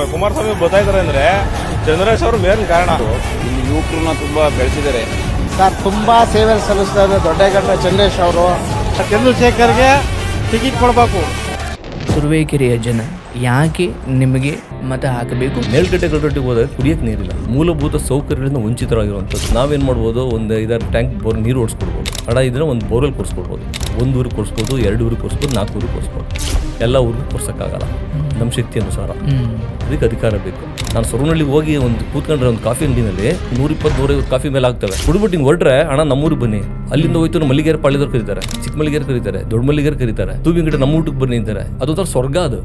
ಕುಮಾರಸ್ವಾಮಿ ಬರ್ತಾಯಿದ್ದಾರೆ ಅಂದರೆ ಚಂದ್ರೇಶ್ ಅವರು ಮೇನ್ ಕಾರಣ. ಇಲ್ಲಿ ಯುವಕರನ್ನ ತುಂಬ ಬೆಳೆಸಿದ್ದಾರೆ ಸರ್. ತುಂಬ ಸೇವೆ ಸಲ್ಲಿಸ್ತಾರೆ ದೊಡ್ಡಗೌಡ ಚಂದ್ರೇಶ್ ಅವರು. ಚಂದ್ರಶೇಖರ್ಗೆ ಟಿಕೆಟ್ ಕೊಡಬೇಕು. ತುರುವೇಕೆರೆಯ ಜನ ಯಾಕೆ ನಿಮಗೆ ಮತ ಹಾಕಬೇಕು? ಮೇಲ್ಗಟ್ಟೆ ಕಟ್ಟೊಟ್ಟಿಗೆ ಹೋದಾಗ ಕುಡಿಯಕ್ಕೆ ನೀರಿಲ್ಲ, ಮೂಲಭೂತ ಸೌಕರ್ಯಗಳಿಂದ ವಂಚಿತರಾಗಿರುವಂಥದ್ದು. ನಾವೇನು ಮಾಡ್ಬೋದು, ಒಂದು 5-6 ಟ್ಯಾಂಕ್ ನೀರು ಓಡಿಸ್ಕೊಡ್ಬೋದು. ಹಣ ಇದ್ರೆ ಒಂದು ಬೋರ್ವೆಲ್ ಕೊಡಿಸ್ಕೊಡ್ಬೋದು, 1 ಊರಿಗೆ ಕೊಡಿಸ್ಬೋದು, 2 ಊರಿಗೆ ಕೊಡಿಸ್ಬೋದು, 4 ಊರಿಗೆ ಕೊಡಿಸ್ಬೋದು. ಎಲ್ಲ ಊರಿಗೂ ಕೊಡ್ಸೋಕ್ಕಾಗಲ್ಲ ನಮ್ಮ ಶಕ್ತಿ ಅನುಸಾರ. ಅದಕ್ಕೆ ಅಧಿಕಾರ ಬೇಕು. ನಾನು ಸೊರವನಹಳ್ಳಿಗೆ ಹೋಗಿ ಒಂದು ಕೂತ್ಕೊಂಡ್ರೆ ಒಂದು ಕಾಫಿ ಅಂಗಡಿನಲ್ಲಿ 120-150 ಕಾಫಿ ಮೇಲೆ ಆಗ್ತವೆ. ಕುಡಿಬಿಟ್ಟು ಹಿಂಗೆ ಹೊರಟ್ರೆ ಅಣ್ಣ ನಮ್ಮೂರಿಗೆ ಬನ್ನಿ, ಅಲ್ಲಿಂದ ಹೋಯ್ತು ಮಲ್ಲಿಗೆರೆ ಪಾಳ್ಯದವ್ರು ಕರೀತಾರೆ, ಚಿಕ್ಕ ಮಲ್ಲಿಗೆರೆ ಕರೀತಾರೆ, ದೊಡ್ಡ ಮಲ್ಲಿಗೆರೆ ಕರೀತಾರೆ, ತೂಬಿನ ಗಿಡ ನಮ್ಮ ಊಟಕ್ಕೆ ಬನ್ನಿ ಅಂತಾರೆ. ಅದೊಂಥರ ಸ್ವರ್ಗ. ಅದು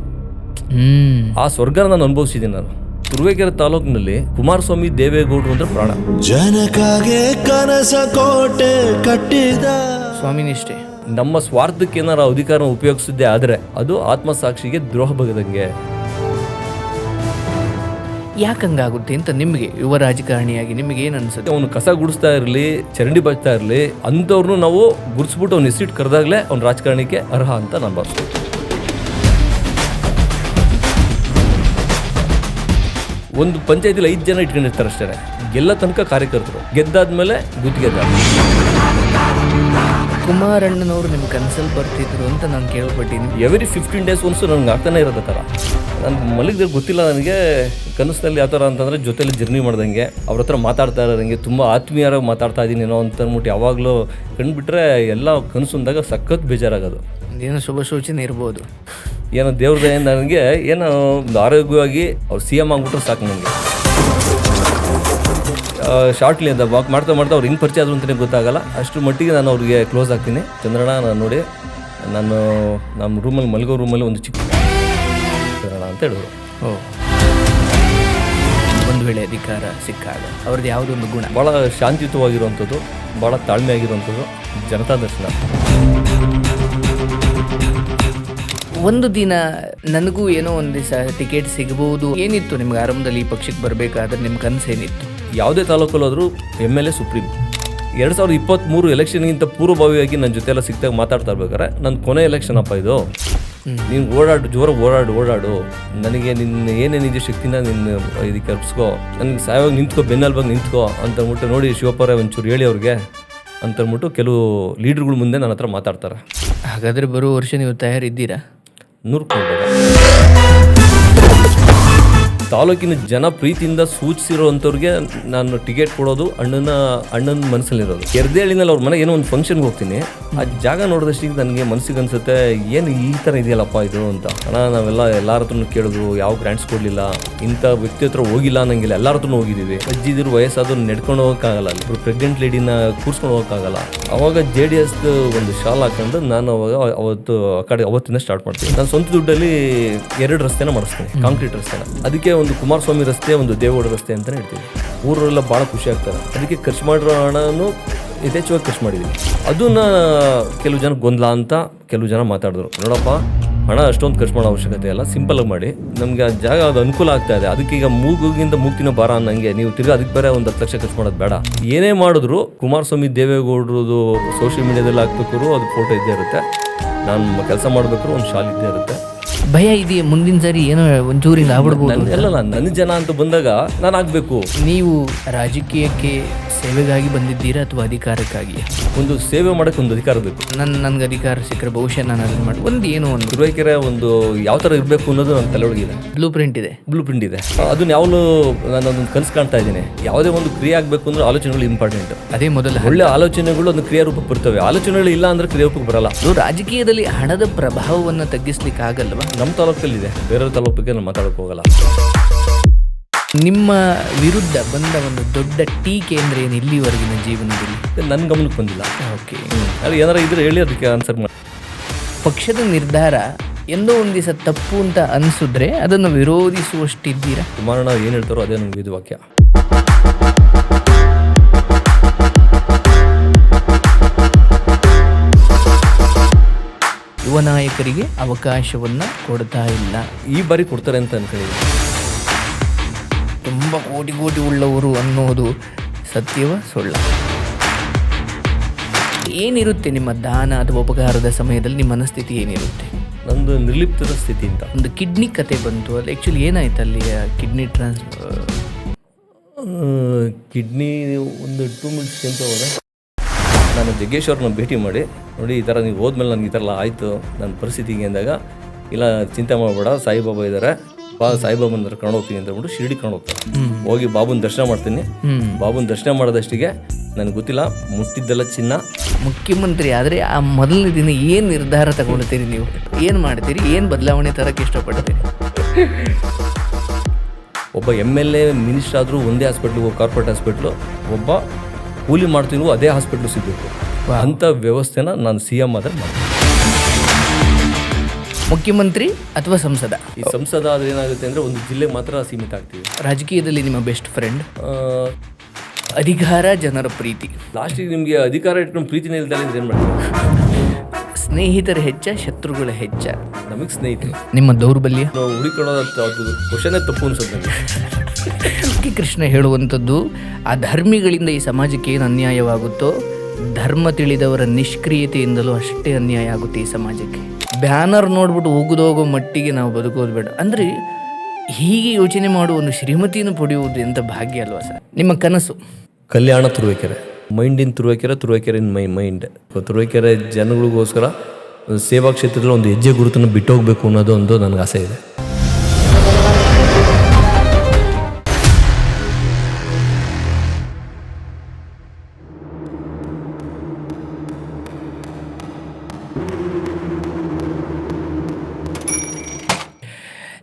ಆ ಸ್ವರ್ಗನ ನಾನು ಅನುಭವಿಸಿದ್ದೀನಿ. ನಾನು ತುರುವೇಕೆರೆ ತಾಲೂಕಿನಲ್ಲಿ ಕುಮಾರಸ್ವಾಮಿ ದೇವೇಗೌಡರು ಅಂದ್ರೆ ಪ್ರಾಣ. ಜನಕಾಗೆ ಕನಸ ಕೋಟೆ ಕಟ್ಟಿದ ಸ್ವಾಮಿನಿಷ್ಠೆ. ನಮ್ಮ ಸ್ವಾರ್ಥಕ್ಕೆ ಏನಾರ ಅಧಿಕಾರ ಉಪಯೋಗಿಸಿದ್ದೆ ಆದರೆ ಅದು ಆತ್ಮಸಾಕ್ಷಿಗೆ ದ್ರೋಹ ಬಗೆದಂಗೆ. ಯಾಕಂಗಾಗುತ್ತೆ ಅಂತ ನಿಮಗೆ ಯುವ ರಾಜಕಾರಣಿಯಾಗಿ ನಿಮಗೆ ಏನು ಅನ್ಸುತ್ತೆ? ಅವನು ಕಸ ಗುಡಿಸ್ತಾ ಇರಲಿ, ಚರಂಡಿ ಬಚ್ತಾ ಇರಲಿ, ಅಂಥವ್ರನ್ನು ನಾವು ಗುಡಿಸ್ಬಿಟ್ಟು ಅವ್ನು ಹೆಸರಿಟ್ಟು ಕರೆದಾಗಲೇ ಅವ್ನು ರಾಜಕಾರಣಕ್ಕೆ ಅರ್ಹ ಅಂತ ನಾನು ಭಾವಿಸ್ತೀನಿ. ಒಂದು ಪಂಚಾಯತಿಲಿ 5 ಜನ ಇಟ್ಕೊಂಡಿರ್ತಾರೆ ಅಷ್ಟೇ, ಗೆಲ್ಲ ತನಕ ಕಾರ್ಯಕರ್ತರು, ಗೆದ್ದಾದ್ಮೇಲೆ ಗುತ್ತಿಗೆದಾರ. ಕುಮಾರಣ್ಣನವರು ನಿಮ್ಮ ಕನಸಲ್ಲಿ ಬರ್ತಿದ್ರು ಅಂತ ನಾನು ಕೇಳ್ಪಟ್ಟಿದ್ದೀನಿ. ಎವ್ರಿ 15 ಡೇಸ್ ಒನ್ಸು ನನಗೆ ಆಗ್ತಾನೆ ಇರೋದ ಥರ. ನಾನು ಮಲಗಿದ್ರೆ ಗೊತ್ತಿಲ್ಲ ನನಗೆ ಕನಸಿನಲ್ಲಿ ಯಾವ ಥರ ಅಂತಂದರೆ ಜೊತೆಲಿ ಜರ್ನಿ ಮಾಡ್ದಂಗೆ, ಅವ್ರ ಹತ್ರ ಮಾತಾಡ್ತಾ ಇರೋದಂಗೆ, ತುಂಬ ಆತ್ಮೀಯರಾಗಿ ಮಾತಾಡ್ತಾ ಇದ್ದೀನೇನೋ ಅಂತ ಅಂದ್ಬಿಟ್ಟು ಯಾವಾಗಲೂ ಕಂಡುಬಿಟ್ರೆ ಎಲ್ಲ ಕನಸು ಅಂದಾಗ ಸಖತ್ ಬೇಜಾರಾಗೋದು. ಏನೋ ಶುಭ ಸೂಚನೆ ಇರ್ಬೋದು. ಏನೋ ದೇವ್ರದೇ ನನಗೆ ಏನೋ ಒಂದು ಆರೋಗ್ಯವಾಗಿ ಅವ್ರು CM ಆಗಿಬಿಟ್ರೆ ಸಾಕು ನನಗೆ. ಶಾರ್ಟ್ಲಿ ಅಂತ ವಾಕ್ ಮಾಡ್ತಾ ಅವ್ರು ಹೆಂಗೆ ಪರಿಚಯ ಆದರು ಅಂತಲೇ ಗೊತ್ತಾಗಲ್ಲ. ಅಷ್ಟು ಮಟ್ಟಿಗೆ ನಾನು ಅವ್ರಿಗೆ ಕ್ಲೋಸ್ ಆಗ್ತೀನಿ. ಚಂದ್ರಣ್ಣ ನಾನು ನೋಡಿ, ನಾನು ನಮ್ಮ ರೂಮಲ್ಲಿ ಮಲಗೋ ರೂಮಲ್ಲಿ ಒಂದು ಚಿಕ್ಕ ಚಂದ್ರಣ್ಣ ಅಂತ ಹೇಳಿದ್ರು. ಒಂದು ವೇಳೆ ಅಧಿಕಾರ ಸಿಕ್ಕಾಗ ಅವ್ರದ್ದು ಯಾವುದೊಂದು ಗುಣ ಭಾಳ ಶಾಂತಿಯುತವಾಗಿರುವಂಥದ್ದು, ಭಾಳ ತಾಳ್ಮೆ ಆಗಿರುವಂಥದ್ದು, ಜನತಾ ದರ್ಶನ. ಒಂದು ದಿನ ನನಗೂ ಏನೋ ಒಂದು ದಿವಸ ಟಿಕೆಟ್ ಸಿಗಬಹುದು ಏನಿತ್ತು ನಿಮ್ಗೆ ಆರಂಭದಲ್ಲಿ ಈ ಪಕ್ಷಕ್ಕೆ ಬರಬೇಕಾದ್ರೆ ನಿಮ್ಮ ಕನಸು ಏನಿತ್ತು? ಯಾವುದೇ ತಾಲೂಕಲ್ಲಿ ಹೋದರೂ MLA ಸುಪ್ರೀಂ. 2023 ಎಲೆಕ್ಷನ್ಗಿಂತ ಪೂರ್ವಭಾವಿಯಾಗಿ ನನ್ನ ಜೊತೆ ಎಲ್ಲ ಸಿಕ್ತಾಗ ಮಾತಾಡ್ತಾ ಇರ್ಬೇಕಾರೆ, ನನ್ನ ಕೊನೆ ಎಲೆಕ್ಷನ್ ಅಪ್ಪ ಇದು, ನೀನು ಜೋರಾಗಿ ಓಡಾಡು, ನನಗೆ ನಿನ್ನ ಏನೇನಿದೆ ಶಕ್ತಿನ ನಿನ್ನ ಇದಕ್ಕೆ ಅರ್ಪಿಸ್ಕೋ, ನನಗೆ ಸಾಯವಾಗಿ ನಿಂತ್ಕೋ, ಬೆನ್ನೆಲ್ಬಾಗಿ ನಿಂತ್ಕೋ ಅಂತಂದ್ಬಿಟ್ಟು ನೋಡಿ ಶಿವಪ್ಪರೇ ಒಂಚೂರು ಹೇಳಿ ಅವ್ರಿಗೆ ಅಂತಂದ್ಬಿಟ್ಟು ಕೆಲವು ಲೀಡ್ರುಗಳ ಮುಂದೆ ನನ್ನ ಹತ್ರ ಮಾತಾಡ್ತಾರೆ. ಹಾಗಾದರೆ ಬರೋ ವರ್ಷ ನೀವು ತಯಾರಿದ್ದೀರಾ? 100%. ತಾಲೂಕಿನ ಜನ ಪ್ರೀತಿಯಿಂದ ಸೂಚಿಸಿರೋವಂಥವ್ರಿಗೆ ನಾನು ಟಿಕೆಟ್ ಕೊಡೋದು ಅಣ್ಣನ ಮನಸ್ಸಲ್ಲಿರೋದು. ಕೆರ್ದೇಳಿನಲ್ಲಿ ಅವ್ರ ಮನೆಗೆ ಏನೋ ಒಂದು ಫಂಕ್ಷನ್ಗೆ ಹೋಗ್ತೀನಿ, ಆ ಜಾಗ ನೋಡಿದಷ್ಟಿಗೆ ನನಗೆ ಮನಸ್ಸಿಗೆ ಅನ್ಸುತ್ತೆ, ಏನು ಈ ಥರ ಇದೆಯಲ್ಲಪ್ಪ ಇದು ಅಂತ. ಅಣ್ಣ ನಾವೆಲ್ಲ ಎಲ್ಲರ ಹತ್ರನೂ ಕೇಳಿದ್ರು, ಯಾವ ಗ್ರ್ಯಾಂಟ್ಸ್ ಕೊಡಲಿಲ್ಲ, ಇಂಥ ವ್ಯಕ್ತಿ ಹತ್ರ ಹೋಗಿಲ್ಲ ಅನ್ನಂಗಿಲ್ಲ, ಎಲ್ಲರ ಹತ್ರನೂ ಹೋಗಿದ್ದೀವಿ. ಅಜ್ಜಿದ್ರು ವಯಸ್ಸಾದ್ರು ನಡ್ಕೊಂಡು ಹೋಗೋಕ್ಕಾಗಲ್ಲ, ಇಬ್ಬರು ಪ್ರೆಗ್ನೆಂಟ್ ಲೇಡಿನ ಕೂರ್ಸ್ಕೊಂಡು ಹೋಗೋಕ್ಕಾಗಲ್ಲ. ಅವಾಗ JDS ಒಂದು ಶಾಲ್ ಹಾಕೊಂಡು ನಾನು ಅವಾಗ ಅವತ್ತಿಂದ ಸ್ಟಾರ್ಟ್ ಮಾಡ್ತೀನಿ. ನಾನು ಸ್ವಂತ ದುಡ್ಡಲ್ಲಿ 2 ರಸ್ತೆನ ಮಾಡಿಸ್ತೀನಿ, ಕಾಂಕ್ರೀಟ್ ರಸ್ತೆನ. ಅದಕ್ಕೆ ಒಂದು ಕುಮಾರಸ್ವಾಮಿ ರಸ್ತೆ, ಒಂದು ದೇವೇಗೌಡ ರಸ್ತೆ ಅಂತಲೇ ಹೇಳ್ತೀವಿ. ಊರೆಲ್ಲ ಭಾಳ ಖುಷಿ ಆಗ್ತಾರೆ. ಅದಕ್ಕೆ ಖರ್ಚು ಮಾಡಿರೋ ಹಣನೂ ಯಥೇಚ್ಛವಾಗಿ ಖರ್ಚು ಮಾಡಿದ್ದೀನಿ. ಅದನ್ನ ಕೆಲವು ಜನ ಗೊಂದಲ ಅಂತ ಕೆಲವು ಜನ ಮಾತಾಡಿದ್ರು. ನೋಡಪ್ಪ, ಹಣ ಅಷ್ಟೊಂದು ಖರ್ಚು ಮಾಡೋ ಅವಶ್ಯಕತೆ ಇಲ್ಲ, ಸಿಂಪಲಾಗಿ ಮಾಡಿ, ನಮಗೆ ಆ ಜಾಗ ಅದು ಅನುಕೂಲ ಆಗ್ತಾ ಇದೆ. ಅದಕ್ಕೀಗ ಮೂಗಿಂದ ಮೂಗ್ತಿನ ಭಾರ ಅನ್ನಂಗೆ ನೀವು ತಿರ್ಗಿ ಅದಕ್ಕೆ ಬೇರೆ ಒಂದು 10 ಲಕ್ಷ ಖರ್ಚು ಮಾಡೋದು ಬೇಡ. ಏನೇ ಮಾಡಿದ್ರು ಕುಮಾರಸ್ವಾಮಿ ದೇವೇಗೌಡರದು ಸೋಷಿಯಲ್ ಮೀಡಿಯಾದಲ್ಲಿ ಹಾಕ್ಬೇಕಾದ್ರು ಅದು ಫೋಟೋ ಇದ್ದೇ ಇರುತ್ತೆ. ನಾನು ಕೆಲಸ ಮಾಡಬೇಕಾದ್ರು ಒಂದು ಶಾಲ್ ಇದ್ದೇ ಇರುತ್ತೆ. ಭಯ ಇದೆಯಾ ಮುಂದಿನ ಸಾರಿ ಏನೋ ಒಂಚೂರಿಂದ ಆಗ್ಬಿಡ್ಬೋದು? ಎಲ್ಲ ನನ್ನ ಜನ ಅಂತ ಬಂದಾಗ ನಾನು ಆಗಬೇಕು. ನೀವು ರಾಜಕೀಯಕ್ಕೆ ಸೇವೆಗಾಗಿ ಬಂದಿದ್ದೀರಾ ಅಥವಾ ಅಧಿಕಾರಕ್ಕಾಗಿ? ಒಂದು ಸೇವೆ ಮಾಡೋಕ್ಕೆ ಒಂದು ಅಧಿಕಾರ ಬೇಕು. ನನ್ಗೆ ಅಧಿಕಾರ ಸಿಕ್ಕರೆ ಬಹುಶಃ ನಾನು ಅದನ್ನು ಮಾಡಿ ಒಂದು ತುರುವೇಕೆರೆ ಒಂದು ಯಾವ ಥರ ಇರಬೇಕು ಅನ್ನೋದು ನನ್ನ ತಲೆಯೊಳಗಿದೆ. ಬ್ಲೂ ಪ್ರಿಂಟ್ ಇದೆ. ಅದನ್ನ ಯಾವನು ನಾನು ಅದನ್ನು ಕನಸು ಕಾಣ್ತಾ ಇದ್ದೀನಿ. ಯಾವುದೇ ಒಂದು ಕ್ರಿಯೆ ಆಗಬೇಕು ಅಂದ್ರೆ ಆಲೋಚನೆಗಳು ಇಂಪಾರ್ಟೆಂಟ್. ಅದೇ ಮೊದಲ ಒಳ್ಳೆ ಆಲೋಚನೆಗಳು ಒಂದು ಕ್ರಿಯಾ ರೂಪಕ್ಕೆ ಬರ್ತವೆ. ಆಲೋಚನೆಗಳು ಇಲ್ಲ ಅಂದ್ರೆ ಕ್ರಿಯಾ ರೂಪಕ್ಕೆ ಬರಲ್ಲ. ರಾಜಕೀಯದಲ್ಲಿ ಹಣದ ಪ್ರಭಾವವನ್ನು ತಗ್ಗಿಸ್ಲಿಕ್ಕೆ ಆಗಲ್ವಾ? ನಮ್ಮ ತಾಲೂಕಲ್ಲಿ ಇದೆ, ಬೇರೆ ತಾಲೂಕಿಗೆ ನಾನು ಮಾತಾಡೋಕೆ ಹೋಗಲ್ಲ. ನಿಮ್ಮ ವಿರುದ್ಧ ಬಂದ ಒಂದು ದೊಡ್ಡ ಟೀಕೆ ಅಂದ್ರೆ ಏನು ಇಲ್ಲಿವರೆಗಿನ ಜೀವನದಲ್ಲಿ? ನನ್ನ ಗಮನಕ್ಕೆ ಬಂದಿಲ್ಲ. ಓಕೆ, ಅದು ಏನಾರ ಇದ್ರೆ ಹೇಳಿ ಅದಕ್ಕೆ ಆನ್ಸರ್ ಮಾಡಿ. ಪಕ್ಷದ ನಿರ್ಧಾರ ಎಂದೋ ಒಂದು ದಿವಸ ತಪ್ಪು ಅಂತ ಅನಿಸಿದ್ರೆ ಅದನ್ನು ವಿರೋಧಿಸುವಷ್ಟಿದ್ದೀರಾ? ಕುಮಾರಣ್ಣ ಏನು ಹೇಳ್ತಾರೋ ಅದೇ ನನಗೆ ಇದು ವಾಕ್ಯ. ಯುವ ನಾಯಕರಿಗೆ ಅವಕಾಶವನ್ನು ಕೊಡ್ತಾ ಇಲ್ಲ. ಈ ಬಾರಿ ಕೊಡ್ತಾರೆ ಅಂತ ಅನ್ಕೊಂಡಿದ್ದೀನಿ. ತುಂಬ ಕೋಟಿ ಉಳ್ಳವರು ಅನ್ನೋದು ಸತ್ಯವ ಸುಳ್ಳ? ಏನಿರುತ್ತೆ ನಿಮ್ಮ ದಾನ ಅಥವಾ ಉಪಕಾರದ ಸಮಯದಲ್ಲಿ ನಿಮ್ಮ ಮನಸ್ಥಿತಿ ಏನಿರುತ್ತೆ? ನಂದು ನಿರ್ಲಿಪ್ತದ ಸ್ಥಿತಿ ಅಂತ. ಒಂದು ಕಿಡ್ನಿ ಕತೆ ಬಂತು, ಅದು ಆ್ಯಕ್ಚುಲಿ ಏನಾಯ್ತು ಅಲ್ಲಿ ಕಿಡ್ನಿ ಕಿಡ್ನಿ ಒಂದು 2 ಮಿನಿಟ್ಸ್ ಕೆಂತ ಹೋದೆ. ನಾನು ಜಗ್ಗೇಶ್ ಅವ್ರನ್ನ ಭೇಟಿ ಮಾಡಿ, ನೋಡಿ ಈ ಥರ ನೀವು ಹೋದ್ಮೇಲೆ ನನಗೆ ಈ ಥರ ಎಲ್ಲ ಆಯಿತು ನನ್ನ ಪರಿಸ್ಥಿತಿಗೆ ಅಂದಾಗ, ಇಲ್ಲ ಚಿಂತೆ ಮಾಡಬೇಡ, ಸಾಯಿಬಾಬಾ ಇದ್ದಾರೆ, ಸಾಯಿಬಾಬಾ ಅಂದ್ರೆ ಕರ್ಕೊಂಡು ಹೋಗ್ತೀನಿ ಅಂತ ಹೇಳ್ಬಿಟ್ಟು ಶಿರಡಿ ಕರ್ಕೊಂಡು ಹೋಗ್ತಾರೆ. ಹೋಗಿ ಬಾಬುನ ದರ್ಶನ ಮಾಡ್ತೀನಿ. ಬಾಬುನ ದರ್ಶನ ಮಾಡೋದಷ್ಟಿಗೆ ನನಗೆ ಗೊತ್ತಿಲ್ಲ, ಮುಟ್ಟಿದ್ದೆಲ್ಲ ಚಿನ್ನ. ಮುಖ್ಯಮಂತ್ರಿ ಆದರೆ ಆ ಮೊದಲನೇ ದಿನ ಏನು ನಿರ್ಧಾರ ತಗೊಳ್ತೀರಿ ನೀವು? ಏನು ಮಾಡ್ತೀರಿ? ಏನು ಬದಲಾವಣೆ ತರಕ್ಕೆ ಇಷ್ಟಪಡ್ತೀರಿ? ಒಬ್ಬ MLA ಮಿನಿಸ್ಟರ್ ಆದರೂ ಒಂದೇ ಹಾಸ್ಪಿಟ್ಲು, ಕಾರ್ಪೊರೇಟ್ ಹಾಸ್ಪಿಟ್ಲು, ಒಬ್ಬ ಕೂಲಿ ಮಾಡ್ತೀನೋ ಅದೇ ಹಾಸ್ಪಿಟ್ಲು ಸಿಗಬೇಕು. ಅಂಥ ವ್ಯವಸ್ಥೆನ ನಾನು CM ಆದರೆ ಮಾಡ್ತೀನಿ. ಮುಖ್ಯಮಂತ್ರಿ ಅಥವಾ ಸಂಸದ? ಈ ಸಂಸದ ಆದರೆ ಏನಾಗುತ್ತೆ ಅಂದರೆ ಒಂದು ಜಿಲ್ಲೆಗೆ ಮಾತ್ರ ಸೀಮಿತ ಆಗ್ತೀವಿ. ರಾಜಕೀಯದಲ್ಲಿ ನಿಮ್ಮ ಬೆಸ್ಟ್ ಫ್ರೆಂಡ್? ಅಧಿಕಾರ, ಜನರ ಪ್ರೀತಿ. ಲಾಸ್ಟಿಗೆ ನಿಮಗೆ ಅಧಿಕಾರ ಇಟ್ಕೊಂಡು ಪ್ರೀತಿನೇ ಇಲ್ದಾನೆ ಏನು ಮಾಡ್ತೀವಿ? ಸ್ನೇಹಿತರ ಹೆಚ್ಚ, ಶತ್ರುಗಳ ಹೆಚ್ಚ? ನಮಗೆ ಸ್ನೇಹಿತರು. ನಿಮ್ಮ ದೌರ್ಬಲ್ಯ? ನಾವು ಹುಡುಕೊಳ್ಳೋದು ಕ್ವಶನೇ ತಪ್ಪು ಅನ್ಸುತ್ತೆ ನನಗೆ. ಕೃಷ್ಣ ಹೇಳುವಂಥದ್ದು, ಆ ಧರ್ಮಿಗಳಿಂದ ಈ ಸಮಾಜಕ್ಕೆ ಏನು ಅನ್ಯಾಯವಾಗುತ್ತೋ, ಧರ್ಮ ತಿಳಿದವರ ನಿಷ್ಕ್ರಿಯತೆಯಿಂದಲೂ ಅಷ್ಟೇ ಅನ್ಯಾಯ ಆಗುತ್ತೆ ಈ ಸಮಾಜಕ್ಕೆ. ಬ್ಯಾನರ್ ನೋಡ್ಬಿಟ್ಟು ಹೋಗೋದೋಗೋ ಮಟ್ಟಿಗೆ ನಾವು ಬದುಕೋದು ಬೇಡ. ಅಂದರೆ ಹೀಗೆ ಯೋಚನೆ ಮಾಡುವ ಒಂದು ಶ್ರೀಮತಿಯನ್ನು ಪಡೆಯುವುದು ಎಂಥ ಭಾಗ್ಯ ಅಲ್ವಾ ಸರ್? ನಿಮ್ಮ ಕನಸು? ಕಲ್ಯಾಣ ತುರುವೇಕೆರೆ, ಮೈಂಡಿನ ತುರುವೇಕೆರೆ ಇನ್ ಮೈಂಡ್. ತುರುವೇಕೆರೆ ಜನಗಳಿಗೋಸ್ಕರ ಸೇವಾ ಕ್ಷೇತ್ರದಲ್ಲಿ ಒಂದು ಹೆಜ್ಜೆ ಗುರುತನ್ನು ಬಿಟ್ಟು ಹೋಗಬೇಕು ಅನ್ನೋದು ಒಂದು ನನಗೆ ಆಸೆ ಇದೆ.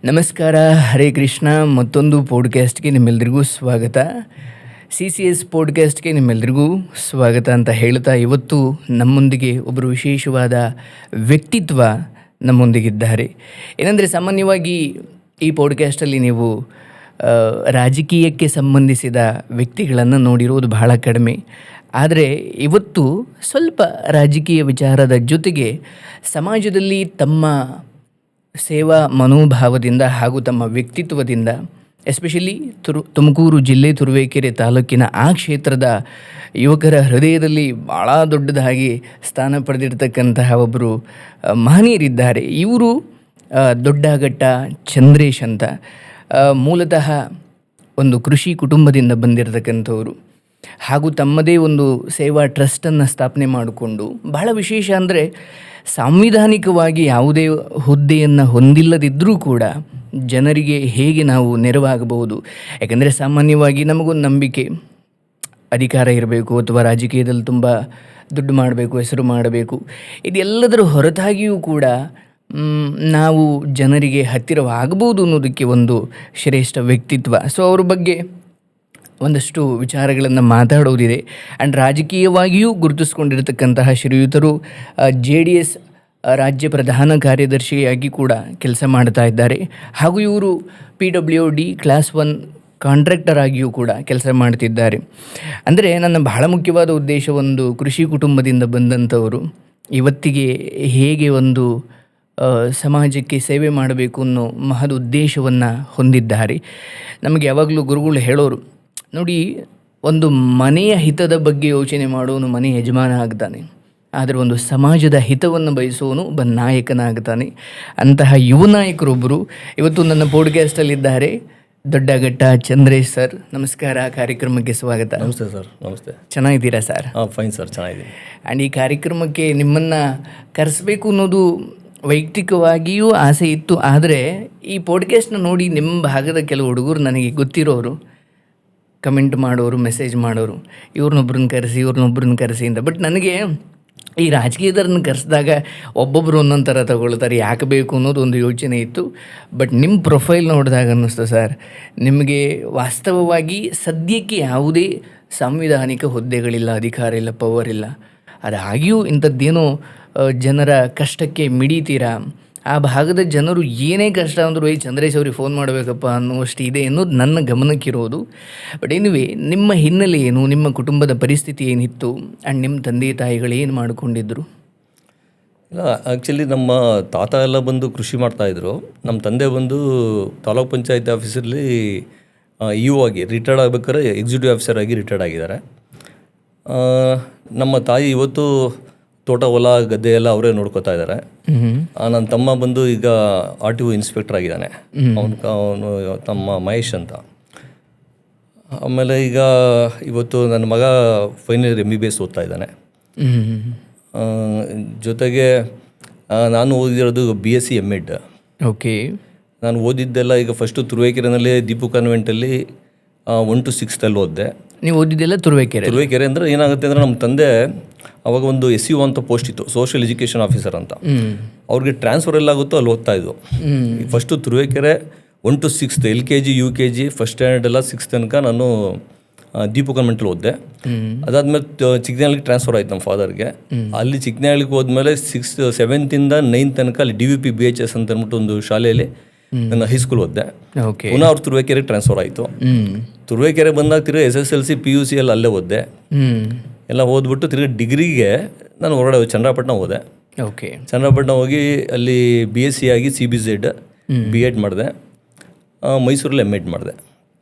ನಮಸ್ಕಾರ, ಹರೇ ಕೃಷ್ಣ. ಮತ್ತೊಂದು ಪಾಡ್ಕ್ಯಾಸ್ಟ್ಗೆ ನಿಮ್ಮೆಲ್ಲರಿಗೂ ಸ್ವಾಗತ. CCS ಪಾಡ್ಕ್ಯಾಸ್ಟ್ಗೆ ನಿಮ್ಮೆಲ್ಲರಿಗೂ ಸ್ವಾಗತ ಅಂತ ಹೇಳ್ತಾ, ಇವತ್ತು ನಮ್ಮೊಂದಿಗೆ ಒಬ್ಬರು ವಿಶೇಷವಾದ ವ್ಯಕ್ತಿತ್ವ ನಮ್ಮೊಂದಿಗಿದ್ದಾರೆ. ಏನಂದರೆ, ಸಾಮಾನ್ಯವಾಗಿ ಈ ಪಾಡ್ಕ್ಯಾಸ್ಟಲ್ಲಿ ನೀವು ರಾಜಕೀಯಕ್ಕೆ ಸಂಬಂಧಿಸಿದ ವ್ಯಕ್ತಿಗಳನ್ನು ನೋಡಿರೋದು ಬಹಳ ಕಡಿಮೆ. ಆದರೆ ಇವತ್ತು ಸ್ವಲ್ಪ ರಾಜಕೀಯ ವಿಚಾರದ ಜೊತೆಗೆ ಸಮಾಜದಲ್ಲಿ ತಮ್ಮ ಸೇವಾ ಮನೋಭಾವದಿಂದ ಹಾಗೂ ತಮ್ಮ ವ್ಯಕ್ತಿತ್ವದಿಂದ, ಎಸ್ಪೆಷಲಿ ತುಮಕೂರು ಜಿಲ್ಲೆ ತುರುವೇಕೆರೆ ತಾಲೂಕಿನ ಆ ಕ್ಷೇತ್ರದ ಯುವಕರ ಹೃದಯದಲ್ಲಿ ಭಾಳ ದೊಡ್ಡದಾಗಿ ಸ್ಥಾನ ಪಡೆದಿರ್ತಕ್ಕಂತಹ ಒಬ್ಬರು ಮಹನೀಯರಿದ್ದಾರೆ. ಇವರು ದೊಡ್ಡಘಟ್ಟ ಚಂದ್ರೇಶ್ ಅಂತ. ಮೂಲತಃ ಒಂದು ಕೃಷಿ ಕುಟುಂಬದಿಂದ ಬಂದಿರತಕ್ಕಂಥವರು ಹಾಗೂ ತಮ್ಮದೇ ಒಂದು ಸೇವಾ ಟ್ರಸ್ಟನ್ನು ಸ್ಥಾಪನೆ ಮಾಡಿಕೊಂಡು, ಬಹಳ ವಿಶೇಷ ಅಂದರೆ ಸಾಂವಿಧಾನಿಕವಾಗಿ ಯಾವುದೇ ಹುದ್ದೆಯನ್ನು ಹೊಂದಿಲ್ಲದಿದ್ದರೂ ಕೂಡ ಜನರಿಗೆ ಹೇಗೆ ನಾವು ನೆರವಾಗಬಹುದು. ಯಾಕೆಂದರೆ ಸಾಮಾನ್ಯವಾಗಿ ನಮಗೊಂದು ನಂಬಿಕೆ, ಅಧಿಕಾರ ಇರಬೇಕು ಅಥವಾ ರಾಜಕೀಯದಲ್ಲಿ ತುಂಬ ದುಡ್ಡು ಮಾಡಬೇಕು, ಹೆಸರು ಮಾಡಬೇಕು, ಇದೆಲ್ಲದರ ಹೊರತಾಗಿಯೂ ಕೂಡ ನಾವು ಜನರಿಗೆ ಹತ್ತಿರವಾಗಬಹುದು ಅನ್ನೋದಕ್ಕೆ ಒಂದು ಶ್ರೇಷ್ಠ ವ್ಯಕ್ತಿತ್ವ. ಸೊ ಅವ್ರ ಬಗ್ಗೆ ಒಂದಷ್ಟು ವಿಚಾರಗಳನ್ನು ಮಾತಾಡೋದಿದೆ. ಆ್ಯಂಡ್ ರಾಜಕೀಯವಾಗಿಯೂ ಗುರುತಿಸ್ಕೊಂಡಿರತಕ್ಕಂತಹ ಶ್ರೀಯುತರು JDS ರಾಜ್ಯ ಪ್ರಧಾನ ಕಾರ್ಯದರ್ಶಿಯಾಗಿ ಕೂಡ ಕೆಲಸ ಮಾಡ್ತಾ ಇದ್ದಾರೆ. ಹಾಗೂ ಇವರು PWD ಕ್ಲಾಸ್ 1 ಕಾಂಟ್ರಾಕ್ಟರ್ ಆಗಿಯೂ ಕೂಡ ಕೆಲಸ ಮಾಡ್ತಿದ್ದಾರೆ. ಅಂದರೆ ನನ್ನ ಬಹಳ ಮುಖ್ಯವಾದ ಉದ್ದೇಶ, ಒಂದು ಕೃಷಿ ಕುಟುಂಬದಿಂದ ಬಂದಂಥವರು ಇವತ್ತಿಗೆ ಹೇಗೆ ಒಂದು ಸಮಾಜಕ್ಕೆ ಸೇವೆ ಮಾಡಬೇಕು ಅನ್ನೋ ಮಹದ್ ಉದ್ದೇಶವನ್ನು ಹೊಂದಿದ್ದಾರೆ. ನಮಗೆ ಯಾವಾಗಲೂ ಗುರುಗಳು ಹೇಳೋರು, ನೋಡಿ, ಒಂದು ಮನೆಯ ಹಿತದ ಬಗ್ಗೆ ಯೋಚನೆ ಮಾಡೋನು ಮನೆ ಯಜಮಾನ ಆಗ್ತಾನೆ, ಆದರೆ ಒಂದು ಸಮಾಜದ ಹಿತವನ್ನು ಬಯಸೋನು ಒಬ್ಬ ನಾಯಕನಾಗ್ತಾನೆ. ಅಂತಹ ಯುವ ನಾಯಕರೊಬ್ಬರು ಇವತ್ತು ನನ್ನ ಪಾಡ್ಕ್ಯಾಸ್ಟಲ್ಲಿದ್ದಾರೆ. ದೊಡ್ಡಘಟ್ಟ ಚಂದ್ರೇಶ್ ಸರ್, ನಮಸ್ಕಾರ, ಕಾರ್ಯಕ್ರಮಕ್ಕೆ ಸ್ವಾಗತ. ನಮಸ್ತೆ ಸರ್. ನಮಸ್ತೆ. ಚೆನ್ನಾಗಿದ್ದೀರಾ ಸರ್? ಫೈನ್ ಸರ್, ಚೆನ್ನಾಗಿದ್ದೀನಿ. ಆ್ಯಂಡ್ ಈ ಕಾರ್ಯಕ್ರಮಕ್ಕೆ ನಿಮ್ಮನ್ನು ಕರೆಸಬೇಕು ಅನ್ನೋದು ವೈಯಕ್ತಿಕವಾಗಿಯೂ ಆಸೆ ಇತ್ತು. ಆದರೆ ಈ ಪಾಡ್ಕ್ಯಾಸ್ಟ್ನ ನೋಡಿ ನಿಮ್ಮ ಭಾಗದ ಕೆಲವು ಹುಡುಗರು ನನಗೆ ಗೊತ್ತಿರೋರು ಕಮೆಂಟ್ ಮಾಡೋರು, ಮೆಸೇಜ್ ಮಾಡೋರು, ಇವ್ರನ್ನೊಬ್ರನ್ನ ಕರೆಸಿ ಅಂತ. ಬಟ್ ನನಗೆ ಈ ರಾಜಕೀಯದವ್ರನ್ನ ಕರೆಸಿದಾಗ ಒಬ್ಬೊಬ್ಬರು ಒಂದೊಂದು ಥರ ತಗೊಳ್ತಾರೆ, ಯಾಕೆ ಬೇಕು ಅನ್ನೋದು ಒಂದು ಯೋಚನೆ ಇತ್ತು. ಬಟ್ ನಿಮ್ಮ ಪ್ರೊಫೈಲ್ ನೋಡಿದಾಗ ಅನ್ನಿಸ್ತು ಸರ್, ನಿಮಗೆ ವಾಸ್ತವವಾಗಿ ಸದ್ಯಕ್ಕೆ ಯಾವುದೇ ಸಾಂವಿಧಾನಿಕ ಹುದ್ದೆಗಳಿಲ್ಲ, ಅಧಿಕಾರ ಇಲ್ಲ, ಪವರ್ ಇಲ್ಲ. ಅದಾಗಿಯೂ ಇಂಥದ್ದೇನೋ ಜನರ ಕಷ್ಟಕ್ಕೆ ಮಿಡಿತೀರಾ. ಆ ಭಾಗದ ಜನರು ಏನೇ ಕಷ್ಟ ಅಂದರೂ ಚಂದ್ರೇಶ್ ಅವ್ರಿಗೆ ಫೋನ್ ಮಾಡಬೇಕಪ್ಪ ಅನ್ನುವಷ್ಟು ಇದೆ ಅನ್ನೋದು ನನ್ನ ಗಮನಕ್ಕಿರೋದು. ಬಟ್ ಎನಿವೆ, ನಿಮ್ಮ ಹಿನ್ನೆಲೆ ಏನು, ನಿಮ್ಮ ಕುಟುಂಬದ ಪರಿಸ್ಥಿತಿ ಏನಿತ್ತು, ಆ್ಯಂಡ್ ನಿಮ್ಮ ತಂದೆ ತಾಯಿಗಳು ಏನು ಮಾಡಿಕೊಂಡಿದ್ದರು? ಇಲ್ಲ, ಆ್ಯಕ್ಚುಲಿ ನಮ್ಮ ತಾತ ಎಲ್ಲ ಬಂದು ಕೃಷಿ ಮಾಡ್ತಾಯಿದ್ರು. ನಮ್ಮ ತಂದೆ ಬಂದು ತಾಲೂಕ್ ಪಂಚಾಯತ್ ಆಫೀಸಲ್ಲಿ EO ಆಗಿ ರಿಟೈರ್ಡ್ ಆಗಬೇಕಾದ್ರೆ ಎಕ್ಸಿಕ್ಯೂಟಿವ್ ಆಫೀಸರ್ ಆಗಿ ರಿಟೈರ್ಡ್ ಆಗಿದ್ದಾರೆ. ನಮ್ಮ ತಾಯಿ ಇವತ್ತು ತೋಟ ಹೊಲ ಗದ್ದೆ ಎಲ್ಲ ಅವರೇ ನೋಡ್ಕೋತಾ ಇದ್ದಾರೆ. ನನ್ನ ತಮ್ಮ ಬಂದು ಈಗ RTO ಇನ್ಸ್ಪೆಕ್ಟರ್ ಆಗಿದ್ದಾನೆ. ಅವನು ತಮ್ಮ ಮಹೇಶ್ ಅಂತ. ಆಮೇಲೆ ಈಗ ಇವತ್ತು ನನ್ನ ಮಗ ಫೈನಲ್ ಇಯರ್ MBBS ಓದ್ತಾ ಇದ್ದಾನೆ. ಜೊತೆಗೆ ನಾನು ಓದಿರೋದು BSc M.Ed. ಓಕೆ. ನಾನು ಓದಿದ್ದೆಲ್ಲ ಈಗ ಫಸ್ಟು ತುರುವೇಕೆರೆನಲ್ಲಿ ದೀಪು ಕಾನ್ವೆಂಟಲ್ಲಿ 1 to 6th ಓದಿದೆ. ನೀವು ಓದಿದ್ದೆಲ್ಲ ತುರುವೇಕೆರೆ ಅಂದರೆ ಏನಾಗುತ್ತೆ ಅಂದರೆ ನಮ್ಮ ತಂದೆ ಅವಾಗ ಒಂದು SEO ಅಂತ ಪೋಸ್ಟ್ ಇತ್ತು, ಸೋಷಿಯಲ್ ಎಜುಕೇಷನ್ ಆಫೀಸರ್ ಅಂತ. ಅವ್ರಿಗೆ ಟ್ರಾನ್ಸ್ಫರ್ ಎಲ್ಲಾಗುತ್ತೋ ಅಲ್ಲಿ ಓದ್ತಾ ಇದ್ದು. First Turuvekere 1 to 6th LKG UKG first standard ಎಲ್ಲ 6th ತನಕ ನಾನು ದೀಪು ಕಾನ್ವೆಂಟಲ್ಲಿ ಓದಿದೆ. ಅದಾದ್ಮೇಲೆ ಚಿಕ್ಕನಹಳ್ಳಿಗೆ ಟ್ರಾನ್ಸ್ಫರ್ ಆಯ್ತು ನಮ್ಮ ಫಾದರ್ಗೆ. ಅಲ್ಲಿ ಚಿಕ್ಕನಹಳ್ಳಿಗೆ ಹೋದ್ಮೇಲೆ 7th ಇಂದ 9th ತನಕ ಅಲ್ಲಿ DVP BHS ಅಂತ ಅಂದ್ಬಿಟ್ಟು ಒಂದು ಶಾಲೆಯಲ್ಲಿ ನನ್ನ ಹೈಸ್ಕೂಲ್ ಓದಿದೆ. ಪುನಃ ಅವ್ರು ತುರುವೇಕೆರೆಗೆ ಟ್ರಾನ್ಸ್ಫರ್ ಆಯಿತು. ತುರುವೇಕೆರೆ ಬಂದಾಗ ತಿರುಗಿ SSLC PUC ಎಲ್ಲ ಅಲ್ಲೇ ಓದಿದೆ. ಎಲ್ಲ ಓದ್ಬಿಟ್ಟು ತಿರುಗಿ ಡಿಗ್ರಿಗೆ ನಾನು ಹೊರಗಡೆ ಚನ್ನರಾಯಪಟ್ಟಣ ಹೋದೆ. ಓಕೆ. ಚನ್ನರಾಯಪಟ್ಟಣ ಹೋಗಿ ಅಲ್ಲಿ BSc ಆಗಿ CBZ B.Ed ಮಾಡಿದೆ. ಮೈಸೂರಲ್ಲಿ M.Ed ಮಾಡಿದೆ.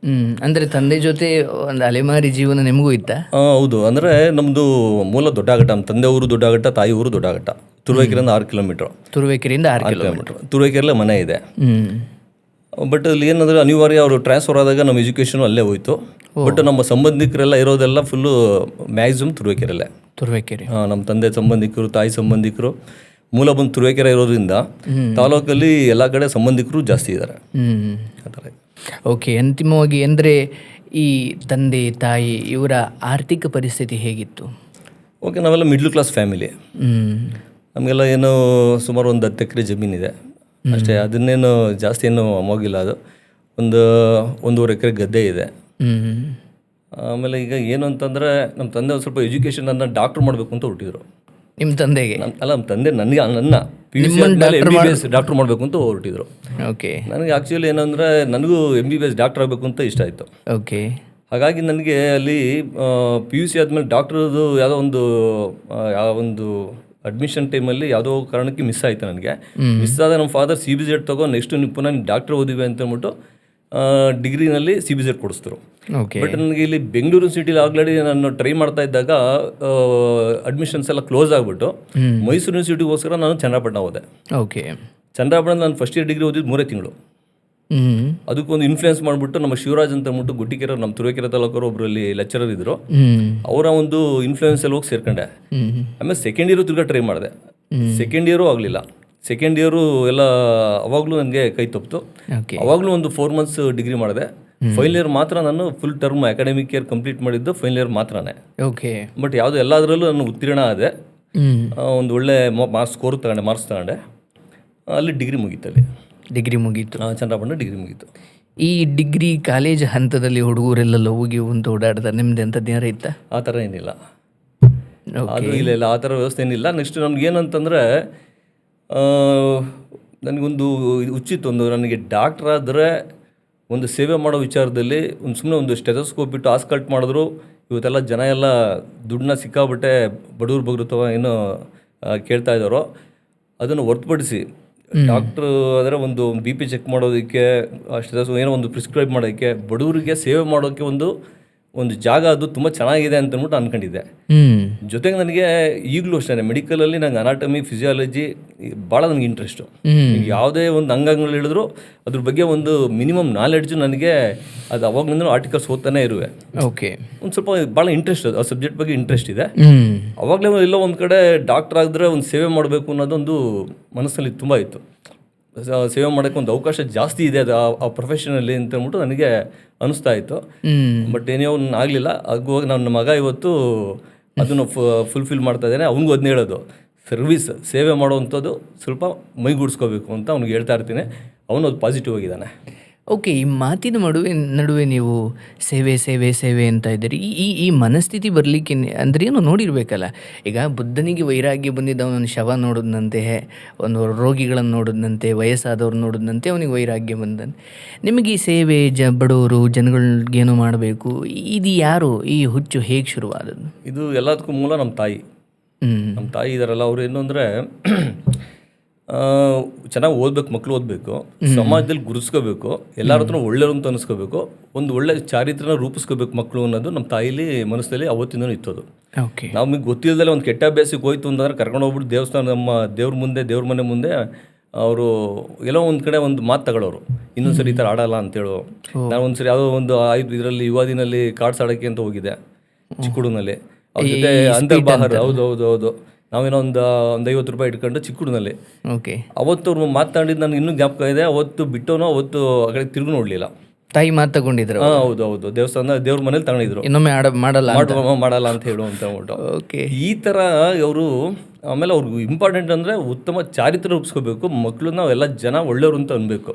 ಅಂದರೆ ತಂದೆ ಜೊತೆ ಒಂದು ಅಲೆಮಾರಿ ಜೀವನ ನಿಮಗೂ ಇತ್ತಾ? ಹೌದು. ಅಂದರೆ ನಮ್ಮದು ಮೂಲ ದೊಡ್ಡಘಟ್ಟ. ನಮ್ಮ ತಂದೆ ಊರು ದೊಡ್ಡಘಟ್ಟ, ತಾಯಿ ಊರು ದೊಡ್ಡಘಟ್ಟ. ತುರುವೇಕೆರೆಯಿಂದ 6 ಕಿಲೋಮೀಟ್ರ್. ತುರುವೇಕೆರೆಯಿಂದ 6 ಕಿಲೋಮೀಟ್ರ್. ತುರುವೇಕೆರೆಲ್ಲೇ ಮನೆ ಇದೆ. ಬಟ್ ಅಲ್ಲಿ ಏನಂದರೆ ಅನಿವಾರ್ಯ ಅವರು ಟ್ರಾನ್ಸ್ಫರ್ ಆದಾಗ ನಮ್ಮ ಎಜುಕೇಷನು ಅಲ್ಲೇ ಹೋಯಿತು. ಬಟ್ ನಮ್ಮ ಸಂಬಂಧಿಕರೆಲ್ಲ ಇರೋದೆಲ್ಲ ಫುಲ್ಲು ಮ್ಯಾಕ್ಸಿಮಮ್ ತುರುವೇಕೆರೆಲ್ಲೇ. ತುರುವೇಕೆರೆ. ನಮ್ಮ ತಂದೆ ಸಂಬಂಧಿಕರು, ತಾಯಿ ಸಂಬಂಧಿಕರು ಮೂಲ ಬಂದು ತುರುವೇಕೆರೆ ಇರೋದ್ರಿಂದ ತಾಲೂಕಲ್ಲಿ ಎಲ್ಲ ಕಡೆ ಸಂಬಂಧಿಕರು ಜಾಸ್ತಿ ಇದ್ದಾರೆ. ಆ ಥರ. ಓಕೆ. ಅಂತಿಮವಾಗಿ ಅಂದರೆ ಈ ತಂದೆ ತಾಯಿ ಇವರ ಆರ್ಥಿಕ ಪರಿಸ್ಥಿತಿ ಹೇಗಿತ್ತು? ಓಕೆ, ನಾವೆಲ್ಲ ಮಿಡ್ಲ್ ಕ್ಲಾಸ್ ಫ್ಯಾಮಿಲಿ. ನಮಗೆಲ್ಲ ಏನು ಸುಮಾರು ಒಂದು 10 ಎಕರೆ ಜಮೀನಿದೆ ಅಷ್ಟೇ. ಅದನ್ನೇನು ಜಾಸ್ತಿ ಏನು ಅಮೋಗಿಲ್ಲ. ಅದು 1.5 ಎಕರೆ ಗದ್ದೆ ಇದೆ. ಆಮೇಲೆ ಈಗ ಏನು ಅಂತಂದರೆ ನಮ್ಮ ತಂದೆ ಒಂದು ಸ್ವಲ್ಪ ಎಜುಕೇಷನನ್ನು ಡಾಕ್ಟ್ರ್ ಮಾಡಬೇಕು ಅಂತ ಹೊರಟಿದ್ರು. ನಿಮ್ಮ ತಂದೆಗೆ? ನಮ್ಮ ತಂದೆ ನನ್ನ PUC MBBS ಡಾಕ್ಟ್ರ್ ಮಾಡಬೇಕು ಅಂತ ಹೊರಟಿದ್ರು. ಓಕೆ. ನನಗೆ ಆ್ಯಕ್ಚುಲಿ ಏನಂದರೆ ನನಗೂ MBBS ಡಾಕ್ಟ್ರ್ ಆಗಬೇಕು ಅಂತ ಇಷ್ಟ ಆಯಿತು. ಓಕೆ. ಹಾಗಾಗಿ ನನಗೆ ಅಲ್ಲಿ PUC ಆದಮೇಲೆ ಡಾಕ್ಟ್ರದು ಯಾವುದೋ ಒಂದು ಅಡ್ಮಿಷನ್ ಟೈಮಲ್ಲಿ ಯಾವುದೋ ಕಾರಣಕ್ಕೆ ಮಿಸ್ ಆಯಿತು ನನಗೆ. ಮಿಸ್ ಆದ ನಮ್ಮ ಫಾದರ್ CBZ ತಗೋ, ನೆಕ್ಸ್ಟ್ ನೀವು ಪುನಃ ಡಾಕ್ಟ್ರ್ ಓದಿವೆ ಅಂತ ಅಂದ್ಬಿಟ್ಟು ಡಿಗ್ರಿನಲ್ಲಿ CBZ ಕೊಡಿಸಿದ್ರು. ಬಟ್ ನನಗೆ ಇಲ್ಲಿ ಬೆಂಗಳೂರು ಸಿಟಿಲಿ ಆಲ್ರೆಡಿ ನಾನು ಟ್ರೈ ಮಾಡ್ತಾ ಇದ್ದಾಗ ಅಡ್ಮಿಷನ್ಸ್ ಎಲ್ಲ ಕ್ಲೋಸ್ ಆಗಿಬಿಟ್ಟು ಮೈಸೂರು ಯೂನಿವರ್ಸಿಟಿಗೋಸ್ಕರ ನಾನು ಚನ್ನರಾಯಪಟ್ಟಣ ಹೋದೆ. ಓಕೆ. ಚನ್ನರಾಯಪಟ್ಟಣ ನಾನು ಫಸ್ಟ್ ಇಯರ್ ಡಿಗ್ರಿ ಓದಿದ್ದು 3 ತಿಂಗಳು. ಅದಕ್ಕೊಂದು ಇನ್ಫ್ಲೂಯೆನ್ಸ್ ಮಾಡಿಬಿಟ್ಟು ನಮ್ಮ ಶಿವರಾಜ್ ಅಂತ ಅಂದ್ಬಿಟ್ಟು ಗುಟ್ಟಿಕೆರೆ, ನಮ್ಮ ತುರುವೇಕೆರೆ ತಾಲೂಕರು ಒಬ್ಬರಲ್ಲಿ ಲೆಕ್ಚರರ್ ಇದ್ದರು. ಅವರ ಒಂದು ಇನ್ಫ್ಲೂಯೆನ್ಸಲ್ಲಿ ಹೋಗಿ ಸೇರ್ಕೊಂಡೆ. ಆಮೇಲೆ ಸೆಕೆಂಡ್ ಇಯರು ತಿರ್ಗಾ ಟ್ರೈ ಮಾಡಿದೆ. ಸೆಕೆಂಡ್ ಇಯರು ಆಗಲಿಲ್ಲ. ಸೆಕೆಂಡ್ ಇಯರು ಎಲ್ಲ ಅವಾಗಲೂ ನನಗೆ ಕೈ ತಪ್ಪಿತು. ಅವಾಗಲೂ ಒಂದು 4 months ಡಿಗ್ರಿ ಮಾಡಿದೆ. ಫೈನಲ್ ಇಯರ್ ಮಾತ್ರ ನಾನು full term academic year complete ಮಾಡಿದ್ದು ಫೈನಲ್ ಇಯರ್ ಮಾತ್ರನೇ. ಓಕೆ. ಬಟ್ ಯಾವುದು ಎಲ್ಲದರಲ್ಲೂ ನಾನು ಉತ್ತೀರ್ಣ ಆದೆ. ಒಂದು ಒಳ್ಳೆ ಮಾರ್ಕ್ಸ್ ತಗೊಂಡೆ. ಅಲ್ಲಿ ಡಿಗ್ರಿ ಮುಗೀತು. ಡಿಗ್ರಿ ಮುಗೀತು. ಚನ್ನರಾಯಪಟ್ಟಣ ಡಿಗ್ರಿ ಮುಗೀತು. ಈ ಡಿಗ್ರಿ ಕಾಲೇಜ್ ಹಂತದಲ್ಲಿ ಹುಡುಗರೆಲ್ಲ ಹೋಗಿ ಒಂದು ಓಡಾಡ್ತಾರೆ, ನಿಮ್ದು ಎಂಥದ್ದು ಏನಾರ ಇತ್ತಾ? ಆ ಥರ ಏನಿಲ್ಲ. ಅದು ಇಲ್ಲ, ಆ ಥರ ವ್ಯವಸ್ಥೆ ಏನಿಲ್ಲ. ನೆಕ್ಸ್ಟ್ ನಮ್ಗೇನಂತಂದರೆ ನನಗೊಂದು ಹುಚ್ಚಿತ್ತು. ನನಗೆ ಡಾಕ್ಟ್ರ್ ಆದರೆ ಒಂದು ಸೇವೆ ಮಾಡೋ ವಿಚಾರದಲ್ಲಿ ಸುಮ್ಮನೆ ಒಂದು ಸ್ಟೆಥೋಸ್ಕೋಪ್ ಬಿಟ್ಟು ಆಸ್ಕಲ್ಟ್ ಮಾಡಿದ್ರು ಇವತ್ತೆಲ್ಲ ಜನ ಎಲ್ಲ ದುಡ್ಡನ್ನ ಸಿಕ್ಕಾಬಿಟ್ಟೆ ಬಡವ್ರು ಬಗ್ರುತ್ತವ ಏನೋ ಕೇಳ್ತಾ ಇದ್ದಾರೋ ಅದನ್ನು ಹೊರತುಪಡಿಸಿ ಡಾಕ್ಟ್ರು ಆದರೆ ಒಂದು BP ಚೆಕ್ ಮಾಡೋದಕ್ಕೆ, ಸ್ಟೆಥೋಸ್ಕೋಪ್ ಏನೋ ಒಂದು ಪ್ರಿಸ್ಕ್ರೈಬ್ ಮಾಡೋದಕ್ಕೆ, ಬಡವರಿಗೆ ಸೇವೆ ಮಾಡೋಕ್ಕೆ ಒಂದು ಜಾಗ ಅದು ತುಂಬ ಚೆನ್ನಾಗಿದೆ ಅಂತ ಅಂದ್ಬಿಟ್ಟು ಅಂದ್ಕೊಂಡಿದ್ದೆ. ಜೊತೆಗೆ ನನಗೆ ಈಗಲೂ ಅಷ್ಟೇ ಮೆಡಿಕಲಲ್ಲಿ ನಂಗೆ ಅನಾಟಮಿ, ಫಿಸಿಯಾಲಜಿ ಭಾಳ ನನಗೆ ಇಂಟ್ರೆಸ್ಟು. ಯಾವುದೇ ಒಂದು ಅಂಗಗಳು ಹೇಳಿದ್ರು ಅದ್ರ ಬಗ್ಗೆ ಒಂದು ಮಿನಿಮಮ್ ನಾಲೆಡ್ಜು ನನಗೆ ಅದು ಅವಾಗಲಿಂದ ಆರ್ಟಿಕಲ್ಸ್ ಓದ್ತಾನೆ ಇರುವೆ. ಓಕೆ. ಒಂದು ಸ್ವಲ್ಪ ಭಾಳ ಇಂಟ್ರೆಸ್ಟ್, ಆ ಸಬ್ಜೆಕ್ಟ್ ಬಗ್ಗೆ ಇಂಟ್ರೆಸ್ಟ್ ಇದೆ. ಅವಾಗಲೇ ಎಲ್ಲೋ ಒಂದು ಕಡೆ ಡಾಕ್ಟರ್ ಆಗಿದ್ರೆ ಒಂದು ಸೇವೆ ಮಾಡಬೇಕು ಅನ್ನೋದೊಂದು ಮನಸ್ಸಲ್ಲಿ ತುಂಬ ಇತ್ತು. ಸೇವೆ ಮಾಡೋಕ್ಕೆ ಒಂದು ಅವಕಾಶ ಜಾಸ್ತಿ ಇದೆ ಅದು ಆ ಪ್ರೊಫೆಷನಲ್ಲಿ ಅಂತ ಅಂದ್ಬಿಟ್ಟು ನನಗೆ ಅನಿಸ್ತಾ ಇತ್ತು. ಬಟ್ ಏನೋ ಆಗಲಿಲ್ಲ. ಆಗುವಾಗ ನನ್ನ ಮಗ ಇವತ್ತು ಅದನ್ನು ಫುಲ್ಫಿಲ್ ಮಾಡ್ತಾ ಇದ್ದಾನೆ. ಅವ್ನಿಗೂ ಅದನ್ನ ಹೇಳೋದು, ಸರ್ವಿಸ್ ಸೇವೆ ಮಾಡೋವಂಥದ್ದು ಸ್ವಲ್ಪ ಮೈಗೂಡಿಸ್ಕೋಬೇಕು ಅಂತ ಅವ್ನಿಗೆ ಹೇಳ್ತಾ ಇರ್ತೀನಿ. ಅವನು ಅದು ಪಾಸಿಟಿವ್ ಆಗಿದ್ದಾನೆ. ಓಕೆ. ಈ ಮಾತಿನ ನಡುವೆ ನೀವು ಸೇವೆ ಸೇವೆ ಸೇವೆ ಅಂತ ಇದ್ದೀರಿ. ಈ ಮನಸ್ಥಿತಿ ಬರಲಿಕ್ಕೆ ಅಂದರೆ ಏನು ನೋಡಿರಬೇಕಲ್ಲ. ಈಗ ಬುದ್ಧನಿಗೆ ವೈರಾಗ್ಯ ಬಂದಿದ್ದ ಅವನೊಂದು ಶವ ನೋಡಿದಂತೆ, ಒಂದು ರೋಗಿಗಳನ್ನು ನೋಡಿದಂತೆ, ವಯಸ್ಸಾದವ್ರು ನೋಡಿದಂತೆ ಅವನಿಗೆ ವೈರಾಗ್ಯ ಬಂದಂತೆ. ನಿಮಗೆ ಈ ಸೇವೆ, ಬಡವರು ಜನಗಳಿಗೇನು ಮಾಡಬೇಕು, ಇದು ಯಾರು ಈ ಹುಚ್ಚು ಹೇಗೆ ಶುರುವಾದದ್ದು? ಇದು ಎಲ್ಲದಕ್ಕೂ ಮೂಲ ನಮ್ಮ ತಾಯಿ. ನಮ್ಮ ತಾಯಿ ಇದಾರಲ್ಲ, ಅವ್ರು ಏನು ಅಂದರೆ ಚೆನ್ನಾಗಿ ಓದಬೇಕು, ಮಕ್ಕಳು ಓದಬೇಕು, ಸಮಾಜದಲ್ಲಿ ಗುರುಸ್ಕೋಬೇಕು, ಎಲ್ಲರ ಹತ್ರ ಒಳ್ಳೆಯವರು ಅಂತ ಅನಿಸ್ಕೋಬೇಕು, ಒಂದು ಒಳ್ಳೆ ಚಾರಿತ್ರನ ರೂಪಿಸ್ಕೋಬೇಕು ಮಕ್ಕಳು ಅನ್ನೋದು ನಮ್ಮ ತಾಯಿಲಿ ಮನಸ್ಸಲ್ಲಿ ಅವತ್ತಿಂದನೂ ಇತ್ತದು. ಓಕೆ. ನಮಗೆ ಗೊತ್ತಿಲ್ಲದಲ್ಲೇ ಒಂದು ಕೆಟ್ಟ ಅಭ್ಯಾಸಕ್ಕೆ ಹೋಯ್ತು ಅಂತಂದ್ರೆ ಕರ್ಕೊಂಡು ಹೋಗ್ಬಿಟ್ಟು ದೇವಸ್ಥಾನ ನಮ್ಮ ದೇವ್ರ ಮನೆ ಮುಂದೆ ಅವರು ಎಲ್ಲೋ ಒಂದು ಕಡೆ ಒಂದು ಮಾತು ತಗೊಳ್ಳೋರು, ಇನ್ನೊಂದ್ಸರಿ ಈ ಥರ ಆಡಲ್ಲ ಅಂತೇಳು. ನಾನು ಒಂದ್ಸರಿ ಯಾವುದೋ ಒಂದು ಇದರಲ್ಲಿ ಯುಗಾದಿನಲ್ಲಿ ಕಾರ್ಡ್ಸ್ ಆಡೋಕ್ಕೆ ಅಂತ ಹೋಗಿದ್ದೆ ಚಿಕ್ಕುಡುನಲ್ಲಿ, ಅವ್ರ ಜೊತೆ ಅಂತರ್ಬಾಹರ್. ಹೌದು ನಾವೇನೋ ಒಂದು 50 ರೂಪಾಯಿ ಇಟ್ಕೊಂಡು ಚಿಕ್ಕುಡುನಲ್ಲಿ. ಓಕೆ. ಅವತ್ತು ಅವ್ರು ಮಾತಾಡಿದ್ದು ನನಗೆ ಇನ್ನೂ ಜ್ಞಾಪಕ ಇದೆ. ಅವತ್ತು ಬಿಟ್ಟೋನು ಅವತ್ತು ಆ ಕಡೆ ತಿರುಗಿ ನೋಡಲಿಲ್ಲ. ತಾಯಿ ಮಾತು ತಗೊಂಡಿದ್ರು. ಹೌದು ದೇವಸ್ಥಾನ ದೇವ್ರ ಮನೇಲಿ ತಗೊಂಡಿದ್ರು. ಇನ್ನೊಮ್ಮೆ ಮಾಡಲ್ಲ ಅಂತ ಹೇಳು ಅಂತ ಹೇಳ್ಬಿಟ್ಟು. ಓಕೆ. ಈ ಥರ ಅವರು ಆಮೇಲೆ ಅವ್ರಿಗೆ ಇಂಪಾರ್ಟೆಂಟ್ ಅಂದರೆ ಉತ್ತಮ ಚಾರಿತ್ರ ರೂಪಿಸ್ಕೋಬೇಕು, ಮಕ್ಕಳನ್ನ ಎಲ್ಲ ಜನ ಒಳ್ಳೆಯವರು ಅಂತ ಅನ್ಬೇಕು.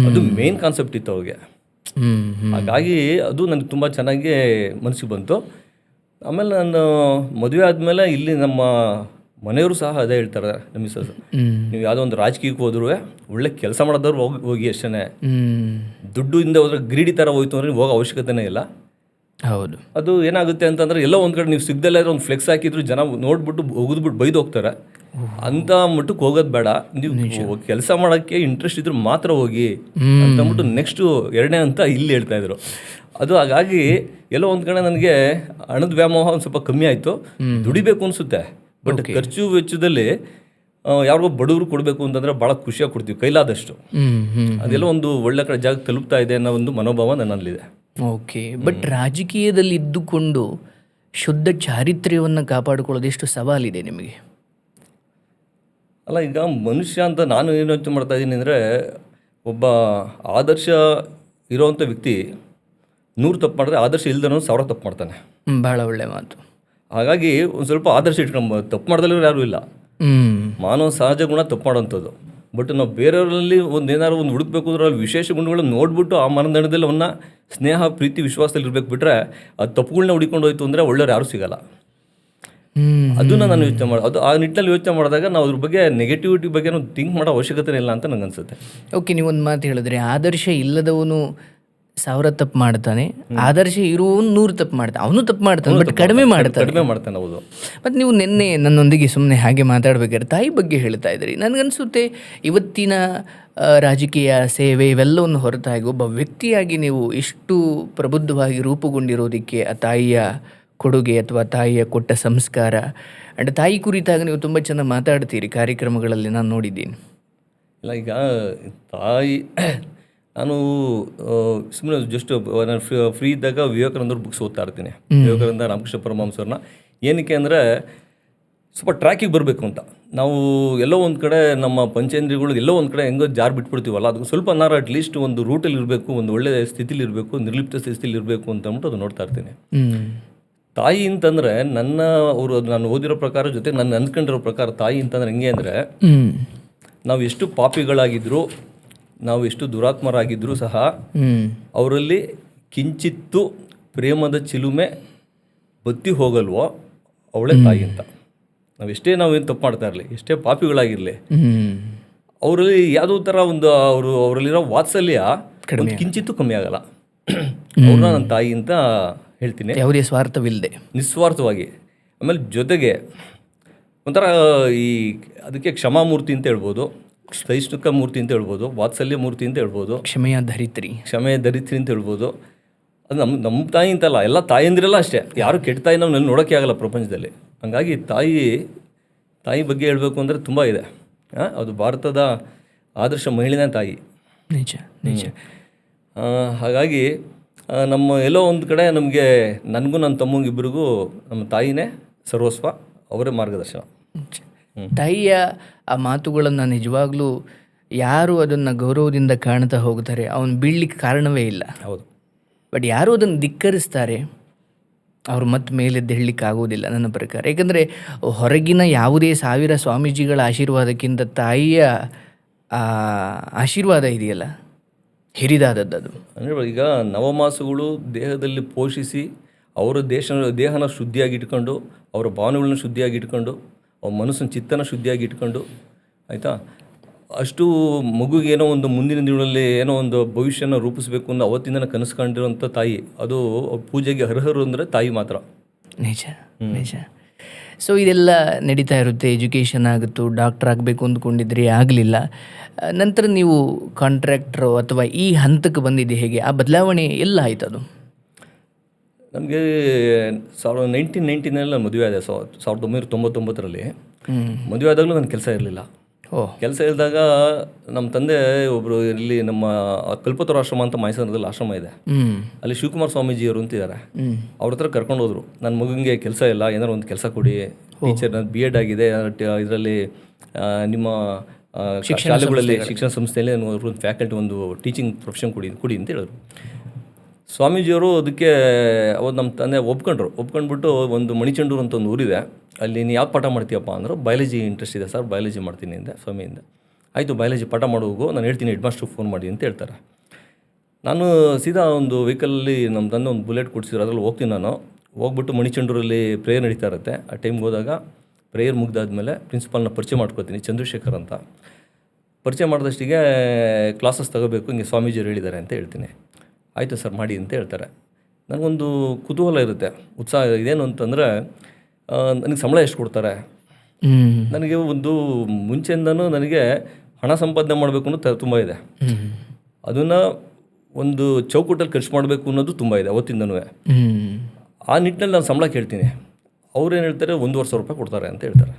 ಅದು ಮೇನ್ ಕಾನ್ಸೆಪ್ಟ್ ಇತ್ತು ಅವ್ರಿಗೆ. ಹಾಗಾಗಿ ಅದು ನನಗೆ ತುಂಬ ಚೆನ್ನಾಗಿ ಮನಸ್ಸಿಗೆ ಬಂತು. ಆಮೇಲೆ ನಾನು ಮದುವೆ ಆದಮೇಲೆ ಇಲ್ಲಿ ನಮ್ಮ ಮನೆಯವರು ಸಹ ಅದೇ ಹೇಳ್ತಾರೆ, ನಮ್ಮ ಮಿಸ್ಸಸ್, ನೀವು ಯಾವುದೋ ಒಂದು ರಾಜಕೀಯಕ್ಕೆ ಹೋದ್ರೂ ಒಳ್ಳೆ ಕೆಲಸ ಮಾಡೋದವ್ರು ಹೋಗಿ ಅಷ್ಟೇ. ದುಡ್ಡು ಹಿಂದೆ ಹೋದ್ರೆ ಗ್ರೀಡಿ ಥರ ಹೋಯ್ತು ಅಂದರೆ ಹೋಗೋ ಅವಶ್ಯಕತೆನೇ ಇಲ್ಲ. ಹೌದು. ಅದು ಏನಾಗುತ್ತೆ ಅಂತಂದರೆ ಎಲ್ಲೋ ಒಂದು ಕಡೆ ನೀವು ಸಿಗ್ದಲ್ಲೇ ಒಂದು ಫ್ಲೆಕ್ಸ್ ಹಾಕಿದ್ರು ಜನ ನೋಡ್ಬಿಟ್ಟು ಒಗೆದ್ಬಿಟ್ಟು ಬೈದು ಹೋಗ್ತಾರೆ. ಅಂಥ ಮಟ್ಟಕ್ಕೆ ಹೋಗೋದು ಬೇಡ. ನೀವು ಕೆಲಸ ಮಾಡೋಕ್ಕೆ ಇಂಟ್ರೆಸ್ಟ್ ಇದ್ರೆ ಮಾತ್ರ ಹೋಗಿ ಅಂತಂದ್ಬಿಟ್ಟು ನೆಕ್ಸ್ಟು 2ನೇ ಅಂತ ಇಲ್ಲಿ ಹೇಳ್ತಾ ಇದ್ರು. ಅದು ಹಾಗಾಗಿ ಎಲ್ಲೋ ಒಂದು ಕಡೆ ನನಗೆ ಹಣದ ವ್ಯಾಮೋಹ ಒಂದು ಸ್ವಲ್ಪ ಕಮ್ಮಿ ಆಯಿತು. ದುಡಿಬೇಕು ಅನಿಸುತ್ತೆ, ಬಟ್ ಖರ್ಚು ವೆಚ್ಚದಲ್ಲಿ ಯಾರಿಗೋ ಬಡವರು ಕೊಡಬೇಕು ಅಂತಂದರೆ ಭಾಳ ಖುಷಿಯಾಗಿ ಕೊಡ್ತೀವಿ ಕೈಲಾದಷ್ಟು. ಅದೆಲ್ಲ ಒಂದು ಒಳ್ಳೆ ಕಡೆ ಜಾಗ ತಲುಪ್ತಾ ಇದೆ ಅನ್ನೋ ಒಂದು ಮನೋಭಾವ ನನ್ನಲ್ಲಿದೆ. ಓಕೆ. ಬಟ್ ರಾಜಕೀಯದಲ್ಲಿ ಇದ್ದುಕೊಂಡು ಶುದ್ಧ ಚಾರಿತ್ರ್ಯವನ್ನು ಕಾಪಾಡಿಕೊಳ್ಳೋದು ಎಷ್ಟು ಸವಾಲಿದೆ ನಿಮಗೆ? ಅಲ್ಲ, ಈಗ ಮನುಷ್ಯ ಅಂತ ನಾನು ಏನು ಯೋಚನೆ ಮಾಡ್ತಾ ಇದ್ದೀನಿ ಅಂದರೆ, ಒಬ್ಬ ಆದರ್ಶ ಇರೋವಂಥ ವ್ಯಕ್ತಿ 100 ತಪ್ಪು ಮಾಡಿದ್ರೆ ಆದರ್ಶ ಇಲ್ದನೋ 1000 ತಪ್ಪು ಮಾಡ್ತಾನೆ. ಭಾಳ ಒಳ್ಳೆ ಮಾತು. ಹಾಗಾಗಿ ಒಂದು ಸ್ವಲ್ಪ ಆದರ್ಶ ಇಟ್ಕೊಂಡು ತಪ್ಪು ಮಾಡ್ದಲ್ಲೂ ಯಾರೂ ಇಲ್ಲ. ಮಾನವ ಸಹಜ ಗುಣ ತಪ್ಪು ಮಾಡೋವಂಥದ್ದು. ಬಟ್ ನಾವು ಬೇರೆಯವರಲ್ಲಿ ಏನಾದ್ರು ಒಂದು ಹುಡುಕ್ಬೇಕು ಅಂದ್ರೆ ಅಲ್ಲಿ ವಿಶೇಷ ಗುಣಗಳನ್ನು ನೋಡಿಬಿಟ್ಟು ಆ ಮಾನದಂಡದಲ್ಲಿ ಅವನ್ನ ಸ್ನೇಹ, ಪ್ರೀತಿ, ವಿಶ್ವಾಸದಲ್ಲಿ ಇರಬೇಕು. ಬಿಟ್ಟರೆ ಅದು ತಪ್ಪುಗಳನ್ನ ಹುಡ್ಕೊಂಡು ಹೋಯ್ತು ಅಂದರೆ ಒಳ್ಳೆಯವ್ರು ಯಾರೂ ಸಿಗಲ್ಲ. ಅದನ್ನು ನಾನು ಯೋಚನೆ ಮಾಡಿ ಅದು ಆ ನಿಟ್ಟಿನಲ್ಲಿ ಯೋಚನೆ ಮಾಡಿದಾಗ ನಾವು ಅದ್ರ ಬಗ್ಗೆ ನೆಗೆಟಿವಿಟಿ ಬಗ್ಗೆ ಥಿಂಕ್ ಮಾಡೋ ಅವಶ್ಯಕತೆ ಇಲ್ಲ ಅಂತ ನಂಗೆ ಅನ್ಸುತ್ತೆ. ಓಕೆ. ನೀವೊಂದು ಮಾತು ಹೇಳಿದ್ರೆ, ಆದರ್ಶ ಇಲ್ಲದವನು 1000 ತಪ್ಪು ಮಾಡ್ತಾನೆ, ಆದರ್ಶ ಇರುವವನು 100 ತಪ್ಪು ಮಾಡ್ತಾನೆ. ಅವನು ತಪ್ಪು ಮಾಡ್ತಾನೆ, ಬಟ್ ಕಡಿಮೆ ಮಾಡ್ತಾನೆ. ಹೌದು. ಮತ್ತು ನೀವು ನಿನ್ನೆ ನನ್ನೊಂದಿಗೆ ಸುಮ್ಮನೆ ಹಾಗೆ ಮಾತಾಡಬೇಕಾದ್ರೆ ತಾಯಿ ಬಗ್ಗೆ ಹೇಳ್ತಾ ಇದ್ರಿ. ನನಗನ್ಸುತ್ತೆ ಇವತ್ತಿನ ರಾಜಕೀಯ ಸೇವೆ ಇವೆಲ್ಲವನ್ನು ಹೊರತಾಗಿ ಒಬ್ಬ ವ್ಯಕ್ತಿಯಾಗಿ ನೀವು ಇಷ್ಟು ಪ್ರಬುದ್ಧವಾಗಿ ರೂಪುಗೊಂಡಿರೋದಕ್ಕೆ ಆ ತಾಯಿಯ ಕೊಡುಗೆ ಅಥವಾ ತಾಯಿಯ ಕೊಟ್ಟ ಸಂಸ್ಕಾರ ಆ್ಯಂಡ್ ತಾಯಿ ಕುರಿತಾಗ ನೀವು ತುಂಬ ಚೆನ್ನಾಗಿ ಮಾತಾಡ್ತೀರಿ ಕಾರ್ಯಕ್ರಮಗಳಲ್ಲಿ ನಾನು ನೋಡಿದ್ದೀನಿ. ಇಲ್ಲ, ಈಗ ತಾಯಿ ನಾನು ಸುಮ್ಮನೆ ಜಸ್ಟ್ ನಾನು ಫ್ರೀ ಇದ್ದಾಗ ವಿವೇಕಾನಂದವ್ರ ಬುಕ್ಸ್ ಓದ್ತಾ ಇರ್ತೀನಿ. ವಿವೇಕಾನಂದ, ರಾಮಕೃಷ್ಣ ಪರಮಹಂಸರನ್ನ. ಏನಕ್ಕೆ ಅಂದರೆ ಸ್ವಲ್ಪ ಟ್ರ್ಯಾಕಿಗೆ ಬರಬೇಕು ಅಂತ. ನಾವು ಎಲ್ಲೋ ಒಂದು ಕಡೆ ನಮ್ಮ ಪಂಚೇಂದ್ರಿಯಗಳು ಎಲ್ಲೋ ಒಂದು ಕಡೆ ಹೆಂಗೋ ಜಾರು ಬಿಟ್ಬಿಡ್ತೀವಲ್ಲ, ಅದಕ್ಕೆ ಸ್ವಲ್ಪ ಅಟ್ಲೀಸ್ಟ್ ಒಂದು ರೂಟಲ್ಲಿ ಇರಬೇಕು, ಒಂದು ಒಳ್ಳೆ ಸ್ಥಿತಿಲಿ ಇರಬೇಕು, ನಿರ್ಲಿಪ್ತ ಸ್ಥಿತಿಲಿ ಇರಬೇಕು ಅಂತ ಅಂದ್ಬಿಟ್ಟು ಅದು ನೋಡ್ತಾ ಇರ್ತೀನಿ. ತಾಯಿ ಅಂತಂದರೆ ನಾನು ಓದಿರೋ ಪ್ರಕಾರ ಜೊತೆ ನಾನು ಅಂದ್ಕೊಂಡಿರೋ ಪ್ರಕಾರ ತಾಯಿ ಅಂತಂದ್ರೆ ಹೆಂಗೆ ಅಂದರೆ, ನಾವು ಎಷ್ಟು ಪಾಪಿಗಳಾಗಿದ್ದರೂ, ನಾವು ಎಷ್ಟು ದುರಾತ್ಮರಾಗಿದ್ದರೂ ಸಹ ಅವರಲ್ಲಿ ಕಿಂಚಿತ್ತು ಪ್ರೇಮದ ಚಿಲುಮೆ ಬತ್ತಿ ಹೋಗಲ್ವೋ ಅವಳೇ ತಾಯಿ ಅಂತ. ನಾವೇನು ತಪ್ಪು ಮಾಡ್ತಾ ಇರಲಿ, ಎಷ್ಟೇ ಪಾಪಿಗಳಾಗಿರಲಿ, ಅವರಲ್ಲಿ ಯಾವುದೋ ಥರ ಒಂದು ಅವರಲ್ಲಿರೋ ವಾತ್ಸಲ್ಯ ಒಂದು ಕಿಂಚಿತ್ತು ಕಮ್ಮಿ ಆಗಲ್ಲ. ಅವ್ರನ್ನ ನನ್ನ ತಾಯಿ ಅಂತ ಹೇಳ್ತೀನಿ, ಯಾವುದೇ ಸ್ವಾರ್ಥವಿಲ್ಲದೆ ನಿಸ್ವಾರ್ಥವಾಗಿ. ಆಮೇಲೆ ಜೊತೆಗೆ ಒಂಥರ ಅದಕ್ಕೆ ಕ್ಷಮಾಮೂರ್ತಿ ಅಂತ ಹೇಳ್ಬೋದು, ಸಹಿಷ್ಣುಕ ಮೂರ್ತಿ ಅಂತ ಹೇಳ್ಬೋದು, ವಾತ್ಸಲ್ಯ ಮೂರ್ತಿ ಅಂತ ಹೇಳ್ಬೋದು, ಕ್ಷಮೆಯ ಧರಿತ್ರಿ ಅಂತ ಹೇಳ್ಬೋದು. ಅದು ನಮ್ಮ ತಾಯಿ ಅಂತಲ್ಲ, ಎಲ್ಲ ತಾಯಂದಿರಲ್ಲ ಅಷ್ಟೇ. ಯಾರು ಕೆಟ್ಟ ತಾಯಿ ನಾವು ನೋಡೋಕ್ಕೆ ಆಗಲ್ಲ ಪ್ರಪಂಚದಲ್ಲಿ. ಹಾಗಾಗಿ ತಾಯಿ ಬಗ್ಗೆ ಹೇಳಬೇಕು ಅಂದರೆ ತುಂಬ ಇದೆ. ಅದು ಭಾರತದ ಆದರ್ಶ ಮಹಿಳೆನೇ ತಾಯಿ. ನಿಜ. ಹಾಗಾಗಿ ನಮ್ಮ ಎಲ್ಲೋ ಒಂದು ಕಡೆ ನಮಗೆ, ನನಗೂ ನನ್ನ ತಮ್ಮಂಗಿಬ್ಬರಿಗೂ ನಮ್ಮ ತಾಯಿನೇ ಸರ್ವಸ್ವ, ಅವರೇ ಮಾರ್ಗದರ್ಶನ. ತಾಯಿಯ ಆ ಮಾತುಗಳನ್ನು ನಿಜವಾಗ್ಲೂ ಯಾರು ಅದನ್ನು ಗೌರವದಿಂದ ಕಾಣ್ತಾ ಹೋಗ್ತಾರೆ ಅವನು ಬೀಳಲಿಕ್ಕೆ ಕಾರಣವೇ ಇಲ್ಲ. ಹೌದು. ಬಟ್ ಯಾರು ಅದನ್ನು ಧಿಕ್ಕರಿಸ್ತಾರೆ ಅವ್ರು ಮತ್ತೆ ಮೇಲೆದ್ದು ಹೇಳಲಿಕ್ಕೆ ಆಗೋದಿಲ್ಲ ನನ್ನ ಪ್ರಕಾರ. ಯಾಕಂದರೆ ಹೊರಗಿನ ಯಾವುದೇ 1000 ಸ್ವಾಮೀಜಿಗಳ ಆಶೀರ್ವಾದಕ್ಕಿಂತ ತಾಯಿಯ ಆಶೀರ್ವಾದ ಇದೆಯಲ್ಲ, ಹಿರಿದಾದದ್ದು. ಅಂದರೆ ಈಗ ನವಮಾಸಗಳು ದೇಹದಲ್ಲಿ ಪೋಷಿಸಿ ಅವರ ದೇಹನ ಶುದ್ಧಿಯಾಗಿ ಇಟ್ಕೊಂಡು, ಅವರ ಭಾವನೆಗಳನ್ನ ಶುದ್ಧಿಯಾಗಿ ಇಟ್ಕೊಂಡು, ಅವ್ರ ಮನಸ್ಸನ್ನ ಚಿತ್ತನ ಶುದ್ಧಿಯಾಗಿ ಇಟ್ಕೊಂಡು, ಆಯಿತಾ, ಅಷ್ಟು ಮಗುಗೆ ಏನೋ ಒಂದು ಮುಂದಿನ ದಿನಗಳಲ್ಲಿ ಏನೋ ಒಂದು ಭವಿಷ್ಯನ ರೂಪಿಸಬೇಕು ಅನ್ನೋ ಅವತ್ತಿಂದನೇ ಕನಸು ಕಂಡಿರುವಂಥ ತಾಯಿ. ಅದು ಪೂಜೆಗೆ ಅರ್ಹರು ಅಂದರೆ ತಾಯಿ ಮಾತ್ರ. ನಿಜ. ಸೊ ಇದೆಲ್ಲ ನಡೀತಾ ಇರುತ್ತೆ. ಎಜುಕೇಷನ್ ಆಗುತ್ತೋ, ಡಾಕ್ಟರ್ ಆಗಬೇಕು ಅಂದ್ಕೊಂಡಿದ್ರಿ, ಆಗಲಿಲ್ಲ. ನಂತರ ನೀವು ಕಾಂಟ್ರಾಕ್ಟ್ರು ಅಥವಾ ಈ ಹಂತಕ್ಕೆ ಬಂದಿದೆ, ಹೇಗೆ ಆ ಬದಲಾವಣೆ ಎಲ್ಲ ಆಯ್ತು? ಅದು ನಮಗೆ 1999 ನಾನು ಮದುವೆ ಆದೆ. 1999ರಲ್ಲಿ ಮದುವೆ ಆದಾಗಲೂ ನನ್ನ ಕೆಲಸ ಇರಲಿಲ್ಲ. ಕೆಲಸ ಇಲ್ದಾಗ ನಮ್ಮ ತಂದೆ ಒಬ್ಬರು ಇಲ್ಲಿ ನಮ್ಮ ಕಲ್ಪತರು ಆಶ್ರಮ ಅಂತ ಮೈಸೂರಿನಲ್ಲಿ ಆಶ್ರಮ ಇದೆ, ಅಲ್ಲಿ ಶಿವಕುಮಾರ ಸ್ವಾಮೀಜಿಯವರು ಅಂತಿದ್ದಾರೆ. ಅವ್ರ ಹತ್ರ ಕರ್ಕೊಂಡು ಹೋದ್ರು. ನನ್ನ ಮಗನಿಗೆ ಕೆಲಸ ಇಲ್ಲ, ಏನಾರು ಒಂದು ಕೆಲಸ ಕೊಡಿ, ಟೀಚರ್ ನಾನು BEd ಆಗಿದೆ, ಇದರಲ್ಲಿ ನಿಮ್ಮ ಶಾಲೆಗಳಲ್ಲಿ ಶಿಕ್ಷಣ ಸಂಸ್ಥೆಯಲ್ಲಿ ಒಂದು ಫ್ಯಾಕಲ್ಟಿ ಒಂದು ಟೀಚಿಂಗ್ ಪ್ರೊಫೆಷನ್ ಕೊಡಿ ಅಂತ ಹೇಳಿದ್ರು. ಸ್ವಾಮೀಜಿಯವರು ಅದಕ್ಕೆ ಅವತ್ತು ನಮ್ಮ ತಂದೆ ಒಪ್ಕೊಂಡ್ಬಿಟ್ಟು ಒಂದು ಮಣಿಚಂಡೂರು ಅಂತ ಒಂದು ಊರಿದೆ, ಅಲ್ಲಿ ನೀನು ಯಾವ ಪಾಠ ಮಾಡ್ತೀಯಪ್ಪ ಅಂದರು. ಬಯಾಲಜಿ ಇಂಟ್ರೆಸ್ಟ್ ಇದೆ ಸರ್, ಬಯಾಲಜಿ ಮಾಡ್ತೀನಿ ಅಂದೆ ಸ್ವಾಮಿಯಿಂದ. ಆಯಿತು, ಬಯಾಲಜಿ ಪಾಠ ಮಾಡೋಗು, ನಾನು ಹೇಳ್ತೀನಿ, ಹೆಡ್ ಮಾಸ್ಟ್ರಿಗೆ ಫೋನ್ ಮಾಡಿ ಅಂತ ಹೇಳ್ತಾರೆ. ನಾನು ಸೀದಾ ಒಂದು ವೆಹಿಕಲಲ್ಲಿ ನಮ್ಮ ತಂದೆ ಒಂದು ಬುಲೆಟ್ ಕೊಡಿಸಿದ್ರು, ಅದರಲ್ಲಿ ಹೋಗ್ತೀನಿ. ನಾನು ಹೋಗ್ಬಿಟ್ಟು ಮಣಿಚಂಡೂರಲ್ಲಿ ಪ್ರೇಯರ್ ನಡೀತಾ ಇರುತ್ತೆ. ಆ ಟೈಮ್ಗೆ ಹೋದಾಗ ಪ್ರೇಯರ್ ಮುಗ್ದಾದ್ಮೇಲೆ ಪ್ರಿನ್ಸಿಪಾಲ್ನ ಪರಿಚಯ ಮಾಡ್ಕೊತೀನಿ, ಚಂದ್ರಶೇಖರ್ ಅಂತ. ಪರಿಚಯ ಮಾಡಿದಷ್ಟಿಗೆ ಕ್ಲಾಸಸ್ ತಗೋಬೇಕು, ಹಿಂಗೆ ಸ್ವಾಮೀಜಿಯವರು ಹೇಳಿದ್ದಾರೆ ಅಂತ ಹೇಳ್ತೀನಿ. ಆಯಿತು ಸರ್ ಮಾಡಿ ಅಂತ ಹೇಳ್ತಾರೆ. ನನಗೊಂದು ಕುತೂಹಲ ಇರುತ್ತೆ, ಉತ್ಸಾಹ. ಇದೇನು ಅಂತಂದರೆ ನನಗೆ ಸಂಬಳ ಎಷ್ಟು ಕೊಡ್ತಾರೆ, ನನಗೆ ಒಂದು ಮುಂಚೆಯಿಂದನೂ ನನಗೆ ಹಣ ಸಂಪಾದನೆ ಮಾಡಬೇಕು ಅನ್ನೋದು ತುಂಬ ಇದೆ. ಅದನ್ನು ಒಂದು ಚೌಕಟ್ಟಲ್ಲಿ ಖರ್ಚು ಮಾಡಬೇಕು ಅನ್ನೋದು ತುಂಬ ಇದೆ ಅವತ್ತಿಂದನೂ. ಆ ನಿಟ್ಟಿನಲ್ಲಿ ನಾನು ಸಂಬಳ ಕೇಳ್ತೀನಿ. ಅವ್ರೇನು ಹೇಳ್ತಾರೆ, 1,500 ರೂಪಾಯಿ ಕೊಡ್ತಾರೆ ಅಂತ ಹೇಳ್ತಾರೆ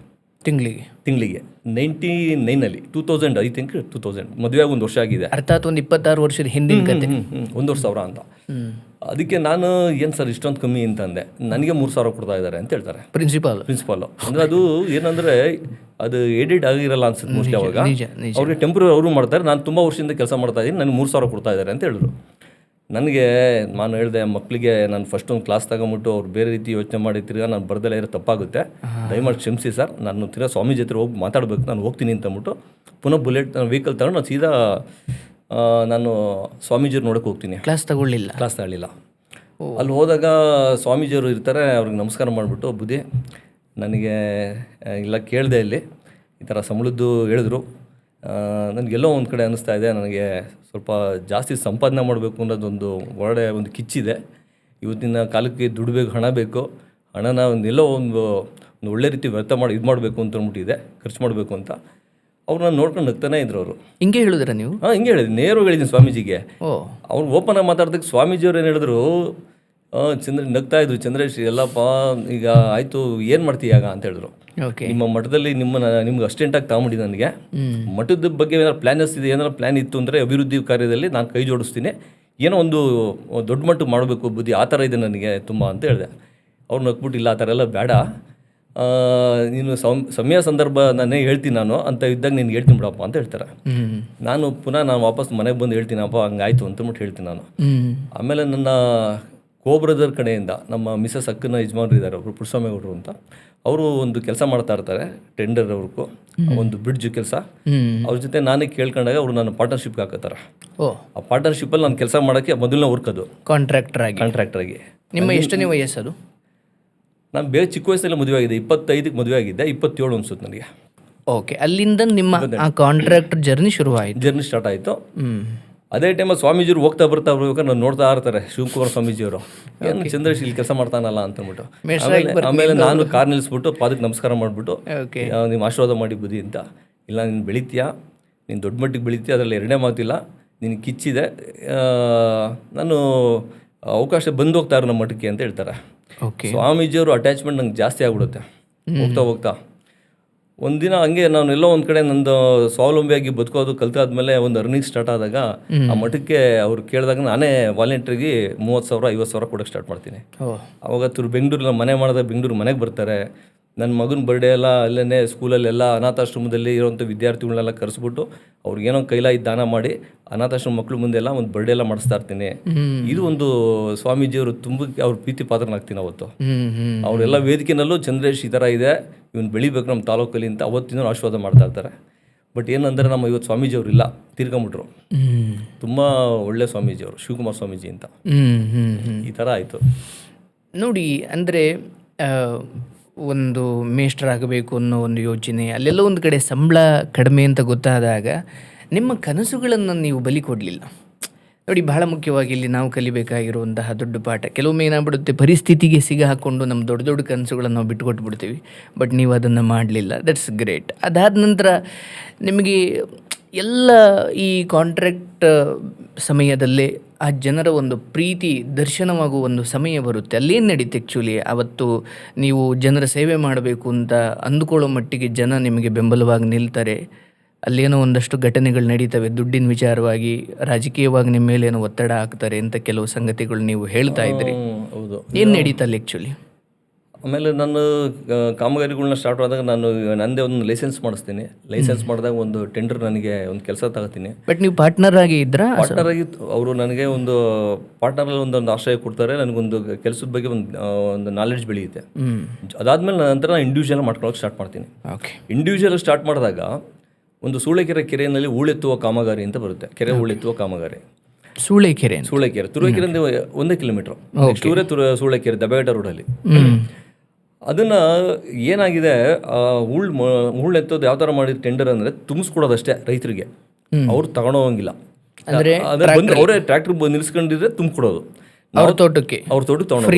ತಿಂಗಳಿಗೆ 99ನಲ್ಲಿ 2000 ಐ ಥಿಂಕ್ 2000 ಮದುವೆಯಾಗಿ 1 ವರ್ಷ ಆಗಿದೆ. ಅರ್ಥಾತ್ ಒಂದು 26 ವರ್ಷದ ಹಿಂದಿನ ಕತೆ. 1,500 ಅಂತ. ಅದಕ್ಕೆ ನಾನು ಏನು ಸರ್ ಇಷ್ಟೊಂದು ಕಮ್ಮಿ ಅಂತ ಅಂದೆ. ನನಗೆ 3,000 ಕೊಡ್ತಾ ಇದ್ದಾರೆ ಅಂತ ಹೇಳ್ತಾರೆ ಪ್ರಿನ್ಸಿಪಾಲು. ಅಂದರೆ ಅದು ಏನಂದರೆ ಅದು ಎಡಿಟ್ ಆಗಿರಲ್ಲ ಅನ್ಸುತ್ತೆ ಮೋಸ್ಟ್ಲಿ ಅವಾಗ. ಅವ್ರಿಗೆ ಟೆಂಪ್ರರಿ ಅವರು ಮಾಡ್ತಾರೆ, ನಾನು ತುಂಬ ವರ್ಷದಿಂದ ಕೆಲಸ ಮಾಡ್ತಾ ಇದ್ದೀನಿ, ನನಗೆ 3,000 ಕೊಡ್ತಾ ಇದ್ದಾರೆ ಅಂತ ಹೇಳಿದ್ರು. ನನಗೆ ನಾನು ಹೇಳಿದೆ, ಮಕ್ಕಳಿಗೆ ನಾನು ಫಸ್ಟ್ ಒಂದು ಕ್ಲಾಸ್ ತಗೊಂಬಿಟ್ಟು ಅವ್ರು ಬೇರೆ ರೀತಿ ಯೋಚನೆ ಮಾಡಿ ತಿರ್ಗಾ ನಾನು ಬರ್ದಲ್ಲ ಇರೋ ತಪ್ಪಾಗುತ್ತೆ, ದಯಮಾಡಿ ಕ್ಷಮಿಸಿ ಸರ್, ನಾನು ತಿರ್ಗಾ ಸ್ವಾಮೀಜಿ ಹತ್ರ ಹೋಗಿ ಮಾತಾಡಬೇಕು, ನಾನು ಹೋಗ್ತೀನಿ ಅಂತಂದ್ಬಿಟ್ಟು ಪುನಃ ಬುಲೆಟ್ ನಾನು ವೆಹಿಕಲ್ ತಗೊಂಡು ನಾನು ಸೀದಾ ನಾನು ಸ್ವಾಮೀಜಿಯವ್ರು ನೋಡೋಕೆ ಹೋಗ್ತೀನಿ. ಕ್ಲಾಸ್ ತಗೊಳ್ಳಿಲ್ಲ. ಅಲ್ಲಿ ಹೋದಾಗ ಸ್ವಾಮೀಜಿಯವರು ಇರ್ತಾರೆ, ಅವ್ರಿಗೆ ನಮಸ್ಕಾರ ಮಾಡಿಬಿಟ್ಟು, ಬುದ್ಧಿ ನನಗೆ ಇಲ್ಲ ಕೇಳಿದೆ, ಇಲ್ಲಿ ಈ ಥರ ಸಂಬಳದ್ದು ಹೇಳಿದ್ರು, ನನಗೆಲ್ಲೋ ಒಂದು ಕಡೆ ಅನ್ನಿಸ್ತಾ ಇದೆ, ನನಗೆ ಸ್ವಲ್ಪ ಜಾಸ್ತಿ ಸಂಪಾದನೆ ಮಾಡಬೇಕು ಅನ್ನೋದೊಂದು ಒಳ್ಳೆ ಒಂದು ಕಿಚ್ಚಿದೆ. ಇವತ್ತಿನ ಕಾಲಕ್ಕೆ ದುಡ್ಬೇಕು, ಹಣ ಬೇಕು, ಹಣನ ಎಲ್ಲೋ ಒಂದು ಒಳ್ಳೆ ರೀತಿ ವ್ಯರ್ಥ ಮಾಡಿ ಇದು ಮಾಡಬೇಕು ಅಂತ ಅಂದ್ಬಿಟ್ಟಿದೆ, ಖರ್ಚು ಮಾಡಬೇಕು ಅಂತ. ಅವ್ರನ್ನ ನೋಡ್ಕೊಂಡು ನಗ್ತಾನೆ ಇದ್ರು ಅವರು. ಹಿಂಗೆ ಹೇಳಿದ್ರೆ ನೀವು? ಹಿಂಗೆ ಹೇಳಿದ್ವಿ, ನೇರವಾಗಿ ಹೇಳಿದ್ದೀನಿ ಸ್ವಾಮೀಜಿಗೆ. ಅವ್ರು ಓಪನ್ ಆಗಿ ಮಾತಾಡ್ದಕ್ಕೆ ಸ್ವಾಮೀಜಿಯವ್ರು ಏನು ಹೇಳಿದ್ರು, ನಗ್ತಾ ಇದ್ರು, ಚಂದ್ರೇಶ್ ಎಲ್ಲಪ್ಪ ಈಗ ಆಯಿತು, ಏನು ಮಾಡ್ತೀಯ ಆಗ ಅಂತ ಹೇಳಿದ್ರು. ನಿಮ್ಮ ಮಠದಲ್ಲಿ ನಿಮ್ಗೆ ಅಸ್ಟೆಂಟಾಗಿ ತಗೊಂಬಿಡಿ, ನನಗೆ ಮಠದ ಬಗ್ಗೆ ಏನಾರು ಏನಾರು ಪ್ಲ್ಯಾನ್ ಇತ್ತು ಅಂದರೆ ಅಭಿವೃದ್ಧಿ ಕಾರ್ಯದಲ್ಲಿ ನಾನು ಕೈ ಜೋಡಿಸ್ತೀನಿ, ಏನೋ ಒಂದು ದೊಡ್ಡ ಮಟ್ಟಕ್ಕೆ ಮಾಡಬೇಕು ಬುದ್ಧಿ, ಆ ಥರ ಇದೆ ನನಗೆ ತುಂಬ ಅಂತ ಹೇಳಿದೆ. ಅವ್ರು ನಗ್ಬಿಟ್ಟು, ಇಲ್ಲ ಆ ಥರ ಎಲ್ಲ ಬೇಡ, ನೀನು ಸಮಯ ಸಂದರ್ಭ ನಾನೇ ಹೇಳ್ತೀನಿ ನಾನು ಅಂತ ಇದ್ದಾಗ ನೀನು ಹೇಳ್ತೀನಿ ಬಿಡಪ್ಪ ಅಂತ ಹೇಳ್ತಾರೆ. ನಾನು ವಾಪಸ್ ಮನೆಗೆ ಬಂದು ಹೇಳ್ತೀನಪ್ಪ ಹಂಗಾಯ್ತು ಅಂತಂದ್ಬಿಟ್ಟು ಹೇಳ್ತೀನಿ ನಾನು. ಆಮೇಲೆ ನನ್ನ ಬ್ರದರ್ ಕಡೆಯಿಂದ ನಮ್ಮ ಮಿಸಸ್ ಅಕ್ಕನ ಯಜಮಾನ್ರು ಇದ್ದಾರೆ, ಒಬ್ಬರು ಪುರುಷಸ್ವಾಮಿಗೌಡರು ಅಂತ, ಅವರು ಒಂದು ಕೆಲಸ ಮಾಡ್ತಾ ಇರ್ತಾರೆ, ಟೆಂಡರ್ ಅವ್ರಿಗೂ ಒಂದು ಬ್ರಿಡ್ಜ್ ಕೆಲಸ. ಅವ್ರ ಜೊತೆ ನಾನೇ ಕೇಳ್ಕೊಂಡಾಗ ಅವರು ನನ್ನ ಪಾರ್ಟ್ನರ್ಶಿಪ್ಗೆ ಹಾಕೋತಾರೆ. ಆ ಪಾರ್ಟ್ನರ್ಶಿಪ್ಪಲ್ಲಿ ನಾನು ಕೆಲಸ ಮಾಡೋಕ್ಕೆ ಮೊದಲನೇ ವರ್ಕ್ ಅದು ಕಾಂಟ್ರಾಕ್ಟರ್ ಆಗಿ. ನಿಮ್ಮ ಎಷ್ಟನೇ ವಯಸ್ಸದು? ನಾನು ಬೇರೆ ಚಿಕ್ಕ ವಯಸ್ಸಲ್ಲಿ ಮದುವೆ ಆಗಿದೆ, 25ಕ್ಕೆ ಮದುವೆ ಆಗಿದ್ದೆ, 27 ಅನ್ಸುತ್ತೆ ನನಗೆ. ಓಕೆ, ಅಲ್ಲಿಂದ ನಿಮ್ಮ ಆ ಕಾಂಟ್ರಾಕ್ಟರ್ ಜರ್ನಿ ಸ್ಟಾರ್ಟ್ ಆಯಿತು. ಅದೇ ಟೈಮಲ್ಲಿ ಸ್ವಾಮೀಜಿಯವರು ಹೋಗ್ತಾ ಬರ್ಬೇಕಾದ್ರೆ ನಾನು ನೋಡ್ತಾ ಇರ್ತಾರೆ, ಶಿವಕುಮಾರ ಸ್ವಾಮೀಜಿಯವರು ಏನು ಚಂದ್ರೇಶ್ ಇಲ್ಲಿ ಕೆಲಸ ಮಾಡ್ತಾನಲ್ಲ ಅಂತಂದ್ಬಿಟ್ಟು. ಆಮೇಲೆ ನಾನು ಕಾರ್ ನಿಲ್ಲಿಸ್ಬಿಟ್ಟು ಪಾದಕ್ಕೆ ನಮಸ್ಕಾರ ಮಾಡಿಬಿಟ್ಟು, ನಿಮ್ಮ ಆಶೀರ್ವಾದ ಮಾಡಿ ಬುದ್ಧಿ ಅಂತ. ಇಲ್ಲ ನೀನು ಬೆಳಿತೀಯಾ, ನೀನು ದೊಡ್ಡ ಮಟ್ಟಿಗೆ ಬೆಳಿತೀಯ, ಅದರಲ್ಲಿ ಎರಡನೇ ಮಾತಿಲ್ಲ, ನಿನಗೆ ಕಿಚ್ಚಿದೆ, ನಾನು ಅವಕಾಶ ಬಂದು ಹೋಗ್ತಾರೆ ನಮ್ಮ ಮಠಕ್ಕೆ ಅಂತ ಹೇಳ್ತಾರೆ. ಸ್ವಾಮೀಜಿಯವರು ಅಟ್ಯಾಚ್ಮೆಂಟ್ ನಂಗೆ ಜಾಸ್ತಿ ಆಗ್ಬಿಡುತ್ತೆ ಹೋಗ್ತಾ. ಒಂದಿನ ಹಂಗೆ ನಾನು ಎಲ್ಲೋ ಒಂದು ಕಡೆ ನಂದು ಸ್ವಾವಲಂಬಿಯಾಗಿ ಬದುಕೋದು ಕಲ್ತಾದ್ಮೇಲೆ ಒಂದು ಅರ್ನಿಂಗ್ ಸ್ಟಾರ್ಟ್ ಆದಾಗ ಆ ಮಠಕ್ಕೆ ಅವ್ರು ಕೇಳಿದಾಗ ನಾನೇ ವಾಲಂಟ್ರಿಗೆ 30,000 50,000 ಕೊಡೋಕ್ಕೆ ಸ್ಟಾರ್ಟ್ ಮಾಡ್ತೀನಿ. ಅವಾಗ ಬೆಂಗಳೂರಲ್ಲಿ ಮನೆ ಮಾಡಿದಾಗ ಬೆಂಗಳೂರು ಮನೆಗೆ ಬರ್ತಾರೆ. ನನ್ನ ಮಗನ ಬರ್ಡೇ ಎಲ್ಲ ಅಲ್ಲೇ ಸ್ಕೂಲಲ್ಲೆಲ್ಲ ಅನಾಥಾಶ್ರಮದಲ್ಲಿ ಇರೋವಂಥ ವಿದ್ಯಾರ್ಥಿಗಳನ್ನೆಲ್ಲ ಕರೆಸ್ಬಿಟ್ಟು ಅವ್ರಿಗೇನೋ ಕೈಲಾಯ್ದು ದಾನ ಮಾಡಿ ಅನಾಥಾಶ್ರಮ ಮಕ್ಕಳು ಮುಂದೆ ಎಲ್ಲ ಒಂದು ಬರ್ಡೇ ಎಲ್ಲ ಮಾಡಿಸ್ತಾ ಇರ್ತೀನಿ. ಇದು ಒಂದು ಸ್ವಾಮೀಜಿಯವರು ತುಂಬ ಅವ್ರ ಪ್ರೀತಿ ಪಾತ್ರನಾಗ್ತೀನಿ ಅವತ್ತು. ಅವರೆಲ್ಲ ವೇದಿಕೆನಲ್ಲೂ ಚಂದ್ರೇಶ್ ಈ ಥರ ಇದೆ, ಇವನು ಬೆಳಿಬೇಕು ನಮ್ಮ ತಾಲೂಕಲ್ಲಿ ಅಂತ ಅವತ್ತಿನ ಆಶೀರ್ವಾದ ಮಾಡ್ತಾ ಇರ್ತಾರೆ. ಬಟ್ ಏನಂದರೆ ನಮ್ಮ ಇವತ್ತು ಸ್ವಾಮೀಜಿಯವರು ಇಲ್ಲ, ತೀರ್ಕೊಂಬಿಟ್ರು. ತುಂಬ ಒಳ್ಳೆ ಸ್ವಾಮೀಜಿಯವರು, ಶಿವಕುಮಾರ್ ಸ್ವಾಮೀಜಿ ಅಂತ. ಈ ಥರ ಆಯಿತು ನೋಡಿ. ಅಂದರೆ ಒಂದು ಮೇಷ್ಟ್ರಾಗಬೇಕು ಅನ್ನೋ ಒಂದು ಯೋಚನೆ, ಅಲ್ಲೆಲ್ಲ ಒಂದು ಕಡೆ ಸಂಬಳ ಕಡಿಮೆ ಅಂತ ಗೊತ್ತಾದಾಗ ನಿಮ್ಮ ಕನಸುಗಳನ್ನು ನೀವು ಬಲಿ ಕೊಡಲಿಲ್ಲ ನೋಡಿ. ಬಹಳ ಮುಖ್ಯವಾಗಿ ಇಲ್ಲಿ ನಾವು ಕಲಿಬೇಕಾಗಿರುವಂತಹ ದೊಡ್ಡ ಪಾಠ, ಕೆಲವೊಮ್ಮೆ ಏನಾಗ್ಬಿಡುತ್ತೆ, ಪರಿಸ್ಥಿತಿಗೆ ಸಿಗಾಕೊಂಡು ನಮ್ಮ ದೊಡ್ಡ ದೊಡ್ಡ ಕನಸುಗಳನ್ನು ನಾವು ಬಿಟ್ಟುಕೊಟ್ಬಿಡ್ತೀವಿ. ಬಟ್ ನೀವು ಅದನ್ನು ಮಾಡಲಿಲ್ಲ, ದಟ್ಸ್ ಗ್ರೇಟ್. ಅದಾದ ನಂತರ ನಿಮಗೆ ಎಲ್ಲ ಈ ಕಾಂಟ್ರಾಕ್ಟ್ ಸಮಯದಲ್ಲೇ ಆ ಜನರ ಒಂದು ಪ್ರೀತಿ ದರ್ಶನವಾಗುವ ಒಂದು ಸಮಯ ಬರುತ್ತೆ. ಅಲ್ಲೇನು ನಡೀತೆ ಆ್ಯಕ್ಚುಲಿ ಅವತ್ತು ನೀವು ಜನರ ಸೇವೆ ಮಾಡಬೇಕು ಅಂತ ಅಂದುಕೊಳ್ಳೋ ಮಟ್ಟಿಗೆ ಜನ ನಿಮಗೆ ಬೆಂಬಲವಾಗಿ ನಿಲ್ತಾರೆ. ಅಲ್ಲೇನೋ ಒಂದಷ್ಟು ಘಟನೆಗಳು ನಡೀತವೆ, ದುಡ್ಡಿನ ವಿಚಾರವಾಗಿ, ರಾಜಕೀಯವಾಗಿ ನಿಮ್ಮ ಮೇಲೆ ಏನೋ ಒತ್ತಡ ಹಾಕ್ತಾರೆ ಅಂತ ಕೆಲವು ಸಂಗತಿಗಳು ನೀವು ಹೇಳ್ತಾ ಇದ್ರಿ. ಹೌದು. ಏನು ನಡೀತಲ್ಲ ಆ್ಯಕ್ಚುಲಿ? ಆಮೇಲೆ ನಾನು ಕಾಮಗಾರಿಗಳನ್ನ ಸ್ಟಾರ್ಟ್ ಆದಾಗ ನಾನು ನನ್ನದೇ ಒಂದು ಲೈಸೆನ್ಸ್ ಮಾಡಿಸ್ತೀನಿ. ಲೈಸೆನ್ಸ್ ಮಾಡಿದಾಗ ಒಂದು ಟೆಂಡರ್ ನನಗೆ ಒಂದು ಕೆಲಸ ತಗೋತೀನಿ. ಬಟ್ ನೀವು ಪಾರ್ಟ್ನರ್ ಆಗಿ ಇದ್ರಾ? ಪಾರ್ಟ್ನರ್ ಆಗಿ ಅವರು ನನಗೆ ಒಂದು ಪಾರ್ಟ್ನರಲ್ಲಿ ಒಂದೊಂದು ಆಶ್ರಯ ಕೊಡ್ತಾರೆ. ನನಗೊಂದು ಕೆಲಸದ ಬಗ್ಗೆ ಒಂದು ನಾಲೆಡ್ಜ್ ಬೆಳೆಯುತ್ತೆ. ಅದಾದಮೇಲೆ ನಂತರ ನಾನು ಇಂಡಿವಿಜುವಲ್ ಮಾಡ್ಕೊಳ್ಳೋಕೆ ಸ್ಟಾರ್ಟ್ ಮಾಡ್ತೀನಿ. ಓಕೆ. ಇಂಡಿವಿಜುವಲ್ ಸ್ಟಾರ್ಟ್ ಮಾಡಿದಾಗ ಒಂದು ಸೂಳೆಕೆರೆ ಕೆರೆಯಲ್ಲಿ ಹೂಳೆತ್ತುವ ಕಾಮಗಾರಿ ಅಂತ ಬರುತ್ತೆ. ಕೆರೆ ಹೂಳೆತ್ತುವ ಕಾಮಗಾರಿ ಸೂಳೆಕೆರೆ. ತುರುವೇಕೆರೆ 1 ಕಿಲೋಮೀಟರ್ ಸೂಳೆಕೆರೆ ದಬೆಘಟ್ಟ ರೋಡಲ್ಲಿ. ಅದನ್ನು ಏನಾಗಿದೆ, ಹೂಳೆತ್ತೋದು ಯಾವ ಥರ ಮಾಡಿದ ಟೆಂಡರ್ ಅಂದರೆ ತುಂಬಿಸ್ಕೊಡೋದಷ್ಟೇ ರೈತರಿಗೆ, ಅವ್ರು ತಗೊಂಡೋಗಂಗಿಲ್ಲ. ಅಂದರೆ ಬಂದು ಅವರೇ ಟ್ರ್ಯಾಕ್ಟರ್ ನಿಲ್ಸ್ಕೊಂಡಿದ್ರೆ ತುಂಬಿಕೊಡೋದು ಅವ್ರ ತೋಟಕ್ಕೆ ತಗೊಂಡು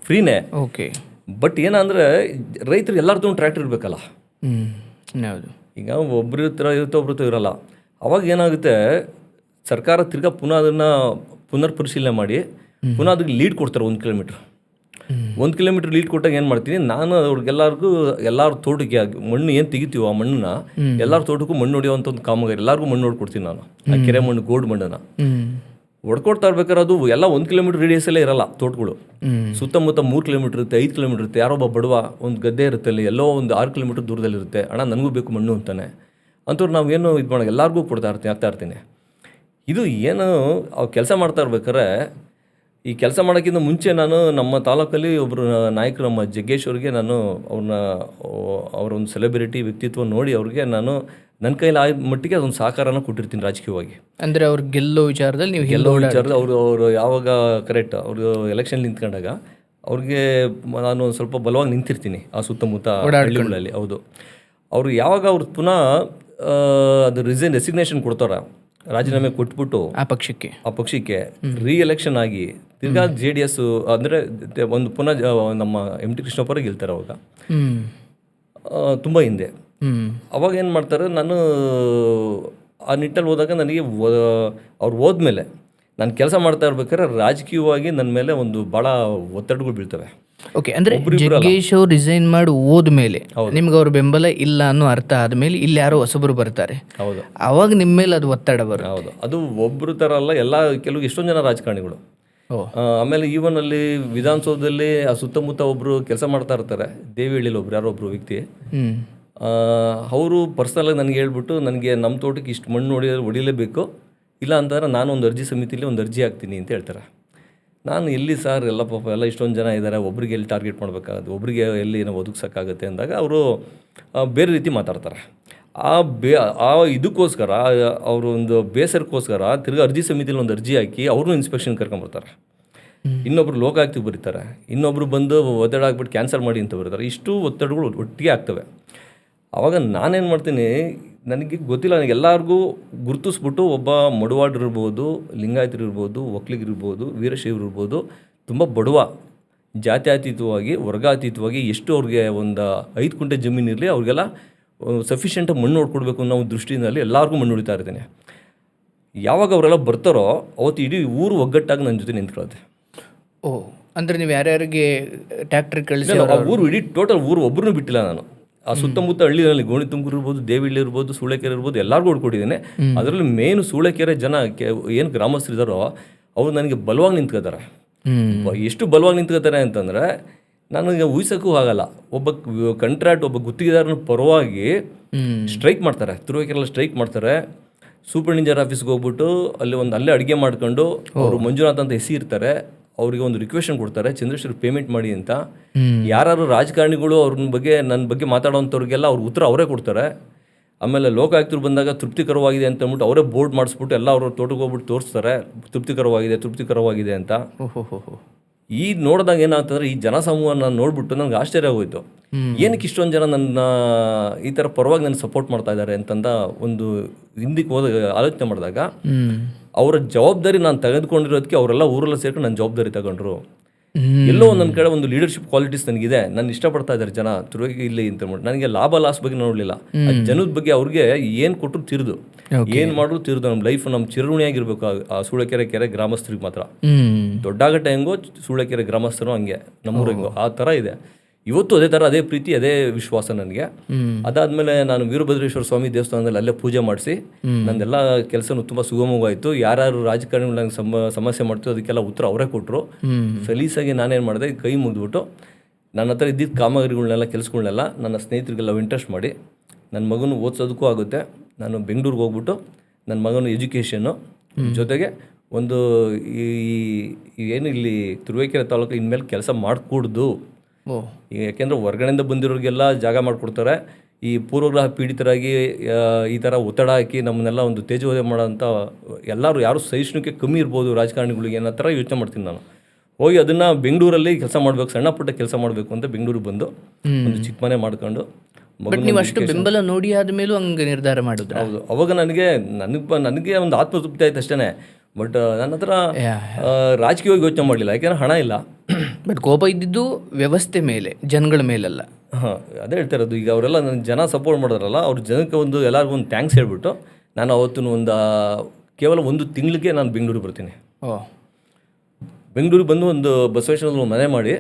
ಫ್ರೀನೇ. ಓಕೆ. ಬಟ್ ಏನಂದರೆ ರೈತರು ಎಲ್ಲರ ತೊಗೊಂಡು ಟ್ರ್ಯಾಕ್ಟರ್ ಇರಬೇಕಲ್ಲ. ಹೌದು. ಈಗ ಒಬ್ಬರು ಇರುತ್ತೆ ಒಬ್ರು ಇರಲ್ಲ. ಅವಾಗ ಏನಾಗುತ್ತೆ, ಸರ್ಕಾರ ತಿರ್ಗಾ ಪುನಃ ಅದನ್ನು ಪುನರ್ ಪರಿಶೀಲನೆ ಮಾಡಿ ಪುನಃ ಅದಕ್ಕೆ ಲೀಡ್ ಕೊಡ್ತಾರೆ 1 ಕಿಲೋಮೀಟ್ರ್. 1 ಕಿಲೋಮೀಟ್ರ್ ಲೀಡ್ ಕೊಟ್ಟಾಗ ಏನು ಮಾಡ್ತೀನಿ ನಾನು, ಅವ್ರಿಗೆಲ್ಲರಿಗೂ ಎಲ್ಲರ ತೋಟಕ್ಕೆ ಮಣ್ಣು ಏನು ತೆಗಿತೀವೋ ಆ ಮಣ್ಣನ್ನ ಎಲ್ಲರ ತೋಟಕ್ಕೂ ಮಣ್ಣು ಹೊಡೆಯುವಂಥ ಒಂದು ಕಾಮಗಾರಿ ಎಲ್ಲರಿಗೂ ಮಣ್ಣು ಹೊಡ್ಕೊಡ್ತೀನಿ ನಾನು. ಆ ಕೆರೆ ಮಣ್ಣು, ಗೋಲ್ಡ್ ಮಣ್ಣನ್ನು ಹೊಡ್ಕೊಡ್ತಾ ಇರ್ಬೇಕಾದ್ರೆ ಅದು ಎಲ್ಲ 1 ಕಿಲೋಮೀಟ್ರ್ ರೇಡಿಯಸ್ಸಲ್ಲೇ ಇರಲ್ಲ ತೋಟಗಳು. ಸುತ್ತಮುತ್ತ 3 ಕಿಲೋಮೀಟ್ರ್ ಇರುತ್ತೆ, 5 ಕಿಲೋಮೀಟ್ರ್ ಇರುತ್ತೆ. ಯಾರೊಬ್ಬ ಬಡವ ಒಂದು ಗದ್ದೆ ಇರುತ್ತೆ ಅಲ್ಲಿ, ಎಲ್ಲೋ ಒಂದು 6 ಕಿಲೋಮೀಟ್ರ್ ದೂರದಲ್ಲಿರುತ್ತೆ. ಅಣ್ಣ ನನಗೂ ಬೇಕು ಮಣ್ಣು ಅಂತಾನೆ. ಅಂಥವ್ರು ನಾವೇನು ಇದು ಮಾಡೋದು, ಎಲ್ಲರಿಗೂ ಆಗ್ತಾ ಇರ್ತೀನಿ. ಇದು ಏನು ಅವ್ರು ಕೆಲಸ ಮಾಡ್ತಾ ಇರ್ಬೇಕಾದ್ರೆ, ಈ ಕೆಲಸ ಮಾಡೋಕ್ಕಿಂತ ಮುಂಚೆ ನಾನು ನಮ್ಮ ತಾಲೂಕಲ್ಲಿ ಒಬ್ಬರು ನಾಯಕರು, ನಮ್ಮ ಜಗ್ಗೇಶ್ ಅವ್ರಿಗೆ ನಾನು ಅವರ ಒಂದು ಸೆಲೆಬ್ರಿಟಿ ವ್ಯಕ್ತಿತ್ವ ನೋಡಿ ಅವ್ರಿಗೆ ನಾನು ನನ್ನ ಕೈಲಿ ಆದ ಮಟ್ಟಿಗೆ ಅದೊಂದು ಸಹಕಾರನ ಕೊಟ್ಟಿರ್ತೀನಿ ರಾಜಕೀಯವಾಗಿ. ಅಂದರೆ ಅವ್ರು ಗೆಲ್ಲೋ ವಿಚಾರದಲ್ಲಿ ನೀವು ವಿಚಾರದಲ್ಲಿ ಅವರು ಯಾವಾಗ ಕರೆಕ್ಟ್ ಅವರು ಎಲೆಕ್ಷನ್ ನಿಂತ್ಕೊಂಡಾಗ ಅವ್ರಿಗೆ ನಾನು ಒಂದು ಸ್ವಲ್ಪ ಬಲವಾಗಿ ನಿಂತಿರ್ತೀನಿ ಆ ಸುತ್ತಮುತ್ತ ಹಳ್ಳಿಗಳಲ್ಲಿ. ಹೌದು. ಅವರು ಯಾವಾಗ ಅವ್ರು ಪುನಃ ಅದು ರೆಸಿಗ್ನೇಷನ್ ಕೊಡ್ತಾರ, ರಾಜೀನಾಮೆ ಕೊಟ್ಬಿಟ್ಟು ಆ ಪಕ್ಷಕ್ಕೆ ರೀಎಲೆಕ್ಷನ್ ಆಗಿ ತಿರ್ಗಾ JDS ಅಂದರೆ ಒಂದು ಪುನಃ ನಮ್ಮ MT ಕೃಷ್ಣಪ್ಪರೇ ಗೆಲ್ತಾರೆ ಅವಾಗ, ತುಂಬ ಹಿಂದೆ. ಅವಾಗ ಏನು ಮಾಡ್ತಾರೆ, ನಾನು ಆ ನಿಟ್ಟಲ್ಲಿ ಹೋದಾಗ ನನಗೆ ಅವ್ರು ಹೋದ್ಮೇಲೆ ನಾನು ಕೆಲಸ ಮಾಡ್ತಾ ಇರ್ಬೇಕಾದ್ರೆ ರಾಜಕೀಯವಾಗಿ ನನ್ನ ಮೇಲೆ ಒಂದು ಭಾಳ ಒತ್ತಡಗಳು ಬೀಳ್ತವೆ. ಓಕೆ. ಅಂದರೆ ಜಗ್ಗೇಶ್ ಅವ್ರು ರಿಸೈನ್ ಮಾಡಿ ಹೋದ್ಮೇಲೆ ನಿಮ್ಗೆ ಅವ್ರ ಬೆಂಬಲ ಇಲ್ಲ ಅನ್ನೋ ಅರ್ಥ ಆದಮೇಲೆ ಇಲ್ಲಿ ಯಾರೋ ಹೊಸಬರು ಬರ್ತಾರೆ. ಹೌದು. ಅವಾಗ ನಿಮ್ಮ ಮೇಲೆ ಅದು ಒತ್ತಡ ಬರುತ್ತೆ. ಹೌದು. ಅದು ಒಬ್ಬರು ಥರ ಅಲ್ಲ, ಎಲ್ಲ ಎಷ್ಟೊಂದು ಜನ ರಾಜಕಾರಣಿಗಳು. ಆಮೇಲೆ ಈವನ್ ಅಲ್ಲಿ ವಿಧಾನಸೌಧದಲ್ಲಿ ಆ ಸುತ್ತಮುತ್ತ ಒಬ್ಬರು ಕೆಲಸ ಮಾಡ್ತಾ ಇರ್ತಾರೆ, ದೇವಿಹಳ್ಳಿಲಿ ಒಬ್ರು ಯಾರೋ ಒಬ್ಬರು ವ್ಯಕ್ತಿ, ಅವರು ಪರ್ಸನಲಾಗಿ ನನಗೆ ಹೇಳ್ಬಿಟ್ಟು ನನಗೆ ನಮ್ಮ ತೋಟಕ್ಕೆ ಇಷ್ಟು ಮಣ್ಣು ಹೊಡಿಲೇಬೇಕು, ಇಲ್ಲ ಅಂತಾರೆ ನಾನು ಒಂದು ಅರ್ಜಿ ಸಮಿತಿಲಿ ಒಂದು ಅರ್ಜಿ ಹಾಕ್ತೀನಿ ಅಂತ ಹೇಳ್ತಾರೆ. ನಾನು ಎಲ್ಲಿ ಸರ್, ಎಲ್ಲ ಪಾಪ ಎಲ್ಲ ಇಷ್ಟೊಂದು ಜನ ಇದ್ದಾರೆ, ಒಬ್ರಿಗೆ ಎಲ್ಲಿ ಟಾರ್ಗೆಟ್ ಮಾಡಬೇಕಾಗುತ್ತೆ, ಒಬ್ರಿಗೆ ಎಲ್ಲಿ ಏನೋ ಒದಗಿಸೋಕ್ಕಾಗುತ್ತೆ ಅಂದಾಗ ಅವರು ಬೇರೆ ರೀತಿ ಮಾತಾಡ್ತಾರೆ. ಆ ಇದಕ್ಕೋಸ್ಕರ ಅವರು ಒಂದು ಬೇಸರಕ್ಕೋಸ್ಕರ ತಿರ್ಗಿ ಅರ್ಜಿ ಸಮಿತಿಲಿ ಒಂದು ಅರ್ಜಿ ಹಾಕಿ ಅವ್ರನ್ನೂ ಇನ್ಸ್ಪೆಕ್ಷನ್ ಕರ್ಕೊಂಬರ್ತಾರೆ. ಇನ್ನೊಬ್ರು ಲೋಕಾಯುಕ್ತಕ್ಕೆ ಬರೀತಾರೆ, ಇನ್ನೊಬ್ರು ಬಂದು ಒತ್ತಡ ಹಾಕ್ಬಿಟ್ಟು ಕ್ಯಾನ್ಸಲ್ ಮಾಡಿ ಅಂತ ಬರ್ತಾರೆ. ಇಷ್ಟು ಒತ್ತಡಗಳು ಒಟ್ಟಿಗೆ ಆಗ್ತವೆ. ಆವಾಗ ನಾನೇನು ಮಾಡ್ತೀನಿ, ನನಗೆ ಗೊತ್ತಿಲ್ಲ, ನನಗೆ ಎಲ್ಲರಿಗೂ ಗುರುತಿಸ್ಬಿಟ್ಟು ಒಬ್ಬ ಮಡುವಾಡ್ರಿರ್ಬೋದು, ಲಿಂಗಾಯತರಿರ್ಬೋದು, ಒಕ್ಕಲಿಗರಿರ್ಬೋದು, ವೀರಶೈವರಿರ್ಬೋದು, ತುಂಬ ಬಡವ, ಜಾತ್ಯತೀತವಾಗಿ ವರ್ಗಾತೀತವಾಗಿ ಎಷ್ಟು ಅವ್ರಿಗೆ ಒಂದು 5 ಕುಂಟೆ ಜಮೀನಿರಲಿ ಅವ್ರಿಗೆಲ್ಲ ಸಫಿಷಿಯೆಂಟಾಗಿ ಮಣ್ಣು ಹೊಡ್ಕೊಡ್ಬೇಕು ಅನ್ನೋ ದೃಷ್ಟಿಯಲ್ಲಿ ಎಲ್ಲರಿಗೂ ಮಣ್ಣು ಹೊಡಿತಾ ಇರ್ತೀನಿ. ಯಾವಾಗ ಅವರೆಲ್ಲ ಬರ್ತಾರೋ ಅವತ್ತು ಇಡೀ ಊರು ಒಗ್ಗಟ್ಟಾಗಿ ನನ್ನ ಜೊತೆ ನಿಂತ್ಕೊಳ್ಳುತ್ತೆ. ಅಂದರೆ ನೀವು ಯಾರ್ಯಾರಿಗೆ ಟ್ಯಾಕ್ಟ್ರಿ ಕಳಿಸಿ ಊರು ಇಡೀ ಟೋಟಲ್ ಊರು ಒಬ್ಬರನ್ನೂ ಬಿಟ್ಟಿಲ್ಲ ನಾನು. ಆ ಸುತ್ತಮುತ್ತ ಹಳ್ಳಿನಲ್ಲಿ ಗೋಣಿ ತುಮಕೂರು ಇರ್ಬೋದು, ದೇವಿಹಳ್ಳಿ ಇರ್ಬೋದು, ಸೂಳೆಕೆರೆ ಇರ್ಬೋದು, ಎಲ್ಲರಿಗೂ ಹೊಡ್ಕೊಟ್ಟಿದ್ದೀನಿ. ಅದರಲ್ಲಿ ಮೇನ್ ಸೂಳೆಕೆರೆ ಜನ ಏನು ಗ್ರಾಮಸ್ಥರಿದ್ದಾರೋ ಅವ್ರು ನನಗೆ ಬಲವಾಗಿ ನಿಂತ್ಕೋತಾರೆ. ಎಷ್ಟು ಬಲವಾಗಿ ನಿಂತ್ಕೋತಾರೆ ಅಂತಂದರೆ ನನಗೆ ಊಹಿಸೋಕ್ಕೂ ಆಗಲ್ಲ. ಒಬ್ಬ ಕಂಟ್ರಾಕ್ಟ್, ಒಬ್ಬ ಗುತ್ತಿಗೆದಾರನ ಪರವಾಗಿ ಸ್ಟ್ರೈಕ್ ಮಾಡ್ತಾರೆ, ತುರುವೇಕೆರೆಲ್ಲ ಸ್ಟ್ರೈಕ್ ಮಾಡ್ತಾರೆ. ಸೂಪರ್ ಇಂಜಿನಿಯರ್ ಆಫೀಸ್ಗೆ ಹೋಗ್ಬಿಟ್ಟು ಅಲ್ಲೇ ಅಡುಗೆ ಮಾಡ್ಕೊಂಡು ಅವರು ಮಂಜುನಾಥ್ ಅಂತ ಇರ್ತಾರೆ, ಅವರಿಗೆ ಒಂದು ರಿಕ್ವೆಷನ್ ಕೊಡ್ತಾರೆ, ಚಂದ್ರಶೇಖರ್ ಪೇಮೆಂಟ್ ಮಾಡಿ ಅಂತ. ಯಾರು ರಾಜಕಾರಣಿಗಳು ನನ್ನ ಬಗ್ಗೆ ಮಾತಾಡೋವಂಥವ್ರಿಗೆಲ್ಲ ಅವ್ರ ಉತ್ತರ ಅವರೇ ಕೊಡ್ತಾರೆ. ಆಮೇಲೆ ಲೋಕಾಯುಕ್ತರು ಬಂದಾಗ ತೃಪ್ತಿಕರವಾಗಿದೆ ಅಂತ ಅಂದ್ಬಿಟ್ಟು ಅವರೇ ಬೋರ್ಡ್ ಮಾಡಿಸ್ಬಿಟ್ಟು ಎಲ್ಲ ಅವ್ರ ತೋಟಕ್ಕೆ ಹೋಗ್ಬಿಟ್ಟು ತೋರಿಸ್ತಾರೆ, ತೃಪ್ತಿಕರವಾಗಿದೆ ಅಂತ. ಈ ನೋಡಿದಾಗ ಏನಾಗ್ತಂದ್ರೆ, ಈ ಜನಸಮೂಹ ನಾನು ನೋಡ್ಬಿಟ್ಟು ನನಗೆ ಆಶ್ಚರ್ಯ ಆಗೋಯ್ತು, ಏನಕ್ಕೆ ಇಷ್ಟೊಂದು ಜನ ನನ್ನ ಈ ಥರ ಪರವಾಗಿ ನನ್ನ ಸಪೋರ್ಟ್ ಮಾಡ್ತಾ ಇದ್ದಾರೆ ಅಂತಂದ ಒಂದು ಹಿಂದಕ್ಕೆ ಆಲೋಚನೆ ಮಾಡಿದಾಗ ಅವರ ಜವಾಬ್ದಾರಿ ನಾನು ತೆಗೆದುಕೊಂಡಿರೋದಕ್ಕೆ ಅವರೆಲ್ಲ ಊರೆಲ್ಲ ಸೇರ್ಕೊಂಡು ನನ್ನ ಜವಾಬ್ದಾರಿ ತಗೊಂಡ್ರು. ಎಲ್ಲೋ ಒಂದೊಂದು ಕಡೆ ಒಂದು ಲೀಡರ್ಶಿಪ್ ಕ್ವಾಲಿಟೀಸ್ ನನಗಿದೆ, ನಾನು ಇಷ್ಟಪಡ್ತಾ ಇದ್ದಾರೆ ಜನ ತುರುವೇಕೆ ಇಲ್ಲಿ ಅಂತ ಅಂದ್ಬಿಟ್ಟು. ನನಗೆ ಲಾಭ ಲಾಸ್ ಬಗ್ಗೆ ನೋಡಲಿಲ್ಲ, ಜನದ ಬಗ್ಗೆ ಅವ್ರಿಗೆ ಏನು ಕೊಟ್ಟರು ತೀರ್ದು, ಏನು ಮಾಡಿದ್ರು ತೀರ್ದು. ನಮ್ಮ ಲೈಫ್ ನಮ್ಮ ಚಿರಋಣಿಯಾಗಿರ್ಬೇಕು ಆ ಸೂಳೆಕೆರೆ ಕೆರೆ ಗ್ರಾಮಸ್ಥರಿಗೆ ಮಾತ್ರ. ದೊಡ್ಡಾಗಟ್ಟೆ ಹೆಂಗೋ ಸೂಳೆಕೆರೆ ಗ್ರಾಮಸ್ಥರು ಹಂಗೆ, ನಮ್ಮೂರು ಹೆಂಗೋ ಆ ಥರ ಇದೆ. ಇವತ್ತು ಅದೇ ಥರ, ಅದೇ ಪ್ರೀತಿ, ಅದೇ ವಿಶ್ವಾಸ ನನಗೆ. ಅದಾದಮೇಲೆ ನಾನು ವೀರಭದ್ರೇಶ್ವರ ಸ್ವಾಮಿ ದೇವಸ್ಥಾನದಲ್ಲಿ ಅಲ್ಲೇ ಪೂಜೆ ಮಾಡಿಸಿ ನಂದೆಲ್ಲ ಕೆಲಸನೂ ತುಂಬ ಸುಗಮವಾಯಿತು. ಯಾರ್ಯಾರು ರಾಜಕಾರಣಿಗಳು ನಂಗೆ ಸಮಸ್ಯೆ ಮಾಡ್ತೀವಿ ಅದಕ್ಕೆಲ್ಲ ಉತ್ತರ ಅವರೇ ಕೊಟ್ಟರು. ಸಲೀಸಾಗಿ ನಾನೇನು ಮಾಡಿದೆ, ಕೈ ಮುಗಿದ್ಬಿಟ್ಟು ನನ್ನ ಹತ್ರ ಇದ್ದಿದ್ದ ಕಾಮಗಾರಿಗಳನ್ನೆಲ್ಲ ಕೆಲಸಗಳನ್ನೆಲ್ಲ ನನ್ನ ಸ್ನೇಹಿತರಿಗೆಲ್ಲ ಇಂಟ್ರೆಸ್ಟ್ ಮಾಡಿ ನನ್ನ ಮಗನ ಓದಿಸೋದಕ್ಕೂ ಆಗುತ್ತೆ. ನಾನು ಬೆಂಗಳೂರಿಗೆ ಹೋಗ್ಬಿಟ್ಟು ನನ್ನ ಮಗನ ಎಜುಕೇಷನ್ನು ಜೊತೆಗೆ ಒಂದು ಏನು ಇಲ್ಲಿ ತುರುವೇಕೆರೆ ತಾಲೂಕು ಇನ್ಮೇಲೆ ಕೆಲಸ ಮಾಡಿಕೊಡ್ದು. ಈಗ ಯಾಕೆಂದರೆ ಹೊರಗಡೆಯಿಂದ ಬಂದಿರೋರಿಗೆಲ್ಲ ಜಾಗ ಮಾಡಿಕೊಡ್ತಾರೆ. ಈ ಪೂರ್ವಗ್ರಹ ಪೀಡಿತರಾಗಿ ಈ ಥರ ಒತ್ತಡ ಹಾಕಿ ನಮ್ಮನ್ನೆಲ್ಲ ಒಂದು ತೇಜೋವಧೆ ಮಾಡೋಂಥ ಎಲ್ಲರೂ ಯಾರು ಸಹಿಷ್ಣುಕ್ಕೆ ಕಮ್ಮಿ ಇರ್ಬೋದು ರಾಜಕಾರಣಿಗಳಿಗೆ ಅನ್ನೋ ಥರ ಯೋಚನೆ ಮಾಡ್ತೀನಿ ನಾನು. ಹೋಗಿ ಅದನ್ನು ಬೆಂಗಳೂರಲ್ಲಿ ಕೆಲಸ ಮಾಡಬೇಕು, ಸಣ್ಣ ಪುಟ್ಟ ಕೆಲಸ ಮಾಡಬೇಕು ಅಂತ ಬೆಂಗಳೂರಿಗೆ ಬಂದು ಒಂದು ಚಿಕ್ಕ ಮನೆ ಮಾಡ್ಕೊಂಡು. ನೀವು ಅಷ್ಟು ಬೆಂಬಲ ನೋಡಿ ಆದಮೇಲೂ ಹಂಗೆ ನಿರ್ಧಾರ ಮಾಡಿದ್ರು? ಹೌದು. ಅವಾಗ ನನಗೆ ಒಂದು ಆತ್ಮತೃಪ್ತಿ ಆಯ್ತು ಅಷ್ಟೇ. ಬಟ್ ನನ್ನ ಹತ್ರ ರಾಜಕೀಯವಾಗಿ ಯೋಚನೆ ಮಾಡಲಿಲ್ಲ, ಯಾಕೆಂದರೆ ಹಣ ಇಲ್ಲ. ಬಟ್ ಕೋಪ ಇದ್ದಿದ್ದು ವ್ಯವಸ್ಥೆ ಮೇಲೆ, ಜನಗಳ ಮೇಲಲ್ಲ. ಹಾಂ, ಅದೇ ಹೇಳ್ತಾ ಇರೋದು. ಈಗ ಅವರೆಲ್ಲ ನನ್ನ ಜನ ಸಪೋರ್ಟ್ ಮಾಡಿದ್ರಲ್ಲ, ಅವ್ರ ಜನಕ್ಕೆ ಒಂದು ಎಲ್ಲರಿಗೂ ಒಂದು ಥ್ಯಾಂಕ್ಸ್ ಹೇಳ್ಬಿಟ್ಟು ನಾನು ಅವತ್ತು ಕೇವಲ 1 ತಿಂಗಳಿಗೆ ನಾನು ಬೆಂಗಳೂರಿಗೆ ಬರ್ತೀನಿ. ಬೆಂಗಳೂರಿಗೆ ಬಂದು ಒಂದು ಬಸವೇಶ್ವರದ ಮನೆ ಮಾಡಿ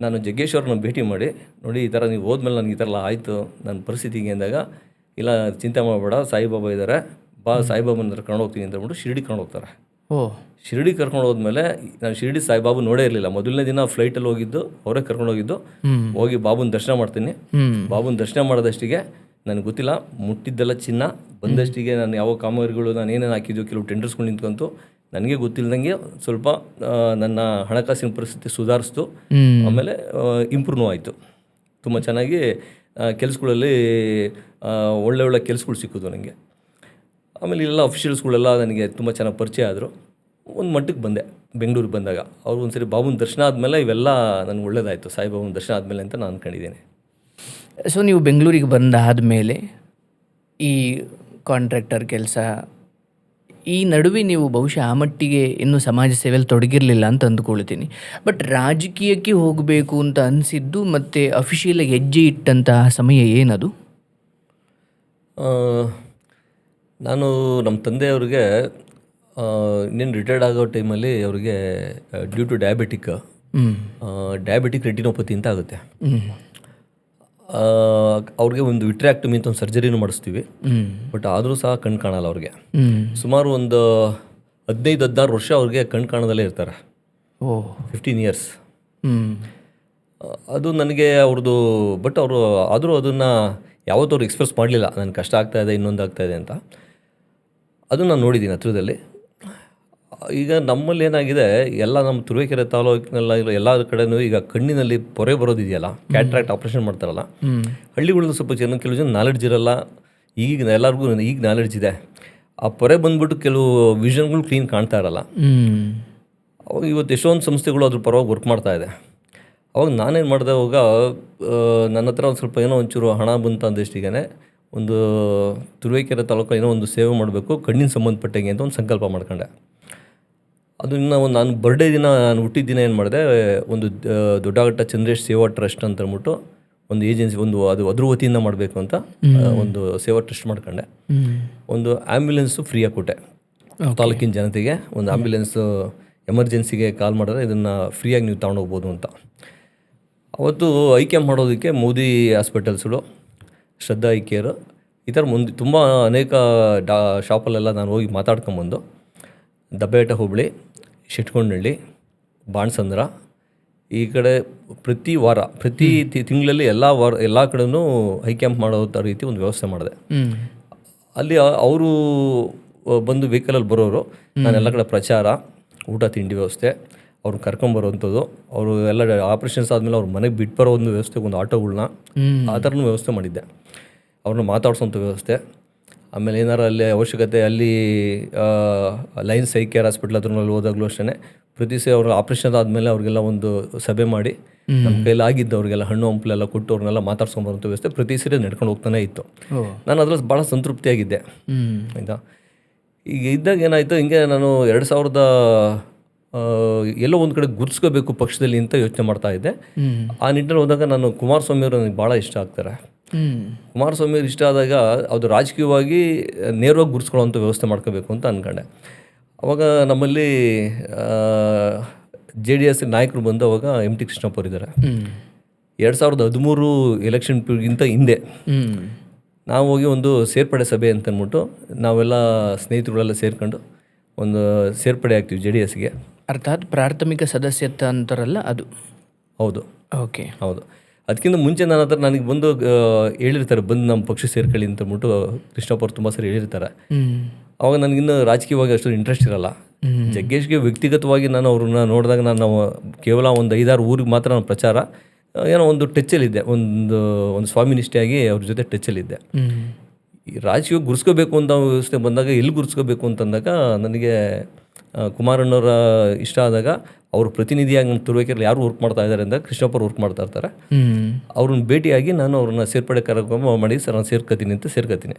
ನಾನು ಜಗ್ಗೇಶ್ವರನ ಭೇಟಿ ಮಾಡಿ, ನೋಡಿ ಈ ಥರ ನೀವು ಹೋದ್ಮೇಲೆ ನನಗೆ ಈ ಥರ ಎಲ್ಲ ಆಯಿತು ನನ್ನ ಪರಿಸ್ಥಿತಿಗೆ ಅಂದಾಗ, ಇಲ್ಲ ಚಿಂತೆ ಮಾಡಬೇಡ, ಸಾಯಿಬಾಬಾ ಇದ್ದಾರೆ, ಬಾ ಸಾಯಿಬಾಬನ ಹತ್ರ ಕರ್ಕೊಂಡು ಹೋಗ್ತೀನಿ ಅಂತ ಹೇಳ್ಬಿಟ್ಟು ಶಿರಡಿ ಕರ್ಕೊಂಡು ಹೋಗ್ತಾರೆ. ಶಿರಡಿ ಕರ್ಕೊಂಡು ಹೋದ್ಮೇಲೆ ನಾನು ಶಿರಡಿ ಸಾಯಿಬಾಬು ನೋಡೇ ಇರಲಿಲ್ಲ. ಮೊದಲನೇ ದಿನ ಫ್ಲೈಟಲ್ಲಿ ಹೋಗಿದ್ದು, ಅವರೇ ಕರ್ಕೊಂಡು ಹೋಗಿದ್ದು. ಹೋಗಿ ಬಾಬುನ ದರ್ಶನ ಮಾಡ್ತೀನಿ. ಬಾಬುನ ದರ್ಶನ ಮಾಡೋದಷ್ಟಿಗೆ ನನಗೆ ಗೊತ್ತಿಲ್ಲ, ಮುಟ್ಟಿದ್ದೆಲ್ಲ ಚಿನ್ನ. ಬಂದಷ್ಟಿಗೆ ನಾನು ಯಾವ ಕಾಮಗಾರಿಗಳು ನಾನು ಏನೇನು ಹಾಕಿದ್ದು, ಕೆಲವು ಟೆಂಡರ್ಸ್ಗಳು ನಿಂತ್ಕೊಂತು. ನನಗೆ ಗೊತ್ತಿಲ್ಲದಂಗೆ ಸ್ವಲ್ಪ ನನ್ನ ಹಣಕಾಸಿನ ಪರಿಸ್ಥಿತಿ ಸುಧಾರಿಸ್ತು. ಆಮೇಲೆ ಇಂಪ್ರೂವ್ ಆಯಿತು. ತುಂಬ ಚೆನ್ನಾಗಿ ಕೆಲಸಗಳಲ್ಲಿ ಒಳ್ಳೆ ಕೆಲಸಗಳು ಸಿಕ್ಕಿದ್ವು ನನಗೆ. ಆಮೇಲೆ ಇಲ್ಲೆಲ್ಲ ಅಫಿಷಿಯಲ್ಸ್ಗಳೆಲ್ಲ ನನಗೆ ತುಂಬ ಚೆನ್ನಾಗಿ ಪರಿಚಯ ಆದರು. ಒಂದು ಮಟ್ಟಕ್ಕೆ ಬಂದೆ ಬೆಂಗಳೂರಿಗೆ ಬಂದಾಗ. ಅವ್ರು ಒಂದ್ಸರಿ ಬಾಬುನ ದರ್ಶನ ಆದಮೇಲೆ ಇವೆಲ್ಲ ನನಗೆ ಒಳ್ಳೇದಾಯಿತು, ಸಾಯಿಬಾಬನ ದರ್ಶನ ಆದಮೇಲೆ ಅಂತ ನಾನು ಅಂದ್ಕೊಂಡಿದ್ದೇನೆ. ಸೊ ನೀವು ಬೆಂಗಳೂರಿಗೆ ಬಂದಾದಮೇಲೆ ಈ ಕಾಂಟ್ರಾಕ್ಟರ್ ಕೆಲಸ, ಈ ನಡುವೆ ನೀವು ಬಹುಶಃ ಆ ಮಟ್ಟಿಗೆ ಇನ್ನೂ ಸಮಾಜ ಸೇವೆಯಲ್ಲಿ ತೊಡಗಿರಲಿಲ್ಲ ಅಂತ ಅಂದ್ಕೊಳ್ತೀನಿ. ಬಟ್ ರಾಜಕೀಯಕ್ಕೆ ಹೋಗಬೇಕು ಅಂತ ಅನಿಸಿದ್ದು ಮತ್ತು ಅಫಿಷಿಯಲಾಗಿ ಹೆಜ್ಜೆ ಇಟ್ಟಂತಹ ಸಮಯ ಏನದು? ನಾನು ನಮ್ಮ ತಂದೆಯವ್ರಿಗೆ ಇನ್ನೇನು ರಿಟೈರ್ಡ್ ಆಗೋ ಟೈಮಲ್ಲಿ ಅವ್ರಿಗೆ ಡ್ಯೂ ಟು ಡಯಾಬಿಟಿಕ್ ರೆಟಿನೋಪತಿ ಅಂತ ಆಗುತ್ತೆ. ಅವ್ರಿಗೆ ಒಂದು ವಿಟ್ರಾಕ್ಟಮಿ ಅಂತ ಒಂದು ಸರ್ಜರಿನೂ ಮಾಡಿಸ್ತೀವಿ. ಬಟ್ ಆದರೂ ಸಹ ಕಣ್ಣು ಕಾಣಲ್ಲ ಅವ್ರಿಗೆ. ಸುಮಾರು ಒಂದು 15-16 ವರ್ಷ ಅವ್ರಿಗೆ ಕಣ್ಣು ಕಾಣದಲ್ಲೇ ಇರ್ತಾರೆ. 15 ಇಯರ್ಸ್. ಅದು ನನಗೆ ಅವ್ರದ್ದು. ಬಟ್ ಅವರು ಆದರೂ ಅದನ್ನು ಯಾವತ್ತೂ ಅವ್ರು ಎಕ್ಸ್ಪ್ರೆಸ್ ಮಾಡಲಿಲ್ಲ, ನನಗೆ ಕಷ್ಟ ಆಗ್ತಾಯಿದೆ, ಇನ್ನೊಂದು ಆಗ್ತಾಯಿದೆ ಅಂತ. ಅದು ನಾನು ನೋಡಿದ್ದೀನಿ ಹತ್ರದಲ್ಲಿ. ಈಗ ನಮ್ಮಲ್ಲಿ ಏನಾಗಿದೆ, ಎಲ್ಲ ನಮ್ಮ ತುರುವೇಕೆರೆ ತಾಲೂಕಿನೆಲ್ಲ ಎಲ್ಲ ಕಡೆನೂ ಈಗ ಕಣ್ಣಿನಲ್ಲಿ ಪೊರೆ ಬರೋದಿದೆಯಲ್ಲ, ಕ್ಯಾಟ್ರಾಕ್ಟ್ ಆಪ್ರೇಷನ್ ಮಾಡ್ತಾರಲ್ಲ, ಹಳ್ಳಿಗಳಲ್ಲಿ ಸ್ವಲ್ಪ ಕೆಲವು ಜನ ನಾಲೆಡ್ಜ್ ಇರಲ್ಲ. ಈಗ ಎಲ್ಲರಿಗೂ ಈಗ ನಾಲೆಡ್ಜ್ ಇದೆ. ಆ ಪೊರೆ ಬಂದ್ಬಿಟ್ಟು ಕೆಲವು ವಿಷನ್ಗಳು ಕ್ಲೀನ್ ಕಾಣ್ತಾ ಇರಲ್ಲ. ಅವಾಗ ಇವತ್ತು ಎಷ್ಟೊಂದು ಸಂಸ್ಥೆಗಳು ಅದ್ರ ಪರವಾಗಿ ವರ್ಕ್ ಮಾಡ್ತಾ ಇದೆ. ಅವಾಗ ನಾನೇನು ಮಾಡಿದೆ, ಅವಾಗ ನನ್ನ ಹತ್ರ ಒಂದು ಸ್ವಲ್ಪ ಏನೋ ಒಂಚೂರು ಹಣ ಬಂತು ಅಂದಷ್ಟಿಗೆ ಒಂದು ತುರುವೇಕೆರೆ ತಾಲೂಕು ಏನೋ ಒಂದು ಸೇವೆ ಮಾಡಬೇಕು ಕಣ್ಣಿನ ಸಂಬಂಧಪಟ್ಟಂಗೆ ಅಂತ ಒಂದು ಸಂಕಲ್ಪ ಮಾಡ್ಕೊಂಡೆ. ಅದು ಇನ್ನು ನಾನು ಬರ್ಡೇ ದಿನ, ನಾನು ಹುಟ್ಟಿದ ದಿನ ಏನು ಮಾಡಿದೆ, ಒಂದು ದೊಡ್ಡಘಟ್ಟ ಚಂದ್ರೇಶ್ ಸೇವಾ ಟ್ರಸ್ಟ್ ಅಂತ ಅಂದ್ಬಿಟ್ಟು ಒಂದು ಏಜೆನ್ಸಿ, ಅದು ಅದ್ರ ವತಿಯಿಂದ ಮಾಡಬೇಕು ಅಂತ ಒಂದು ಸೇವಾ ಟ್ರಸ್ಟ್ ಮಾಡ್ಕೊಂಡೆ. ಒಂದು ಆ್ಯಂಬ್ಯುಲೆನ್ಸು ಫ್ರೀಯಾಗಿ ಕೊಟ್ಟೆ ತಾಲೂಕಿನ ಜನತೆಗೆ. ಒಂದು ಆ್ಯಂಬ್ಯುಲೆನ್ಸು ಎಮರ್ಜೆನ್ಸಿಗೆ ಕಾಲ್ ಮಾಡಿದ್ರೆ ಇದನ್ನು ಫ್ರೀಯಾಗಿ ನೀವು ತೊಗೊಂಡೋಗ್ಬೋದು ಅಂತ. ಅವತ್ತು ಐ ಕ್ಯಾಂಪ್ ಮಾಡೋದಕ್ಕೆ ಮೋದಿ ಹಾಸ್ಪಿಟಲ್ಸ್ಗಳು, ಶ್ರದ್ಧಾ ಐ ಕೇರ್, ಈ ಥರ ತುಂಬ ಅನೇಕ ಶಾಪಲ್ಲೆಲ್ಲ ನಾನು ಹೋಗಿ ಮಾತಾಡ್ಕೊಂಬಂದು ದಬ್ಬೆಘಟ್ಟ ಹೋಬಳಿ, ಶೆಟ್ಕೊಂಡಹಳ್ಳಿ, ಬಾಣಸಂದ್ರ, ಈ ಕಡೆ ಪ್ರತಿ ವಾರ ಪ್ರತಿ ತಿಂಗಳಲ್ಲಿ ಎಲ್ಲ ಕಡೆನೂ ಐ ಕ್ಯಾಂಪ್ ಮಾಡೋ ರೀತಿ ಒಂದು ವ್ಯವಸ್ಥೆ ಮಾಡಿದೆ. ಅಲ್ಲಿ ಅವರು ಬಂದು ವೆಹಿಕಲಲ್ಲಿ ಬರೋರು, ನಾನೆಲ್ಲ ಕಡೆ ಪ್ರಚಾರ, ಊಟ ತಿಂಡಿ ವ್ಯವಸ್ಥೆ, ಅವ್ರನ್ನ ಕರ್ಕೊಂಬರೋವಂಥದ್ದು, ಅವರು ಎಲ್ಲ ಆಪ್ರೇಷನ್ಸ್ ಆದಮೇಲೆ ಅವ್ರ ಮನೆಗೆ ಬಿಟ್ಟು ಬರೋ ಒಂದು ವ್ಯವಸ್ಥೆ, ಒಂದು ಆಟೋಗಳನ್ನ ಆ ಥರನೂ ವ್ಯವಸ್ಥೆ ಮಾಡಿದ್ದೆ. ಅವ್ರನ್ನ ಮಾತಾಡ್ಸೋಂಥ ವ್ಯವಸ್ಥೆ. ಆಮೇಲೆ ಏನಾರು ಅಲ್ಲಿ ಅವಶ್ಯಕತೆ, ಅಲ್ಲಿ ಲೈನ್ಸ್ ಐ ಕೇರ್ ಹಾಸ್ಪಿಟ್ಲ್ ಹತ್ರನಲ್ಲಿ ಹೋದಾಗಲೂ ಅಷ್ಟೇ ಪ್ರತಿ ಸರಿ ಅವ್ರ ಆಪ್ರೇಷನ್ ಆದಮೇಲೆ ಅವ್ರಿಗೆಲ್ಲ ಒಂದು ಸಭೆ ಮಾಡಿ ನಮ್ಮ ಕೈಲಿ ಆಗಿದ್ದು ಅವ್ರಿಗೆಲ್ಲ ಹಣ್ಣು ಹಂಪಲೆಲ್ಲ ಕೊಟ್ಟು ಅವ್ರನ್ನೆಲ್ಲ ಮಾತಾಡ್ಸ್ಕೊಂಬರೋಂಥ ವ್ಯವಸ್ಥೆ ಪ್ರತಿ ಸರಿ ನಡ್ಕೊಂಡು ಹೋಗ್ತಾನೆ ಇತ್ತು. ನಾನು ಅದ್ರಲ್ಲಿ ಭಾಳ ಸಂತೃಪ್ತಿಯಾಗಿದ್ದೆ. ಆಯಿತಾ. ಈಗ ಇದ್ದಾಗ ಏನಾಯಿತು, ಹಿಂಗೆ ನಾನು 2000 ಎಲ್ಲೋ ಒಂದು ಕಡೆ ಗುರ್ಸ್ಕೋಬೇಕು ಪಕ್ಷದಲ್ಲಿ ಅಂತ ಯೋಚನೆ ಮಾಡ್ತಾ ಇದ್ದೆ. ಆ ನಿಟ್ಟಿನಲ್ಲಿ ಹೋದಾಗ ನಾನು ಕುಮಾರಸ್ವಾಮಿ ಅವರು ನನಗೆ ಭಾಳ ಇಷ್ಟ ಆಗ್ತಾರೆ. ಕುಮಾರಸ್ವಾಮಿ ಅವ್ರು ಇಷ್ಟ ಆದಾಗ ಅದು ರಾಜಕೀಯವಾಗಿ ನೇರವಾಗಿ ಗುರ್ಸ್ಕೊಳ್ಳೋವಂಥ ವ್ಯವಸ್ಥೆ ಮಾಡ್ಕೋಬೇಕು ಅಂತ ಅಂದ್ಕೊಂಡೆ. ಅವಾಗ ನಮ್ಮಲ್ಲಿ JDS ನಾಯಕರು ಬಂದು ಅವಾಗ MT ಕೃಷ್ಣಪ್ಪ ಅವರು ಇದ್ದಾರೆ. 2013 ಎಲೆಕ್ಷನ್ಗಿಂತ ಹಿಂದೆ ನಾವು ಹೋಗಿ ಒಂದು ಸೇರ್ಪಡೆ ಸಭೆ ಅಂತ ಅಂದ್ಬಿಟ್ಟು ನಾವೆಲ್ಲ ಸ್ನೇಹಿತರುಗಳೆಲ್ಲ ಸೇರ್ಕೊಂಡು ಒಂದು ಸೇರ್ಪಡೆ ಆಗ್ತೀವಿ JDSಗೆ. ಅರ್ಥಾತ್ ಪ್ರಾಥಮಿಕ ಸದಸ್ಯತ್ವ ಅಂತಾರಲ್ಲ ಅದು. ಹೌದು, ಓಕೆ, ಹೌದು. ಅದಕ್ಕಿಂತ ಮುಂಚೆ ನನ್ನ ಹತ್ರ ನನಗೆ ಬಂದು ಹೇಳಿರ್ತಾರೆ, ಬಂದು ನಮ್ಮ ಪಕ್ಷ ಸೇರ್ಕೊಳ್ಳಿ ಅಂತ ಅಂದ್ಬಿಟ್ಟು ಕೃಷ್ಣಪ್ಪ ಅವ್ರು ತುಂಬ ಸರಿ ಹೇಳಿರ್ತಾರೆ. ಅವಾಗ ನನಗಿನ್ನೂ ರಾಜಕೀಯವಾಗಿ ಅಷ್ಟು ಇಂಟ್ರೆಸ್ಟ್ ಇರಲ್ಲ. ಜಗ್ಗೇಶ್ಗೆ ವ್ಯಕ್ತಿಗತವಾಗಿ ನಾನು ಅವ್ರನ್ನ ನೋಡಿದಾಗ ನಾನು ಕೇವಲ ಒಂದು 5-6 ಊರಿಗೆ ಮಾತ್ರ ನಾನು ಪ್ರಚಾರ ಏನೋ ಒಂದು ಟಚ್ಚಲ್ಲಿದ್ದೆ, ಒಂದು ಸ್ವಾಮಿ ನಿಷ್ಠೆಯಾಗಿ ಅವ್ರ ಜೊತೆ ಟಚ್ಚಲ್ಲಿದ್ದೆ. ಈ ರಾಜಕೀಯ ಗುರ್ಸ್ಕೋಬೇಕು ಅಂತ ವ್ಯವಸ್ಥೆ ಬಂದಾಗ ಎಲ್ಲಿ ಗುರ್ಸ್ಕೋಬೇಕು ಅಂತಂದಾಗ ನನಗೆ ಕುಮಾರಣ್ಣವರ ಇಷ್ಟ ಆದಾಗ ಅವರು ಪ್ರತಿನಿಧಿಯಾಗಿ ನಮ್ಮ ತುರುವೇಕೆರೆಯಲ್ಲಿ ಯಾರು ವರ್ಕ್ ಮಾಡ್ತಾ ಇದ್ದಾರೆ ಅಂತ ಕೃಷ್ಣಪ್ಪ ವರ್ಕ್ ಮಾಡ್ತಾ ಇರ್ತಾರೆ. ಅವ್ರನ್ನ ಭೇಟಿಯಾಗಿ ನಾನು ಅವ್ರನ್ನ ಸೇರ್ಪಡೆ ಕಾರ್ಯಕ್ರಮ ಮಾಡಿ ಸರ್ ನಾನು ಸೇರ್ಕೋತೀನಿ ಅಂತ ಸೇರ್ಕೋತೀನಿ.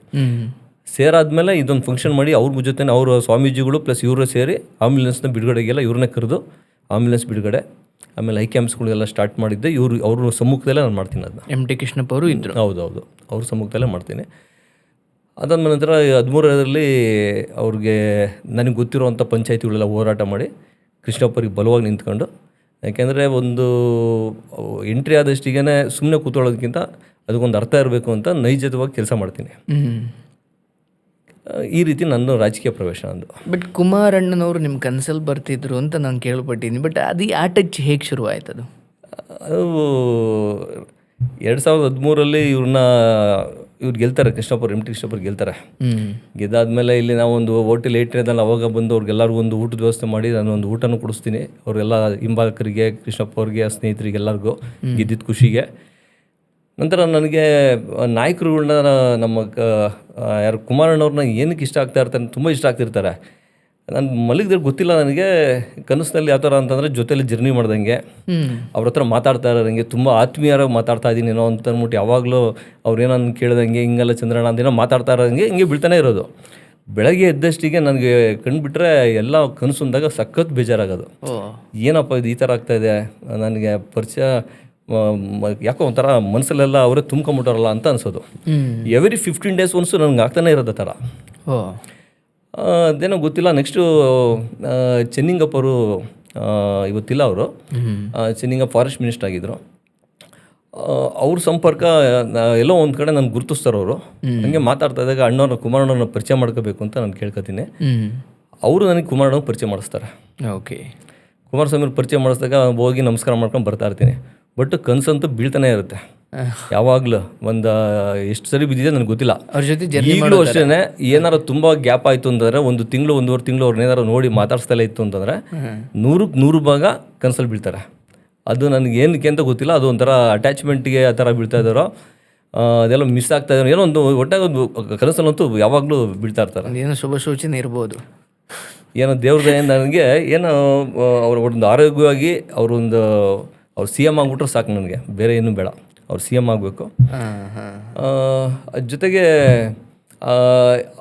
ಸೇರಾದ್ಮೇಲೆ ಇದೊಂದು ಫಂಕ್ಷನ್ ಮಾಡಿ ಅವ್ರ ಜೊತೆ ಅವರು ಸ್ವಾಮೀಜಿಗಳು ಪ್ಲಸ್ ಇವರು ಸೇರಿ ಆಂಬ್ಯುಲೆನ್ಸ್ನ ಬಿಡುಗಡೆಗೆಲ್ಲ ಇವ್ರನ್ನೇ ಕರೆದು ಆಂಬ್ಯುಲೆನ್ಸ್ ಬಿಡುಗಡೆ ಆಮೇಲೆ ಐ ಕ್ಯಾಂಪ್ಸ್ಗಳೆಲ್ಲ ಸ್ಟಾರ್ಟ್ ಮಾಡಿದ್ದೆ. ಅವ್ರ ಸಮ್ಮುಖದಲ್ಲೇ ನಾನು ಮಾಡ್ತೀನಿ ಅದನ್ನ. MT ಕೃಷ್ಣಪ್ಪ ಅವರು ಇದ್ದರು. ಹೌದೌದು, ಅವ್ರ ಸಮ್ಮುಖದಲ್ಲೇ ಮಾಡ್ತೀನಿ. ಅದಾದ ನಂತರ 13ರಲ್ಲಿ ಅವ್ರಿಗೆ ನನಗೆ ಗೊತ್ತಿರುವಂಥ ಪಂಚಾಯತಿಗಳೆಲ್ಲ ಹೋರಾಟ ಮಾಡಿ ಕೃಷ್ಣಪ್ಪರಿಗೆ ಬಲವಾಗಿ ನಿಂತ್ಕೊಂಡು, ಯಾಕೆಂದರೆ ಒಂದು ಎಂಟ್ರಿ ಆದಷ್ಟಿಗೆ ಸುಮ್ಮನೆ ಕೂತ್ಕೊಳ್ಳೋದಕ್ಕಿಂತ ಅದಕ್ಕೊಂದು ಅರ್ಥ ಇರಬೇಕು ಅಂತ ನೈಜವಾಗಿ ಕೆಲಸ ಮಾಡ್ತೀನಿ. ಈ ರೀತಿ ನನ್ನ ರಾಜಕೀಯ ಪ್ರವೇಶ ಅಂದು. ಬಟ್ ಕುಮಾರಣ್ಣನವರು ನಿಮ್ಮ ಕನಸಲ್ಲಿ ಬರ್ತಿದ್ರು ಅಂತ ನಾನು ಕೇಳ್ಪಟ್ಟಿದ್ದೀನಿ. ಬಟ್ ಅದು ಆ ಟಚ್ ಹೇಗೆ ಶುರುವಾಯ್ತು? ಅದು 2013ರಲ್ಲಿ ಇವ್ರು ಗೆಲ್ತಾರೆ, ಕೃಷ್ಣಪ್ಪ MT ಕೃಷ್ಣಪ್ಪ ಗೆಲ್ತಾರೆ. ಗೆದ್ದಾದ್ಮೇಲೆ ಇಲ್ಲಿ ನಾವು ಒಂದು ಹೋಟೆಲ್ 8ನೇದಲ್ಲಿ ಅವಾಗ ಬಂದು ಅವ್ರಿಗೆಲ್ಲರಿಗೂ ಒಂದು ಊಟದ ವ್ಯವಸ್ಥೆ ಮಾಡಿ ನಾನು ಒಂದು ಊಟನೂ ಕೊಡಿಸ್ತೀನಿ. ಅವರೆಲ್ಲ ಹಿಂಬಾಲಕರಿಗೆ, ಕೃಷ್ಣಪ್ಪ ಅವ್ರಿಗೆ, ಸ್ನೇಹಿತರಿಗೆ ಎಲ್ಲರಿಗೂ ಗೆದ್ದಿದ್ದ ಖುಷಿಗೆ. ನಂತರ ನನಗೆ ನಾಯಕರುಗಳನ್ನ ನಮ್ಮ ಯಾರು ಕುಮಾರಣ್ಣವ್ರನ್ನ ಏನಕ್ಕೆ ಇಷ್ಟ ಆಗ್ತಾ ಇರ್ತಾರೆ, ತುಂಬ ಇಷ್ಟ ಆಗ್ತಿರ್ತಾರೆ. ನಾನು ಮಲಗಿದ್ರೆ ಗೊತ್ತಿಲ್ಲ ನನಗೆ ಕನಸಿನಲ್ಲಿ ಯಾವ ಥರ ಅಂತಂದರೆ ಜೊತೆಲಿ ಜರ್ನಿ ಮಾಡ್ದಂಗೆ, ಅವ್ರ ಹತ್ರ ಮಾತಾಡ್ತಾ ಇರೋದಂಗೆ, ತುಂಬ ಆತ್ಮೀಯರಾಗಿ ಮಾತಾಡ್ತಾ ಇದ್ದೀನಿ ಏನೋ ಅಂತ ಅಂದ್ಬಿಟ್ಟು ಯಾವಾಗಲೂ ಅವ್ರೇನೋ ಕೇಳ್ದಂಗೆ ಹಿಂಗೆಲ್ಲ ಚಂದ್ರಣ್ಣ ಅಂದೇನೋ ಮಾತಾಡ್ತಾ ಇರೋದಂಗೆ ಹಿಂಗೆ ಬೀಳ್ತಾನೆ ಇರೋದು. ಬೆಳಗ್ಗೆ ಎದ್ದಷ್ಟಿಗೆ ನನಗೆ ಕಂಡುಬಿಟ್ರೆ ಎಲ್ಲ ಕನಸುಂದಾಗ ಸಖತ್ ಬೇಜಾರಾಗೋದು. ಏನಪ್ಪ ಇದು ಈ ಥರ ಆಗ್ತಾಯಿದೆ, ನನಗೆ ಪರಿಚಯ ಯಾಕೋ ಒಂಥರ ಮನಸ್ಸಲ್ಲೆಲ್ಲ ಅವರೇ ತುಂಬ್ಕೊಂಬಿಟ್ಟಾರಲ್ಲ ಅಂತ ಅನ್ಸೋದು. ಎವ್ರಿ 15 days ಒನ್ಸು ನನಗೆ ಆಗ್ತಾನೆ ಇರೋದು ಥರ. ಅದೇನೋ ಗೊತ್ತಿಲ್ಲ. ನೆಕ್ಸ್ಟು ಚೆನ್ನಿಂಗಪ್ಪ ಅವರು ಇವತ್ತಿಲ್ಲ, ಅವರು ಚೆನ್ನಿಂಗಪ್ಪ ಫಾರೆಸ್ಟ್ ಮಿನಿಸ್ಟರ್ ಆಗಿದ್ದರು. ಅವ್ರ ಸಂಪರ್ಕ ಎಲ್ಲೋ ಒಂದು ಕಡೆ ನಾನು ಗುರುತಿಸ್ತಾರೆ. ಅವರು ಹಂಗೆ ಮಾತಾಡ್ತಾ ಇದ್ದಾಗ ಅಣ್ಣವ್ರನ್ನ ಕುಮಾರಣ್ಣವ್ರನ್ನ ಪರಿಚಯ ಮಾಡ್ಕೋಬೇಕು ಅಂತ ನಾನು ಕೇಳ್ಕೊತೀನಿ. ಅವರು ನನಗೆ ಕುಮಾರಣ್ಣವ್ರ ಪರಿಚಯ ಮಾಡಿಸ್ತಾರೆ. ಓಕೆ, ಕುಮಾರಸ್ವಾಮಿ ಪರಿಚಯ ಮಾಡಿಸಿದಾಗ ಹೋಗಿ ನಮಸ್ಕಾರ ಮಾಡ್ಕೊಂಡು ಬರ್ತಾ ಇರ್ತೀನಿ. ಬಟ್ ಕನಸಂತೂ ಬೀಳ್ತಾನೆ ಇರುತ್ತೆ ಯಾವಾಗಲೂ. ಒಂದು ಎಷ್ಟು ಸರಿ ಬಿದ್ದಿದೆ ನನಗೆ ಗೊತ್ತಿಲ್ಲ. ಅವ್ರ ಜೊತೆ ಈಗಲೂ ಅಷ್ಟೇ ಏನಾರು ತುಂಬ ಗ್ಯಾಪ್ ಆಯಿತು ಅಂತಂದರೆ 1 ತಿಂಗಳು 1.5 ತಿಂಗಳು ಅವ್ರನ್ನೇನಾರು ನೋಡಿ ಮಾತಾಡ್ಸ್ತಲೇ ಇತ್ತು ಅಂತಂದರೆ 100ಕ್ಕೆ 100 ಭಾಗ ಕನಸಲ್ಲಿ ಬೀಳ್ತಾರೆ. ಅದು ನನಗೆ ಏನಕ್ಕೆ ಅಂತ ಗೊತ್ತಿಲ್ಲ. ಅದು ಒಂಥರ ಅಟ್ಯಾಚ್ಮೆಂಟ್ಗೆ ಆ ಥರ ಬೀಳ್ತಾ ಇದ್ದಾರೋ ಅದೆಲ್ಲ ಮಿಸ್ ಆಗ್ತಾ ಇದ್ದಾರೋ ಏನೋ ಒಂದು ಒಟ್ಟಾಗಿ ಒಂದು ಕನಸಲ್ಲಂತೂ ಯಾವಾಗಲೂ ಬೀಳ್ತಾ ಇರ್ತಾರೆ. ಏನೋ ಶುಭ ಸೂಚನೆ ಇರ್ಬೋದು. ಏನೋ ದೇವ್ರದ್ದು ನನಗೆ ಏನೋ ಅವ್ರ ಒಂದು ಆರೋಗ್ಯವಾಗಿ ಅವ್ರು CM ಆಗಿಬಿಟ್ರೆ ಸಾಕು ನನಗೆ, ಬೇರೆ ಏನೂ ಬೇಡ. ಅವ್ರು CM ಆಗಬೇಕು. ಜೊತೆಗೆ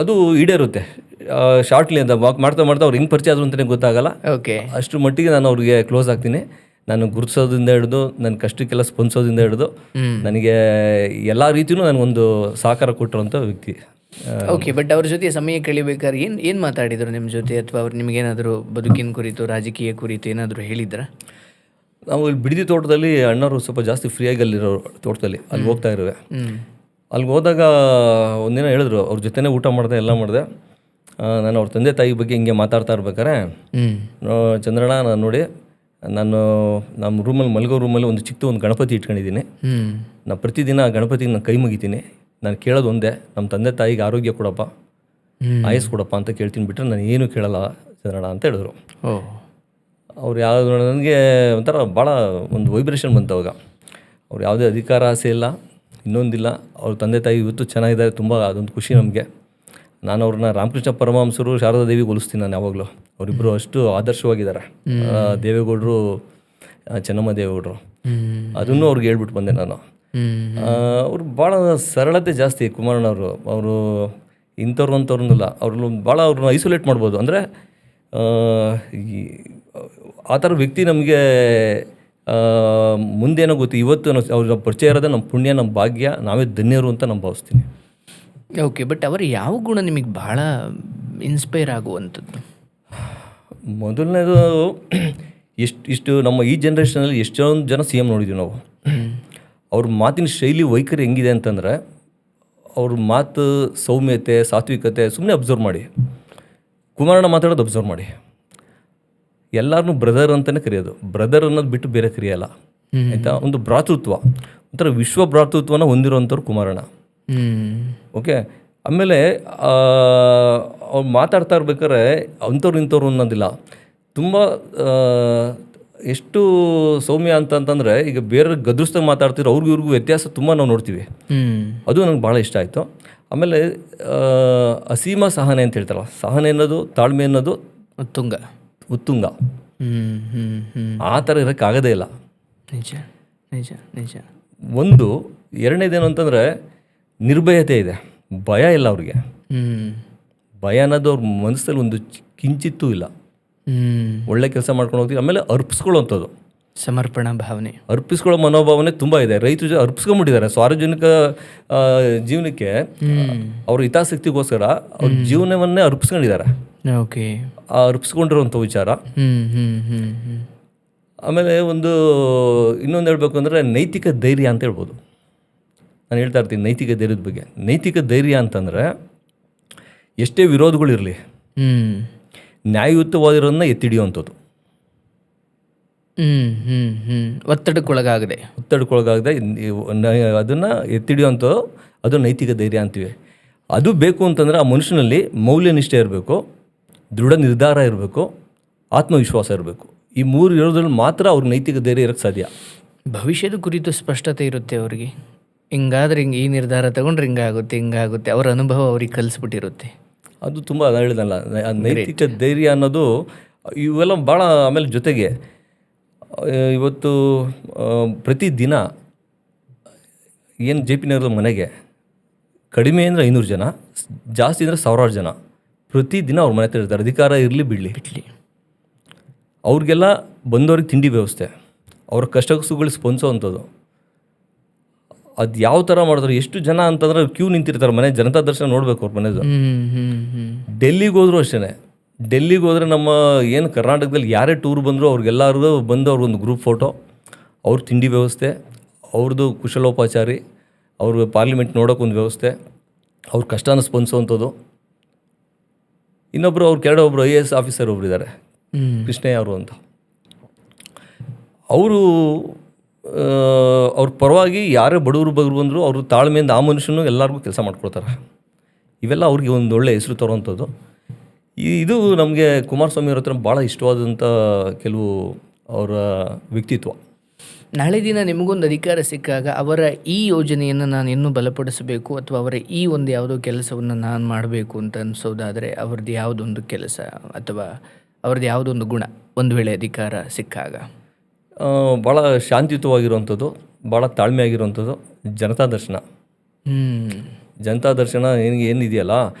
ಅದು ಈಡೇರುತ್ತೆ ಶಾರ್ಟ್ಲಿ ಅಂತ ಮಾಡ್ತಾ ಅವ್ರು ಹೆಂಗೆ ಪರಿಚಯ ಆದ್ರು ಅಂತಲೇ ಗೊತ್ತಾಗಲ್ಲ. ಓಕೆ, ಅಷ್ಟು ಮಟ್ಟಿಗೆ ನಾನು ಅವ್ರಿಗೆ ಕ್ಲೋಸ್ ಆಗ್ತೀನಿ. ನಾನು ಗುರುತಿಸೋದ್ರಿಂದ ಹಿಡಿದು ನನ್ನ ಕಷ್ಟಕ್ಕೆಲ್ಲ ಸ್ಪಂದಿಸೋದ್ರಿಂದ ಹಿಡಿದು ನನಗೆ ಎಲ್ಲ ರೀತಿಯೂ ನನಗೊಂದು ಸಹಕಾರ ಕೊಟ್ಟಿರೋಂಥ ವ್ಯಕ್ತಿ. ಓಕೆ, ಬಟ್ ಅವ್ರ ಜೊತೆ ಸಮಯ ಕಳಿಬೇಕಾದ್ರೆ ಏನು ಮಾತಾಡಿದ್ರು ನಿಮ್ಮ ಜೊತೆ, ಅಥವಾ ಅವ್ರು ನಿಮಗೇನಾದರೂ ಬದುಕಿನ ಕುರಿತು, ರಾಜಕೀಯ ಕುರಿತು ಏನಾದರೂ ಹೇಳಿದ್ರ? ನಾವು ಇಲ್ಲಿ ಬಿಡದಿ ತೋಟದಲ್ಲಿ ಅಣ್ಣವರು ಸ್ವಲ್ಪ ಜಾಸ್ತಿ ಫ್ರೀಯಾಗಿ ಅಲ್ಲಿರೋ ತೋಟದಲ್ಲಿ ಅಲ್ಲಿ ಹೋಗ್ತಾ ಇರುವೆ. ಅಲ್ಲಿಗೆ ಹೋದಾಗ ಒಂದಿನ ಹೇಳಿದ್ರು, ಅವ್ರ ಜೊತೆನೇ ಊಟ ಮಾಡಿದೆ, ಎಲ್ಲ ಮಾಡಿದೆ. ನಾನು ಅವ್ರ ತಂದೆ ತಾಯಿ ಬಗ್ಗೆ ಹಿಂಗೆ ಮಾತಾಡ್ತಾ ಇರ್ಬೇಕಾರೆ, ಚಂದ್ರಣ್ಣ ನಾನು ನೋಡಿ, ನಾನು ನಮ್ಮ ರೂಮಲ್ಲಿ ಮಲಗೋ ರೂಮಲ್ಲಿ ಒಂದು ಚಿಕ್ಕ ಗಣಪತಿ ಇಟ್ಕೊಂಡಿದ್ದೀನಿ. ನಾನು ಪ್ರತಿದಿನ ಆ ಗಣಪತಿಗೆ ನಾನು ಕೈ ಮುಗಿತೀನಿ. ನಾನು ಕೇಳೋದು ಒಂದೇ, ನಮ್ಮ ತಂದೆ ತಾಯಿಗೆ ಆರೋಗ್ಯ ಕೊಡಪ್ಪ, ಆಯಸ್ಸು ಕೊಡಪ್ಪ ಅಂತ ಕೇಳ್ತೀನಿ, ಬಿಟ್ಟರೆ ನಾನು ಏನೂ ಕೇಳಲ್ಲ ಚಂದ್ರಣ್ಣ ಅಂತ ಹೇಳಿದ್ರು. ಅವ್ರು ಯಾವುದು ನನಗೆ ಒಂಥರ ಭಾಳ ಒಂದು ವೈಬ್ರೇಷನ್ ಬಂತು ಅವಾಗ. ಅವ್ರು ಯಾವುದೇ ಅಧಿಕಾರ ಆಸೆ ಇಲ್ಲ, ಇನ್ನೊಂದಿಲ್ಲ. ಅವ್ರ ತಂದೆ ತಾಯಿ ಇವತ್ತು ಚೆನ್ನಾಗಿದ್ದಾರೆ, ತುಂಬ ಅದೊಂದು ಖುಷಿ ನಮಗೆ. ನಾನು ಅವ್ರನ್ನ ರಾಮಕೃಷ್ಣ ಪರಮಹಂಸರು, ಶಾರದಾ ದೇವಿಗೆ ಹೋಲಿಸ್ತೀನಿ ನಾನು ಯಾವಾಗಲೂ. ಅವರಿಬ್ಬರು ಅಷ್ಟು ಆದರ್ಶವಾಗಿದ್ದಾರೆ. ದೇವೇಗೌಡರು, ಚೆನ್ನಮ್ಮ ದೇವೇಗೌಡರು, ಅದನ್ನು ಅವ್ರಿಗೆ ಹೇಳ್ಬಿಟ್ಟು ಬಂದೆ ನಾನು. ಅವರು ಭಾಳ ಸರಳತೆ ಜಾಸ್ತಿ ಕುಮಾರಣ್ಣವರು. ಅವರು ಇಂಥವ್ರು ಅಂಥವ್ರನ್ನಲ್ಲ, ಅವ್ರನ್ನ ಭಾಳ ಅವ್ರನ್ನ ಐಸೋಲೇಟ್ ಮಾಡ್ಬೋದು. ಅಂದರೆ ಆ ಥರ ವ್ಯಕ್ತಿ ನಮಗೆ ಮುಂದೇನೋ ಗೊತ್ತು, ಇವತ್ತು ಅವ್ರ ಪರಿಚಯ ಇರೋದೇ ನಮ್ಮ ಪುಣ್ಯ, ನಮ್ಮ ಭಾಗ್ಯ, ನಾವೇ ಧನ್ಯರು ಅಂತ ನಾನು ಭಾವಿಸ್ತೀನಿ. ಓಕೆ, ಬಟ್ ಅವರ ಯಾವ ಗುಣ ನಿಮಗೆ ಭಾಳ ಇನ್ಸ್ಪೈರ್ ಆಗುವಂಥದ್ದು? ಮೊದಲನೇದು ಇಷ್ಟು ನಮ್ಮ ಈ ಜನ್ರೇಷನಲ್ಲಿ ಎಷ್ಟೊಂದು ಜನ ಸಿ ಎಮ್ ನೋಡಿದ್ದೀವಿ ನಾವು. ಅವ್ರ ಮಾತಿನ ಶೈಲಿ ವೈಖರಿ ಹೆಂಗಿದೆ ಅಂತಂದರೆ, ಅವ್ರ ಮಾತು ಸೌಮ್ಯತೆ, ಸಾತ್ವಿಕತೆ, ಸುಮ್ಮನೆ ಅಬ್ಸರ್ವ್ ಮಾಡಿ. ಕುಮಾರಣ್ಣ ಮಾತಾಡೋದು ಅಬ್ಸರ್ವ್ ಮಾಡಿ, ಎಲ್ಲರನ್ನೂ ಬ್ರದರ್ ಅಂತಲೇ ಕರೆಯೋದು, ಬ್ರದರ್ ಅನ್ನೋದು ಬಿಟ್ಟು ಬೇರೆ ಕರೆಯಲ್ಲ, ಆಯಿತಾ. ಒಂದು ಭ್ರಾತೃತ್ವ, ಒಂಥರ ವಿಶ್ವ ಭ್ರಾತೃತ್ವನ ಹೊಂದಿರೋವಂಥವ್ರು ಕುಮಾರಣ್ಣ. ಓಕೆ, ಆಮೇಲೆ ಅವ್ರು ಮಾತಾಡ್ತಾ ಇರ್ಬೇಕಾದ್ರೆ ಅಂಥವ್ರು ಇಂಥವ್ರು ಅನ್ನೋದಿಲ್ಲ, ತುಂಬ ಎಷ್ಟು ಸೌಮ್ಯ ಅಂತಂತಂದರೆ, ಈಗ ಬೇರೆ ಗದರಿಸ್ದಾಗ ಮಾತಾಡ್ತಿರೋ ಅವ್ರಿಗೂ ಇವ್ರಿಗೂ ವ್ಯತ್ಯಾಸ ತುಂಬ ನಾವು ನೋಡ್ತೀವಿ. ಅದು ನನಗೆ ಭಾಳ ಇಷ್ಟ ಆಯಿತು. ಆಮೇಲೆ ಅಸೀಮ ಸಹನೆ ಅಂತ ಹೇಳ್ತಾರಲ್ಲ, ಸಹನೆ ಅನ್ನೋದು, ತಾಳ್ಮೆ ಅನ್ನೋದು ಉತ್ತುಂಗ. ಆ ಥರ ಇರೋಕ್ಕಾಗೋದೇ ಇಲ್ಲ. ನಿಜ ನಿಜ ನಿಜ. ಒಂದು ಎರಡನೇದೇನು ಅಂತಂದರೆ ನಿರ್ಭಯತೆ ಇದೆ, ಭಯ ಇಲ್ಲ ಅವ್ರಿಗೆ. ಭಯ ಅನ್ನೋದು ಅವ್ರ ಮನಸ್ಸಲ್ಲಿ ಒಂದು ಕಿಂಚಿತ್ತೂ ಇಲ್ಲ. ಒಳ್ಳೆ ಕೆಲಸ ಮಾಡ್ಕೊಂಡು ಹೋಗ್ತೀವಿ. ಆಮೇಲೆ ಅರ್ಪಿಸ್ಕೊಳ್ಳೋವಂಥದ್ದು, ಸಮರ್ಪಣಾ ಭಾವನೆ, ಅರ್ಪಿಸ್ಕೊಳ್ಳೋ ಮನೋಭಾವನೆ ತುಂಬ ಇದೆ. ರೈತರು ಅರ್ಪಿಸ್ಕೊಂಡ್ಬಿಟ್ಟಿದ್ದಾರೆ ಸಾರ್ವಜನಿಕ ಜೀವನಕ್ಕೆ, ಅವ್ರ ಹಿತಾಸಕ್ತಿಗೋಸ್ಕರ ಅವ್ರ ಜೀವನವನ್ನೇ ಅರ್ಪಿಸ್ಕೊಂಡಿದ್ದಾರೆ. ಓಕೆ, ಆ ಅರ್ಪಿಸ್ಕೊಂಡಿರೋವಂಥ ವಿಚಾರ. ಆಮೇಲೆ ಇನ್ನೊಂದು ಹೇಳಬೇಕು ಅಂದರೆ ನೈತಿಕ ಧೈರ್ಯ ಅಂತ ಹೇಳ್ಬೋದು. ನಾನು ಹೇಳ್ತಾ ಇರ್ತೀನಿ ನೈತಿಕ ಧೈರ್ಯದ ಬಗ್ಗೆ. ನೈತಿಕ ಧೈರ್ಯ ಅಂತಂದರೆ, ಎಷ್ಟೇ ವಿರೋಧಗಳಿರಲಿ ನ್ಯಾಯಯುತವಾಗಿರೋದನ್ನ ಎತ್ತಿಡಿಯುವಂಥದ್ದು, ಒತ್ತಡಕ್ಕೊಳಗಾಗದೆ ಅದನ್ನು ಎತ್ತಿಡಿಯುವಂಥದ್ದು, ಅದು ನೈತಿಕ ಧೈರ್ಯ ಅಂತೀವಿ. ಅದು ಬೇಕು ಅಂತಂದರೆ ಆ ಮನುಷ್ಯನಲ್ಲಿ ಮೌಲ್ಯನಿಷ್ಠೆ ಇರಬೇಕು, ದೃಢ ನಿರ್ಧಾರ ಇರಬೇಕು, ಆತ್ಮವಿಶ್ವಾಸ ಇರಬೇಕು. ಈ ಮೂರು ಇರೋದ್ರಲ್ಲಿ ಮಾತ್ರ ಅವ್ರಿಗೆ ನೈತಿಕ ಧೈರ್ಯ ಇರೋಕ್ಕೆ ಸಾಧ್ಯ. ಭವಿಷ್ಯದ ಕುರಿತು ಸ್ಪಷ್ಟತೆ ಇರುತ್ತೆ ಅವರಿಗೆ. ಹಿಂಗಾದ್ರೆ ಈ ನಿರ್ಧಾರ ತಗೊಂಡ್ರೆ ಹಿಂಗಾಗುತ್ತೆ, ಅವರ ಅನುಭವ ಅವ್ರಿಗೆ ಕಲಿಸ್ಬಿಟ್ಟಿರುತ್ತೆ. ಅದು ತುಂಬ ಹೇಳಿದಲ್ಲ, ನೈತಿಕ ಧೈರ್ಯ ಅನ್ನೋದು ಇವೆಲ್ಲ ಭಾಳ. ಆಮೇಲೆ ಜೊತೆಗೆ ಇವತ್ತು ಪ್ರತಿದಿನ ಏನು JP ನಗರದ ಮನೆಗೆ ಕಡಿಮೆ ಅಂದರೆ 500 ಜನ, ಜಾಸ್ತಿ ಅಂದರೆ 1000 ಜನ ಪ್ರತಿದಿನ ಅವ್ರ ಮನೆ ಹತ್ರ ಇರ್ತಾರೆ. ಅಧಿಕಾರ ಇರಲಿ ಬಿಡಲಿ, ಅವ್ರಿಗೆಲ್ಲ ಬಂದವ್ರಿಗೆ ತಿಂಡಿ ವ್ಯವಸ್ಥೆ, ಅವ್ರ ಕಷ್ಟಸುಗಳಿಗೆ ಸ್ಪಂದಿಸೋವಂಥದ್ದು. ಅದು ಯಾವ ಥರ ಮಾಡಿದ್ರು, ಎಷ್ಟು ಜನ ಅಂತಂದ್ರೆ ಕ್ಯೂ ನಿಂತಿರ್ತಾರೆ ಮನೆ ಜನತಾ ದರ್ಶನ ನೋಡಬೇಕು ಅವ್ರ ಮನೆದು. ಡೆಲ್ಲಿಗೆ ಹೋದ್ರು ಅಷ್ಟೇ. ಡೆಲ್ಲಿಗೆ ಹೋದರೆ ನಮ್ಮ ಏನು ಕರ್ನಾಟಕದಲ್ಲಿ ಯಾರೇ ಟೂರ್ ಬಂದರೂ ಅವ್ರಿಗೆಲ್ಲರಿಗೂ ಬಂದು ಅವ್ರಿಗೊಂದು ಗ್ರೂಪ್ ಫೋಟೋ, ಅವ್ರ ತಿಂಡಿ ವ್ಯವಸ್ಥೆ, ಅವ್ರದ್ದು ಕುಶಲೋಪಚಾರಿ, ಅವ್ರ ಪಾರ್ಲಿಮೆಂಟ್ ನೋಡೋಕ್ಕೊಂದು ವ್ಯವಸ್ಥೆ, ಅವ್ರ ಕಷ್ಟನ ಸ್ಪಂದಿಸುವಂಥದ್ದು. ಇನ್ನೊಬ್ಬರು ಅವ್ರ ಕೆಳಗಡೆ ಒಬ್ಬರು IAS ಆಫೀಸರ್ ಒಬ್ರು ಇದ್ದಾರೆ, ಕೃಷ್ಣಯ್ಯ ಅವರು ಅಂತ. ಅವ್ರ ಪರವಾಗಿ ಯಾರೇ ಬಡವರು ಬಂದರು ಅವರು ತಾಳ್ಮೆಯಿಂದ ಆ ಮನುಷ್ಯನು ಎಲ್ಲರಿಗೂ ಕೆಲಸ ಮಾಡ್ಕೊಳ್ತಾರೆ. ಇವೆಲ್ಲ ಅವ್ರಿಗೆ ಒಂದು ಒಳ್ಳೆ ಹೆಸರು ತರುವಂಥದ್ದು. ಇದು ನಮಗೆ ಕುಮಾರಸ್ವಾಮಿ ಅವ್ರ ಹತ್ರ ಭಾಳ ಇಷ್ಟವಾದಂಥ ಕೆಲವು ಅವರ ವ್ಯಕ್ತಿತ್ವ. ನಾಳೆ ದಿನ ನಿಮಗೊಂದು ಅಧಿಕಾರ ಸಿಕ್ಕಾಗ ಅವರ ಈ ಯೋಜನೆಯನ್ನು ನಾನು ಇನ್ನೂ ಬಲಪಡಿಸಬೇಕು ಅಥವಾ ಅವರ ಈ ಒಂದು ಯಾವುದೋ ಕೆಲಸವನ್ನು ನಾನು ಮಾಡಬೇಕು ಅಂತ ಅನಿಸೋದಾದರೆ ಅವ್ರದ್ದು ಯಾವುದೊಂದು ಕೆಲಸ ಅಥವಾ ಅವ್ರದ್ದು ಯಾವುದೊಂದು ಗುಣ ಒಂದು ವೇಳೆ ಅಧಿಕಾರ ಸಿಕ್ಕಾಗ? ಭಾಳ ಶಾಂತಿಯುತವಾಗಿರುವಂಥದ್ದು, ಭಾಳ ತಾಳ್ಮೆ ಆಗಿರುವಂಥದ್ದು. ಜನತಾ ದರ್ಶನ ಏನಿದೆಯಲ್ಲ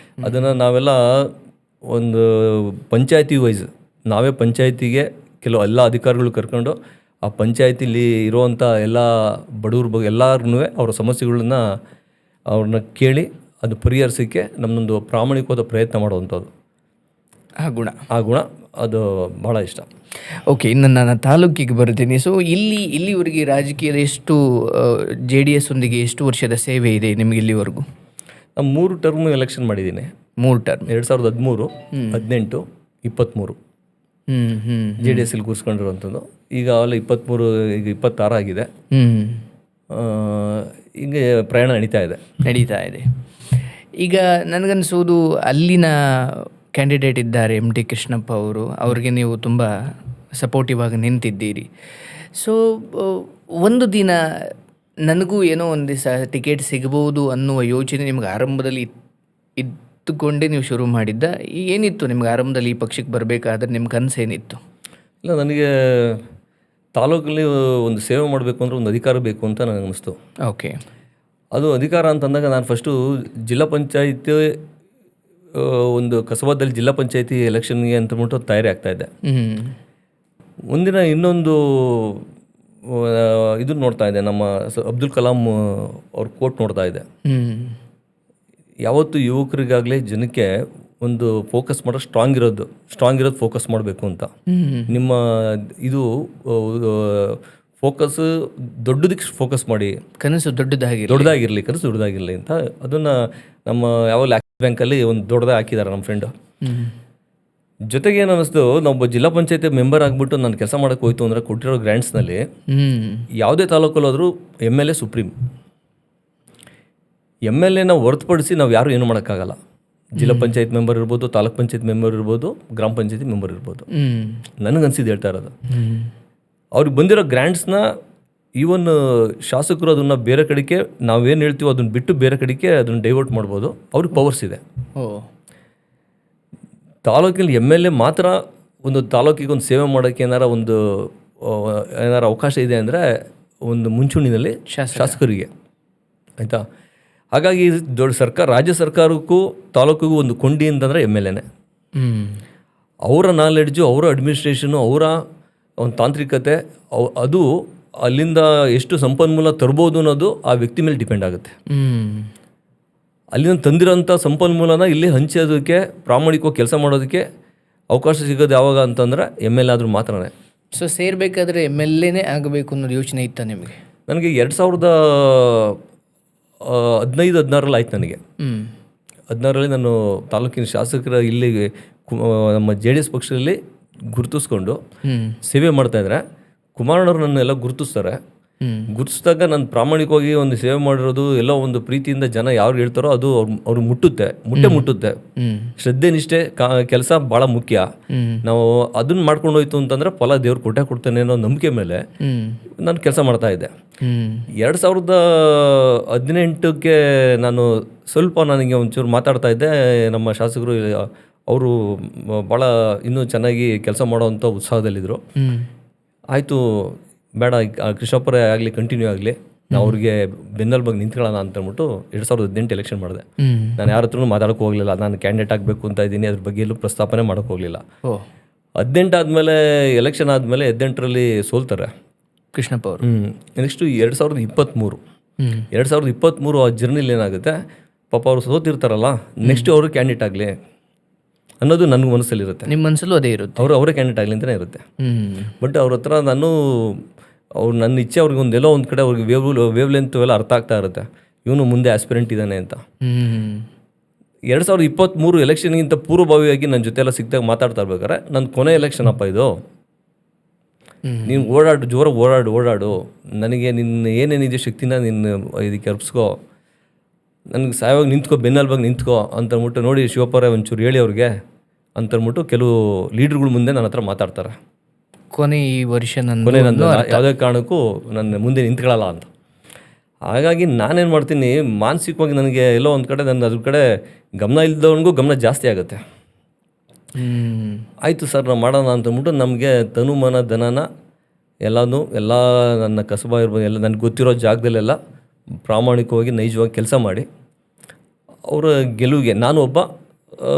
ಅದನ್ನು ನಾವೆಲ್ಲ ಒಂದು ಪಂಚಾಯತಿ ವೈಸ್ ನಾವೇ ಪಂಚಾಯತಿಗೆ ಕೆಲವು ಎಲ್ಲ ಅಧಿಕಾರಿಗಳು ಕರ್ಕೊಂಡು ಆ ಪಂಚಾಯತಿಲಿ ಇರುವಂಥ ಎಲ್ಲ ಬಡವ್ರ ಬಗ್ಗೆ ಎಲ್ಲರೂ ಅವರ ಸಮಸ್ಯೆಗಳನ್ನ ಅವ್ರನ್ನ ಕೇಳಿ ಅದು ಪರಿಹರಿಸೋಕ್ಕೆ ನಮ್ಮದೊಂದು ಪ್ರಾಮಾಣಿಕವಾದ ಪ್ರಯತ್ನ ಮಾಡುವಂಥದ್ದು ಆ ಗುಣ ಅದು ಭಾಳ ಇಷ್ಟ. ಓಕೆ, ಇನ್ನು ನಾನು ತಾಲೂಕಿಗೆ ಬರ್ತೀನಿ. ಸೊ ಇಲ್ಲಿವರೆಗೆ ರಾಜಕೀಯದ ಎಷ್ಟು JDS ಒಂದಿಗೆ ಎಷ್ಟು ವರ್ಷದ ಸೇವೆ ಇದೆ ನಿಮಗೆ ಇಲ್ಲಿವರೆಗೂ? ನಾನು 3 ಟರ್ಮ್ ಎಲೆಕ್ಷನ್ ಮಾಡಿದ್ದೀನಿ. 3 ಟರ್ಮ್ 2013, 18, 23 JDSಲ್ಲಿ ಕೂರಿಸ್ಕೊಂಡಿರುವಂಥದ್ದು. ಈಗ ಅವೆಲ್ಲ 23, ಈಗ 26 ಆಗಿದೆ. ಹಿಂಗೆ ಪ್ರಯಾಣ ನಡೀತಾ ಇದೆ. ಈಗ ನನಗನ್ನಿಸೋದು ಅಲ್ಲಿನ ಕ್ಯಾಂಡಿಡೇಟ್ ಇದ್ದಾರೆ MT ಕೃಷ್ಣಪ್ಪ ಅವರು, ಅವ್ರಿಗೆ ನೀವು ತುಂಬ ಸಪೋರ್ಟಿವ್ ಆಗಿ ನಿಂತಿದ್ದೀರಿ. ಸೊ ಒಂದು ದಿನ ನನಗೂ ಏನೋ ಒಂದು ದಿವಸ ಟಿಕೆಟ್ ಸಿಗಬಹುದು ಅನ್ನುವ ಯೋಚನೆ ನಿಮ್ಗೆ ಆರಂಭದಲ್ಲಿ ಇದ್ದುಕೊಂಡೇ ನೀವು ಶುರು ಮಾಡಿದ್ದ? ಏನಿತ್ತು ನಿಮ್ಗೆ ಆರಂಭದಲ್ಲಿ ಈ ಪಕ್ಷಕ್ಕೆ ಬರಬೇಕಾದ್ರೆ ನಿಮ್ಮ ಕನಸು ಏನಿತ್ತು? ಇಲ್ಲ, ನನಗೆ ತಾಲೂಕಲ್ಲಿ ಒಂದು ಸೇವೆ ಮಾಡಬೇಕು ಅಂದರೆ ಒಂದು ಅಧಿಕಾರ ಬೇಕು ಅಂತ ನನಗೆ ಅನ್ನಿಸ್ತು. ಓಕೆ, ಅದು ಅಧಿಕಾರ ಅಂತಂದಾಗ ನಾನು ಫಸ್ಟು ಜಿಲ್ಲಾ ಪಂಚಾಯತಿ ಒಂದು ಕಸಬಾದಲ್ಲಿ ಜಿಲ್ಲಾ ಪಂಚಾಯತಿ ಎಲೆಕ್ಷನ್ಗೆ ಅಂತಂದ್ಬಿಟ್ಟು ತಯಾರಿ ಆಗ್ತಾಯಿದ್ದೆ. ಮುಂದಿನ ಇನ್ನೊಂದು ಇದನ್ನು ನೋಡ್ತಾ ಇದ್ದೆ, ನಮ್ಮ ಅಬ್ದುಲ್ ಕಲಾಂ ಅವ್ರ ಕೋಟ್ ನೋಡ್ತಾ ಇದ್ದೆ. ಯಾವತ್ತು ಯುವಕರಿಗಾಗಲೇ ಜನಕ್ಕೆ ಒಂದು ಫೋಕಸ್ ಮಾಡೋ ಸ್ಟ್ರಾಂಗ್ ಇರೋದು ಫೋಕಸ್ ಮಾಡಬೇಕು ಅಂತ. ನಿಮ್ಮ ಇದು ಫೋಕಸ್ ದೊಡ್ಡದಕ್ಕೆ ಫೋಕಸ್ ಮಾಡಿ, ಕನಸು ದೊಡ್ಡದಾಗಿರಲಿ ಅಂತ ಅದನ್ನು ನಮ್ಮ ಯಾವಾಗಲೂ ಆಕ್ಸಿಸ್ ಬ್ಯಾಂಕಲ್ಲಿ ಒಂದು ದೊಡ್ಡದಾಗಿ ಹಾಕಿದ್ದಾರೆ ನಮ್ಮ ಫ್ರೆಂಡು. ಜೊತೆಗೆ ಏನು ಅನ್ನಿಸ್ತು, ನಾವು ಜಿಲ್ಲಾ ಪಂಚಾಯತಿ ಮೆಂಬರ್ ಆಗಿಬಿಟ್ಟು ನಾನು ಕೆಲಸ ಮಾಡೋಕ್ಕೆ ಹೋಯ್ತು ಅಂದರೆ ಕೊಟ್ಟಿರೋ ಗ್ರ್ಯಾಂಟ್ಸ್ನಲ್ಲಿ ಯಾವುದೇ ತಾಲೂಕಲ್ಲಾದರೂ MLA ಸುಪ್ರೀಂ. MLAನ ಹೊರತುಪಡಿಸಿ ನಾವು ಯಾರೂ ಏನು ಮಾಡೋಕ್ಕಾಗಲ್ಲ. ಜಿಲ್ಲಾ ಪಂಚಾಯತ್ ಮೆಂಬರ್ ಇರ್ಬೋದು, ತಾಲೂಕ್ ಪಂಚಾಯತ್ ಮೆಂಬರ್ ಇರ್ಬೋದು, ಗ್ರಾಮ ಪಂಚಾಯತಿ ಮೆಂಬರ್ ಇರ್ಬೋದು. ನನಗನ್ಸಿದ್ದು ಹೇಳ್ತಾ ಇರೋದು, ಅವ್ರಿಗೆ ಬಂದಿರೋ ಗ್ರ್ಯಾಂಟ್ಸ್ನ ಈವನ್ ಶಾಸಕರು ಅದನ್ನು ಬೇರೆ ಕಡೆಗೆ ನಾವೇನು ಹೇಳ್ತೀವೋ ಅದನ್ನು ಬಿಟ್ಟು ಬೇರೆ ಕಡೆಗೆ ಅದನ್ನು ಡೈವರ್ಟ್ ಮಾಡ್ಬೋದು. ಅವ್ರಿಗೆ ಪವರ್ಸ್ ಇದೆ. ತಾಲೂಕಿನಲ್ಲಿ MLA ಮಾತ್ರ ಒಂದು ತಾಲೂಕಿಗೆ ಒಂದು ಸೇವೆ ಮಾಡೋಕ್ಕೆ ಏನಾರ ಅವಕಾಶ ಇದೆ ಅಂದರೆ ಒಂದು ಮುಂಚೂಣಿನಲ್ಲಿ ಶಾಸಕರಿಗೆ, ಆಯಿತಾ. ಹಾಗಾಗಿ ದೊಡ್ಡ ರಾಜ್ಯ ಸರ್ಕಾರಕ್ಕೂ ತಾಲೂಕಿಗೂ ಒಂದು ಕೊಂಡಿ ಅಂತಂದರೆ MLAನೇ. ಅವರ ನಾಲೆಡ್ಜು, ಅವರ ಅಡ್ಮಿನಿಸ್ಟ್ರೇಷನು, ಅವರ ಒಂದು ತಾಂತ್ರಿಕತೆ, ಅದು ಅಲ್ಲಿಂದ ಎಷ್ಟು ಸಂಪನ್ಮೂಲ ತರ್ಬೋದು ಅನ್ನೋದು ಆ ವ್ಯಕ್ತಿ ಮೇಲೆ ಡಿಪೆಂಡ್ ಆಗುತ್ತೆ. ಅಲ್ಲಿಂದ ತಂದಿರೋಂಥ ಸಂಪನ್ಮೂಲನ ಇಲ್ಲಿ ಹಂಚೋದಕ್ಕೆ, ಪ್ರಾಮಾಣಿಕವಾಗಿ ಕೆಲಸ ಮಾಡೋದಕ್ಕೆ ಅವಕಾಶ ಸಿಗೋದು ಯಾವಾಗ ಅಂತಂದರೆ MLA ಆದರೂ ಮಾತ್ರನೇ. ಸೊ ಸೇರಬೇಕಾದ್ರೆ MLAನೇ ಆಗಬೇಕು ಅನ್ನೋದು ಯೋಚನೆ ಇತ್ತ ನಿಮಗೆ? ನನಗೆ 2015-16 ಆಯ್ತು. ನನಗೆ 16ರಲ್ಲಿ ನಾನು ತಾಲೂಕಿನ ಶಾಸಕರ ಇಲ್ಲಿ ನಮ್ಮ JDS ಪಕ್ಷದಲ್ಲಿ ಗುರುತಿಸ್ಕೊಂಡು ಸೇವೆ ಮಾಡ್ತಾಯಿದ್ರೆ, ಕುಮಾರಣ್ಣವ್ರು ನನ್ನೆಲ್ಲ ಗುರುತಿಸ್ತಾರೆ. ಗುರುತಿಸಿದಾಗ ನಾನು ಪ್ರಾಮಾಣಿಕವಾಗಿ ಒಂದು ಸೇವೆ ಮಾಡಿರೋದು ಎಲ್ಲೋ ಒಂದು ಪ್ರೀತಿಯಿಂದ ಜನ ಯಾರು ಹೇಳ್ತಾರೋ ಅದು ಅವ್ರು ಮುಟ್ಟುತ್ತೆ. ಶ್ರದ್ಧೆ ನಿಷ್ಠೆ ಕೆಲಸ ಭಾಳ ಮುಖ್ಯ. ನಾವು ಅದನ್ನ ಮಾಡ್ಕೊಂಡು ಹೋಯ್ತು ಅಂತಂದ್ರೆ ಫಲ ದೇವ್ರು ಕೊಡ್ತಾನೆ ಅನ್ನೋ ನಂಬಿಕೆ ಮೇಲೆ ನಾನು ಕೆಲಸ ಮಾಡ್ತಾ ಇದ್ದೆ. 2018ಕ್ಕೆ ನಾನು ಸ್ವಲ್ಪ ನನಗೆ ಒಂಚೂರು ಮಾತಾಡ್ತಾ ಇದ್ದೆ. ನಮ್ಮ ಶಾಸಕರು ಅವರು ಭಾಳ ಇನ್ನೂ ಚೆನ್ನಾಗಿ ಕೆಲಸ ಮಾಡೋವಂಥ ಉತ್ಸಾಹದಲ್ಲಿದ್ದರು. ಆಯಿತು, ಬೇಡ ಕೃಷ್ಣಪ್ಪರೇ ಆಗಲಿ, ಕಂಟಿನ್ಯೂ ಆಗಲಿ, ನಾವು ಅವ್ರಿಗೆ ಬೆನ್ನೆಲುಬಾಗಿ ನಿಂತ್ಕೊಳ್ಳೋಣ ಅಂತ ಅಂದ್ಬಿಟ್ಟು 2018 ಎಲೆಕ್ಷನ್ ಮಾಡಿದೆ. ನಾನು ಯಾರ ಹತ್ರನೂ ಮಾತಾಡೋಕೆ ಹೋಗಲಿಲ್ಲ. ನಾನು ಕ್ಯಾಂಡಿಡೇಟ್ ಆಗಬೇಕು ಅಂತ ಇದ್ದೀನಿ, ಅದ್ರ ಬಗ್ಗೆ ಎಲ್ಲೂ ಪ್ರಸ್ತಾಪನೆ ಮಾಡೋಕೆ ಹೋಗಲಿಲ್ಲ. 18 ಆದಮೇಲೆ, ಎಲೆಕ್ಷನ್ ಆದಮೇಲೆ 18ರಲ್ಲಿ ಸೋಲ್ತಾರೆ ಕೃಷ್ಣಪ್ಪ ಅವರು. ನೆಕ್ಸ್ಟು 2023 ಆ ಜರ್ನಿಲಿ ಏನಾಗುತ್ತೆ, ಪಾಪ ಅವರು ಸೋತಿರ್ತಾರಲ್ಲ, ನೆಕ್ಸ್ಟ್ ಅವರು ಕ್ಯಾಂಡಿಡೇಟ್ ಆಗಲಿ ಅನ್ನೋದು ನನಗೆ ಮನಸ್ಸಲ್ಲಿರುತ್ತೆ. ನಿಮ್ಮ ಮನಸ್ಸಲ್ಲೂ ಅದೇ ಇರುತ್ತೆ, ಅವರೇ ಕ್ಯಾಂಡಿಡೇಟ್ ಆಗಲಿ ಅಂತಲೇ ಇರುತ್ತೆ. ಬಟ್ ಅವ್ರ ಹತ್ರ ನನ್ನ ಇಚ್ಛೆ ಅವ್ರಿಗೆ ಎಲ್ಲೋ ಒಂದು ಕಡೆ ಅವ್ರಿಗೆ ವೇವ್ ಲೆಂತ್ ಎಲ್ಲ ಅರ್ಥ ಆಗ್ತಾ ಇರುತ್ತೆ, ಇವನು ಮುಂದೆ ಆಸ್ಪಿರೆಂಟ್ ಇದ್ದಾನೆ ಅಂತ. 2023 ಎಲೆಕ್ಷನ್ಗಿಂತ ಪೂರ್ವಭಾವಿಯಾಗಿ ನನ್ನ ಜೊತೆ ಎಲ್ಲ ಸಿಕ್ಕಿದಾಗ ಮಾತಾಡ್ತಾ ಇರ್ಬೇಕಾರೆ, ನನ್ನ ಕೊನೆ ಎಲೆಕ್ಷನ್ ಅಪ್ಪ ಇದು, ನೀನು ಜೋರಾಗಿ ಓಡಾಡು, ನನಗೆ ನಿನ್ನ ಏನೇನಿದೆ ಶಕ್ತಿನ ನಿನ್ನ ಇದಕ್ಕೆ ಅರ್ಪಿಸ್ಕೋ, ನನಗೆ ಸಾಯವಾಗಿ ನಿಂತ್ಕೋ, ಬೆನ್ನೆಲುಬಾಗಿ ನಿಂತ್ಕೋ ಅಂತಂದ್ಬಿಟ್ಟು, ನೋಡಿ ಶಿವಪ್ಪರೇ ಒಂಚೂರು ಹೇಳಿ ಅವ್ರಿಗೆ ಅಂತಂದ್ಬಿಟ್ಟು ಕೆಲವು ಲೀಡ್ರುಗಳ ಮುಂದೆ ನನ್ನ ಹತ್ರ ಮಾತಾಡ್ತಾರೆ. ಕೊನೆ ಈ ವರ್ಷ ಕೊನೆ ನಂದು ಯಾವುದೇ ಕಾರಣಕ್ಕೂ ನನ್ನ ಮುಂದೆ ನಿಂತ್ಕೊಳ್ಳಲ್ಲ ಅಂತ. ಹಾಗಾಗಿ ನಾನೇನು ಮಾಡ್ತೀನಿ, ಮಾನಸಿಕವಾಗಿ ನನಗೆ ಎಲ್ಲೋ ಒಂದು ಕಡೆ ಅದ್ರ ಕಡೆ ಗಮನ ಇಲ್ದವನಿಗೂ ಗಮನ ಜಾಸ್ತಿ ಆಗುತ್ತೆ. ಆಯಿತು ಸರ್, ನಾವು ಮಾಡೋಣ ಅಂತಂದ್ಬಿಟ್ಟು ನಮಗೆ ತನುಮನ ಧನನ ಎಲ್ಲ ನನ್ನ ಕಸಬ ಇರ್ಬೋದು, ಎಲ್ಲ ನನಗೆ ಗೊತ್ತಿರೋ ಜಾಗದಲ್ಲೆಲ್ಲ ಪ್ರಾಮಾಣಿಕವಾಗಿ ನೈಜವಾಗಿ ಕೆಲಸ ಮಾಡಿ ಅವರ ಗೆಲುವಿಗೆ ನಾನು ಒಬ್ಬ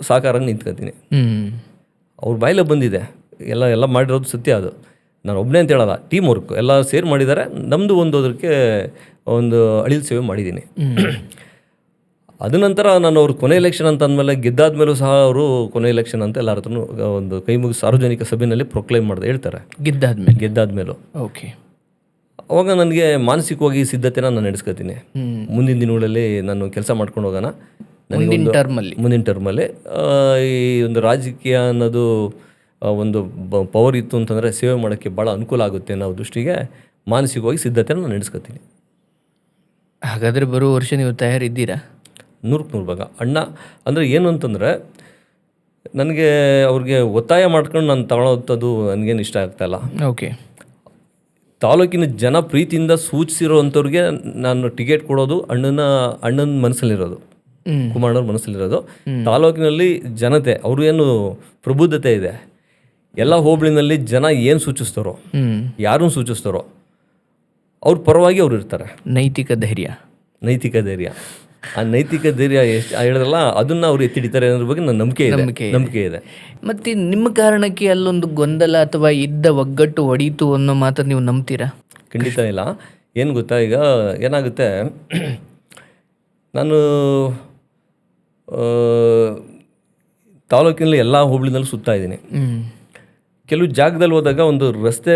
ಸಹಕಾರ ನಿಂತ್ಕೊತೀನಿ. ಅವ್ರ ಬಾಯಿಲೆ ಬಂದಿದೆ, ಎಲ್ಲ ಮಾಡಿರೋದು ಸತ್ಯ. ಅದು ನಾನು ಒಬ್ಬನೇ ಅಂತ ಹೇಳಲ್ಲ, ಟೀಮ್ ವರ್ಕ್ ಎಲ್ಲ ಸೇರ್ ಮಾಡಿದ್ದಾರೆ. ನಮ್ಮದು ಅದಕ್ಕೆ ಒಂದು ಅಳಿಲ್ ಸೇವೆ ಮಾಡಿದ್ದೀನಿ. ಅದ ನಂತರ ನಾನು ಅವ್ರು ಕೊನೆ ಎಲೆಕ್ಷನ್ ಅಂತ ಅಂದಮೇಲೆ, ಗೆದ್ದಾದ್ಮೇಲೂ ಸಹ ಅವರು ಕೊನೆ ಎಲೆಕ್ಷನ್ ಅಂತ ಎಲ್ಲರ ಹತ್ರನೂ ಒಂದು ಕೈ ಮುಗಿದು ಸಾರ್ವಜನಿಕ ಸಭೆಯಲ್ಲಿ ಪ್ರೊಕ್ಲೈಮ್ ಮಾಡಿದೆ, ಹೇಳ್ತಾರೆ ಗೆದ್ದಾದ್ಮೇಲೂ. ಓಕೆ, ಅವಾಗ ನನಗೆ ಮಾನಸಿಕವಾಗಿ ಸಿದ್ಧತೆನ ನಾನು ನಡೆಸ್ಕೊತೀನಿ. ಮುಂದಿನ ದಿನಗಳಲ್ಲಿ ನಾನು ಕೆಲಸ ಮಾಡ್ಕೊಂಡು ಹೋಗೋಣ, ಮುಂದಿನ ಟರ್ಮಲ್ಲಿ ಈ ಒಂದು ರಾಜಕೀಯ ಅನ್ನೋದು ಒಂದು ಪವರ್ ಇತ್ತು ಅಂತಂದರೆ ಸೇವೆ ಮಾಡೋಕ್ಕೆ ಭಾಳ ಅನುಕೂಲ ಆಗುತ್ತೆ ಅನ್ನೋ ದೃಷ್ಟಿಗೆ ಮಾನಸಿಕವಾಗಿ ಸಿದ್ಧತೆನ ನಾನು ನಡೆಸ್ಕೊತೀನಿ. ಹಾಗಾದರೆ ಬರೋ ವರ್ಷ ನೀವು ತಯಾರಿದ್ದೀರಾ? 100% ಭಾಗ ಅಣ್ಣ. ಅಂದರೆ ಏನು ಅಂತಂದರೆ, ನನಗೆ ಅವ್ರಿಗೆ ಒತ್ತಾಯ ಮಾಡ್ಕೊಂಡು ನಾನು ತಗೊಳ್ಳೋಂಥದ್ದು ನನಗೇನು ಇಷ್ಟ ಆಗ್ತಾಯಿಲ್ಲ. ಓಕೆ, ತಾಲೂಕಿನ ಜನ ಪ್ರೀತಿಯಿಂದ ಸೂಚಿಸಿರೋ ಅಂಥವ್ರಿಗೆ ನಾನು ಟಿಕೆಟ್ ಕೊಡೋದು ಅಣ್ಣನ ಮನಸ್ಸಲ್ಲಿರೋದು, ಕುಮಾರಣ್ಣವ್ರ ಮನಸ್ಸಲ್ಲಿರೋದು. ತಾಲೂಕಿನಲ್ಲಿ ಜನತೆ ಅವ್ರಿಗೇನು ಪ್ರಬುದ್ಧತೆ ಇದೆ, ಎಲ್ಲ ಹೋಬಳಿನಲ್ಲಿ ಜನ ಏನು ಸೂಚಿಸ್ತಾರೋ, ಯಾರನ್ನು ಸೂಚಿಸ್ತಾರೋ ಅವ್ರ ಪರವಾಗಿ ಅವ್ರು ಇರ್ತಾರೆ. ನೈತಿಕ ಧೈರ್ಯ. ಆ ನೈತಿಕ ಧೈರ್ಯ ಎಷ್ಟು ಹೇಳಿದ್ರಲ್ಲ ಅದನ್ನು ಅವ್ರು ಎತ್ತಿಡಿತಾರೆ ಅನ್ನೋದ್ರ ಬಗ್ಗೆ ನನ್ನ ನಂಬಿಕೆ ಇದೆ. ಮತ್ತು ನಿಮ್ಮ ಕಾರಣಕ್ಕೆ ಅಲ್ಲೊಂದು ಗೊಂದಲ ಅಥವಾ ಇದ್ದ ಒಗ್ಗಟ್ಟು ಒಡೀತು ಅನ್ನೋ ಮಾತನ್ನು ನೀವು ನಂಬ್ತೀರಾ? ಖಂಡಿತ ಇಲ್ಲ. ಏನು ಗೊತ್ತಾ, ಈಗ ಏನಾಗುತ್ತೆ, ನಾನು ತಾಲೂಕಿನಲ್ಲಿ ಎಲ್ಲ ಹೋಬಳಿನಲ್ಲೂ ಸುತ್ತಾ ಇದ್ದೀನಿ. ಕೆಲವು ಜಾಗದಲ್ಲಿ ಹೋದಾಗ ಒಂದು ರಸ್ತೆ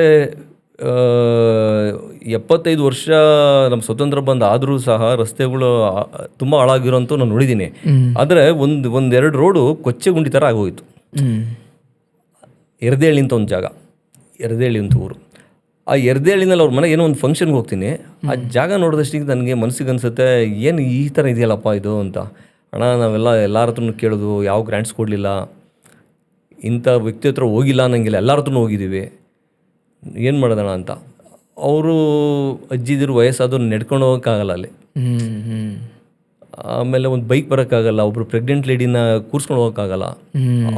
75 ವರ್ಷ ನಮ್ಮ ಸ್ವತಂತ್ರ ಬಂದ ಆದರೂ ಸಹ ರಸ್ತೆಗಳು ತುಂಬ ಹಾಳಾಗಿರೋಂಥ ನಾನು ನೋಡಿದ್ದೀನಿ. ಆದರೆ ಒಂದೆರಡು ರೋಡು ಕೊಚ್ಚೆಗುಂಡಿ ಥರ ಆಗೋಯಿತು. ಎರ್ದೇಳಿ ಅಂತ ಒಂದು ಜಾಗ, ಎರ್ದೇಳಿ ಅಂತ ಊರು. ಆ ಎರ್ದೇಳಿನಲ್ಲಿ ಅವ್ರ ಮನೆಗೆ ಏನೋ ಒಂದು ಫಂಕ್ಷನ್ಗೆ ಹೋಗ್ತೀನಿ. ಆ ಜಾಗ ನೋಡಿದಷ್ಟಿಗೆ ನನಗೆ ಮನಸ್ಸಿಗೆ ಅನಿಸುತ್ತೆ, ಏನು ಈ ಥರ ಇದೆಯಲ್ಲಪ್ಪ ಇದು ಅಂತ. ಅಣ್ಣ ನಾವೆಲ್ಲ ಎಲ್ಲರ ಹತ್ರನೂ ಕೇಳೋದು, ಯಾವ ಗ್ರ್ಯಾಂಟ್ಸ್ ಕೊಡಲಿಲ್ಲ, ಇಂಥ ವ್ಯಕ್ತಿ ಹತ್ರ ಹೋಗಿಲ್ಲ ಅನ್ನಂಗಿಲ್ಲ, ಎಲ್ಲರ ಹತ್ರನೂ ಹೋಗಿದ್ದೀವಿ, ಏನು ಮಾಡೋದಣ್ಣ ಅಂತ. ಅವರು ಅಜ್ಜಿದಿರು ವಯಸ್ಸಾದ್ರು ನಡ್ಕೊಂಡು ಹೋಗೋಕ್ಕಾಗಲ್ಲ ಅಲ್ಲಿ. ಆಮೇಲೆ ಒಂದು ಬೈಕ್ ಬರೋಕ್ಕಾಗಲ್ಲ, ಒಬ್ಬರು ಪ್ರೆಗ್ನೆಂಟ್ ಲೇಡಿನ ಕೂರ್ಸ್ಕೊಂಡು ಹೋಗೋಕ್ಕಾಗಲ್ಲ,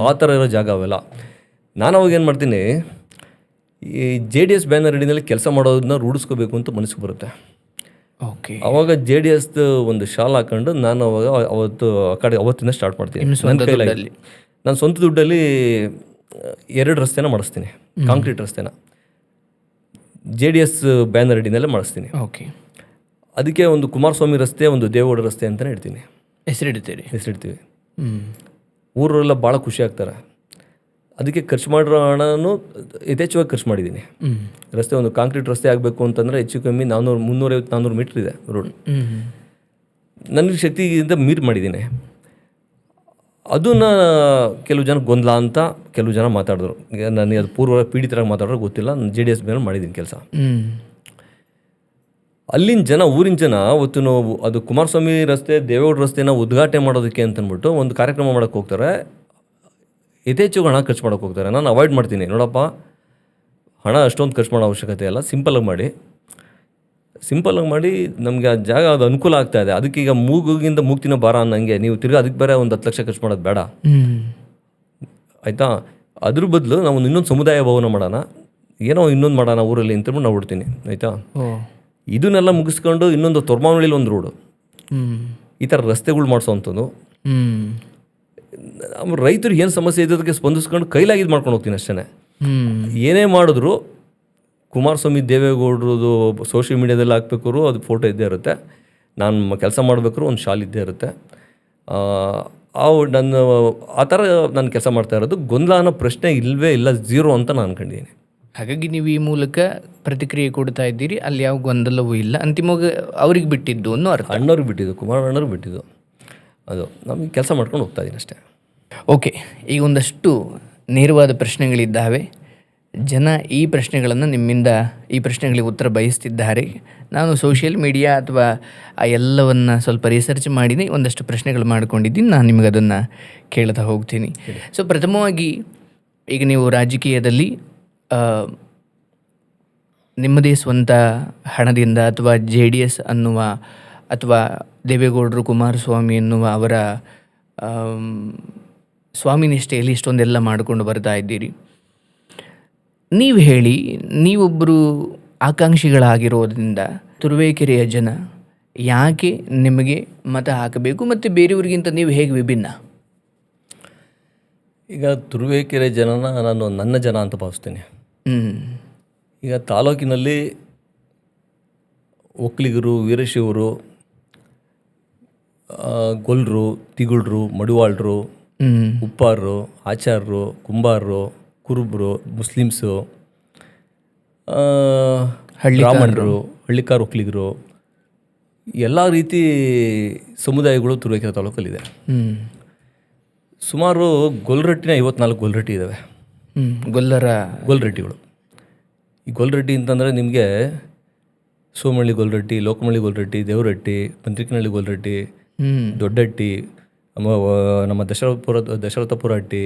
ಆ ಥರ ಇರೋ ಜಾಗ ಅವೆಲ್ಲ. ನಾನು ಅವಾಗ ಏನು ಮಾಡ್ತೀನಿ, ಈ JDS ಬ್ಯಾನರ್ ಅಡಿನಲ್ಲಿ ಕೆಲಸ ಮಾಡೋದನ್ನ ರೂಢಿಸ್ಕೋಬೇಕು ಅಂತ ಮನಸ್ಸಿಗೆ ಬರುತ್ತೆ. ಓಕೆ. ಅವಾಗ JDSದು ಒಂದು ಶಾಲ್ ಹಾಕೊಂಡು ನಾನು ಅವಾಗ ಅವತ್ತಿಂದ ಸ್ಟಾರ್ಟ್ ಮಾಡ್ತೀನಿ. ನನ್ನ ಸ್ವಂತ ದುಡ್ಡಲ್ಲಿ 2 ರಸ್ತೆನ ಮಾಡಿಸ್ತೀನಿ, ಕಾಂಕ್ರೀಟ್ ರಸ್ತೆನ JDS ಬ್ಯಾನರ್ ಅಡಿನಲ್ಲೇ ಮಾಡಿಸ್ತೀನಿ. ಓಕೆ. ಅದಕ್ಕೆ ಒಂದು ಕುಮಾರಸ್ವಾಮಿ ರಸ್ತೆ, ಒಂದು ದೇವೇಗೌಡ ರಸ್ತೆ ಅಂತಲೇ ಇಡ್ತೀನಿ, ಹೆಸರಿಡ್ತೀವಿ. ಊರೆಲ್ಲ ಭಾಳ ಖುಷಿ ಆಗ್ತಾರೆ. ಅದಕ್ಕೆ ಖರ್ಚು ಮಾಡಿರೋ ಹಣನೂ ಯಥೇಚ್ಛವಾಗಿ ಖರ್ಚು ಮಾಡಿದ್ದೀನಿ. ರಸ್ತೆ ಒಂದು ಕಾಂಕ್ರೀಟ್ ರಸ್ತೆ ಆಗಬೇಕು ಅಂತಂದರೆ ಹೆಚ್ಚು ಕಮ್ಮಿ 350-400 ಮೀಟ್ರ್ ಇದೆ ರೋಡ್. ನನಗೆ ಶಕ್ತಿಗಿಂತ ಮೀರಿ ಮಾಡಿದ್ದೀನಿ. ಅದನ್ನು ಕೆಲವು ಜನ ಗೊಂದಲ ಅಂತ ಕೆಲವು ಜನ ಮಾತಾಡಿದ್ರು. ನನಗೆ ಅದು ಪೂರ್ವ ಪೀಡಿತರಾಗಿ ಮಾತಾಡೋರು ಗೊತ್ತಿಲ್ಲ. ನಾನು JDS ಮೇಲೆ ಮಾಡಿದ್ದೀನಿ ಕೆಲಸ. ಅಲ್ಲಿನ ಜನ, ಊರಿನ ಜನ ಅವತ್ತು ನಾವು ಅದು ಕುಮಾರಸ್ವಾಮಿ ರಸ್ತೆ, ದೇವೇಗೌಡ ರಸ್ತೆನ ಉದ್ಘಾಟನೆ ಮಾಡೋದಕ್ಕೆ ಅಂತಂದ್ಬಿಟ್ಟು ಒಂದು ಕಾರ್ಯಕ್ರಮ ಮಾಡೋಕ್ಕೆ ಹೋಗ್ತಾರೆ. ಯಥೇಚ್ಛವಾಗಿ ಹಣ ಖರ್ಚು ಮಾಡೋಕ್ಕೆ ಹೋಗ್ತಾರೆ. ನಾನು ಅವಾಯ್ಡ್ ಮಾಡ್ತೀನಿ. ನೋಡಪ್ಪ, ಹಣ ಅಷ್ಟೊಂದು ಖರ್ಚು ಮಾಡೋ ಅವಶ್ಯಕತೆ ಇಲ್ಲ, ಸಿಂಪಲಾಗಿ ಮಾಡಿ ನಮಗೆ ಆ ಜಾಗ ಅದು ಅನುಕೂಲ ಆಗ್ತಾ ಇದೆ. ಅದಕ್ಕೀಗ ಮೂಗಿಂದ ಮೂಗ್ತಿನ ಭಾರ ಅನ್ನಂಗೆ ನೀವು ತಿರ್ಗಿ ಅದಕ್ಕೆ ಬೇರೆ ಒಂದು 10 ಲಕ್ಷ ಖರ್ಚು ಮಾಡೋದು ಬೇಡ, ಆಯಿತಾ? ಅದ್ರ ಬದಲು ನಾವು ಇನ್ನೊಂದು ಸಮುದಾಯ ಭವನ ಮಾಡೋಣ, ಏನೋ ಇನ್ನೊಂದು ಮಾಡೋಣ ಊರಲ್ಲಿ ಅಂತಂದ್ಬಿಟ್ಟು ನಾವು ಹೊಡ್ತೀನಿ, ಆಯಿತಾ? ಇದನ್ನೆಲ್ಲ ಮುಗಿಸ್ಕೊಂಡು ಇನ್ನೊಂದು ತೊರ್ಮಾವಳಿಲಿ ಒಂದು ರೋಡು, ಈ ಥರ ರಸ್ತೆಗಳು ಮಾಡಿಸೋವಂಥದ್ದು. ರೈತರಿಗೆ ಏನು ಸಮಸ್ಯೆ ಇದ್ದದಕ್ಕೆ ಸ್ಪಂದಿಸ್ಕೊಂಡು ಕೈಲಾಗಿದ್ದು ಮಾಡ್ಕೊಂಡು ಹೋಗ್ತೀನಿ ಅಷ್ಟೇ. ಏನೇ ಮಾಡಿದ್ರು ಕುಮಾರಸ್ವಾಮಿ ದೇವೇಗೌಡರದು ಸೋಷಿಯಲ್ ಮೀಡಿಯಾದಲ್ಲಿ ಹಾಕ್ಬೇಕಾದ್ರು ಅದು ಫೋಟೋ ಇದ್ದೇ ಇರುತ್ತೆ. ನಾನು ಕೆಲಸ ಮಾಡಬೇಕಾದ್ರು ಒಂದು ಶಾಲ್ ಇದ್ದೇ ಇರುತ್ತೆ. ನಾನು ಆ ಥರ ನಾನು ಕೆಲಸ ಮಾಡ್ತಾ ಇರೋದು. ಗೊಂದಲ ಅನ್ನೋ ಪ್ರಶ್ನೆ ಇಲ್ಲವೇ ಇಲ್ಲ, ಝೀರೋ ಅಂತ ನಾನು ಅನ್ಕೊಂಡಿದ್ದೀನಿ. ಹಾಗಾಗಿ ನೀವು ಈ ಮೂಲಕ ಪ್ರತಿಕ್ರಿಯೆ ಕೊಡ್ತಾ ಇದ್ದೀರಿ, ಅಲ್ಲಿ ಯಾವ ಗೊಂದಲವೂ ಇಲ್ಲ. ಅಂತಿಮವಾಗಿ ಅವ್ರಿಗೆ ಬಿಟ್ಟಿದ್ದು ಅನ್ನೋ ಅರ್ಥ. ಅಣ್ಣವ್ರಿಗೆ ಬಿಟ್ಟಿದ್ದು, ಕುಮಾರ ಅಣ್ಣವ್ರಿಗೆ ಬಿಟ್ಟಿದ್ದು. ಅದು ನಮಗೆ ಕೆಲಸ ಮಾಡ್ಕೊಂಡು ಹೋಗ್ತಾ ಇದ್ದೀನಿ ಅಷ್ಟೇ. ಓಕೆ. ಈಗ ಒಂದಷ್ಟು ನೇರವಾದ ಪ್ರಶ್ನೆಗಳಿದ್ದಾವೆ. ಜನ ಈ ಪ್ರಶ್ನೆಗಳನ್ನು ನಿಮ್ಮಿಂದ ಈ ಪ್ರಶ್ನೆಗಳಿಗೆ ಉತ್ತರ ಬಯಸ್ತಿದ್ದಾರೆ. ನಾನು ಸೋಷಿಯಲ್ ಮೀಡಿಯಾ ಅಥವಾ ಆ ಎಲ್ಲವನ್ನು ಸ್ವಲ್ಪ ರಿಸರ್ಚ್ ಮಾಡಿನೇ ಒಂದಷ್ಟು ಪ್ರಶ್ನೆಗಳು ಮಾಡ್ಕೊಂಡಿದ್ದೀನಿ. ನಾನು ನಿಮಗೆ ಅದನ್ನು ಕೇಳ್ತಾ ಹೋಗ್ತೀನಿ. ಸೊ ಪ್ರಥಮವಾಗಿ, ಈಗ ನೀವು ರಾಜಕೀಯದಲ್ಲಿ ನಿಮ್ಮದೇ ಸ್ವಂತ ಹಣದಿಂದ ಅಥವಾ JDS ಅನ್ನುವ ಅಥವಾ ದೇವೇಗೌಡರು ಕುಮಾರಸ್ವಾಮಿ ಎನ್ನುವ ಅವರ ಸ್ವಾಮಿ ನಿಷ್ಠೆಯಲ್ಲಿ ಇಷ್ಟೊಂದೆಲ್ಲ ಮಾಡಿಕೊಂಡು ಬರ್ತಾ ಇದ್ದೀರಿ. ನೀವು ಹೇಳಿ, ನೀವೊಬ್ಬರು ಆಕಾಂಕ್ಷಿಗಳಾಗಿರೋದ್ರಿಂದ ತುರುವೇಕೆರೆಯ ಜನ ಯಾಕೆ ನಿಮಗೆ ಮತ ಹಾಕಬೇಕು ಮತ್ತು ಬೇರೆಯವರಿಗಿಂತ ನೀವು ಹೇಗೆ ವಿಭಿನ್ನ? ಈಗ ತುರುವೇಕೆರೆ ಜನನ ನಾನು ನನ್ನ ಜನ ಅಂತ ಭಾವಿಸ್ತೀನಿ. ಈಗ ತಾಲೂಕಿನಲ್ಲಿ ಒಕ್ಕಲಿಗರು, ವೀರಶೈವರು, ಗೊಲ್ಲರು, ತಿಗುಳರು, ಮಡಿವಾಳರು, ಉಪ್ಪಾರರು, ಆಚಾರರು, ಕುಂಬಾರರು, ಕುರುಬರು, ಮುಸ್ಲಿಮ್ಸು, ಬ್ರಾಹ್ಮಣರು, ಹಳ್ಳಿಕಾರ ಒಕ್ಕಲಿಗರು, ಎಲ್ಲ ರೀತಿ ಸಮುದಾಯಗಳು ತುರುವೇಕೆರೆ ತಾಲೂಕಲ್ಲಿದೆ. ಸುಮಾರು ಗೊಲ್ಲರಟ್ಟಿನ 54 ಗೊಲ್ಲರಟ್ಟಿ ಇದ್ದಾವೆ. ಗೊಲ್ಲರಟ್ಟಿಗಳು. ಈ ಗೊಲ್ಲರಟ್ಟಿ ಅಂತಂದರೆ ನಿಮಗೆ ಸೋಮಳ್ಳಿ ಗೊಲ್ಲರಟ್ಟಿ, ಲೋಕಮಳ್ಳಿ ಗೊಲ್ಲರಟ್ಟಿ, ದೇವರಟ್ಟಿ, ಪಂತ್ರಿಕನಹಳ್ಳಿ ಗೊಲ್ಲರಟ್ಟಿ, ದೊಡ್ಡಟ್ಟಿ, ನಮ್ಮ ದಶರಥಪುರ ಹಟ್ಟಿ,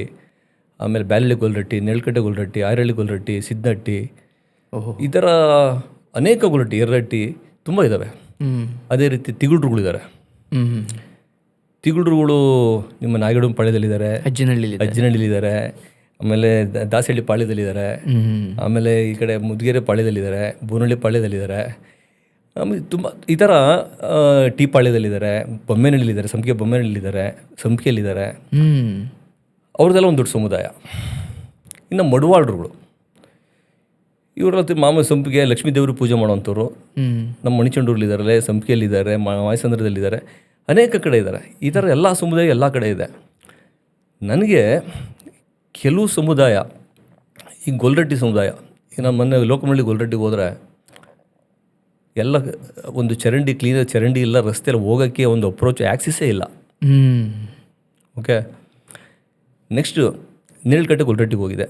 ಆಮೇಲೆ ಬ್ಯಾಲಳ್ಳಿ ಗೊಲ್ಲರಟ್ಟಿ, ನೆಳ್ಕಟ್ಟೆ ಗೊಲ್ಲರಟ್ಟಿ, ಆಯರಳ್ಳಿ ಗೊಲ್ಲರಟ್ಟಿ, ಸಿದ್ದಹಟ್ಟಿ, ಈ ಥರ ಅನೇಕ ಗೊಲ್ಲರಟ್ಟಿ, ಎರರಟ್ಟಿ ತುಂಬ ಇದ್ದಾವೆ. ಅದೇ ರೀತಿ ತಿಗುಳ್ರುಗಳಿದ್ದಾರೆ. ತಿಗುಳ್ರುಗಳು ನಿಮ್ಮ ನಾಯಗಡೂರು ಪಾಳ್ಯದಲ್ಲಿದ್ದಾರೆ, ಅಜ್ಜಿನಹಳ್ಳಿಲಿದ್ದಾರೆ, ಆಮೇಲೆ ದಾಸಹಳ್ಳಿ ಪಾಳ್ಯದಲ್ಲಿದ್ದಾರೆ, ಆಮೇಲೆ ಈ ಕಡೆ ಮುದ್ಗೆರೆ ಪಾಳ್ಯದಲ್ಲಿದ್ದಾರೆ, ಬೋನಹಳ್ಳಿ ಪಾಳ್ಯದಲ್ಲಿದ್ದಾರೆ. ಆಮೇಲೆ ತುಂಬ ಈ ಥರ ಟೀಪಾಳ್ಯದಲ್ಲಿದ್ದಾರೆ, ಬೊಮ್ಮೆನಹಳ್ಳಿಲಿದ್ದಾರೆ, ಬೊಮ್ಮೆನಹಳ್ಳಿಲಿದ್ದಾರೆ, ಸಂಪಿಗೆಯಲ್ಲಿದ್ದಾರೆ. ಅವ್ರದ್ದೆಲ್ಲ ಒಂದು ದೊಡ್ಡ ಸಮುದಾಯ. ಇನ್ನು ಮಡವಾಳರುಗಳು, ಇವರೆಲ್ಲ ಮಾಮೂಲಿ ಸಂಪಿಗೆ ಲಕ್ಷ್ಮೀ ದೇವರು ಪೂಜೆ ಮಾಡೋವಂಥವ್ರು. ನಮ್ಮ ಮಣಿಚಂಡೂರಲ್ಲಿದ್ದಾರೆ, ಸಂಪಿಗೆಯಲ್ಲಿದ್ದಾರೆ, ಮಾಯಸಂದ್ರದಲ್ಲಿದ್ದಾರೆ, ಅನೇಕ ಕಡೆ ಇದ್ದಾರೆ. ಈ ಥರ ಎಲ್ಲ ಸಮುದಾಯ ಎಲ್ಲ ಕಡೆ ಇದೆ. ನನಗೆ ಕೆಲವು ಸಮುದಾಯ, ಈ ಗೊಲ್ರಟ್ಟಿ ಸಮುದಾಯ, ಈಗ ನಾನು ಮೊನ್ನೆ ಲೋಕಮಳ್ಳಿ ಗೊಲ್ರಟ್ಟಿಗೆ ಹೋದರೆ ಎಲ್ಲ ಒಂದು ಚರಂಡಿ ಕ್ಲೀನಾಗಿ ಚರಂಡಿ ಇಲ್ಲ, ರಸ್ತೆಯಲ್ಲಿ ಹೋಗೋಕ್ಕೆ ಒಂದು ಅಪ್ರೋಚ್ ಆ್ಯಕ್ಸಿಸೇ ಇಲ್ಲ. ಓಕೆ, ನೆಕ್ಸ್ಟು ನೇಳ್ಕಟ್ಟೆ ಗೊಲ್ರಟ್ಟಿಗೆ ಹೋಗಿದೆ.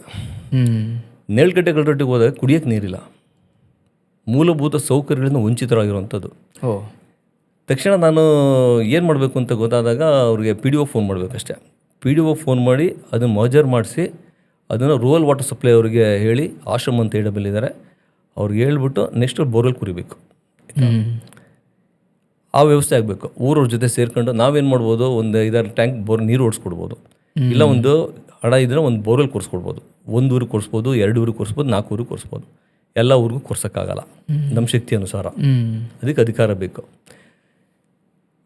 ನೇಳ್ಕಟ್ಟೆ ಗೊಲ್ರಟ್ಟಿಗೆ ಹೋದಾಗ ಕುಡಿಯೋಕ್ಕೆ ನೀರಿಲ್ಲ, ಮೂಲಭೂತ ಸೌಕರ್ಯಗಳಿಂದ ವಂಚಿತರಾಗಿರುವಂಥದ್ದು. ತಕ್ಷಣ ನಾನು ಏನು ಮಾಡಬೇಕು ಅಂತ ಗೊತ್ತಾದಾಗ ಅವ್ರಿಗೆ ಪಿ ಡಿ ಒ ಫೋನ್ ಮಾಡಬೇಕಷ್ಟೆ. ಪಿ ಡಿ ಒ ಫೋನ್ ಮಾಡಿ ಅದನ್ನು ಮರ್ಜರ್ ಮಾಡಿಸಿ ಅದನ್ನು ರೂರಲ್ ವಾಟರ್ ಸಪ್ಲೈ ಅವರಿಗೆ ಹೇಳಿ, ಆಶ್ರಮ ಅಂತ ಇದ್ದಾರೆ, ಅವ್ರಿಗೆ ಹೇಳ್ಬಿಟ್ಟು ನೆಕ್ಸ್ಟ್ ಬೋರ್ವೆಲ್ ಕುರಿಬೇಕು. ಆ ವ್ಯವಸ್ಥೆ ಆಗಬೇಕು. ಊರವ್ರ ಜೊತೆ ಸೇರ್ಕೊಂಡು ನಾವೇನು ಮಾಡ್ಬೋದು, ಒಂದು 5-6 ಟ್ಯಾಂಕ್ ನೀರು ಓಡಿಸ್ಕೊಡ್ಬೋದು. ಇಲ್ಲ ಒಂದು ಹಣ ಇದ್ದರೆ ಒಂದು ಬೋರ್ವೆಲ್ ಕೊರಿಸ್ಕೊಡ್ಬೋದು. 1 ಊರಿಗೆ ಕೊರಿಸ್ಬೋದು, 2 ಊರಿಗೆ ಕೊರಿಸ್ಬೋದು, 4 ಊರಿಗೆ ಕೊರಿಸ್ಬೋದು. ಎಲ್ಲ ಊರಿಗೂ ಕೊರ್ಸೋಕ್ಕಾಗಲ್ಲ ನಮ್ಮ ಶಕ್ತಿ ಅನುಸಾರ. ಅದಕ್ಕೆ ಅಧಿಕಾರ ಬೇಕು.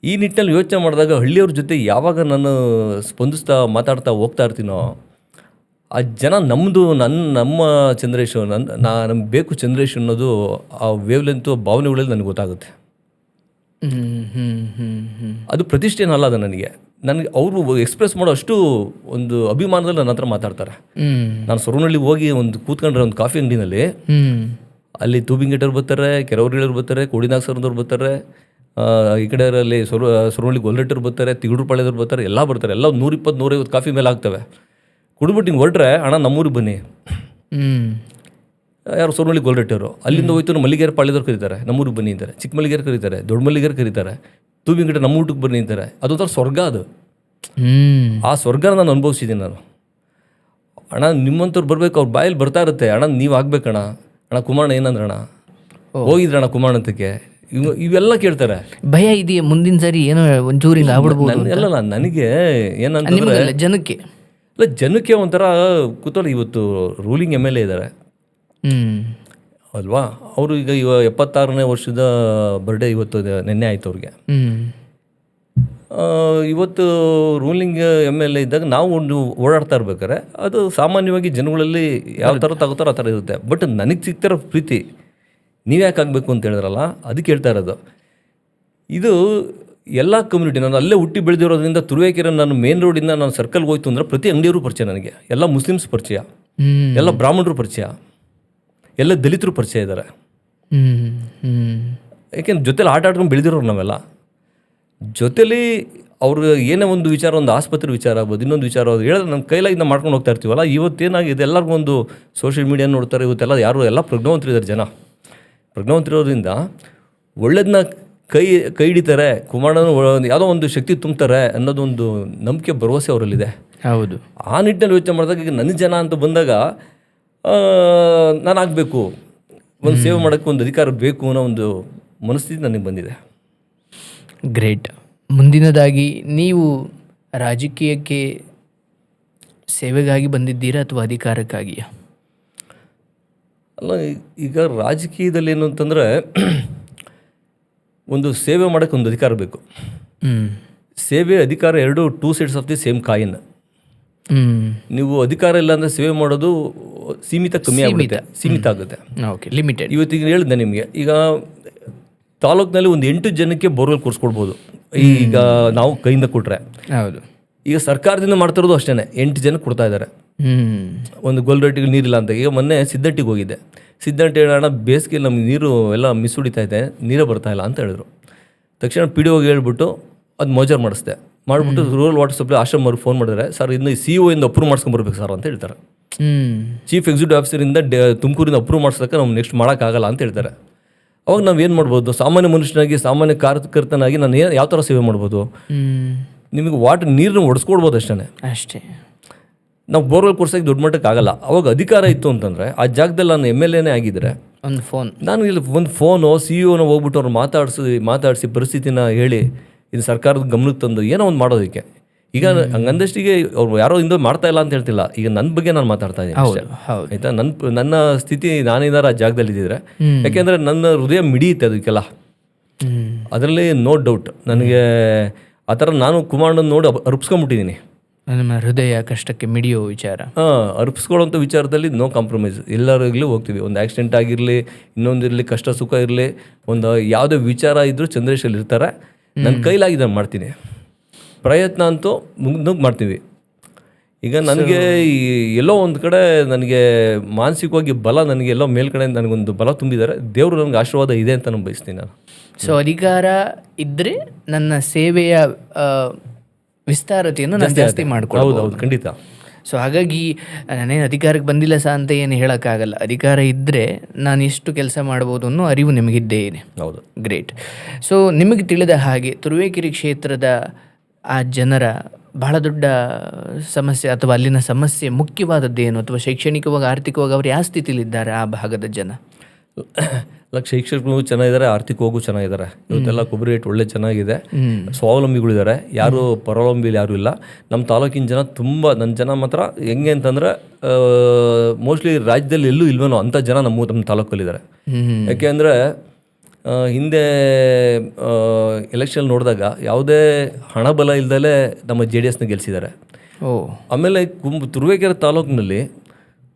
ಈ ನಿಟ್ಟಿನಲ್ಲಿ ಯೋಚನೆ ಮಾಡಿದಾಗ ಹಳ್ಳಿಯವ್ರ ಜೊತೆ ಯಾವಾಗ ನಾನು ಸ್ಪಂದಿಸ್ತಾ ಮಾತಾಡ್ತಾ ಹೋಗ್ತಾ ಇರ್ತೀನೋ, ಆ ಜನ ನಮ್ಮದು ನಮ್ಮ ಚಂದ್ರೇಶ್, ನಮ್ಗೆ ಬೇಕು ಚಂದ್ರೇಶ್ ಅನ್ನೋದು ಆ ವೇವ್ಲೆಂತು ಭಾವನೆಗಳಲ್ಲಿ ನನಗೆ ಗೊತ್ತಾಗುತ್ತೆ. ಅದು ಪ್ರತಿಷ್ಠೆನಲ್ಲ, ಅದು ನನಗೆ ಅವರು ಎಕ್ಸ್ಪ್ರೆಸ್ ಮಾಡೋ ಅಷ್ಟು ಒಂದು ಅಭಿಮಾನದಲ್ಲಿ ನನ್ನ ಹತ್ರ ಮಾತಾಡ್ತಾರೆ. ನಾನು ಸೊರವನಹಳ್ಳಿಗೆ ಹೋಗಿ ಒಂದು ಕೂತ್ಕೊಂಡ್ರೆ ಒಂದು ಕಾಫಿ ಅಂಗಡಿನಲ್ಲಿ, ಅಲ್ಲಿ ತೂಬಿಂಗೇಟವ್ರು ಬರ್ತಾರೆ, ಕೆರವರಿಳವ್ರು ಬರ್ತಾರೆ, ಕೋಡಿನಾಗ್ಸರ್ದವ್ರು ಬರ್ತಾರೆ, ಈ ಕಡೆಯಲ್ಲಿ ಸೊರವನಹಳ್ಳಿ ಗೊಲ್ರಟ್ಟವ್ರು ಬರ್ತಾರೆ, ತಿಗಡೂರುಪಾಳ್ಯದವ್ರು ಬರ್ತಾರೆ, ಎಲ್ಲ ಬರ್ತಾರೆ. ಎಲ್ಲ 120-150 ಕಾಫಿ ಮೇಲೆ ಆಗ್ತವೆ. ಕುಡಿದ್ಬಿಟ್ಟು ಹಿಂಗೆ ಹೊರಟ್ರೆ ಅಣ್ಣ ನಮ್ಮೂರಿಗೆ ಬನ್ನಿ, ಯಾರು ಸೊರವನಹಳ್ಳಿ ಗೊಲ್ರಟ್ಟವರು, ಅಲ್ಲಿಂದ ಹೋಯ್ತು ಮಲ್ಲಿಗೆರೆ ಪಾಳ್ಯದವ್ರು ಕರೀತಾರೆ, ನಮ್ಮೂರಿಗೆ ಬನ್ನಿ ಅಂತಾರೆ, ಚಿಕ್ಕ ಮಲ್ಲಿಗೆರೆ ಕರೀತಾರೆ, ದೊಡ್ಡ ಮಲ್ಲಿಗೆರೆ ಕರೀತಾರೆ, ತೂಬಿಂಗೇಟ ನಮ್ಮ ಊಟಕ್ಕೆ ಬನ್ನಿ ಅಂತಾರೆ. ಅದೊಂಥರ ಸ್ವರ್ಗ. ಅದು ಆ ಸ್ವರ್ಗನ ನಾನು ಅನುಭವಿಸಿದ್ದೀನಿ ನಾನು. ಅಣ್ಣ ನಿಮ್ಮಂಥವ್ರು ಬರಬೇಕು, ಅವ್ರ ಬಾಯಲ್ಲಿ ಬರ್ತಾ ಇರುತ್ತೆ, ಅಣ್ಣ ನೀವು ಆಗ್ಬೇಕಣ್ಣ, ಅಣ್ಣ ಕುಮಾರಣ್ಣ ಏನಂದ್ರಣ್ಣ, ಹೋಗಿದ್ರಣ್ಣ ಕುಮಾರಣ್ಣಂತಕ್ಕೆ, ಇವೆಲ್ಲ ಕೇಳ್ತಾರೆ. ಭಯ ಇದೆಯಾ ಮುಂದಿನ ಸಾರಿ ಏನೋ ಒಂಚೂರಿಂದ ಆಗ್ಬಿಡ್ಬೋದು? ಎಲ್ಲ ನನಗೆ ಏನಂತಂದ್ರೆ ಜನಕ್ಕೆ ಇಲ್ಲ, ಜನಕ್ಕೆ ಒಂಥರ ಕೂತೋಳು. ಇವತ್ತು ರೂಲಿಂಗ್ MLA ಇದ್ದಾರೆ ಅಲ್ವಾ, ಅವರು ಈಗ 76ನೇ ವರ್ಷದ ಬರ್ಡೇ ಇವತ್ತು ನೆನ್ನೆ ಆಯ್ತು ಅವ್ರಿಗೆ. ಇವತ್ತು ರೂಲಿಂಗ್ MLA ಇದ್ದಾಗ ನಾವು ಒಂದು ಓಡಾಡ್ತಾ ಇರ್ಬೇಕಾರೆ ಅದು ಸಾಮಾನ್ಯವಾಗಿ ಜನಗಳಲ್ಲಿ ಯಾವ ಥರ ತಗೋತಾರೋ ಆ ಥರ ಇರುತ್ತೆ. ಬಟ್ ನನಗೆ ಸಿಗ್ತಿರೋ ಪ್ರೀತಿ ನೀವು ಯಾಕೆ ಆಗಬೇಕು ಅಂತ ಹೇಳಿದ್ರಲ್ಲ, ಅದಕ್ಕೆ ಹೇಳ್ತಾ ಇರೋದು. ಇದು ಎಲ್ಲ ಕಮ್ಯುನಿಟಿ, ನಾನು ಅಲ್ಲೇ ಹುಟ್ಟಿ ಬೆಳೆದಿರೋದ್ರಿಂದ ತುರುವೇಕೆರೆ ನಾನು ಮೇನ್ ರೋಡಿಂದ ನಾನು ಸರ್ಕಲ್ಗೆ ಹೋಯ್ತು ಅಂದರೆ ಪ್ರತಿ ಅಂಗಡಿಯವರು ಪರಿಚಯ ನನಗೆ. ಎಲ್ಲ ಮುಸ್ಲಿಮ್ಸ್ ಪರಿಚಯ, ಎಲ್ಲ ಬ್ರಾಹ್ಮಣರು ಪರಿಚಯ, ಎಲ್ಲ ದಲಿತರು ಪರಿಚಯ ಇದ್ದಾರೆ. ಯಾಕೆಂದ್ರೆ ಜೊತೆಲಿ ಆಟ ಆಡ್ಕೊಂಡು ಬೆಳೆದಿರೋರು ನಾವೆಲ್ಲ. ಜೊತೆಲಿ ಅವ್ರಿಗೆ ಏನೇ ಒಂದು ವಿಚಾರ, ಒಂದು ಆಸ್ಪತ್ರೆ ವಿಚಾರ ಆಗ್ಬೋದು, ಇನ್ನೊಂದು ವಿಚಾರ ಆಗ್ಬೋದು ಹೇಳಿದ್ರೆ ನಮ್ಮ ಕೈಲಾಗಿ ನಾವು ಮಾಡ್ಕೊಂಡು ಹೋಗ್ತಾ ಇರ್ತೀವಲ್ಲ. ಇವತ್ತೇನಾಗಿದೆ, ಎಲ್ಲರಿಗೂ ಒಂದು ಸೋಷಿಯಲ್ ಮೀಡಿಯಾ ನೋಡ್ತಾರೆ, ಇವತ್ತೆಲ್ಲ ಎಲ್ಲ ಪ್ರಜ್ಞಾವಂತರಿದ್ದಾರೆ ಜನ. ಪ್ರಜ್ಞಾವಂತರಿರೋದ್ರಿಂದ ಒಳ್ಳೇದನ್ನ ಕೈ ಹಿಡಿತಾರೆ, ಕುಮಾರಣ್ಣನ ಯಾವುದೋ ಒಂದು ಶಕ್ತಿ ತುಂಬ್ತಾರೆ ಅನ್ನೋದೊಂದು ನಂಬಿಕೆ, ಭರವಸೆ ಅವರಲ್ಲಿದೆ. ಹೌದು. ಆ ನಿಟ್ಟಿನಲ್ಲಿ ಯೋಚನೆ ಮಾಡಿದಾಗ ಈಗ ನನ್ನ ಜನ ಅಂತ ಬಂದಾಗ ನಾನು ಆಗಬೇಕು, ಒಂದು ಸೇವೆ ಮಾಡೋಕ್ಕೆ ಒಂದು ಅಧಿಕಾರ ಬೇಕು ಅನ್ನೋ ಒಂದು ಮನಸ್ಥಿತಿ ನನಗೆ ಬಂದಿದೆ. ಗ್ರೇಟ್. ಮುಂದಿನದಾಗಿ ನೀವು ರಾಜಕೀಯಕ್ಕೆ ಸೇವೆಗಾಗಿ ಬಂದಿದ್ದೀರಾ ಅಥವಾ ಅಧಿಕಾರಕ್ಕಾಗಿಯಾ? ಅಲ್ಲ, ಈಗ ರಾಜಕೀಯದಲ್ಲಿ ಏನು ಅಂತಂದರೆ ಒಂದು ಸೇವೆ ಮಾಡೋಕ್ಕೆ ಒಂದು ಅಧಿಕಾರ ಬೇಕು. ಸೇವೆ ಅಧಿಕಾರ 2 sides of the same coin. ನೀವು ಅಧಿಕಾರ ಇಲ್ಲ ಅಂದರೆ ಸೇವೆ ಮಾಡೋದು ಕಮ್ಮಿ ಆಗುತ್ತೆ, ಸೀಮಿತ ಆಗುತ್ತೆ. Okay, limited. ಇವತ್ತಿಗೆ ಹೇಳಿದೆ ನಿಮಗೆ, ಈಗ ತಾಲೂಕಿನಲ್ಲಿ ಒಂದು 8 ಜನಕ್ಕೆ ಬೋರ್ವೆಲ್ ಕೊಡಿಸ್ಕೊಡ್ಬೋದು ಈಗ ನಾವು ಕೈಯಿಂದ ಕೊಟ್ಟರೆ. ಹೌದು. ಈಗ ಸರ್ಕಾರದಿಂದ ಮಾಡ್ತಿರೋದು ಅಷ್ಟೇ, 8 ಜನಕ್ಕೆ ಕೊಡ್ತಾ ಇದ್ದಾರೆ. ಒಂದು ಗೊಲ್ರಟ್ಟಿಗೆ ನೀರಿಲ್ಲ ಅಂತ. ಈಗ ಮೊನ್ನೆ ಸಿದ್ದಂಟಿಗೆ ಹೋಗಿದ್ದೆ. ಸಿದ್ದಂಟಿ ಹೇಳೋಣ, ಬೇಸಿಗೆ ನಮ್ಗೆ ನೀರು ಎಲ್ಲ ಮಿಸ್ ಹೊಡಿತಾ ಇದೆ, ನೀರೇ ಬರ್ತಾ ಇಲ್ಲ ಅಂತ ಹೇಳಿದ್ರು. ತಕ್ಷಣ PDO ಹೇಳ್ಬಿಟ್ಟು ಅದು ಮೋಜರ್ ಮಾಡಿಸ್ದೆ. ಮಾಡಿಬಿಟ್ಟು ರೂರಲ್ ವಾಟರ್ ಸಪ್ಲೈ ಆಶ್ರಮವ್ರಿಗೆ ಫೋನ್ ಮಾಡಿದ್ರೆ, ಸರ್ ಇನ್ನು CO ಇಂದ ಅಪ್ರೂವ್ ಮಾಡ್ಸ್ಕೊಂಬರ್ಬೇಕು ಸರ್ ಅಂತ ಹೇಳ್ತಾರೆ. ಚೀಫ್ ಎಕ್ಸಿಕ್ಯೂಟಿವ್ ಆಫೀಸರಿಂದ ತುಮಕೂರಿಂದ ಅಪ್ರೂವ್ ಮಾಡಿಸೋಕ್ಕೆ ನಾವು ನೆಕ್ಸ್ಟ್ ಮಾಡೋಕ್ಕಾಗಲ್ಲ ಅಂತ ಹೇಳ್ತಾರೆ. ಅವಾಗ ನಾವು ಏನು ಮಾಡ್ಬೋದು, ಸಾಮಾನ್ಯ ಮನುಷ್ಯನಾಗಿ, ಸಾಮಾನ್ಯ ಕಾರ್ಯಕರ್ತನಾಗಿ ನಾನು ಯಾವ ಥರ ಸೇವೆ ಮಾಡ್ಬೋದು? ನಿಮಗೆ ನೀರನ್ನ ಒಡಿಸ್ಕೊಡ್ಬೋದು ಅಷ್ಟೇ. ನಾವು ಬೋರ್ವೆಲ್ ಕೊರ್ಸೋಕ್ಕೆ ದೊಡ್ಡ ಮಟ್ಟಕ್ಕೆ ಆಗಲ್ಲ. ಅವಾಗ ಅಧಿಕಾರ ಇತ್ತು ಅಂತಂದರೆ ಆ ಜಾಗದಲ್ಲಿ ನಾನು MLAನೇ ಆಗಿದ್ದರೆ ಒಂದು ಫೋನ್, ನಾನು ಇಲ್ಲಿ ಒಂದು ಫೋನು CEO ಹೋಗ್ಬಿಟ್ಟು ಅವ್ರು ಮಾತಾಡಿಸಿ ಪರಿಸ್ಥಿತಿನ ಹೇಳಿ ಇದು ಸರ್ಕಾರದ ಗಮನಕ್ಕೆ ತಂದು ಏನೋ ಒಂದು ಮಾಡೋದಕ್ಕೆ. ಈಗ ಹಂಗಂದಷ್ಟಿಗೆ ಅವ್ರು ಯಾರೋ ಇಂದ ಮಾಡ್ತಾ ಇಲ್ಲ ಅಂತ ಹೇಳ್ತಿಲ್ಲ. ಈಗ ನನ್ನ ಬಗ್ಗೆ ನಾನು ಮಾತಾಡ್ತಾ ಇದ್ದೀನಿ ಅಷ್ಟೇ, ಆಯಿತಾ? ನನ್ನ ಸ್ಥಿತಿ ನಾನೇನಾರು ಆ ಜಾಗದಲ್ಲಿ ಇದ್ದಿದ್ರೆ, ಯಾಕೆಂದರೆ ನನ್ನ ಹೃದಯ ಮಿಡಿಯುತ್ತೆ ಅದಕ್ಕೆಲ್ಲ. ಅದರಲ್ಲಿ ನೋ ಡೌಟ್. ನನಗೆ ಆ ಥರ ನಾನು ಕುಮಾರಣ್ಣನ ನೋಡಿ ಅರ್ಪಿಸ್ಕೊಂಬಿಟ್ಟಿದ್ದೀನಿ. ನಮ್ಮ ಹೃದಯ ಕಷ್ಟಕ್ಕೆ ಮಿಡಿಯೋ ವಿಚಾರ. ಅರ್ಪಿಸ್ಕೊಳ್ಳೋಂಥ ವಿಚಾರದಲ್ಲಿ ನೋ ಕಾಂಪ್ರಮೈಸ್. ಎಲ್ಲರಿಗಲೂ ಹೋಗ್ತೀವಿ. ಒಂದು ಆಕ್ಸಿಡೆಂಟ್ ಆಗಿರಲಿ, ಇನ್ನೊಂದಿರಲಿ, ಕಷ್ಟ ಸುಖ ಇರಲಿ, ಒಂದು ಯಾವುದೇ ವಿಚಾರ ಇದ್ದರೂ ಚಂದ್ರೇಶಲ್ಲಿ ಇರ್ತಾರೆ. ನನ್ನ ಕೈಲಾಗಿದೆ ಮಾಡ್ತೀನಿ. ಪ್ರಯತ್ನ ಅಂತೂ ಮುಗ್ದು ಮಾಡ್ತೀವಿ. ಈಗ ನನಗೆ ಎಲ್ಲೋ ಒಂದು ಕಡೆ ನನಗೆ ಮಾನಸಿಕವಾಗಿ ಬಲ, ನನಗೆ ಎಲ್ಲೋ ಮೇಲ್ಗಡೆ ನನಗೊಂದು ಬಲ ತುಂಬಿದ್ದಾರೆ. ದೇವರು ನನಗೆ ಆಶೀರ್ವಾದ ಇದೆ ಅಂತ ನಾನು ಬಯಸ್ತೀನಿ. ನಾನು ಸೊ ಅಧಿಕಾರ ಇದ್ದರೆ ನನ್ನ ಸೇವೆಯ ವಿಸ್ತಾರತೆಯನ್ನು ನಾನು ಜಾಸ್ತಿ ಮಾಡ್ಕೊಳ್ಳೋದು. ಹೌದು, ಖಂಡಿತ. ಸೊ ಹಾಗಾಗಿ ನಾನೇನು ಅಧಿಕಾರಕ್ಕೆ ಬಂದಿಲ್ಲ ಸಹ ಅಂತ ಏನು ಹೇಳೋಕ್ಕಾಗಲ್ಲ. ಅಧಿಕಾರ ಇದ್ದರೆ ನಾನು ಎಷ್ಟು ಕೆಲಸ ಮಾಡ್ಬೋದು ಅನ್ನೋ ಅರಿವು ನಿಮಗಿದ್ದೇ ಇದೆ. ಹೌದು, ಗ್ರೇಟ್. ಸೊ ನಿಮಗೆ ತಿಳಿದ ಹಾಗೆ ತುರುವೇಕೆರೆ ಕ್ಷೇತ್ರದ ಆ ಜನರ ಬಹಳ ದೊಡ್ಡ ಸಮಸ್ಯೆ ಅಥವಾ ಅಲ್ಲಿನ ಸಮಸ್ಯೆ ಮುಖ್ಯವಾದದ್ದೇನು, ಅಥವಾ ಶೈಕ್ಷಣಿಕವಾಗಿ ಆರ್ಥಿಕವಾಗಿ ಅವರು ಯಾವ ಸ್ಥಿತಿಲಿದ್ದಾರೆ ಆ ಭಾಗದ ಜನ? ಶಿಕ್ಷಕರು ಚೆನ್ನಾಗಿದ್ದಾರೆ, ಆರ್ಥಿಕವಾಗೂ ಚೆನ್ನಾಗಿದ್ದಾರೆ. ಇವತ್ತೆಲ್ಲ ಕೊಬ್ಬರಿ ರೇಟ್ ಒಳ್ಳೆ ಚೆನ್ನಾಗಿದೆ, ಸ್ವಾವಲಂಬಿಗಳಿದ್ದಾರೆ, ಯಾರು ಪರಾವಲಂಬಿಲಿ ಯಾರೂ ಇಲ್ಲ. ನಮ್ಮ ತಾಲೂಕಿನ ಜನ ತುಂಬ, ನನ್ನ ಜನ ಮಾತ್ರ ಹೆಂಗೆ ಅಂತಂದರೆ ಮೋಸ್ಟ್ಲಿ ರಾಜ್ಯದಲ್ಲಿ ಎಲ್ಲೂ ಇಲ್ವೇನೋ ಅಂಥ ಜನ ನಮ್ಮ ತಾಲೂಕಲ್ಲಿದ್ದಾರೆ. ಯಾಕೆ ಅಂದರೆ ಹಿಂದೆ ಎಲೆಕ್ಷನ್ ನೋಡಿದಾಗ ಯಾವುದೇ ಹಣ ಬಲ ಇಲ್ದಲೇ ನಮ್ಮ JDSನ ಗೆಲ್ಲಿಸಿದ್ದಾರೆ. ಆಮೇಲೆ ತುರುವೇಕೆರೆ ತಾಲೂಕಿನಲ್ಲಿ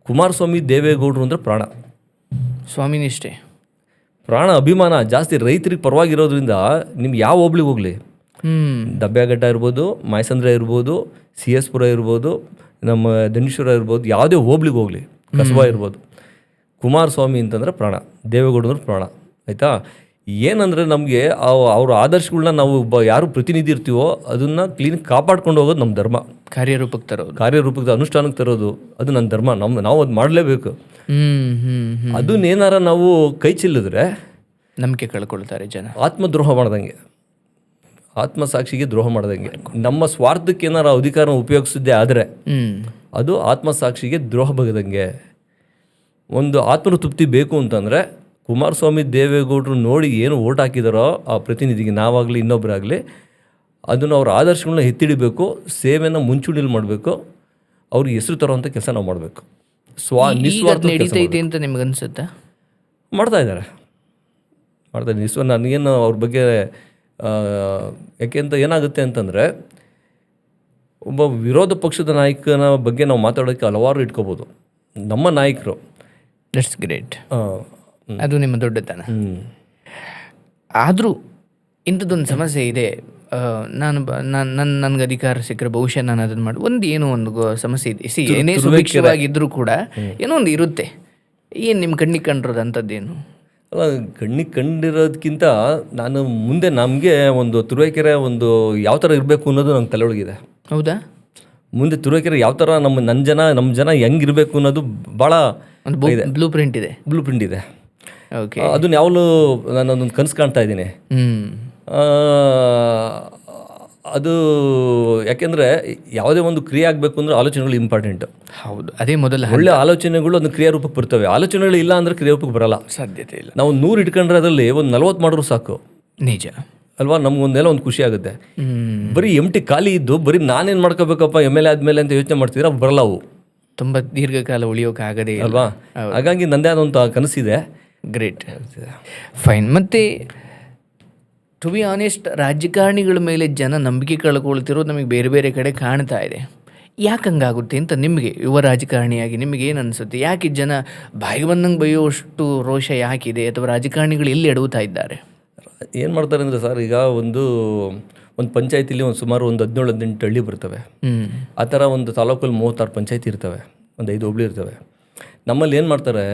ಕುಮಾರಸ್ವಾಮಿ ದೇವೇಗೌಡರು ಅಂದರೆ ಪ್ರಾಣ, ಸ್ವಾಮಿನಿಷ್ಠೆ, ಪ್ರಾಣ, ಅಭಿಮಾನ ಜಾಸ್ತಿ. ರೈತರಿಗೆ ಪರವಾಗಿರೋದ್ರಿಂದ ನಿಮ್ಗೆ ಯಾವ ಹೋಬ್ಳಿಗೆ ಹೋಗಲಿ, ದಬ್ಬ್ಯಾಘಟ್ಟ ಇರ್ಬೋದು, ಮಾಯಸಂದ್ರ ಇರ್ಬೋದು, CS ಪುರ ಇರ್ಬೋದು, ನಮ್ಮ ದಂಡೇಶ್ವರ ಇರ್ಬೋದು, ಯಾವುದೇ ಹೋಬ್ಳಿಗೆ ಹೋಗಲಿ, ಕಸಬಾ ಇರ್ಬೋದು, ಕುಮಾರಸ್ವಾಮಿ ಅಂತಂದರೆ ಪ್ರಾಣ, ದೇವೇಗೌಡರು ಪ್ರಾಣ. ಆಯಿತಾ? ಏನಂದರೆ ನಮಗೆ ಅವ್ರ ಆದರ್ಶಗಳನ್ನ ನಾವು ಯಾರು ಪ್ರತಿನಿಧಿ ಇರ್ತೀವೋ ಅದನ್ನು ಕ್ಲೀನ್ ಕಾಪಾಡ್ಕೊಂಡು ಹೋಗೋದು ನಮ್ಮ ಧರ್ಮ. ಕಾರ್ಯರೂಪಕ್ಕೆ ಅನುಷ್ಠಾನಕ್ಕೆ ತರೋದು ಅದು ನನ್ನ ಧರ್ಮ. ನಾವು ಅದು ಮಾಡಲೇಬೇಕು. ಅದನ್ನೇನಾರ ನಾವು ಕೈ ಚೆಲ್ಲಿದ್ರೆ ನಂಬಿಕೆ ಕಳ್ಕೊಳ್ತಾರೆ ಜನ. ಆತ್ಮದ್ರೋಹ ಮಾಡ್ದಂಗೆ, ಆತ್ಮಸಾಕ್ಷಿಗೆ ದ್ರೋಹ ಮಾಡ್ದಂಗೆ. ನಮ್ಮ ಸ್ವಾರ್ಥಕ್ಕೆ ಏನಾರ ಅಧಿಕಾರ ಉಪಯೋಗಿಸಿದ್ದೆ ಆದರೆ ಅದು ಆತ್ಮಸಾಕ್ಷಿಗೆ ದ್ರೋಹ ಬಗದಂಗೆ. ಒಂದು ಆತ್ಮನ ತೃಪ್ತಿ ಬೇಕು ಅಂತಂದರೆ ಕುಮಾರಸ್ವಾಮಿ ದೇವೇಗೌಡರು ನೋಡಿ ಏನು ಓಟ್ ಹಾಕಿದಾರೋ ಆ ಪ್ರತಿನಿಧಿಗೆ, ನಾವಾಗಲಿ ಇನ್ನೊಬ್ಬರಾಗಲಿ, ಅದನ್ನು ಅವ್ರ ಆದರ್ಶಗಳನ್ನ ಎತ್ತಿಡಬೇಕು, ಸೇವೆನ ಮುಂಚೂಣಿಲಿ ಮಾಡಬೇಕು, ಅವ್ರಿಗೆ ಹೆಸರು ತರೋವಂಥ ಕೆಲಸ ನಾವು ಮಾಡಬೇಕು. ನಡೀತೈತೆ ಅಂತ ನಿಮ್ಗೆ ಅನ್ಸುತ್ತಾ? ಮಾಡ್ತಾ ಇದ್ದಾರೆ. ನನಗೇನು ಅವ್ರ ಬಗ್ಗೆ ಯಾಕೆಂತ ಏನಾಗುತ್ತೆ ಅಂತಂದರೆ, ಒಬ್ಬ ವಿರೋಧ ಪಕ್ಷದ ನಾಯಕನ ಬಗ್ಗೆ ನಾವು ಮಾತಾಡೋಕ್ಕೆ ಹಲವಾರು ಇಟ್ಕೋಬೋದು. ನಮ್ಮ ನಾಯಕರು, ದಟ್ಸ್ ಗ್ರೇಟ್, ಅದು ನಿಮ್ಮ ದೊಡ್ಡತನ. ಆದರೂ ಇಂಥದ್ದೊಂದು ಸಮಸ್ಯೆ ಇದೆ. ನನಗೆ ಅಧಿಕಾರ ಸಿಕ್ಕರೆ ಬಹುಶಃ ನಾನು ಅದನ್ನು ಮಾಡಿ ಒಂದು ಸಮಸ್ಯೆ ಇದೆ. ಏನೇ ಸುಭಿಕ್ಷವಾಗಿದ್ದರೂ ಕೂಡ ಏನೋ ಒಂದು ಇರುತ್ತೆ. ಏನು ನಿಮ್ಮ ಕಣ್ಣಿಗೆ ಕಂಡಿರೋದು ಅಂಥದ್ದೇನು? ಅಲ್ಲ, ಕಣ್ಣಿಗೆ ಕಂಡಿರೋದಕ್ಕಿಂತ ನಾನು ಮುಂದೆ ನಮಗೆ ಒಂದು ತುರುವೇಕೆರೆ ಒಂದು ಯಾವ ಥರ ಇರಬೇಕು ಅನ್ನೋದು ನಂಗೆ ತಲೆಯೊಳಗಿದೆ. ಹೌದಾ? ಮುಂದೆ ತುರುವೇಕೆರೆ ಯಾವ ಥರ ನಮ್ಮ ಜನ ಹೆಂಗಿರಬೇಕು ಅನ್ನೋದು ಭಾಳ ಬ್ಲೂ ಪ್ರಿಂಟ್ ಇದೆ. ಓಕೆ, ಅದನ್ನ ಯಾವಾಗಲೂ ನಾನು ಅದೊಂದು ಕನಸು ಕಾಣ್ತಾ ಇದ್ದೀನಿ. ಅದು ಯಾಕೆಂದರೆ ಯಾವುದೇ ಒಂದು ಕ್ರಿಯೆ ಆಗಬೇಕು ಅಂದರೆ ಆಲೋಚನೆಗಳು ಇಂಪಾರ್ಟೆಂಟ್. ಹೌದು, ಅದೇ ಮೊದಲ ಒಳ್ಳೆ ಆಲೋಚನೆಗಳು ಒಂದು ಕ್ರಿಯಾರೂಪಕ್ಕೆ ಬರ್ತವೆ. ಆಲೋಚನೆಗಳು ಇಲ್ಲ ಅಂದರೆ ಕ್ರಿಯಾರೂಪಕ್ಕೆ ಬರಲ್ಲ, ಸಾಧ್ಯತೆ ಇಲ್ಲ. ನಾವು 100 ಇಟ್ಕೊಂಡ್ರೆ ಅದರಲ್ಲಿ ಒಂದು 40 ಮಾಡಿದ್ರು ಸಾಕು. ನಿಜ ಅಲ್ವಾ? ನಮ್ಗೊಂದೆಲ್ಲ ಒಂದು ಖುಷಿ ಆಗುತ್ತೆ. ಬರೀ ಖಾಲಿ ಇದ್ದು ಬರೀ ನಾನೇನು ಮಾಡ್ಕೋಬೇಕಪ್ಪ MLA ಆದಮೇಲೆ ಅಂತ ಯೋಚನೆ ಮಾಡ್ತಿದ್ರೆ ಬರಲ್ಲ. ಅವು ತುಂಬ ದೀರ್ಘಕಾಲ ಉಳಿಯೋಕ್ಕಾಗದೇ ಅಲ್ವಾ? ಹಾಗಾಗಿ ನಂದೇ ಆದಂಥ ಕನಸಿದೆ. Great, fine. ಮತ್ತು ಟು ಬಿ ಆನೆಸ್ಟ್, ರಾಜಕಾರಣಿಗಳ ಮೇಲೆ ಜನ ನಂಬಿಕೆ ಕಳ್ಕೊಳ್ತಿರೋದು ನಮಗೆ ಬೇರೆ ಬೇರೆ ಕಡೆ ಕಾಣ್ತಾ ಇದೆ. ಯಾಕೆ ಹಂಗಾಗುತ್ತೆ ಅಂತ ನಿಮಗೆ, ಯುವ ರಾಜಕಾರಣಿಯಾಗಿ ನಿಮಗೇನು ಅನಿಸುತ್ತೆ? ಯಾಕೆ ಜನ ಬಾಯಿಗೆ ಬಂದಂಗೆ ಬೈಯೋಷ್ಟು ರೋಷ ಯಾಕಿದೆ, ಅಥವಾ ರಾಜಕಾರಣಿಗಳು ಎಲ್ಲಿ ಎಡವುತ್ತಾ ಇದ್ದಾರೆ? ಏನು ಮಾಡ್ತಾರೆ ಅಂದರೆ ಸರ್, ಈಗ ಒಂದು ಪಂಚಾಯತಿಲಿ ಸುಮಾರು ಒಂದು 17-18 ಹಳ್ಳಿ ಬರ್ತವೆ. ಆ ಥರ ಒಂದು ತಾಲೂಕಲ್ಲಿ 36 ಪಂಚಾಯತಿ ಇರ್ತವೆ, ಒಂದು 5 ಹೋಬಳಿ ಇರ್ತವೆ. ನಮ್ಮಲ್ಲಿ ಏನು ಮಾಡ್ತಾರೆ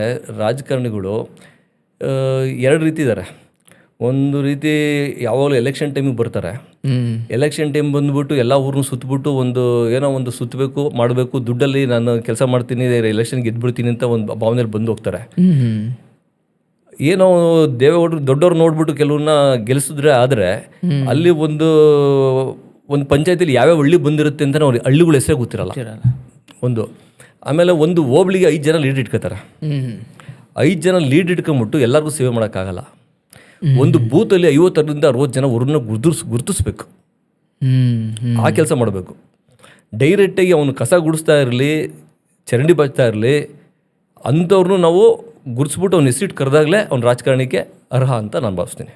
ರಾಜಕಾರಣಿಗಳು, 2 ರೀತಿ ಇದ್ದಾರೆ. ಒಂದು ರೀತಿ ಯಾವಾಗಲೂ ಎಲೆಕ್ಷನ್ ಟೈಮಿಗೆ ಬರ್ತಾರೆ. ಎಲೆಕ್ಷನ್ ಟೈಮ್ ಬಂದುಬಿಟ್ಟು ಎಲ್ಲ ಊರನ್ನೂ ಸುತ್ತಬಿಟ್ಟು ಏನೋ ಒಂದು ಸುತ್ತಬೇಕು, ಮಾಡಬೇಕು, ದುಡ್ಡಲ್ಲಿ ನಾನು ಕೆಲಸ ಮಾಡ್ತೀನಿ, ಎಲೆಕ್ಷನ್ ಗೆದ್ಬಿಡ್ತೀನಿ ಅಂತ ಒಂದು ಭಾವನೆಯಲ್ಲಿ ಬಂದು ಹೋಗ್ತಾರೆ. ಏನೋ ದೇವೇಗೌಡರು ದೊಡ್ಡವ್ರು ನೋಡ್ಬಿಟ್ಟು ಕೆಲವ್ರನ್ನ ಗೆಲ್ಲಿಸಿದ್ರೆ ಆದರೆ ಅಲ್ಲಿ ಒಂದು ಪಂಚಾಯತಿಲಿ ಯಾವ್ಯಾವ ಹಳ್ಳಿ ಬಂದಿರುತ್ತೆ ಅಂತ ಅವ್ರಿಗೆ ಹಳ್ಳಿಗಳ ಹೆಸರೇ ಗೊತ್ತಿರಲ್ಲ. ಆಮೇಲೆ ಒಂದು ಹೋಬ್ಳಿಗೆ 5 ಜನ ಲೀಡ್ ಇಟ್ಕೋತಾರೆ. 5 ಜನ ಲೀಡ್ ಇಟ್ಕೊಂಡ್ಬಿಟ್ಟು ಎಲ್ಲರಿಗೂ ಸೇವೆ ಮಾಡೋಕ್ಕಾಗಲ್ಲ. ಒಂದು ಬೂತಲ್ಲಿ 50ರಿಂದ 60 ಜನ ಅವ್ರನ್ನ ಗುರುತಿಸ್ಬೇಕು. ಆ ಕೆಲಸ ಮಾಡಬೇಕು. ಡೈರೆಕ್ಟಾಗಿ ಅವನು ಕಸ ಗುಡಿಸ್ತಾ ಇರಲಿ, ಚರಂಡಿ ಬಾಚ್ತಾ ಇರಲಿ, ಅಂಥವ್ರನ್ನೂ ನಾವು ಗುರುತಿಸ್ಬಿಟ್ಟು ಅವ್ನ ಹೆಸರಿಟ್ಟು ಕರೆದಾಗಲೇ ಅವ್ನ ರಾಜಕಾರಣಕ್ಕೆ ಅರ್ಹ ಅಂತ ನಾನು ಭಾವಿಸ್ತೀನಿ.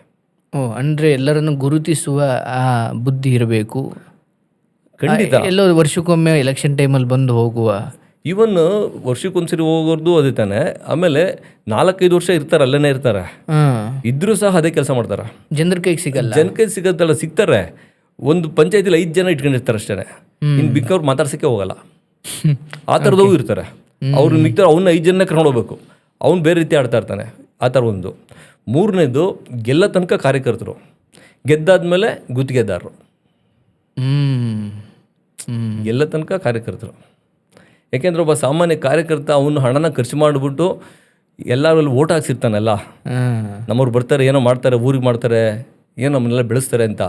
ಅಂದರೆ ಎಲ್ಲರನ್ನು ಗುರುತಿಸುವ ಆ ಬುದ್ಧಿ ಇರಬೇಕು. ಖಂಡಿತ. ಎಲ್ಲೋ ವರ್ಷಕ್ಕೊಮ್ಮೆ ಎಲೆಕ್ಷನ್ ಟೈಮಲ್ಲಿ ಬಂದು ಹೋಗುವ, ಈವನ್ ವರ್ಷಕ್ಕೊಂದ್ಸರಿ ಹೋಗೋರ್ದು ಅದೇ ತಾನೆ. ಆಮೇಲೆ 4-5 ವರ್ಷ ಇರ್ತಾರೆ, ಅಲ್ಲೇ ಇರ್ತಾರೆ, ಇದ್ರೂ ಸಹ ಅದೇ ಕೆಲಸ ಮಾಡ್ತಾರೆ. ಜನರ ಕೈಗೆ ಸಿಗಲ್ಲ. ಜನ ಕೈ ಸಿಗತ್ತಲ್ಲ, ಸಿಗ್ತಾರೆ. ಒಂದು ಪಂಚಾಯತಿಲಿ 5 ಜನ ಇಟ್ಕೊಂಡಿರ್ತಾರೆ ಅಷ್ಟೇ. ಇನ್ನು ಬಿಕ್ಕವ್ರು ಮಾತಾಡ್ಸೋಕ್ಕೆ ಹೋಗಲ್ಲ. ಆ ಥರದವು ಇರ್ತಾರೆ. ಅವ್ರು ಮಿಕ್ತಾರೆ, ಅವ್ನ 5 ಜನ ಕರ್ಕೊಂಡು ಹೋಗ್ಬೇಕು. ಅವ್ನು ಬೇರೆ ರೀತಿ ಆಡ್ತಾ ಇರ್ತಾನೆ. ಆ ಥರ ಒಂದು. 3ನೇದು ಗೆಲ್ಲ ತನಕ ಕಾರ್ಯಕರ್ತರು, ಗೆದ್ದಾದ್ಮೇಲೆ ಗುತ್ತಿಗೆದಾರರು. ಗೆಲ್ಲ ತನಕ ಕಾರ್ಯಕರ್ತರು. ಯಾಕೆಂದ್ರೆ ಒಬ್ಬ ಸಾಮಾನ್ಯ ಕಾರ್ಯಕರ್ತ ಅವನು ಹಣನ ಖರ್ಚು ಮಾಡಿಬಿಟ್ಟು ಎಲ್ಲರಲ್ಲಿ ಓಟ್ ಹಾಕ್ಸಿರ್ತಾನಲ್ಲ, ನಮ್ಮವ್ರು ಬರ್ತಾರೆ, ಏನೋ ಮಾಡ್ತಾರೆ, ಊರಿಗೆ ಮಾಡ್ತಾರೆ, ಏನೋ ನಮ್ಮನ್ನೆಲ್ಲ ಬೆಳೆಸ್ತಾರೆ ಅಂತ.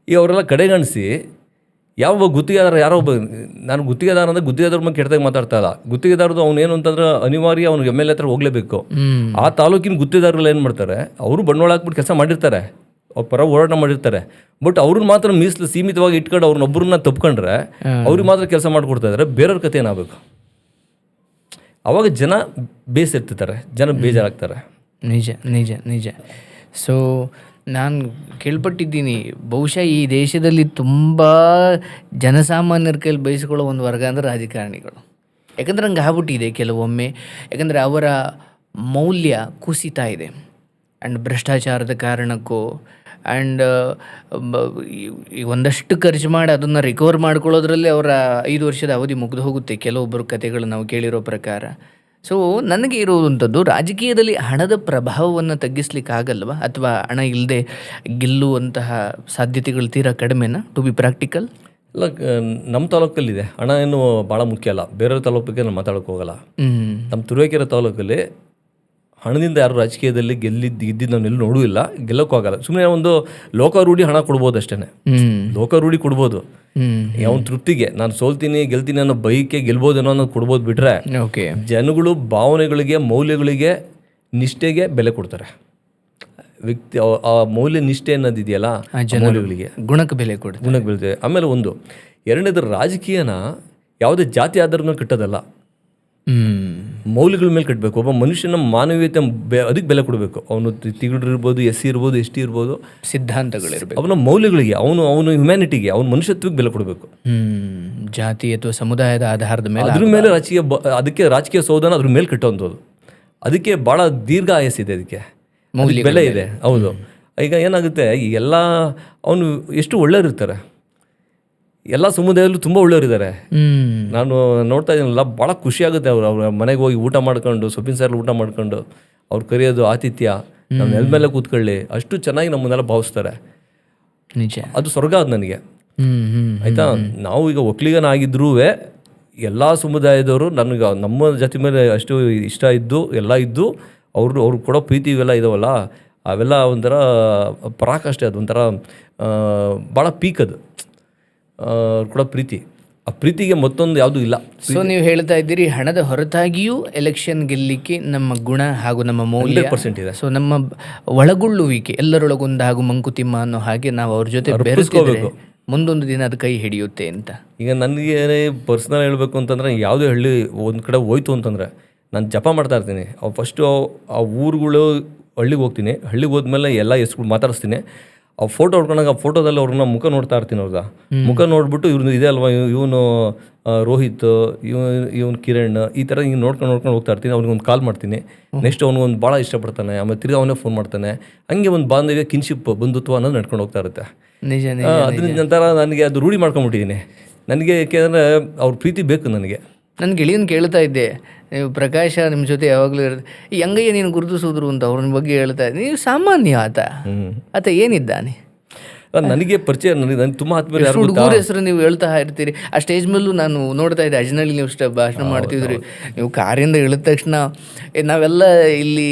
ಈ ಅವರೆಲ್ಲ ಕಡೆಗಣಿಸಿ ಯಾವ ಗುತ್ತಿಗೆದಾರ, ಯಾರೋ ಒಬ್ಬ, ನಾನು ಗುತ್ತಿಗೆದಾರ ಅಂದರೆ ಗುತ್ತಿಗೆದಾರ ಬಗ್ಗೆ ಕೆಟ್ಟದಾಗಿ ಮಾತಾಡ್ತಾ ಇಲ್ಲ. ಗುತ್ತಿಗೆದಾರದು ಅವ್ನು ಏನು ಅಂತಂದ್ರೆ ಅನಿವಾರ್ಯ, ಅವ್ನಿಗೆ MLA ಹತ್ರ ಹೋಗಲೇಬೇಕು. ಆ ತಾಲೂಕಿನ ಗುತ್ತಿಗೆದಾರಗಳು ಏನು ಮಾಡ್ತಾರೆ, ಅವರು ಬಂಡವಾಳ ಹಾಕ್ಬಿಟ್ಟು ಕೆಲಸ ಮಾಡಿರ್ತಾರೆ, ಅವ್ರ ಪರ ಹೋರಾಟ ಮಾಡಿರ್ತಾರೆ. ಬಟ್ ಅವ್ರನ್ನ ಮಾತ್ರ ಮೀಸಲು ಸೀಮಿತವಾಗಿ ಇಟ್ಕೊಂಡು ಅವ್ರನ್ನೊಬ್ಬರನ್ನ ತಪ್ಕೊಂಡ್ರೆ ಅವ್ರಿಗೆ ಮಾತ್ರ ಕೆಲಸ ಮಾಡಿಕೊಡ್ತಾ ಇದ್ದಾರೆ. ಬೇರೆಯವ್ರ ಕತೆ ಏನಾಗಬೇಕು? ಅವಾಗ ಜನ ಬೇಸರ್ತಿರ್ತಾರೆ, ಜನ ಬೇಜಾರಾಗ್ತಾರೆ. ನಿಜ ನಿಜ ನಿಜ. ಸೊ ನಾನು ಕೇಳ್ಪಟ್ಟಿದ್ದೀನಿ, ಬಹುಶಃ ಈ ದೇಶದಲ್ಲಿ ತುಂಬ ಜನಸಾಮಾನ್ಯರ ಕೈಲಿ ಬಯಸಿಕೊಳ್ಳೋ ಒಂದು ವರ್ಗ ಅಂದರೆ ರಾಜಕಾರಣಿಗಳು. ಯಾಕಂದ್ರೆ ಹಂಗೆ ಆಗ್ಬಿಟ್ಟಿದೆ ಕೆಲವೊಮ್ಮೆ. ಯಾಕಂದರೆ ಅವರ ಮೌಲ್ಯ ಕುಸಿತಾ ಇದೆ. ಆ್ಯಂಡ್ ಭ್ರಷ್ಟಾಚಾರದ ಕಾರಣಕ್ಕೂ ಆ್ಯಂಡ್ ಒಂದಷ್ಟು ಖರ್ಚು ಮಾಡಿ ಅದನ್ನು ರಿಕವರ್ ಮಾಡ್ಕೊಳ್ಳೋದ್ರಲ್ಲಿ ಅವರ 5 ವರ್ಷದ ಅವಧಿ ಮುಗಿದು ಹೋಗುತ್ತೆ ಕೆಲವೊಬ್ಬರು ಕತೆಗಳು ನಾವು ಕೇಳಿರೋ ಪ್ರಕಾರ. ಸೊ ನನಗೆ ಇರುವಂಥದ್ದು, ರಾಜಕೀಯದಲ್ಲಿ ಹಣದ ಪ್ರಭಾವವನ್ನು ತಗ್ಗಿಸ್ಲಿಕ್ಕಾಗಲ್ವಾ, ಅಥವಾ ಹಣ ಇಲ್ಲದೆ ಗೆಲ್ಲುವಂತಹ ಸಾಧ್ಯತೆಗಳು ತೀರಾ ಕಡಿಮೆನಾ? To B practical. ಇಲ್ಲ, ನಮ್ಮ ತಾಲೂಕಲ್ಲಿದೆ. ಹಣ ಏನು ಭಾಳ ಮುಖ್ಯ ಅಲ್ಲ. ಬೇರೆಯವ್ರ ತಾಲೂಕಿಗೆ ನಾನು ಮಾತಾಡೋಕೆ ಹೋಗಲ್ಲ. ನಮ್ಮ ತುರುವೇಕೆರೆ ತಾಲೂಕಲ್ಲಿ ಹಣದಿಂದ ಯಾರು ರಾಜಕೀಯದಲ್ಲಿ ಗೆದ್ದಿದ್ದು ನಾವು ಎಲ್ಲೂ ನೋಡೂ ಇಲ್ಲ, ಗೆಲ್ಲೋಕ್ಕೂ ಆಗಲ್ಲ. ಸುಮ್ಮನೆ ಒಂದು ಲೋಕಾರೂಢಿ ಹಣ ಕೊಡ್ಬೋದು ಅಷ್ಟೇ. ಲೋಕಾರೂಢಿ ಕೊಡ್ಬೋದು, ಅವನ ತೃಪ್ತಿಗೆ. ನಾನು ಸೋಲ್ತೀನಿ ಗೆಲ್ತೀನಿ ಅನ್ನೋ ಬೈಕೆ ಗೆಲ್ಬೋದೇನೋ ಅನ್ನೋದು ಕೊಡ್ಬೋದು. ಬಿಟ್ರೆ ಓಕೆ, ಜನಗಳು ಭಾವನೆಗಳಿಗೆ, ಮೌಲ್ಯಗಳಿಗೆ, ನಿಷ್ಠೆಗೆ ಬೆಲೆ ಕೊಡ್ತಾರೆ. ವ್ಯಕ್ತಿ ಆ ಮೌಲ್ಯ ನಿಷ್ಠೆ ಅನ್ನೋದಿದೆಯಲ್ಲ, ಮೌಲ್ಯಗಳಿಗೆ, ಗುಣಕ್ಕೆ ಬೆಲೆ ಕೊಡ್ತಾರೆ, ಗುಣಕ್ಕೆ ಬೆಲೆ. ಆಮೇಲೆ ಒಂದು ಎರಡನೇದು, ರಾಜಕೀಯನ ಯಾವುದೇ ಜಾತಿ ಆಧಾರದ ಮೇಲೆ ಕಟ್ಟೋದಲ್ಲ, ಮೌಲ್ಯಗಳ ಮೇಲೆ ಕಟ್ಟಬೇಕು. ಒಬ್ಬ ಮನುಷ್ಯನ ಮಾನವೀಯತೆ ಅದಕ್ಕೆ ಬೆಲೆ ಕೊಡಬೇಕು. ಅವನು ತಿಗಡಿರ್ಬೋದು, SC ಇರ್ಬೋದು, ST ಇರ್ಬೋದು, ಸಿದ್ಧಾಂತಗಳಿರ್ಬೇಕು. ಅವನ ಮೌಲ್ಯಗಳಿಗೆ, ಅವನು ಹ್ಯುಮ್ಯಾನಿಟಿಗೆ, ಅವನ ಮನುಷ್ಯತ್ವಕ್ಕೆ ಬೆಲೆ ಕೊಡಬೇಕು. ಜಾತಿ ಅಥವಾ ಸಮುದಾಯದ ಆಧಾರದ ಮೇಲೆ, ಅದ್ರ ಮೇಲೆ ಅದಕ್ಕೆ ರಾಜಕೀಯ ಸೌಧನ ಅದ್ರ ಮೇಲೆ ಕಟ್ಟುವಂಥದ್ದು. ಅದಕ್ಕೆ ಭಾಳ ದೀರ್ಘ ಆಯಸ್ಸಿದೆ, ಅದಕ್ಕೆ ಬೆಲೆ ಇದೆ. ಹೌದು. ಈಗ ಏನಾಗುತ್ತೆ, ಎಲ್ಲ ಅವನು ಎಷ್ಟು ಒಳ್ಳೆಯವ್ರಿರ್ತಾರೆ, ಎಲ್ಲ ಸಮುದಾಯದಲ್ಲೂ ತುಂಬ ಒಳ್ಳೆಯವರಿದ್ದಾರೆ. ನಾನು ನೋಡ್ತಾ ಇದ್ದೀನಲ್ಲ, ಭಾಳ ಖುಷಿಯಾಗುತ್ತೆ. ಅವ್ರ ಮನೆಗೆ ಹೋಗಿ ಊಟ ಮಾಡ್ಕೊಂಡು, ಸೊಪ್ಪಿನ ಸಾರಲ್ಲಿ ಊಟ ಮಾಡ್ಕೊಂಡು, ಅವ್ರು ಕರೆಯೋದು ಆತಿಥ್ಯ, ನಮ್ಮ ನೆಲ ಮೇಲೆ ಕೂತ್ಕೊಳ್ಳಿ, ಅಷ್ಟು ಚೆನ್ನಾಗಿ ನಮ್ಮನ್ನೆಲ್ಲ ಭಾವಿಸ್ತಾರೆ. ನಿಜ, ಅದು ಸ್ವರ್ಗ ಅದು ನನಗೆ. ಆಯಿತಾ, ನಾವು ಈಗ ಒಕ್ಕಲಿಗನಾಗಿದ್ರೂ ಎಲ್ಲ ಸಮುದಾಯದವರು ನನಗೆ ನಮ್ಮ ಜಾತಿ ಮೇಲೆ ಅಷ್ಟು ಇಷ್ಟ ಇದ್ದು, ಎಲ್ಲ ಇದ್ದು, ಅವ್ರು ಕೊಡೋ ಪ್ರೀತಿ ಇವೆಲ್ಲ ಇದಾವಲ್ಲ, ಅವೆಲ್ಲ ಒಂಥರ ಪರಾಕಾಷ್ಠೆ. ಅದು ಒಂಥರ ಭಾಳ ಪೀಕ್. ಅದು ಕೂಡ ಪ್ರೀತಿ. ಆ ಪ್ರೀತಿಗೆ ಮತ್ತೊಂದು ಯಾವುದೂ ಇಲ್ಲ. ಸೊ ನೀವು ಹೇಳ್ತಾ ಇದ್ದೀರಿ, ಹಣದ ಹೊರತಾಗಿಯೂ ಎಲೆಕ್ಷನ್ ಗೆಲ್ಲಿಕ್ಕೆ ನಮ್ಮ ಗುಣ ಹಾಗೂ ನಮ್ಮ ಮೌಲ್ಯ 100% ಇದೆ. ಸೊ ನಮ್ಮ ಒಳಗೊಳ್ಳುವಿಕೆ, ಎಲ್ಲರೊಳಗೊಂದು ಹಾಗೂ ಮಂಕುತಿಮ್ಮ ಅನ್ನೋ ಹಾಗೆ ನಾವು ಅವ್ರ ಜೊತೆ ಬೆರೆಸ್ಕೋಬೇಕು, ಮುಂದೊಂದು ದಿನ ಅದು ಕೈ ಹಿಡಿಯುತ್ತೆ ಅಂತ. ಈಗ ನನಗೆ ಪರ್ಸ್ನಲ್ ಹೇಳಬೇಕು ಅಂತಂದರೆ, ಯಾವುದೇ ಹಳ್ಳಿ ಒಂದು ಕಡೆ ಹೋಯ್ತು ಅಂತಂದರೆ ನಾನು ಜಪ ಮಾಡ್ತಾ ಇರ್ತೀನಿ. ಫಸ್ಟು ಆ ಊರುಗಳು ಹಳ್ಳಿಗೆ ಹೋಗ್ತೀನಿ. ಹಳ್ಳಿಗೆ ಹೋದ್ಮೇಲೆ ಎಲ್ಲ ಹೆಸ್ರುಗಳು ಮಾತಾಡಿಸ್ತೀನಿ. ಆ ಫೋಟೋ ಹೊಡ್ಕೊಂಡಾಗ ಆ ಫೋಟೋದಲ್ಲಿ ಅವ್ರನ್ನ ಮುಖ ನೋಡ್ತಾ ಇರ್ತೀನಿ. ಅವ್ರದ ಮುಖ ನೋಡ್ಬಿಟ್ಟು ಇವ್ರದ್ದು ಇದೆ ಅಲ್ವಾ, ಇವನು ರೋಹಿತ್, ಇವನು ಕಿರಣ್, ಈ ಥರ ಹಿಂಗೆ ನೋಡ್ಕೊಂಡು ಹೋಗ್ತಾ ಇರ್ತೀನಿ. ಅವ್ನಿಗೊಂದು ಕಾಲ್ ಮಾಡ್ತೀನಿ. ನೆಕ್ಸ್ಟ್ ಅವ್ನಿಗೊಂದು ಭಾಳ ಇಷ್ಟಪಡ್ತಾನೆ, ಆಮೇಲೆ ತಿರ್ಗಿ ಅವನೇ ಫೋನ್ ಮಾಡ್ತಾನೆ. ಹಂಗೆ ಒಂದು ಬಾಂಧವ್ಯ, ಕಿನ್ಶಿಪ್, ಬಂಧುತ್ವ ಅನ್ನೋದು ನಡ್ಕೊಂಡು ಹೋಗ್ತಾ ಇರುತ್ತೆ. ನಿಜ. ಅದ್ರ ನಂತರ ನನಗೆ ಅದು ರೂಢಿ ಮಾಡ್ಕೊಂಡ್ಬಿಟ್ಟಿದ್ದೀನಿ ನನಗೆ. ಯಾಕೆಂದರೆ ಅವ್ರ ಪ್ರೀತಿ ಬೇಕು ನನಗೆ. ನನ್ನ ಗೆಳೆಯನ ಕೇಳ್ತಾ ಇದ್ದೆ, ನೀವು ಪ್ರಕಾಶ ನಿಮ್ಮ ಜೊತೆ ಯಾವಾಗಲೂ ಇರುತ್ತೆ, ಹೆಂಗಯ್ಯ ನೀನು ಗುರುತಿಸಿದ್ರು ಅಂತ ಅವ್ರ ಬಗ್ಗೆ ಹೇಳ್ತಾ ಇದ್ದೆ. ನೀವು ಸಾಮಾನ್ಯ ಆತ ಏನಿದ್ದಾನೆ? ನನಗೆ ಪರಿಚಯ, ನನಗೆ ತುಂಬ ಆತ್ಮೀಯ ಹುಡುಗರ ಹೆಸರು ನೀವು ಹೇಳ್ತಾ ಇರ್ತೀರಿ. ಆ ಸ್ಟೇಜ್ ಮೇಲೂ ನಾನು ನೋಡ್ತಾ ಇದ್ದೆ, ಅಜ್ನಲ್ಲಿ ನೀವು ಭಾಷಣ ಮಾಡ್ತಿದ್ರಿ. ನೀವು ಕಾರಿಂದ ಇಳಿದ ತಕ್ಷಣ ನಾವೆಲ್ಲ ಇಲ್ಲಿ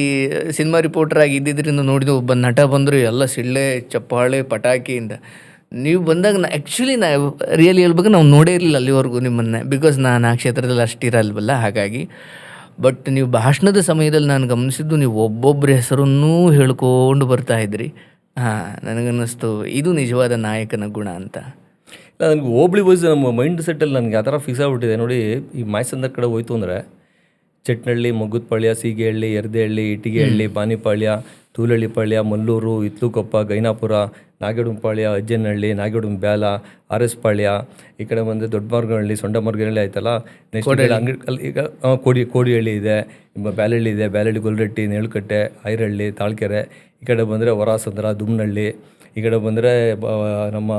ಸಿನಿಮಾ ರಿಪೋರ್ಟರ್ ಆಗಿ ಇದ್ದಿದ್ದರಿಂದ ನೋಡಿದ್ವಿ, ಒಬ್ಬ ನಟ ಬಂದರು, ಎಲ್ಲ ಸಿಳ್ಳೆ ಚಪ್ಪಾಳೆ ಪಟಾಕಿಯಿಂದ. ನೀವು ಬಂದಾಗ ಆ್ಯಕ್ಚುಲಿ ರಿಯಲಿ ಹೇಳ್ಬೇಕು, ನಾವು ನೋಡೇ ಇರಲಿಲ್ಲ ಅಲ್ಲಿವರೆಗೂ ನಿಮ್ಮನ್ನು, ಬಿಕಾಸ್ ನಾನು ಆ ಕ್ಷೇತ್ರದಲ್ಲಿ ಅಷ್ಟಿರಲ್ವಲ್ಲ, ಹಾಗಾಗಿ. ಬಟ್ ನೀವು ಭಾಷಣದ ಸಮಯದಲ್ಲಿ ನಾನು ಗಮನಿಸಿದ್ದು, ನೀವು ಒಬ್ಬೊಬ್ಬರ ಹೆಸರನ್ನೂ ಹೇಳ್ಕೊಂಡು ಬರ್ತಾಯಿದ್ರಿ. ನನಗನ್ನಿಸ್ತು ಇದು ನಿಜವಾದ ನಾಯಕನ ಗುಣ ಅಂತ. ನನಗೆ ಹೋಬ್ಳಿ ವೈಸ್ ನಮ್ಮ ಮೈಂಡ್ ಸೆಟ್ಟಲ್ಲಿ ನನಗೆ ಆ ಥರ ಫಿಕ್ಸ್ ಆಗಿಬಿಟ್ಟಿದೆ. ನೋಡಿ, ಈ ಮಾಯಸಂದ್ರ ಕಡೆ ಹೋಯ್ತು ಅಂದರೆ ಚಟ್ನಳ್ಳಿ, ಮಗ್ಗುದಪಾಳ್ಯ, ಸೀಗೆಹಳ್ಳಿ, ಎರ್ದೇಹಳ್ಳಿ, ಇಟ್ಟಿಗೆಹಳ್ಳಿ, ಬಾನಿಪಾಳ್ಯ, ತೂಲಳ್ಳಿಪಾಳ್ಯ, ಮಲ್ಲೂರು, ಇತ್ಲುಕೊಪ್ಪ, ಗೈನಾಪುರ, ನಾಗೇಡುಂಪಾಳ್ಯ, ಅಜ್ಜನಹಳ್ಳಿ, ನಾಗೇಡುಂಬ್ಯಾಲ, ಆರ್ ಎಸ್ ಪಾಳ್ಯ, ಈ ಕಡೆ ಬಂದರೆ ದೊಡ್ಡಮಾರ್ಗನಹಳ್ಳಿ, ಸೊಂಡಮಾರ್ಗನಹಳ್ಳಿ ಆಯ್ತಲ್ಲ. ನೆಕ್ಸ್ಟ್ ಅಂಗಡಿ ಈಗ ಕೋಡಿಹಳ್ಳಿ ಇದೆ, ಬ್ಯಾಲಹಳ್ಳಿ ಇದೆ, ಬ್ಯಾಲಹಳ್ಳಿ, ಗೊಲ್ರಟ್ಟಿ, ನೇಳುಕಟ್ಟೆ, ಐರಹಳ್ಳಿ, ತಾಳ್ಕೆರೆ. ಈ ಕಡೆ ಬಂದರೆ ಹೊರಾಸಂದ್ರ, ದುಮ್ನಹಳ್ಳಿ. ಈ ಕಡೆ ಬಂದರೆ ನಮ್ಮ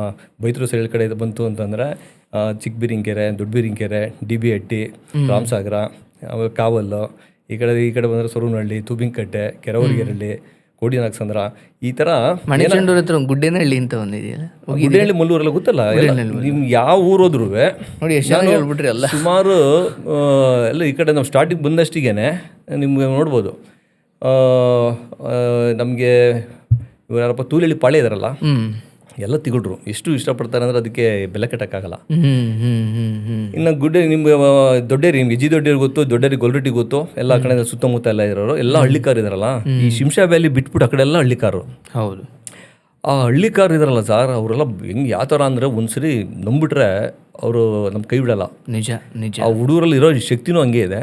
ಬೈತೂರು ಸೈಡ್ ಕಡೆ ಬಂತು ಅಂತಂದರೆ ಚಿಕ್ಕಬಿರಿಂಕೆರೆ, ದೊಡ್ಡಬಿರಿಂಕೆರೆ, DB ಹಟ್ಟಿ, ರಾಮಸಾಗರ, ಆಮೇಲೆ ಕಾವಲ್ಲು. ಈ ಕಡೆ ಬಂದರೆ ಸೊರವನಹಳ್ಳಿ, ತೂಬಿಂಕಟ್ಟೆ, ಕೆರವರ್ಗೆರಳ್ಳಿ, ಕೋಡಿನಾಗಸಂದ್ರ. ಈ ಥರ ಮಣಿಚಂಡೂರ್ ಹತ್ರ ಗುಡ್ಡೇನಹಳ್ಳಿ ಅಂತ ಒಂದಿದೆಯಲ್ಲ, ಗುಡ್ಡೇನಹಳ್ಳಿ, ಮಲ್ಲೂರೆಲ್ಲ ಗೊತ್ತಲ್ಲ. ನಿಮ್ಗೆ ಯಾವ ಊರು ಹೋದ್ರೂ ನೋಡಿ ಎಷ್ಟು ಚೆನ್ನಾಗಿ ಹೇಳ್ಬಿಟ್ರಿ ಅಲ್ಲ. ಸುಮಾರು ಎಲ್ಲ ಈ ಕಡೆ ನಾವು ಸ್ಟಾರ್ಟಿಂಗ್ ಬಂದಷ್ಟಿಗೆ ನಿಮ್ಗೆ ನೋಡ್ಬೋದು. ನಮಗೆ ಇವರು ಯಾರಪ್ಪ ತೂಲಳ್ಳಿ ಪಾಳ್ಯ ಇದಾರಲ್ಲ, ಎಲ್ಲ ತಿಗುಡ್ರು ಎಷ್ಟು ಇಷ್ಟಪಡ್ತಾರೆ ಅಂದರೆ ಅದಕ್ಕೆ ಬೆಲೆ ಕಟ್ಟಕ್ಕಾಗಲ್ಲ. ಇನ್ನು ನಿಮ್ಗೆ ದೊಡ್ಡೇರಿ, ನಿಮ್ಗೆ ದೊಡ್ಡೇರಿ ಗೊತ್ತು, ದೊಡ್ಡೇರಿ ಗೊಲ್ರಟ್ಟಿ ಗೊತ್ತು, ಎಲ್ಲ ಕಡೆ ಸುತ್ತಮುತ್ತ ಎಲ್ಲ ಇರೋರು ಎಲ್ಲ ಹಳ್ಳಿಕಾರ್ ಇದಾರಲ್ಲ. ಈ ಶಿಂಷಾ ವ್ಯಾಲಿ ಬಿಟ್ಬಿಟ್ಟು ಆ ಕಡೆ ಎಲ್ಲ ಹಳ್ಳಿಕಾರು. ಹೌದು, ಆ ಹಳ್ಳಿಕಾರ್ ಇದಾರಲ್ಲ ಸರ್, ಅವರೆಲ್ಲ ಹೆಂಗೆ ಯಾವ ಥರ ಅಂದರೆ ಒಂದ್ಸರಿ ನಂಬಿಟ್ರೆ ಅವರು ನಮ್ಮ ಕೈ ಬಿಡಲ್ಲ. ನಿಜ ನಿಜ. ಆ ಹುಡುಗರಲ್ಲಿ ಇರೋ ಶಕ್ತಿನೂ ಹಂಗೆ ಇದೆ.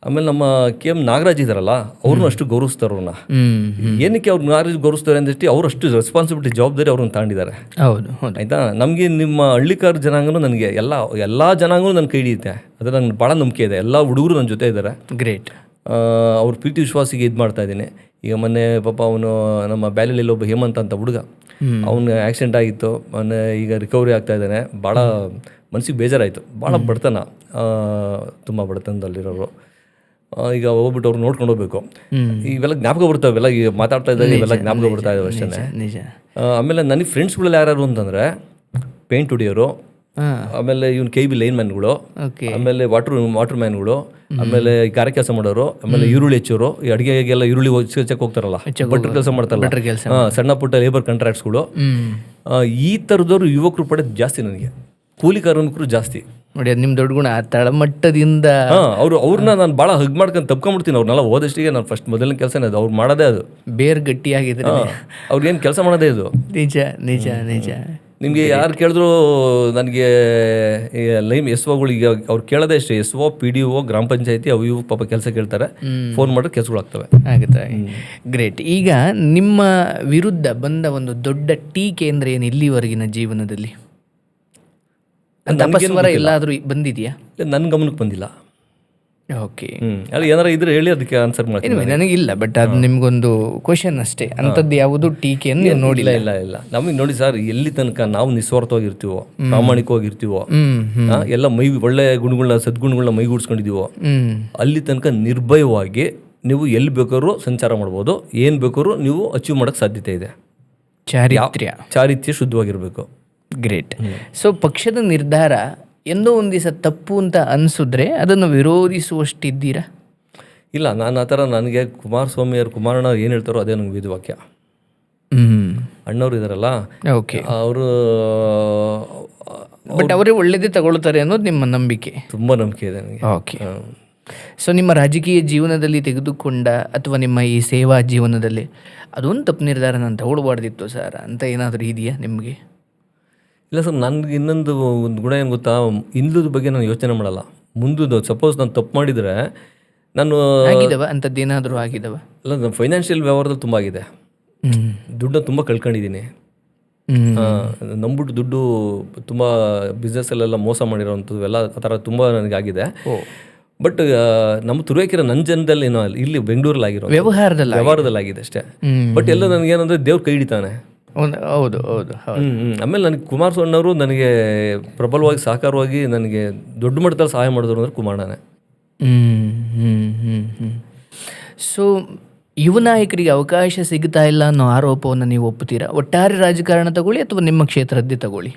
ಆಮೇಲೆ ನಮ್ಮ KM ನಾಗರಾಜ್ ಇದಾರಲ್ಲ, ಅವ್ರನ್ನೂ ಅಷ್ಟು ಗೌರವಿಸ್ತಾರೆ. ಅವ್ರನ್ನ ಏನಕ್ಕೆ ಅವ್ರು ನಾಗರಾಜ್ ಗೌರವಿಸ್ತಾರೆ ಅಂದಷ್ಟು ಅವ್ರು ಅಷ್ಟು ರೆಸ್ಪಾನ್ಸಿಬಿಲಿಟಿ, ಜವಾಬ್ದಾರಿ ಅವ್ರನ್ನ ತಗೊಂಡಿದ್ದಾರೆ. ಹೌದು ಹೌದು. ಆಯಿತಾ. ನಮಗೆ ನಿಮ್ಮ ಹಳ್ಳಿಕಾರ ಜನಾಂಗನೂ ನನಗೆ ಎಲ್ಲ ಜನಾಂಗನೂ ನನ್ನ ಕೈ ಹಿಡಿಯುತ್ತೆ. ಅದು ನಂಗೆ ಭಾಳ ನಂಬಿಕೆ ಇದೆ. ಎಲ್ಲ ಹುಡುಗರು ನನ್ನ ಜೊತೆ ಇದ್ದಾರೆ. ಗ್ರೇಟ್. ಅವ್ರ ಪ್ರೀತಿ ವಿಶ್ವಾಸಿಗೆ ಇದು ಮಾಡ್ತಾ ಇದ್ದೀನಿ. ಈಗ ಮೊನ್ನೆ ಪಾಪ ಅವನು ನಮ್ಮ ಬ್ಯಾಲಲ್ಲಿ ಒಬ್ಬ ಹೇಮಂತ್ ಅಂತ ಹುಡುಗ, ಅವನು ಆಕ್ಸಿಡೆಂಟ್ ಆಗಿತ್ತು, ಮೊನ್ನೆ ಈಗ ರಿಕವರಿ ಆಗ್ತಾ ಇದ್ದಾನೆ. ಭಾಳ ಮನಸ್ಸಿಗೆ ಬೇಜಾರಾಯಿತು. ಭಾಳ ಬಡತನ, ತುಂಬ ಬಡತನದಲ್ಲಿರೋರು. ಈಗ ಹೋಗ್ಬಿಟ್ಟು ಅವ್ರು ನೋಡ್ಕೊಂಡು ಹೋಗ್ಬೇಕು. ಇವೆಲ್ಲ ಜ್ಞಾಪಕ ಬರ್ತಾವೆ, ಇವೆಲ್ಲ ಈಗ ಮಾತಾಡ್ತಾ ಇದ್ದಾಗ ಇವೆಲ್ಲ ಜ್ಞಾಪಕ ಬರ್ತಾ ಇದ್ದಾವೆ ಅಷ್ಟೇ. ನಿಜ. ಆಮೇಲೆ ನನಗೆ ಫ್ರೆಂಡ್ಸ್ಗಳೆಲ್ಲ ಯಾರು ಅಂತಂದರೆ ಪೇಂಟ್ ಹೊಡಿಯೋರು, ಆಮೇಲೆ ಇವ್ನು KB ಲೈನ್ ಮ್ಯಾನ್ಗಳು, ಆಮೇಲೆ ವಾಟರ್ ಮ್ಯಾನ್ಗಳು, ಆಮೇಲೆ ಗಾರೆ ಕೆಲಸ ಮಾಡೋರು, ಆಮೇಲೆ ಈರುಳ್ಳಿ ಹೆಚ್ಚೋರು, ಈ ಅಡುಗೆಗೆಲ್ಲ ಈರುಳ್ಳಿ ಹೆಚ್ಚಕ್ಕೆ ಹೋಗ್ತಾರಲ್ಲ, ಭಟ್ರ ಕೆಲಸ ಮಾಡ್ತಾರಲ್ಲ, ಸಣ್ಣ ಪುಟ್ಟ ಲೇಬರ್ ಕಾಂಟ್ರಾಕ್ಟ್ಸ್ಗಳು. ಈ ಥರದವ್ರು ಯುವಕರು ಪಡೆದು ಜಾಸ್ತಿ, ನನಗೆ ಕೂಲಿ ಕಾರ್ಮಿಕರು ಜಾಸ್ತಿ. ನೋಡಿ, ಅದು ನಿಮ್ಮ ದೊಡ್ಡ ಗುಣ. ತಳಮಟ್ಟದಿಂದ ಅವ್ರನ್ನ ನಾನು ಭಾಳ ಹಗ್ ಮಾಡ್ಕೊಂಡು ತಪ್ಕೊಂಡ್ಬಿಡ್ತೀನಿ. ಅವ್ರನ್ನೆಲ್ಲ ಹೋದಷ್ಟಿಗೆ ನಾನು ಫಸ್ಟ್ ಮೊದಲನೇ ಕೆಲಸನೇ ಅದು. ಅವ್ರು ಮಾಡೋದೇ ಅದು. ಬೇರೆ ಗಟ್ಟಿಯಾಗಿದ್ರೆ ಅವ್ರಿಗೇನು ಕೆಲಸ ಮಾಡೋದೇ ಇದು. ನಿಜ ನಿಜ ನಿಜ. ನಿಮಗೆ ಯಾರು ಕೇಳಿದ್ರು ನನಗೆ ಲೈಮ್ SOಗಳು ಈಗ ಅವ್ರು ಕೇಳೋದೇ ಅಷ್ಟೇ. SO, PDO, ಗ್ರಾಮ ಪಂಚಾಯತಿ ಅವು ಇವು ಪಾಪ ಕೆಲಸ ಕೇಳ್ತಾರೆ. ಫೋನ್ ಮಾಡಿದ್ರೆ ಕೆಲಸಗಳು ಆಗ್ತವೆ. ಆಗುತ್ತೆ. ಗ್ರೇಟ್. ಈಗ ನಿಮ್ಮ ವಿರುದ್ಧ ಬಂದ ಒಂದು ದೊಡ್ಡ ಟೀಕೆ ಅಂದರೆ ಏನು ಇಲ್ಲಿವರೆಗಿನ ಜೀವನದಲ್ಲಿ? ತಪಸ್ವರ ಎಲ್ಲಾದರೂ ಬಂದಿದೆಯಾ? ನನ್ನ ಗಮನಕ್ಕೆ ಬಂದಿಲ್ಲ. ಓಕೆ. ಅದು ಏನಾರ ಇದ್ರೆ ಹೇಳಿ, ಅದಕ್ಕೆ ಆನ್ಸರ್ ಮಾಡ್ತೀನಿ. ನನಗಿಲ್ಲ, ಬಟ್ ಅದು ನಿಮ್ಗೊಂದು ಕ್ವಶನ್ ಅಷ್ಟೇ. ಅಂಥದ್ದು ಯಾವುದು ಟೀಕೆಯನ್ನು ನೀವು ನೋಡಿಲ್ಲ? ಇಲ್ಲ. ನಮಗೆ ನೋಡಿ ಸರ್, ಎಲ್ಲಿ ತನಕ ನಾವು ನಿಸ್ವಾರ್ಥವಾಗಿರ್ತೀವೋ, ಪ್ರಾಮಾಣಿಕವಾಗಿರ್ತೀವೋ, ಎಲ್ಲ ಒಳ್ಳೆ ಗುಣಗಳನ್ನ, ಸದ್ಗುಣಗಳನ್ನ ಮೈಗೂಡಿಸ್ಕೊಂಡಿದ್ದೀವೋ, ಅಲ್ಲಿ ತನಕ ನಿರ್ಭಯವಾಗಿ ನೀವು ಎಲ್ಲಿ ಬೇಕಾದ್ರೂ ಸಂಚಾರ ಮಾಡ್ಬೋದು. ಏನು ಬೇಕಾದ್ರೂ ನೀವು ಅಚೀವ್ ಮಾಡೋಕ್ಕೆ ಸಾಧ್ಯತೆ ಇದೆ. ಚಾರಿತ್ರ್ಯ ಶುದ್ಧವಾಗಿರಬೇಕು. ಗ್ರೇಟ್. ಸೊ ಪಕ್ಷದ ನಿರ್ಧಾರ ಎಂದೋ ಒಂದು ದಿವಸ ತಪ್ಪು ಅಂತ ಅನಿಸಿದ್ರೆ ಅದನ್ನು ವಿರೋಧಿಸುವಷ್ಟಿದ್ದೀರಾ? ಇಲ್ಲ, ನಾನು ಆ ಥರ, ನನಗೆ ಕುಮಾರಣ್ಣ ಏನು ಹೇಳ್ತಾರೋ ಅದೇ ನನಗೆ ವೇದವಾಕ್ಯ. ಅಣ್ಣವ್ರು ಇದಾರಲ್ಲ, ಓಕೆ, ಅವರು ಬಟ್ ಅವರೇ ಒಳ್ಳೇದೇ ತಗೊಳ್ತಾರೆ ಅನ್ನೋದು ನಿಮ್ಮ ನಂಬಿಕೆ? ತುಂಬ ನಂಬಿಕೆ ಇದೆ ನನಗೆ. ಓಕೆ. ಸೊ ನಿಮ್ಮ ರಾಜಕೀಯ ಜೀವನದಲ್ಲಿ ತೆಗೆದುಕೊಂಡ ಅಥವಾ ನಿಮ್ಮ ಈ ಸೇವಾ ಜೀವನದಲ್ಲಿ ಅದೊಂದು ತಪ್ಪು ನಿರ್ಧಾರ ನಾನು ತಗೊಳ್ಬಾರ್ದಿತ್ತು ಸರ್ ಅಂತ ಏನಾದರೂ ಇದೆಯಾ ನಿಮಗೆ? ಇಲ್ಲ ಸರ್, ನನಗೆ ಇನ್ನೊಂದು ಒಂದು ಗುಣ ಏನು ಗೊತ್ತಾ, ಹಿಂದುದ ಬಗ್ಗೆ ನಾನು ಯೋಚನೆ ಮಾಡಲ್ಲ. ಮುಂದುದು ಸಪೋಸ್ ನಾನು ತಪ್ಪು ಮಾಡಿದರೆ ನಾನು ಆಗಿದವ ಅಂಥದ್ದೇನಾದರೂ ಆಗಿದವ? ಅಲ್ಲ, ನಾನು ಫೈನಾನ್ಷಿಯಲ್ ವ್ಯವಹಾರದಲ್ಲಿ ತುಂಬ ಆಗಿದೆ. ದುಡ್ಡನ್ನ ತುಂಬ ಕಳ್ಕೊಂಡಿದ್ದೀನಿ. ನಂಬಿಟ್ಟು ದುಡ್ಡು ತುಂಬ ಬಿಸ್ನೆಸ್ಸಲ್ಲೆಲ್ಲ ಮೋಸ ಮಾಡಿರೋವಂಥದ್ದು ಎಲ್ಲ ಆ ಥರ ತುಂಬ ನನಗಾಗಿದೆ. ಬಟ್ ನಮ್ಮ ತುರುವೇಕೆರೆ ನನ್ನ ಜನದಲ್ಲಿ ಏನೋ ಇಲ್ಲಿ ಬೆಂಗಳೂರಲ್ಲಿ ಆಗಿರೋ ವ್ಯವಹಾರದಲ್ಲಿ ಆಗಿದೆ ಅಷ್ಟೇ. ಬಟ್ ಎಲ್ಲ ನನಗೇನಂದರೆ ದೇವ್ರ ಕೈ ಹಿಡಿತಾನೆ. ಹೌದು ಹೌದು. ಆಮೇಲೆ ನನಗೆ ಕುಮಾರಸ್ವಾಮಿಯವರು ನನಗೆ ಪ್ರಬಲವಾಗಿ ಸಹಕಾರವಾಗಿ ನನಗೆ ದೊಡ್ಡ ಮಟ್ಟದಲ್ಲಿ ಸಹಾಯ ಮಾಡಿದ್ರು ಅಂದರೆ ಕುಮಾರಣ್ಣನೇ. ಸೊ ಯುವ ನಾಯಕರಿಗೆ ಅವಕಾಶ ಸಿಗ್ತಾ ಇಲ್ಲ ಅನ್ನೋ ಆರೋಪವನ್ನು ನೀವು ಒಪ್ಪುತ್ತೀರಾ? ಒಟ್ಟಾರೆ ರಾಜಕಾರಣ ತಗೊಳ್ಳಿ ಅಥವಾ ನಿಮ್ಮ ಕ್ಷೇತ್ರದ್ದೇ ತಗೊಳ್ಳಿ,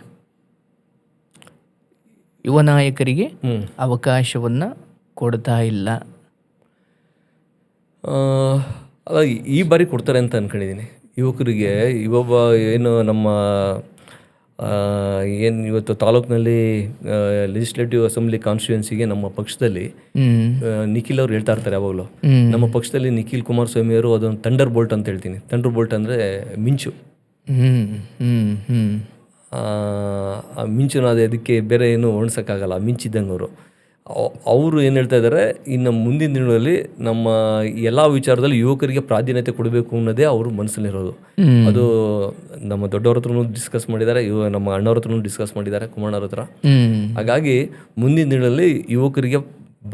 ಯುವ ನಾಯಕರಿಗೆ ಅವಕಾಶವನ್ನು ಕೊಡ್ತಾ ಇಲ್ಲ. ಅಲ್ಲ, ಈ ಬಾರಿ ಕೊಡ್ತಾರೆ ಅಂತ ಅಂದ್ಕೊಂಡಿದ್ದೀನಿ. ಯುವಕರಿಗೆ ಇವೊಬ್ಬ ಏನು ನಮ್ಮ ಏನು ಇವತ್ತು ತಾಲೂಕಿನಲ್ಲಿ ಲೆಜಿಸ್ಲೇಟಿವ್ ಅಸೆಂಬ್ಲಿ ಕಾನ್ಸ್ಟಿಟ್ಯೂನ್ಸಿಗೆ ನಮ್ಮ ಪಕ್ಷದಲ್ಲಿ ನಿಖಿಲ್ ಅವ್ರು ಹೇಳ್ತಾ ಇರ್ತಾರೆ ಯಾವಾಗಲೂ, ನಮ್ಮ ಪಕ್ಷದಲ್ಲಿ ನಿಖಿಲ್ ಕುಮಾರಸ್ವಾಮಿ ಅವರು ಅದೊಂದು ಥಂಡರ್ ಬೋಲ್ಟ್ ಅಂತ ಹೇಳ್ತೀನಿ. ಥಂಡರ್ ಬೋಲ್ಟ್ ಅಂದರೆ ಮಿಂಚು. ಆ ಮಿಂಚುನ ಅದಕ್ಕೆ ಬೇರೆ ಏನು ಒಣಸೋಕ್ಕಾಗಲ್ಲ, ಮಿಂಚಿದ್ದಂಗೆ ಅವರು. ಅವರು ಏನು ಹೇಳ್ತಾ ಇದ್ದಾರೆ, ಇನ್ನು ಮುಂದಿನ ದಿನಗಳಲ್ಲಿ ನಮ್ಮ ಎಲ್ಲ ವಿಚಾರದಲ್ಲಿ ಯುವಕರಿಗೆ ಪ್ರಾಧಾನ್ಯತೆ ಕೊಡಬೇಕು ಅನ್ನೋದೇ ಅವರು ಮನಸ್ಸಲ್ಲಿರೋದು. ಅದು ನಮ್ಮ ದೊಡ್ಡವ್ರ ಹತ್ರನೂ ಡಿಸ್ಕಸ್ ಮಾಡಿದ್ದಾರೆ, ನಮ್ಮ ಅಣ್ಣವ್ರ ಹತ್ರನೂ ಡಿಸ್ಕಸ್ ಮಾಡಿದ್ದಾರೆ, ಕುಮಾರಣ್ಣವ್ರ ಹತ್ರ. ಹಾಗಾಗಿ ಮುಂದಿನ ದಿನಗಳಲ್ಲಿ ಯುವಕರಿಗೆ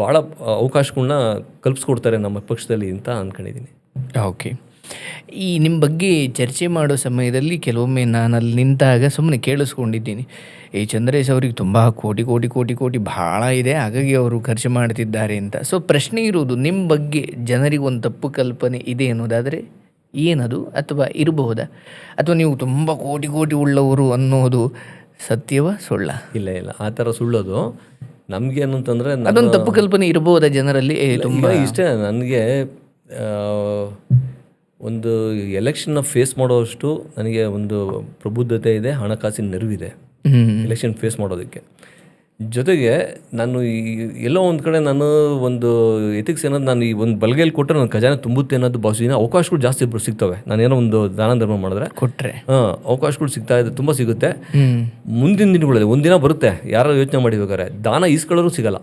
ಭಾಳ ಅವಕಾಶಗಳನ್ನ ಕಲ್ಪಿಸ್ಕೊಡ್ತಾರೆ ನಮ್ಮ ಪಕ್ಷದಲ್ಲಿ ಅಂತ ಅಂದ್ಕೊಂಡಿದ್ದೀನಿ. ಓಕೆ. ಈ ನಿಮ್ಮ ಬಗ್ಗೆ ಚರ್ಚೆ ಮಾಡೋ ಸಮಯದಲ್ಲಿ ಕೆಲವೊಮ್ಮೆ ನಾನು ಅಲ್ಲಿ ನಿಂತಾಗ ಸುಮ್ಮನೆ ಕೇಳಿಸ್ಕೊಂಡಿದ್ದೀನಿ, ಈ ಚಂದ್ರೇಶ್ ಅವ್ರಿಗೆ ತುಂಬ ಕೋಟಿ ಕೋಟಿ ಕೋಟಿ ಕೋಟಿ ಭಾಳ ಇದೆ, ಹಾಗಾಗಿ ಅವರು ಖರ್ಚು ಮಾಡ್ತಿದ್ದಾರೆ ಅಂತ. ಸೊ ಪ್ರಶ್ನೆ ಇರುವುದು, ನಿಮ್ಮ ಬಗ್ಗೆ ಜನರಿಗೆ ಒಂದು ತಪ್ಪು ಕಲ್ಪನೆ ಇದೆ ಅನ್ನೋದಾದರೆ ಏನದು, ಅಥವಾ ಇರಬಹುದಾ, ಅಥವಾ ನೀವು ತುಂಬ ಕೋಟಿ ಕೋಟಿ ಉಳ್ಳವರು ಅನ್ನೋದು ಸತ್ಯವ ಸುಳ್ಳ? ಇಲ್ಲ, ಆ ಥರ ಸುಳ್ಳೋದು ನಮಗೆ ಏನಂತಂದರೆ ಅದೊಂದು ತಪ್ಪು ಕಲ್ಪನೆ ಇರಬಹುದಾ ಜನರಲ್ಲಿ? ತುಂಬ ಇಷ್ಟೇ ನನಗೆ ಒಂದು ಎಲೆಕ್ಷನ್ನ ಫೇಸ್ ಮಾಡೋಷ್ಟು ನನಗೆ ಒಂದು ಪ್ರಬುದ್ಧತೆ ಇದೆ, ಹಣಕಾಸಿನ ನೆರವಿದೆ ಎಲೆಕ್ಷನ್ ಫೇಸ್ ಮಾಡೋದಕ್ಕೆ. ಜೊತೆಗೆ ನಾನು ಎಲ್ಲೋ ಒಂದು ಕಡೆ ನಾನು ಒಂದು ಎಥಿಕ್ಸ್ ಅನ್ನೋದು, ನಾನು ಈ ಒಂದು ಬಲಗೈಲಿ ಕೊಟ್ಟರೆ ನನ್ನ ಖಜಾನೆ ತುಂಬುತ್ತೆ ಅನ್ನೋದು ಭಾವಿಸಿದ್ದೀನಿ. ಅವಕಾಶಗಳು ಜಾಸ್ತಿ ಸಿಗ್ತವೆ, ನಾನೇನೋ ಒಂದು ದಾನ ಧರ್ಮ ಮಾಡಿದ್ರೆ ಕೊಟ್ಟರೆ ಅವಕಾಶಗಳು ಸಿಗ್ತಾ ಇದೆ, ತುಂಬ ಸಿಗುತ್ತೆ. ಮುಂದಿನ ದಿನಗಳಲ್ಲಿ ಒಂದಿನ ಬರುತ್ತೆ, ಯಾರು ಯೋಚನೆ ಮಾಡಿಬೇಕಾರೆ ದಾನ ಈಸ್ಕೊಳ್ಳೋರು ಸಿಗಲ್ಲ.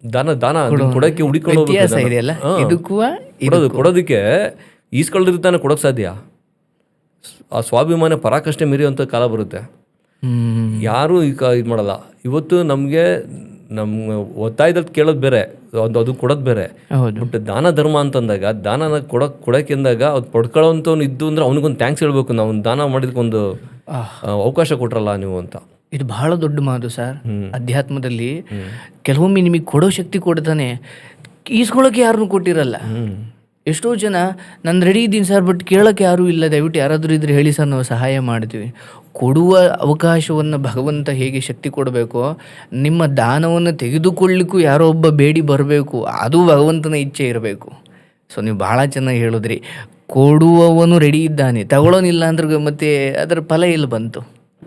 ದಾನ ಕೊಡೋಕ್ಕೆ ಹುಡುಕೊಂಡು ಕೊಡೋದಕ್ಕೆ ಈಸ್ಕೊಳ್ಳೋದಕ್ಕೆ ಕೊಡೋಕ್ಕೆ ಸಾಧ್ಯ. ಆ ಸ್ವಾಭಿಮಾನ ಪರಾಕಷ್ಟೇ ಮೀರಿಯುವಂಥ ಕಾಲ ಬರುತ್ತೆ. ಯಾರೂ ಇದು ಮಾಡಲ್ಲ. ಇವತ್ತು ನಮಗೆ ನಮ್ಮ ಒತ್ತಾಯದಲ್ಲಿ ಕೇಳೋದು ಬೇರೆ, ಅದು ಕೊಡೋದು ಬೇರೆ. ಬಟ್ ದಾನ ಧರ್ಮ ಅಂತಂದಾಗ, ದಾನನ ಕೊಡೋಕೆ ಅಂದಾಗ ಅದು ಪಡ್ಕೊಳ್ಳೋಂಥವ್ನು ಇದ್ದು ಅಂದರೆ ಅವನಿಗೊಂದು ಥ್ಯಾಂಕ್ಸ್ ಹೇಳ್ಬೇಕು, ನಾವು ದಾನ ಮಾಡಿದಕ್ಕೊಂದು ಅವಕಾಶ ಕೊಟ್ರಲ್ಲ ನೀವು ಅಂತ. ಇದು ಬಹಳ ದೊಡ್ಡ ಮಾತು ಸರ್. ಅಧ್ಯಾತ್ಮದಲ್ಲಿ ಕೆಲವೊಮ್ಮೆ ನಿಮಗೆ ಕೊಡೋ ಶಕ್ತಿ ಕೊಡ್ತಾನೆ, ಈಸ್ಕೊಳ್ಳೋಕೆ ಯಾರನ್ನೂ ಕೊಟ್ಟಿರಲ್ಲ. ಎಷ್ಟೋ ಜನ ನಾನು ರೆಡಿ ಇದ್ದೀನಿ ಸರ್, ಬಟ್ ಕೇಳೋಕ್ಕೆ ಯಾರೂ ಇಲ್ಲ, ದಯವಿಟ್ಟು ಯಾರಾದರೂ ಇದ್ರೆ ಹೇಳಿ ಸರ್, ನಾವು ಸಹಾಯ ಮಾಡ್ತೀವಿ. ಕೊಡುವ ಅವಕಾಶವನ್ನು ಭಗವಂತ ಹೇಗೆ ಶಕ್ತಿ ಕೊಡಬೇಕೋ, ನಿಮ್ಮ ದಾನವನ್ನು ತೆಗೆದುಕೊಳ್ಳಿಕ್ಕೂ ಯಾರೋ ಒಬ್ಬ ಬೇಡಿ ಬರಬೇಕು, ಅದು ಭಗವಂತನ ಇಚ್ಛೆ ಇರಬೇಕು. ಸೊ ನೀವು ಭಾಳ ಚೆನ್ನಾಗಿ ಹೇಳಿದ್ರಿ, ಕೊಡುವವನು ರೆಡಿ ಇದ್ದಾನೆ, ತಗೊಳ್ಳೋನಿಲ್ಲ ಅಂದ್ರೆ ಮತ್ತೆ ಅದರ ಫಲ ಎಲ್ಲಿ ಬಂತು?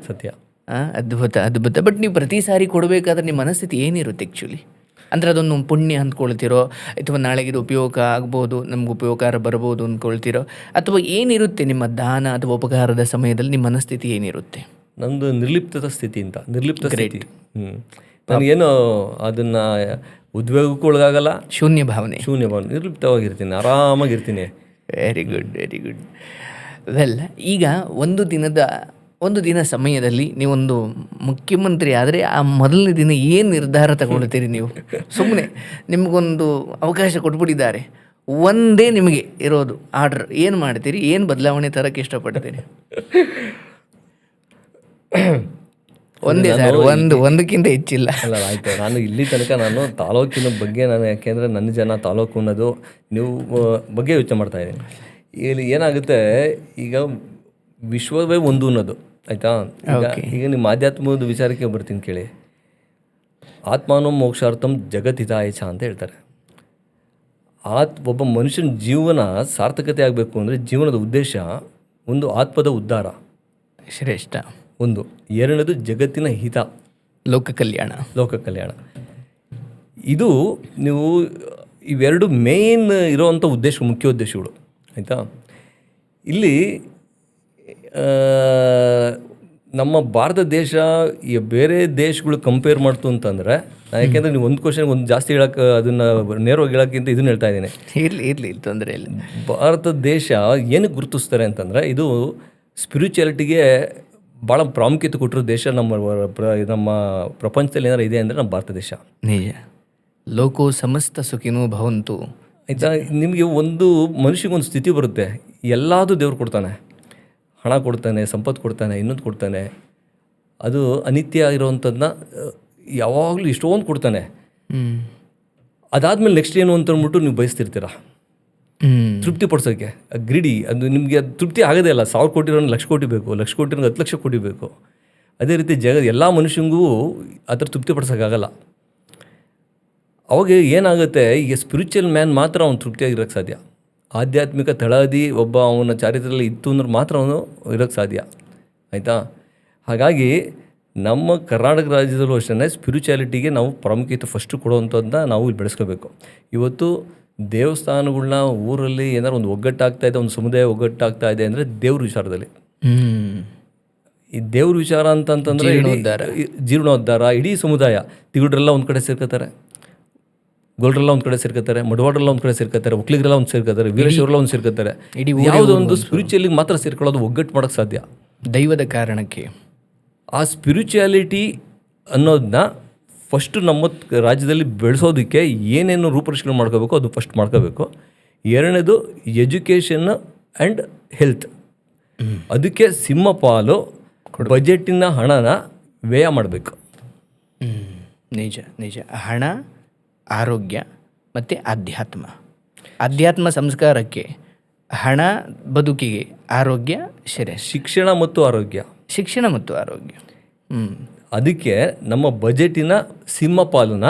ಸತ್ಯ. ಅದ್ಭುತ. ಬಟ್ ನೀವು ಪ್ರತಿ ಸಾರಿ ಕೊಡಬೇಕಾದ್ರೆ ನಿಮ್ಮ ಮನಸ್ಥಿತಿ ಏನಿರುತ್ತೆ ಆ್ಯಕ್ಚುಲಿ? ಅಂದರೆ ಅದೊಂದು ಪುಣ್ಯ ಅಂದ್ಕೊಳ್ತಿರೋ, ಅಥವಾ ನಾಳೆಗೆ ಇದು ಉಪಯೋಗ ಆಗ್ಬೋದು, ನಮ್ಗೆ ಉಪಯೋಗ ಬರ್ಬೋದು ಅಂದ್ಕೊಳ್ತಿರೋ, ಅಥವಾ ಏನಿರುತ್ತೆ ನಿಮ್ಮ ದಾನ ಅಥವಾ ಉಪಕಾರದ ಸಮಯದಲ್ಲಿ ನಿಮ್ಮ ಮನಸ್ಥಿತಿ ಏನಿರುತ್ತೆ? ನಮ್ಮದು ನಿರ್ಲಿಪ್ತ ಸ್ಥಿತಿ ಅಂತ. ನಿರ್ಲಿಪ್ತ ಸ್ಥಿತಿ. ನನಗೇನು ಅದನ್ನು ಉದ್ವೇಗಕ್ಕೂ ಒಳಗಾಗಲ್ಲ, ಶೂನ್ಯ ಭಾವನೆ, ನಿರ್ಲಿಪ್ತವಾಗಿರ್ತೀನಿ, ಆರಾಮಾಗಿರ್ತೀನಿ. Very good. ವೆಲ್, ಈಗ ಒಂದು ದಿನ ಸಮಯದಲ್ಲಿ ನೀವೊಂದು ಮುಖ್ಯಮಂತ್ರಿ ಆದರೆ ಆ ಮೊದಲನೇ ದಿನ ಏನು ನಿರ್ಧಾರ ತಗೊಳ್ತೀರಿ ನೀವು? ಸುಮ್ಮನೆ ನಿಮಗೊಂದು ಅವಕಾಶ ಕೊಟ್ಬಿಟ್ಟಿದ್ದಾರೆ, ಒಂದೇ ನಿಮಗೆ ಇರೋದು ಆರ್ಡ್ರ್, ಏನು ಮಾಡ್ತೀರಿ? ಏನು ಬದಲಾವಣೆ ತರಕ್ಕೆ ಇಷ್ಟಪಡ್ತೀರಿ? ಒಂದೇ ಸರ್, ಒಂದಕ್ಕಿಂತ ಹೆಚ್ಚಿಲ್ಲ. ಅಲ್ಲ, ಆಯಿತು. ನಾನು ಇಲ್ಲಿ ತನಕ ನಾನು ತಾಲೂಕಿನ ಬಗ್ಗೆ ಯಾಕೆಂದರೆ ನನ್ನ ಜನ ತಾಲೂಕು ಅನ್ನೋದು ನೀವು ಬಗ್ಗೆ ಯೋಚನೆ ಮಾಡ್ತಾಯಿದ್ದೀನಿ. ಇಲ್ಲಿ ಏನಾಗುತ್ತೆ, ಈಗ ವಿಶ್ವವೇ ಒಂದು ಅನ್ನೋದು ಆಯಿತಾ. ಈಗ ನಿಮ್ಮ ಆಧ್ಯಾತ್ಮದ ವಿಚಾರಕ್ಕೆ ಬರ್ತೀನಿ ಕೇಳಿ. ಆತ್ಮಾನೋ ಮೋಕ್ಷಾರ್ಥಂ ಜಗತ್ತಿತಾಯಚ ಅಂತ ಹೇಳ್ತಾರೆ. ಒಬ್ಬ ಮನುಷ್ಯನ ಜೀವನ ಸಾರ್ಥಕತೆ ಆಗಬೇಕು ಅಂದರೆ ಜೀವನದ ಉದ್ದೇಶ ಒಂದು ಆತ್ಮದ ಉದ್ಧಾರ, ಶ್ರೇಷ್ಠ ಒಂದು. ಎರಡನೇದು ಜಗತ್ತಿನ ಹಿತ, ಲೋಕ ಕಲ್ಯಾಣ. ಇದು ನೀವು ಇವೆರಡು ಮೇನ್ ಇರೋವಂಥ ಉದ್ದೇಶ, ಮುಖ್ಯ ಉದ್ದೇಶಗಳು ಆಯಿತಾ. ಇಲ್ಲಿ ನಮ್ಮ ಭಾರತ ದೇಶ ಬೇರೆ ದೇಶಗಳು ಕಂಪೇರ್ ಮಾಡ್ತು ಅಂತಂದರೆ, ಯಾಕೆಂದರೆ ನೀವು ಒಂದು ಕ್ವಶನ್ ಒಂದು ಜಾಸ್ತಿ ಹೇಳೋಕ್ಕೆ, ಅದನ್ನು ನೇರವಾಗಿ ಹೇಳೋಕ್ಕಿಂತ ಇದನ್ನು ಹೇಳ್ತಾ ಇದ್ದೀನಿ. ಇರಲಿ ತೊಂದರೆ ಇಲ್ಲ. ಭಾರತ ದೇಶ ಏನಕ್ಕೆ ಗುರುತಿಸ್ತಾರೆ ಅಂತಂದರೆ, ಇದು ಸ್ಪಿರಿಚುಯಾಲಿಟಿಗೆ ಭಾಳ ಪ್ರಾಮುಖ್ಯತೆ ಕೊಟ್ಟಿರೋ ದೇಶ. ನಮ್ಮ ಪ್ರಪಂಚದಲ್ಲಿ ಏನಾರು ಇದೆ ಅಂದರೆ ನಮ್ಮ ಭಾರತ ದೇಶ. ನಿಜ. ಲೋಕೋ ಸಮಸ್ತ ಸುಖಿನೋ ಭವಂತು. ಆಯಿತಾ. ನಿಮಗೆ ಒಂದು ಮನುಷ್ಯಗೊಂದು ಸ್ಥಿತಿ ಬರುತ್ತೆ, ಎಲ್ಲದೂ ದೇವ್ರು ಕೊಡ್ತಾನೆ. ಹಣ ಕೊಡ್ತಾನೆ, ಸಂಪತ್ತು ಕೊಡ್ತಾನೆ, ಇನ್ನೊಂದು ಕೊಡ್ತಾನೆ. ಅದು ಅನಿತ್ಯ ಇರೋವಂಥದ್ದನ್ನ ಯಾವಾಗಲೂ ಇಷ್ಟೊಂದು ಕೊಡ್ತಾನೆ. ಅದಾದಮೇಲೆ ನೆಕ್ಸ್ಟ್ ಏನು ಅಂತ ಅಂದ್ಬಿಟ್ಟು ನೀವು ಬಯಸ್ತಿರ್ತೀರ ತೃಪ್ತಿ ಪಡಿಸೋಕ್ಕೆ. ಗ್ರಿಡಿ, ಅದು ನಿಮಗೆ ತೃಪ್ತಿ ಆಗೋದೇ ಇಲ್ಲ. 1000 ಕೋಟಿ ಲಕ್ಷ ಕೋಟಿ ಬೇಕು, ಲಕ್ಷ ಕೋಟಿ 10 ಲಕ್ಷ ಕೋಟಿ ಬೇಕು. ಅದೇ ರೀತಿ ಎಲ್ಲ ಮನುಷ್ಯಂಗೂ ಆ ಥರ ತೃಪ್ತಿ ಪಡಿಸೋಕ್ಕಾಗಲ್ಲ. ಅವಾಗ ಏನಾಗುತ್ತೆ, ಈಗ ಸ್ಪಿರಿಚುವಲ್ ಮ್ಯಾನ್ ಮಾತ್ರ ಅವನು ತೃಪ್ತಿಯಾಗಿರೋಕ್ಕೆ ಸಾಧ್ಯ. ಆಧ್ಯಾತ್ಮಿಕ ತಳಹದಿ ಒಬ್ಬ ಅವನ ಚಾರಿತ್ರ್ಯದಲ್ಲಿ ಇತ್ತು ಅಂದ್ರೆ ಮಾತ್ರ ಅವನು ಇರೋಕ್ಕೆ ಸಾಧ್ಯ ಆಯಿತಾ. ಹಾಗಾಗಿ ನಮ್ಮ ಕರ್ನಾಟಕ ರಾಜ್ಯದಲ್ಲೂ ಅಷ್ಟೇ ಸ್ಪಿರಿಚುಯಾಲಿಟಿಗೆ ನಾವು ಪ್ರಾಮುಖ್ಯತೆ ಫಸ್ಟು ಕೊಡುವಂಥದ್ದನ್ನ ನಾವು ಇಲ್ಲಿ ಬೆಳೆಸ್ಕೋಬೇಕು. ಇವತ್ತು ದೇವಸ್ಥಾನಗಳನ್ನ ಊರಲ್ಲಿ ಏನಾದ್ರು ಒಂದು ಒಗ್ಗಟ್ಟಾಗ್ತಾ ಇದೆ, ಒಂದು ಸಮುದಾಯ ಒಗ್ಗಟ್ಟಾಗ್ತಾ ಇದೆ ಅಂದರೆ ದೇವ್ರ ವಿಚಾರದಲ್ಲಿ. ಈ ದೇವ್ರ ವಿಚಾರ ಅಂತಂತಂದ್ರೆ ಜೀರ್ಣೋದ್ಧಾರ ಇಡೀ ಸಮುದಾಯ ತಿಗುಡ್ರೆಲ್ಲ ಒಂದು ಕಡೆ ಸೇರ್ಕೋತಾರೆ, ಗೊಲ್ರೆಲ್ಲ ಒಂದು ಕಡೆ ಸೇರ್ಕೋತಾರೆ, ಮಡವಾಡ್ರೆಲ್ಲ ಒಂದು ಕಡೆ ಸೇರ್ಕೋತಾರೆ, ಒಕ್ಲಿಗರೆಲ್ಲ ಒಂದು ಸೇರ್ಕೋತಾರೆ, ವೀರೇಶ್ವರೆಲ್ಲ ಒಂದು ಸೇರ್ಕೋತಾರೆ. ಯಾವುದೋ ಒಂದು ಸ್ಪಿರಿಚುವಲಿಗೆ ಮಾತ್ರ ಸೇರ್ಕೊಳ್ಳೋದು ಒಗ್ಗಟ್ಟು ಮಾಡೋಕ್ಕೆ ಸಾಧ್ಯ ದೈವದ ಕಾರಣಕ್ಕೆ. ಆ ಸ್ಪಿರಿಚುಯಾಲಿಟಿ ಅನ್ನೋದನ್ನ ಫಸ್ಟು ನಮ್ಮ ರಾಜ್ಯದಲ್ಲಿ ಬೆಳೆಸೋದಕ್ಕೆ ಏನೇನು ರೂಪುರೇಷಣೆ ಮಾಡ್ಕೋಬೇಕು ಅದು ಫಸ್ಟ್ ಮಾಡ್ಕೋಬೇಕು. ಎರಡನೇದು ಎಜುಕೇಷನ್ ಆ್ಯಂಡ್ ಹೆಲ್ತ್. ಅದಕ್ಕೆ ಸಿಂಹಪಾಲು ಬಜೆಟಿನ ಹಣನ ವ್ಯಯ ಮಾಡಬೇಕು. ನಿಜ ನಿಜ. ಹಣ, ಆರೋಗ್ಯ ಮತ್ತು ಅಧ್ಯಾತ್ಮ ಸಂಸ್ಕಾರಕ್ಕೆ ಹಣ, ಬದುಕಿಗೆ ಆರೋಗ್ಯ, ಶಿಕ್ಷಣ ಮತ್ತು ಆರೋಗ್ಯ. ಅದಕ್ಕೆ ನಮ್ಮ ಬಜೆಟಿನ ಸಿಂಹಪಾಲನ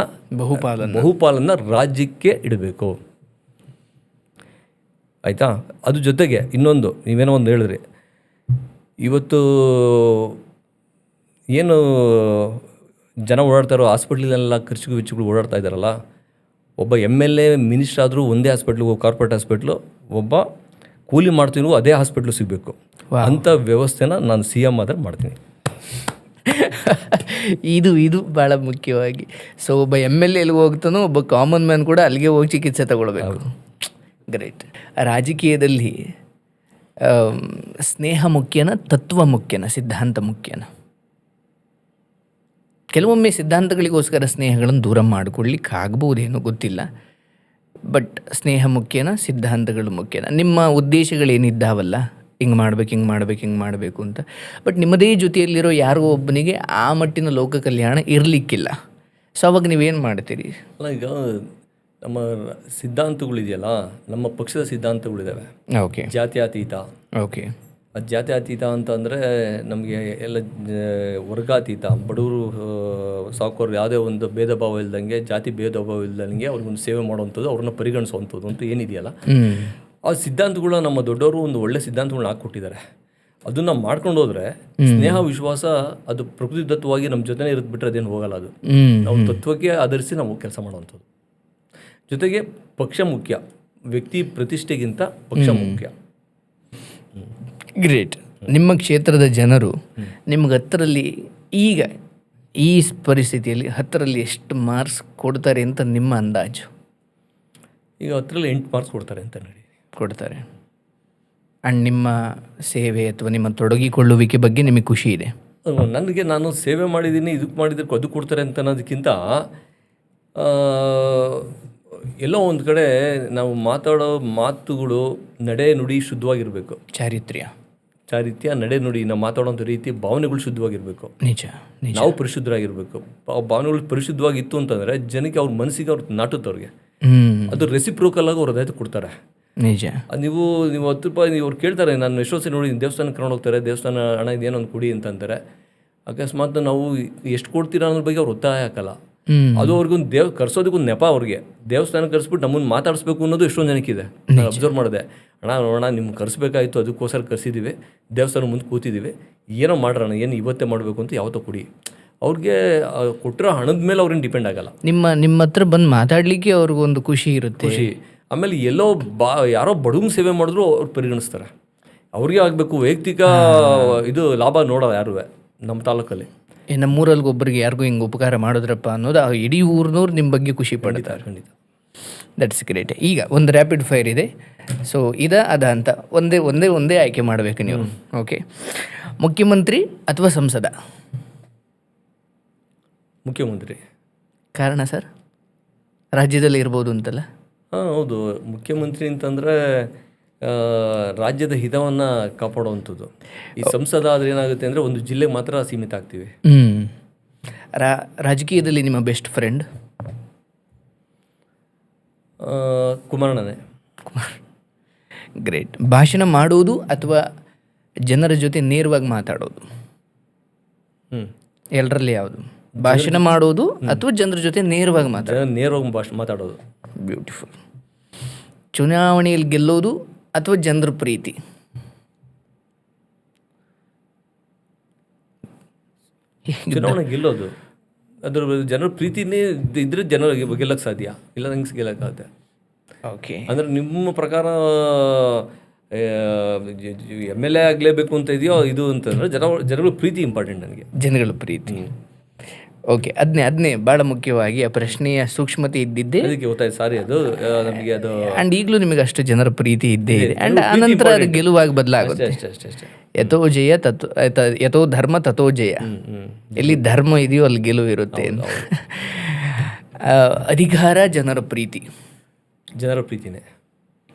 ಬಹುಪಾಲನ್ನ ರಾಜ್ಯಕ್ಕೆ ಇಡಬೇಕು. ಆಯಿತಾ? ಅದ್ರ ಜೊತೆಗೆ ಇನ್ನೊಂದು, ನೀವೇನೋ ಒಂದು ಹೇಳಿದ್ರಿ, ಇವತ್ತು ಏನು ಜನ ಓಡಾಡ್ತಾರೋ ಹಾಸ್ಪಿಟ್ಲೆಲ್ಲ ಖರ್ಚಿಗೆ ವೆಚ್ಚಗಳು ಓಡಾಡ್ತಾ ಇದ್ದಾರಲ್ಲ, ಒಬ್ಬ MLA ಮಿನಿಸ್ಟರ್ ಆದರೂ ಒಂದೇ ಹಾಸ್ಪಿಟ್ಲಿಗೆ, ಕಾರ್ಪೊರೇಟ್ ಹಾಸ್ಪಿಟ್ಲು, ಒಬ್ಬ ಕೂಲಿ ಮಾಡ್ತೀನೋ ಅದೇ ಹಾಸ್ಪಿಟ್ಲು ಸಿಗಬೇಕು. ಅಂಥ ವ್ಯವಸ್ಥೆನ ನಾನು CM ಆದ್ರೆ ಮಾಡ್ತೀನಿ. ಇದು ಭಾಳ ಮುಖ್ಯವಾಗಿ. ಸೊ ಒಬ್ಬ MLA ಎಲ್ಲಿಗೆ ಹೋಗ್ತಾನೋ ಒಬ್ಬ ಕಾಮನ್ ಮ್ಯಾನ್ ಕೂಡ ಅಲ್ಲಿಗೆ ಹೋಗಿ ಚಿಕಿತ್ಸೆ ತಗೊಳ್ಬೇಕು. ಗ್ರೇಟ್. ರಾಜಕೀಯದಲ್ಲಿ ಸ್ನೇಹ ಮುಖ್ಯನ, ತತ್ವ ಮುಖ್ಯನ, ಸಿದ್ಧಾಂತ ಮುಖ್ಯನ? ಕೆಲವೊಮ್ಮೆ ಸಿದ್ಧಾಂತಗಳಿಗೋಸ್ಕರ ಸ್ನೇಹಗಳನ್ನು ದೂರ ಮಾಡಿಕೊಳ್ಳಿಕ್ಕೆ ಆಗ್ಬೋದೇನೋ ಗೊತ್ತಿಲ್ಲ. ಬಟ್ ಸ್ನೇಹ ಮುಖ್ಯನ, ಸಿದ್ಧಾಂತಗಳು ಮುಖ್ಯನ? ನಿಮ್ಮ ಉದ್ದೇಶಗಳೇನಿದ್ದಾವಲ್ಲ, ಹಿಂಗೆ ಮಾಡಬೇಕು ಅಂತ, ಬಟ್ ನಿಮ್ಮದೇ ಜೊತೆಯಲ್ಲಿರೋ ಯಾರೋ ಒಬ್ಬನಿಗೆ ಆ ಮಟ್ಟಿನ ಲೋಕ ಕಲ್ಯಾಣ ಇರಲಿಕ್ಕಿಲ್ಲ. ಸೊ ಅವಾಗ ನೀವೇನು ಮಾಡ್ತೀರಿ? ಅಲ್ಲ, ಈಗ ನಮ್ಮ ಸಿದ್ಧಾಂತಗಳಿದೆಯಲ್ಲ, ನಮ್ಮ ಪಕ್ಷದ ಸಿದ್ಧಾಂತಗಳಿದ್ದಾವೆ. ಓಕೆ. ಜಾತ್ಯತೀತ. ಓಕೆ. ಅದು ಜಾತ್ಯತೀತ ಅಂತಂದರೆ ನಮಗೆ ಎಲ್ಲ ವರ್ಗಾತೀತ, ಬಡವರು ಸಾಕೋರು ಯಾವುದೇ ಒಂದು ಭೇದ ಭಾವ ಇಲ್ದಂಗೆ, ಜಾತಿ ಭೇದ ಭಾವ ಇಲ್ದಂಗೆ ಅವ್ರಿಗೊಂದು ಸೇವೆ ಮಾಡುವಂಥದ್ದು, ಅವ್ರನ್ನ ಪರಿಗಣಿಸುವಂಥದ್ದು ಅಂತ ಏನಿದೆಯಲ್ಲ, ಆ ಸಿದ್ಧಾಂತಗಳು ನಮ್ಮ ದೊಡ್ಡವರು ಒಂದು ಒಳ್ಳೆ ಸಿದ್ಧಾಂತಗಳನ್ನ ಹಾಕ್ಕೊಟ್ಟಿದ್ದಾರೆ. ಅದನ್ನು ಮಾಡ್ಕೊಂಡು ಹೋದರೆ ಸ್ನೇಹ, ವಿಶ್ವಾಸ ಅದು ಪ್ರಕೃತಿದತ್ತವಾಗಿ ನಮ್ಮ ಜೊತೆನೇ ಇರುತ್ತೆ, ಬಿಟ್ಟರೆ ಅದೇನು ಹೋಗಲ್ಲ. ಅದು ನಾವು ತತ್ವಕ್ಕೆ ಆಧರಿಸಿ ನಾವು ಕೆಲಸ ಮಾಡುವಂಥದ್ದು. ಜೊತೆಗೆ ಪಕ್ಷ ಮುಖ್ಯ, ವ್ಯಕ್ತಿ ಪ್ರತಿಷ್ಠೆಗಿಂತ ಪಕ್ಷ ಮುಖ್ಯ. ಗ್ರೇಟ್. ನಿಮ್ಮ ಕ್ಷೇತ್ರದ ಜನರು ನಿಮ್ಗೆ 10ರಲ್ಲಿ ಈಗ ಈ ಪರಿಸ್ಥಿತಿಯಲ್ಲಿ 10ರಲ್ಲಿ ಎಷ್ಟು ಮಾರ್ಕ್ಸ್ ಕೊಡ್ತಾರೆ ಅಂತ ನಿಮ್ಮ ಅಂದಾಜು? ಈಗ 10ರಲ್ಲಿ 8 ಮಾರ್ಕ್ಸ್ ಕೊಡ್ತಾರೆ ಅಂತ ಕೊಡ್ತಾರೆ. ಆ್ಯಂಡ್ ನಿಮ್ಮ ಸೇವೆ ಅಥವಾ ನಿಮ್ಮ ತೊಡಗಿಕೊಳ್ಳುವಿಕೆ ಬಗ್ಗೆ ನಿಮಗೆ ಖುಷಿ ಇದೆ? ನನಗೆ, ನಾನು ಸೇವೆ ಮಾಡಿದ್ದೀನಿ, ಇದಕ್ಕೆ ಮಾಡಿದ್ರೆ ಅದು ಕೊಡ್ತಾರೆ ಅಂತ ಅನ್ನೋದಕ್ಕಿಂತ, ಎಲ್ಲೋ ಒಂದು ಕಡೆ ನಾವು ಮಾತಾಡೋ ಮಾತುಗಳು, ನಡೆ ನುಡಿ ಶುದ್ಧವಾಗಿರಬೇಕು. ಚಾರಿತ್ರ್ಯ, ನಡೆ ನುಡಿ, ನಾವು ಮಾತಾಡೋಂಥ ರೀತಿ, ಭಾವನೆಗಳು ಶುದ್ಧವಾಗಿರಬೇಕು. ನಿಜ. ನಾವು ಪರಿಶುದ್ಧರಾಗಿರಬೇಕು. ಆ ಭಾವನೆಗಳು ಪರಿಶುದ್ಧವಾಗಿತ್ತು ಅಂತಂದರೆ ಜನಕ್ಕೆ, ಅವ್ರ ಮನಸ್ಸಿಗೆ ಅವ್ರು ನಾಟುತ್ತವ್ರಿಗೆ ಅದು ರೆಸಿಪ್ರೋಕಲ್ ಆಗಿ ಅವ್ರು ಅದಾಯ್ತು ಕೊಡ್ತಾರೆ. ನಿಜ. ನೀವು 10 ರೂಪಾಯಿ ನೀವು ಅವ್ರು ಕೇಳ್ತಾರೆ. ನಾನು ಎಷ್ಟೋ ಸರಿ ನೋಡಿ, ದೇವಸ್ಥಾನಕ್ಕೆ ಕರ್ಕೊಂಡು ಹೋಗ್ತಾರೆ, ದೇವಸ್ಥಾನ ಹಣ ಇದೇನೋ ಒಂದು ಕೊಡಿ ಅಂತಂತಾರೆ. ಅಕಸ್ಮಾತ್ ನಾವು ಎಷ್ಟು ಕೊಡ್ತೀರಾ ಅನ್ನೋದ್ರ ಬಗ್ಗೆ ಅವ್ರು ಒತ್ತಾಯ ಹಾಕಲ್ಲ. ಅದು ಅವ್ರಿಗೊಂದು ಕರ್ಸೋದಕ್ಕೊಂದು ನೆಪ. ಅವ್ರಿಗೆ ದೇವಸ್ಥಾನ ಕರ್ಸ್ಬಿಟ್ಟು ನಮ್ಮನ್ನು ಮಾತಾಡಿಸ್ಬೇಕು ಅನ್ನೋದು ಎಷ್ಟೊಂದು ಜನಕ್ಕಿದೆ. ನಾನು ಅಬ್ಸರ್ವ್ ಮಾಡಿದೆ. ನೋಡೋಣ ನಿಮ್ಗೆ ಕರ್ಸ್ಬೇಕಾಯಿತು, ಅದಕ್ಕೋಸ್ಕರ ಕರ್ಸಿದ್ದೀವಿ, ದೇವಸ್ಥಾನ ಮುಂದೆ ಕೂತಿದ್ದೀವಿ, ಏನೋ ಮಾಡೋಣ, ಏನು ಇವತ್ತೇ ಮಾಡಬೇಕು ಅಂತ ಯಾವತ್ತೋ ಕೊಡಿ. ಅವ್ರಿಗೆ ಕೊಟ್ಟಿರೋ ಹಣದ ಮೇಲೆ ಅವ್ರೇನು ಡಿಪೆಂಡ್ ಆಗಲ್ಲ. ನಿಮ್ಮ ಹತ್ರ ಬಂದು ಮಾತಾಡಲಿಕ್ಕೆ ಅವ್ರಿಗೊಂದು ಖುಷಿ ಇರುತ್ತೆ. ಆಮೇಲೆ ಎಲ್ಲೋ ಯಾರೋ ಬಡವಂಗೆ ಸೇವೆ ಮಾಡಿದ್ರು ಅವ್ರು ಪರಿಗಣಿಸ್ತಾರೆ. ಅವ್ರಿಗೆ ಆಗಬೇಕು, ವೈಯಕ್ತಿಕ ಇದು ಲಾಭ ನೋಡೋ ಯಾರು ನಮ್ಮ ತಾಲೂಕಲ್ಲಿ. ನಮ್ಮೂರಲ್ಲಿ ಒಬ್ಬರಿಗೆ ಯಾರಿಗೂ ಹಿಂಗೆ ಉಪಕಾರ ಮಾಡಿದ್ರಪ್ಪ ಅನ್ನೋದು ಇಡೀ ಊರಿನವ್ರು ನಿಮ್ಮ ಬಗ್ಗೆ ಖುಷಿ ಪಡ್ತಾರೆ. ಖಂಡಿತ. That's great. ಈಗ ಒಂದು ರ್ಯಾಪಿಡ್ ಫೈರ್ ಇದೆ. ಸೊ ಅದ ಅಂತ ಒಂದೇ ಆಯ್ಕೆ ಮಾಡಬೇಕು ನೀವು. ಓಕೆ. ಮುಖ್ಯಮಂತ್ರಿ ಅಥವಾ ಸಂಸದ? ಮುಖ್ಯಮಂತ್ರಿ. ಕಾರಣ ಸರ್? ರಾಜ್ಯದಲ್ಲಿ ಇರ್ಬೋದು ಅಂತಲ್ಲ? ಹೌದು. ಮುಖ್ಯಮಂತ್ರಿ ಅಂತಂದರೆ ರಾಜ್ಯದ ಹಿತವನ್ನು ಕಾಪಾಡುವಂಥದ್ದು. ಈ ಸಂಸದ ಆದರೆ ಏನಾಗುತ್ತೆ ಅಂದರೆ ಒಂದು ಜಿಲ್ಲೆಗೆ ಮಾತ್ರ ಸೀಮಿತ ಆಗ್ತೀವಿ. ರಾಜಕೀಯದಲ್ಲಿ ನಿಮ್ಮ ಬೆಸ್ಟ್ ಫ್ರೆಂಡ್? ಕುಮಾರಣ್ಣನೇ. ಗ್ರೇಟ್. ಭಾಷಣ ಮಾಡೋದು ಅಥವಾ ಜನರ ಜೊತೆ ನೇರವಾಗಿ ಮಾತಾಡೋದು? ಎಲ್ಲರಲ್ಲಿ ಯಾವುದು? ಭಾಷಣ ಮಾಡೋದು ಅಥವಾ ಜನರ ಜೊತೆ ನೇರವಾಗಿ ಮಾತಾಡೋದು. ಬ್ಯೂಟಿಫುಲ್. ಚುನಾವಣೆಯಲ್ಲಿ ಗೆಲ್ಲೋದು ಅಥವಾ ಜನರ ಪ್ರೀತಿ? ಚುನಾವಣೆ ಗೆಲ್ಲೋದು. ಅದ್ರ ಜನರ ಪ್ರೀತಿನೇ ಇದ್ರೆ ಜನರಿಗೆ ಗೆಲ್ಲಕ್ಕೆ ಸಾಧ್ಯ, ಇಲ್ಲ ನಂಗೆ ಗೆಲ್ಲಕ್ಕಾಗುತ್ತೆ. ಓಕೆ. ಅಂದರೆ ನಿಮ್ಮ ಪ್ರಕಾರ MLA ಆಗಲೇಬೇಕು ಅಂತ ಇದೆಯೋ ಇದು ಅಂತಂದರೆ ಜನಗಳ ಪ್ರೀತಿ ಇಂಪಾರ್ಟೆಂಟ್ ನನಗೆ. ಜನಗಳ ಪ್ರೀತಿ. ಓಕೆ, ಅದನ್ನೇ ಭಾಳ ಮುಖ್ಯವಾಗಿ ಆ ಪ್ರಶ್ನೆಯ ಸೂಕ್ಷ್ಮತೆ ಇದ್ದಿದ್ದೆ ಅದಕ್ಕೆ ಗೊತ್ತಾಯ್ತು. ಸಾರಿ, ಅದು ನಮಗೆ ಅದು ಆ್ಯಂಡ್ ಈಗಲೂ ನಿಮಗೆ ಅಷ್ಟು ಜನರ ಪ್ರೀತಿ ಇದ್ದೇ ಇದೆ. ಆ್ಯಂಡ್ ಆನಂತರ ಅದು ಗೆಲುವಾಗಿ ಬದಲಾಗುತ್ತೆ. ಅಷ್ಟೇ. ಯಥೋ ಜಯ ಯಥೋ ಧರ್ಮ ತಥೋ ಜಯ. ಎಲ್ಲಿ ಧರ್ಮ ಇದೆಯೋ ಅಲ್ಲಿ ಗೆಲುವು ಇರುತ್ತೆ ಅಂತ. ಅಧಿಕಾರ ಜನರ ಪ್ರೀತಿ. ಜನರ ಪ್ರೀತಿನೇ.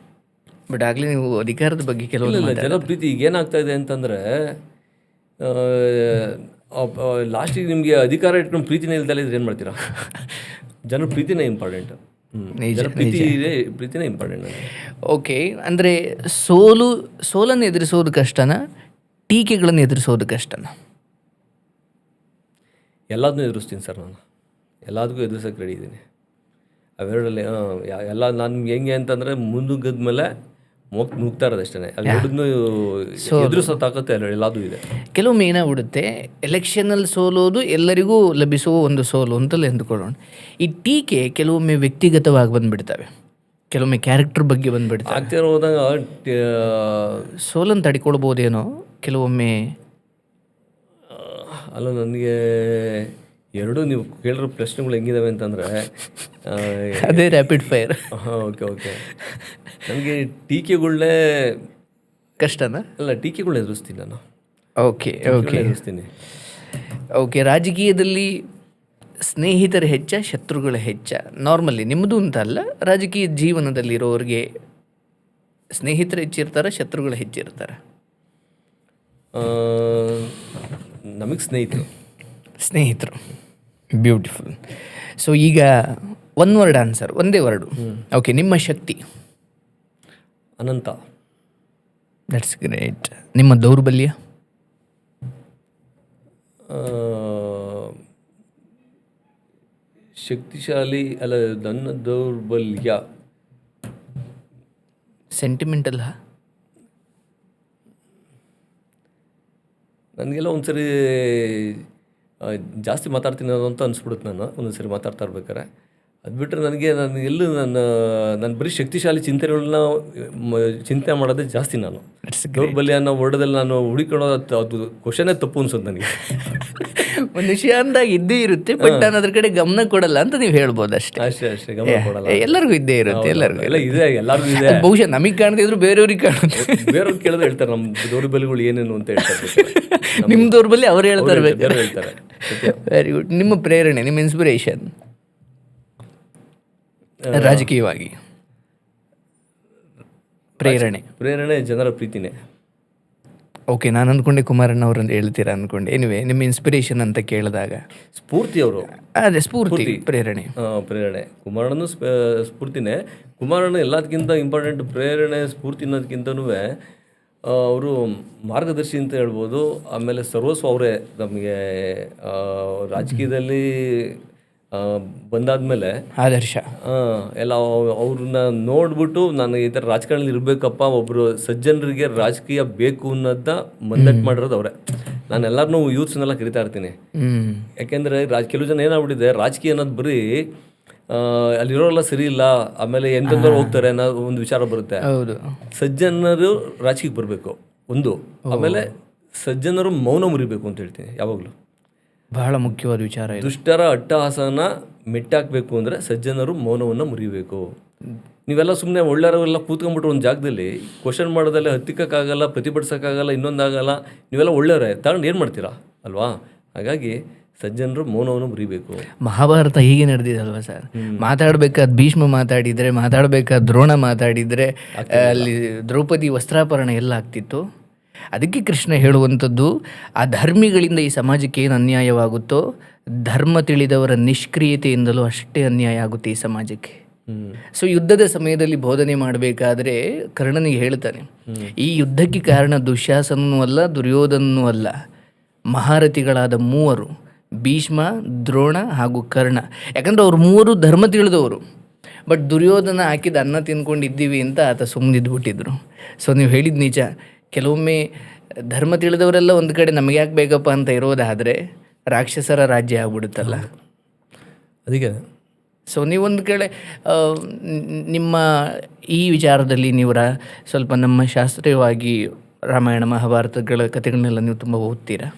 ಬಟ್ ಆಗಲೇ ನೀವು ಅಧಿಕಾರದ ಬಗ್ಗೆ ಕೆಲವು ಜನರ ಪ್ರೀತಿ ಈಗ ಏನಾಗ್ತಾ ಇದೆ ಅಂತಂದರೆ, ಲಾಸ್ಟಿಗೆ ನಿಮಗೆ ಅಧಿಕಾರ ಇಟ್ಕೊಂಡು ಪ್ರೀತಿನೇ ಇಲ್ದಲ್ಲ ಇದ್ರೆ ಏನು ಮಾಡ್ತೀರಾ? ಜನರ ಪ್ರೀತಿನೇ ಇಂಪಾರ್ಟೆಂಟ್. ಜನರ ಪ್ರೀತಿನೇ ಇಂಪಾರ್ಟೆಂಟ್. ಓಕೆ, ಅಂದರೆ ಸೋಲನ್ನು ಎದುರಿಸೋದು ಕಷ್ಟನಾ, ಟೀಕೆಗಳನ್ನು ಎದುರಿಸೋದು ಕಷ್ಟನಾ? ಎಲ್ಲದನ್ನೂ ಎದುರಿಸ್ತೀನಿ ಸರ್. ನಾನು ಎಲ್ಲದಕ್ಕೂ ಎದುರಿಸೋಕೆ ರೆಡಿ ಇದ್ದೀನಿ. ಅವೆರಡಲ್ಲಿ ಎಲ್ಲ ನಾನು ಹೆಂಗೆ ಅಂತಂದರೆ ಮುಂದುಗದ ಮೇಲೆ ನುಗ್ತಾ ಇರೋದು ಅಷ್ಟೇ. ಅವೆರಡನ್ನೂ ಎದುರಿಸೋ ತಾಕತ್ತು ಎಲ್ಲದೂ ಇದೆ. ಕೆಲವೊಮ್ಮೆ ಏನಾಗ್ಬಿಡುತ್ತೆ, ಎಲೆಕ್ಷನಲ್ಲಿ ಸೋಲೋದು ಎಲ್ಲರಿಗೂ ಲಭಿಸುವ ಒಂದು ಸೋಲು ಅಂತಲೇ ಅಂದುಕೊಳ್ಳೋಣ. ಈ ಟೀಕೆ ಕೆಲವೊಮ್ಮೆ ವ್ಯಕ್ತಿಗತವಾಗಿ ಬಂದುಬಿಡ್ತವೆ, ಕೆಲವೊಮ್ಮೆ ಕ್ಯಾರೆಕ್ಟರ್ ಬಗ್ಗೆ ಬಂದುಬಿಡ್ತವೆ. ಆಗ್ತಿರೋ ಹೋದಾಗ ಸೋಲನ್ನು ತಡ್ಕೊಳ್ಬೋದೇನೋ ಕೆಲವೊಮ್ಮೆ. ಅಲ್ಲ, ನನಗೆ ಎರಡೂ ನೀವು ಕೇಳಿರೋ ಪ್ರಶ್ನೆಗಳು ಹೆಂಗಿದಾವೆ ಅಂತಂದರೆ ಅದೇ ರ್ಯಾಪಿಡ್ ಫೈರ್. ಓಕೆ. ನನಗೆ ಟೀಕೆಗಳನ್ನೇ ಕಷ್ಟನಾ? ಅಲ್ಲ, ಟೀಕೆಗಳನ್ನ ಎದುರಿಸ್ತೀನಿ ನಾನು. ಓಕೆ ಎದುರಿಸ್ತೀನಿ. ಓಕೆ, ರಾಜಕೀಯದಲ್ಲಿ ಸ್ನೇಹಿತರ ಹೆಚ್ಚ ಶತ್ರುಗಳ ಹೆಚ್ಚ? ನಾರ್ಮಲಿ ನಿಮ್ಮದು ಅಂತ ಅಲ್ಲ, ರಾಜಕೀಯ ಜೀವನದಲ್ಲಿರೋರಿಗೆ ಸ್ನೇಹಿತರು ಹೆಚ್ಚಿರ್ತಾರೆ, ಶತ್ರುಗಳು ಹೆಚ್ಚಿರ್ತಾರೆ? ನಮಗೆ ಸ್ನೇಹಿತರು. ಬ್ಯೂಟಿಫುಲ್. ಸೊ ಈಗ ಒನ್ ವರ್ಡ್ ಆನ್ಸರ್, ಒಂದೇ ವರ್ಡು. ಓಕೆ, ನಿಮ್ಮ ಶಕ್ತಿ? ಅನಂತ. That's great. ನಿಮ್ಮ ದೌರ್ಬಲ್ಯ? ಶಕ್ತಿಶಾಲಿ ಅಲ್ಲ, ನನ್ನ ದೌರ್ಬಲ್ಯ ಸೆಂಟಿಮೆಂಟಲ್. ನನಗೆಲ್ಲ ಒಂದ್ಸರಿ ಜಾಸ್ತಿ ಮಾತಾಡ್ತೀನಿ ಅಂತ ಅನಿಸ್ಬಿಡುತ್ತೆ. ನಾನು ಒಂದೊಂದ್ಸರಿ ಮಾತಾಡ್ತಾ ಇರ್ಬೇಕಾರೆ ಅದು ಬಿಟ್ಟರೆ ನಾನು ಎಲ್ಲೂ ನಾನು ಬರೀ ಶಕ್ತಿಶಾಲಿ ಚಿಂತನೆಗಳನ್ನ ಚಿಂತೆ ಮಾಡೋದೇ ಜಾಸ್ತಿ. ನಾನು ದೌರ್ಬಲ್ಯ ಅನ್ನೋ ವರ್ಡದಲ್ಲಿ ನಾನು ಹುಡುಕೊಳ್ಳೋದು ಅದು ಕ್ವಶನೇ ತಪ್ಪು ಅನ್ಸುತ್ತೆ ನನಗೆ. ಮನುಷ್ಯ ಅಂದಾಗ ಇದ್ದೇ ಇರುತ್ತೆ, ಬಟ್ ನಾನು ಅದ್ರ ಕಡೆ ಗಮನ ಕೊಡಲ್ಲ ಅಂತ ನೀವು ಹೇಳ್ಬೋದು ಅಷ್ಟೇ. ಅಷ್ಟೇ ಗಮನ ಕೊಡಲ್ಲ. ಎಲ್ಲರಿಗೂ ಇದ್ದೇ ಇರುತ್ತೆ, ಎಲ್ಲರಿಗೂ ಎಲ್ಲರಿಗೂ ಇದೆ. ಬಹುಶಃ ನಮಗೆ ಕಾಣದಿದ್ರು ಬೇರೆಯವ್ರಿಗೆ ಕಾಣುತ್ತೆ. ಬೇರೆಯವ್ರು ಕೇಳಿದ್ರೆ ಹೇಳ್ತಾರೆ ನಮ್ಮ ದೌರ್ಬಲ್ಯಗಳು ಏನೇನು ಅಂತ ಹೇಳ್ತಾರೆ. ನಿಮ್ಮ ದೌರ್ಬಲ್ಯ ಅವ್ರು ಹೇಳ್ತಾ ಇರ್ಬೇಕು. ಹೇಳ್ತಾರೆ. Very good. ನಿಮ್ಮ ಪ್ರೇರಣೆ, ನಿಮ್ಮ ಇನ್ಸ್ಪಿರೇಷನ್ ರಾಜಕೀಯವಾಗಿ? ಪ್ರೇರಣೆ ಜನರ ಪ್ರೀತಿನೇ. ಓಕೆ, ನಾನು ಅಂದ್ಕೊಂಡೆ ಕುಮಾರಣ್ಣ ಅವರು ಹೇಳ್ತೀರಾ ಅಂದ್ಕೊಂಡೆ. ಎನಿವೆ, ನಿಮ್ಮ ಇನ್ಸ್ಪಿರೇಷನ್ ಅಂತ ಕೇಳಿದಾಗ ಸ್ಫೂರ್ತಿ ಅವರು. ಅದೇ ಸ್ಫೂರ್ತಿ, ಪ್ರೇರಣೆ. ಕುಮಾರಣ್ಣನೂ ಸ್ಫೂರ್ತಿನೇ. ಕುಮಾರಣ್ಣ ಎಲ್ಲದಕ್ಕಿಂತ ಇಂಪಾರ್ಟೆಂಟ್. ಪ್ರೇರಣೆ ಸ್ಫೂರ್ತಿ ಅನ್ನೋದಕ್ಕಿಂತನೂ ಅವರು ಮಾರ್ಗದರ್ಶಿ ಅಂತ ಹೇಳ್ಬೋದು. ಆಮೇಲೆ ಸರ್ವಸ್ವ ಅವರೇ ನಮಗೆ ರಾಜಕೀಯದಲ್ಲಿ ಬಂದಾದ್ಮೇಲೆ ಆದರ್ಶ ಎಲ್ಲ ಅವ್ರನ್ನ ನೋಡ್ಬಿಟ್ಟು ನಾನು ಈ ಥರ ರಾಜಕಾರಣದಲ್ಲಿ ಇರಬೇಕಪ್ಪ, ಒಬ್ಬರು ಸಜ್ಜನರಿಗೆ ರಾಜಕೀಯ ಬೇಕು ಅನ್ನೋದನ್ನ ಮಂದಟ್ಟು ಮಾಡಿರೋದು ಅವರೇ. ನಾನು ಎಲ್ಲರನ್ನೂ ಯೂತ್ಸ್ನೆಲ್ಲ ಕರಿತಾ ಇರ್ತೀನಿ. ಯಾಕೆಂದರೆ ಕೆಲವು ಜನ ಏನಾಗ್ಬಿಟ್ಟಿದೆ, ರಾಜಕೀಯ ಅನ್ನೋದು ಬರೀ ಅಲ್ಲಿರೋರೆಲ್ಲ ಸರಿ ಇಲ್ಲ, ಆಮೇಲೆ ಎಂತೆಂದವ್ರು ಹೋಗ್ತಾರೆ ಅನ್ನೋ ಒಂದು ವಿಚಾರ ಬರುತ್ತೆ. ಸಜ್ಜನರು ರಾಜಕೀಯಕ್ಕೆ ಬರಬೇಕು ಒಂದು, ಆಮೇಲೆ ಸಜ್ಜನರು ಮೌನ ಮುರಿಬೇಕು ಅಂತ ಹೇಳ್ತೀನಿ ಯಾವಾಗಲೂ. ಬಹಳ ಮುಖ್ಯವಾದ ವಿಚಾರ. ದುಷ್ಟರ ಅಟ್ಟಹಾಸನ ಮೆಟ್ಟಾಕಬೇಕು ಅಂದರೆ ಸಜ್ಜನರು ಮೌನವನ್ನು ಮುರಿಬೇಕು. ನೀವೆಲ್ಲ ಸುಮ್ಮನೆ ಒಳ್ಳೆಯವರೆಲ್ಲ ಕೂತ್ಕೊಂಡ್ಬಿಟ್ರೆ ಒಂದು ಜಾಗದಲ್ಲಿ ಕ್ವಶನ್ ಮಾಡೋದಲ್ಲ, ಹತ್ತಿಕ್ಕಾಗಲ್ಲ, ಪ್ರತಿಭಟಿಸೋಕ್ಕಾಗಲ್ಲ, ಇನ್ನೊಂದಾಗಲ್ಲ. ನೀವೆಲ್ಲ ಒಳ್ಳೆಯವರೇ ತಗೊಂಡು ಏನು ಮಾಡ್ತೀರಾ ಅಲ್ವಾ? ಹಾಗಾಗಿ ಸಜ್ಜನರು ಮೌನವನ್ನು ಮುರಿಬೇಕು. ಮಹಾಭಾರತ ಹೀಗೆ ನಡೆದಿದಲ್ವ ಸರ್? ಮಾತಾಡಬೇಕಾದ ಭೀಷ್ಮ ಮಾತಾಡಿದರೆ, ಮಾತಾಡಬೇಕಾದ ದ್ರೋಣ ಮಾತಾಡಿದರೆ, ಅಲ್ಲಿ ದ್ರೌಪದಿ ವಸ್ತ್ರಾಪರಣ ಎಲ್ಲ ಆಗ್ತಿತ್ತು. ಅದಕ್ಕೆ ಕೃಷ್ಣ ಹೇಳುವಂಥದ್ದು, ಆ ಧರ್ಮಿಗಳಿಂದ ಈ ಸಮಾಜಕ್ಕೆ ಏನು ಅನ್ಯಾಯವಾಗುತ್ತೋ, ಧರ್ಮ ತಿಳಿದವರ ನಿಷ್ಕ್ರಿಯತೆಯಿಂದಲೂ ಅಷ್ಟೇ ಅನ್ಯಾಯ ಆಗುತ್ತೆ ಈ ಸಮಾಜಕ್ಕೆ. ಸೊ ಯುದ್ಧದ ಸಮಯದಲ್ಲಿ ಬೋಧನೆ ಮಾಡಬೇಕಾದ್ರೆ ಕರ್ಣನಿಗೆ ಹೇಳ್ತಾನೆ, ಈ ಯುದ್ಧಕ್ಕೆ ಕಾರಣ ದುಶ್ಯಾಸನೂ ಅಲ್ಲ, ದುರ್ಯೋಧನೂ ಅಲ್ಲ, ಮಹಾರಥಿಗಳಾದ ಮೂವರು, ಭೀಷ್ಮ, ದ್ರೋಣ ಹಾಗೂ ಕರ್ಣ. ಯಾಕಂದರೆ ಅವ್ರು ಮೂವರು ಧರ್ಮ ತಿಳಿದವರು. ಬಟ್ ದುರ್ಯೋಧನ ಹಾಕಿದ ಅನ್ನ ತಿನ್ಕೊಂಡಿದ್ದೀವಿ ಅಂತ ಆತ ಸುಮ್ಮನಿದ್ಬಿಟ್ಟಿದ್ರು. ಸೊ ನೀವು ಹೇಳಿದ ನಿಜ. ಕೆಲವೊಮ್ಮೆ ಧರ್ಮ ತಿಳಿದವರೆಲ್ಲ ಒಂದು ಕಡೆ ನಮಗೆ ಯಾಕೆ ಬೇಕಪ್ಪ ಅಂತ ಇರೋದಾದರೆ ರಾಕ್ಷಸರ ರಾಜ್ಯ ಆಗ್ಬಿಡುತ್ತಲ್ಲ. ಅದಕ್ಕೆ ಸೊ ನೀವೊಂದು ಕಡೆ ನಿಮ್ಮ ಈ ವಿಚಾರದಲ್ಲಿ ನೀವು ಸ್ವಲ್ಪ ನಮ್ಮ ಶಾಸ್ತ್ರೀಯವಾಗಿ ರಾಮಾಯಣ ಮಹಾಭಾರತಗಳ ಕಥೆಗಳನ್ನೆಲ್ಲ ನೀವು ತುಂಬ ಓದ್ತೀರಾ?